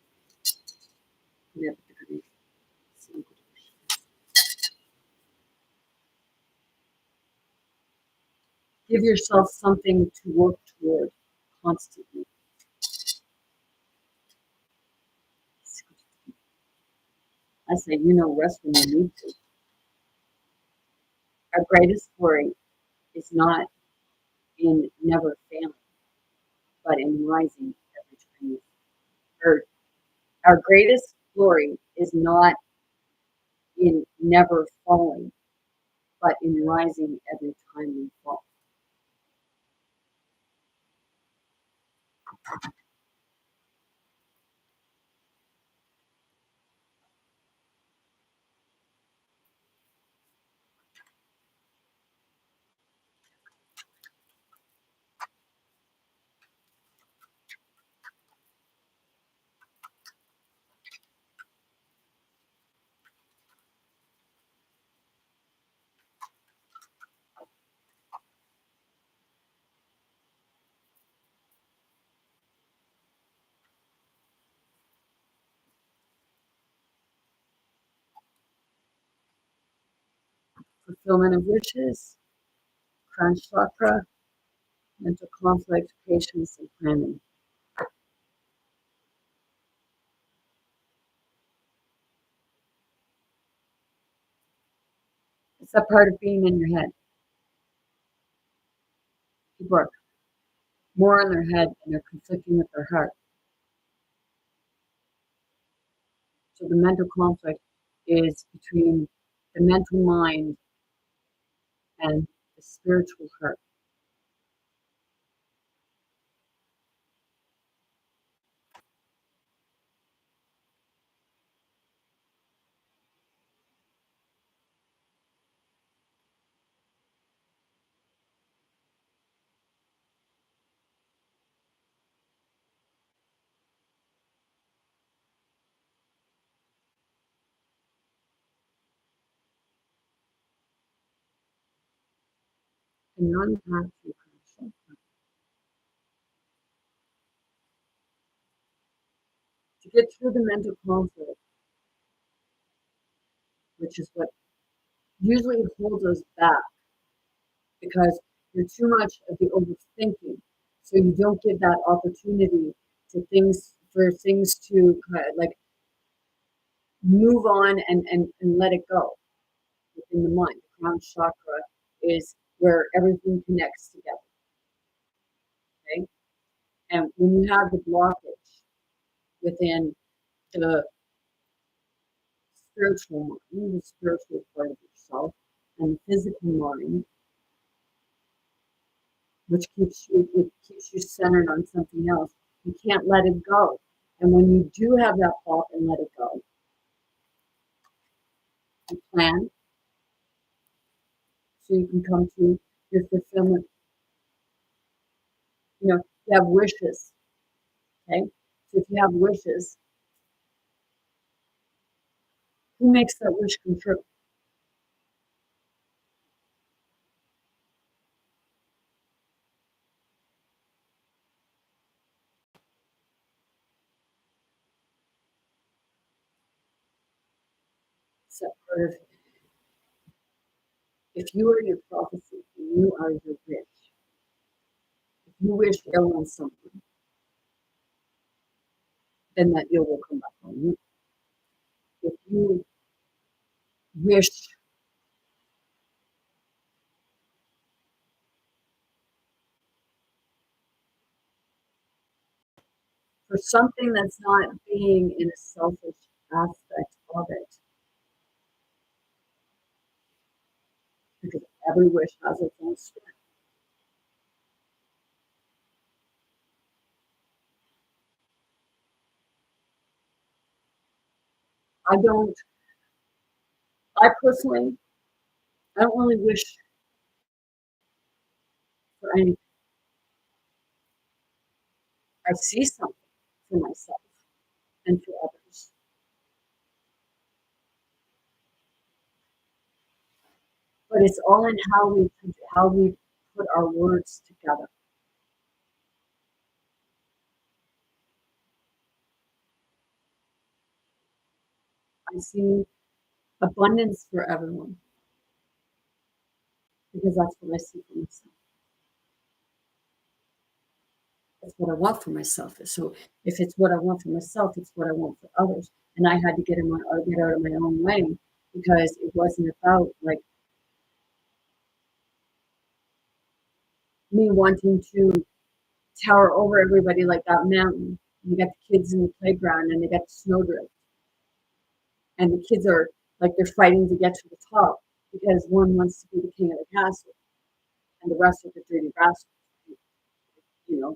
Give yourself something to work toward constantly. I say, rest when you need to. Our greatest glory is not in never failing, but in rising every time we or our greatest glory is not in never falling, but in rising every time we fall. Fulfillment of wishes, crown chakra, mental conflict, patience, and planning. It's that part of being in your head. People are more in their head and they're conflicting with their heart. So the mental conflict is between the mental mind and the spiritual heart. And you're on the path to your crown chakra. To get through the mental conflict, which is what usually holds us back because you're too much of the overthinking. So you don't give that opportunity to things for things to like move on and let it go within the mind. The crown chakra is where everything connects together. Okay. And when you have the blockage within the spiritual mind, the spiritual part of yourself, and the physical mind, which keeps you centered on something else, you can't let it go. And when you do have that thought and let it go, you plan so you can come to your fulfillment. You know, you have wishes. Okay. So if you have wishes, who makes that wish come true? It's that part of, if you are your prophecy, you are your wish. If you wish ill on someone, then that ill will come back on you. If you wish for something that's not being in a selfish aspect of it, because every wish has its own strength. I personally, I don't really wish for anything. I see something for myself and for others. But it's all in how we put our words together. I see abundance for everyone because that's what I see for myself. That's what I want for myself. So if it's what I want for myself, it's what I want for others. And I had to get out of my own way because it wasn't about like me wanting to tower over everybody like that mountain. You got the kids in the playground and they got the snowdrift. And the kids are like they're fighting to get to the top because one wants to be the king of the castle and the rest are the dirty bastards. You know,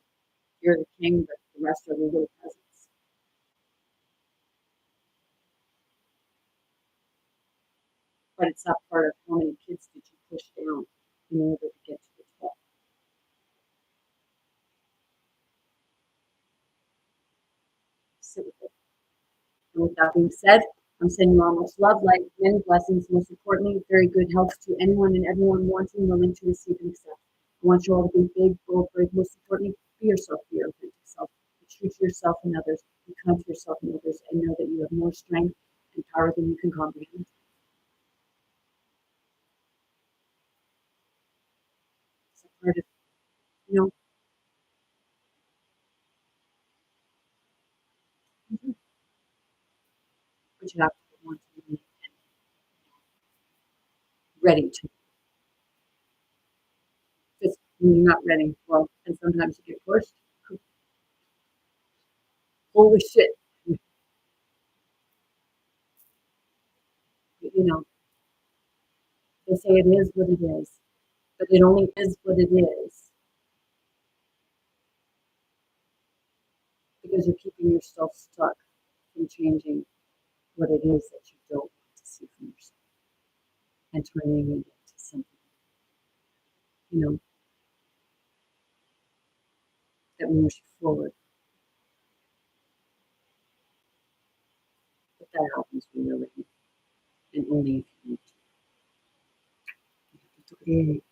you're the king, but the rest are the little peasants. But it's that part of how many kids did you push down in order to get to the top. Sit with it. And with that being said, I'm sending you all much love, light, many blessings, most importantly, very good health to anyone and everyone wanting, willing to receive and accept. I want you all to be big, bold, brave, most importantly, be yourself, be your authentic self. Be true to yourself and others, be kind to yourself and others, and know that you have more strength and power than you can comprehend. It's a part of, you know, but you have to want to be ready to. Because when you're not ready, well, and sometimes you get pushed. Holy shit. You know, they say it is what it is, but it only is what it is because you're keeping yourself stuck from changing what it is that you don't want to see from yourself and turning it into something, you know, that moves you forward. But that happens when you're ready and only if you need to.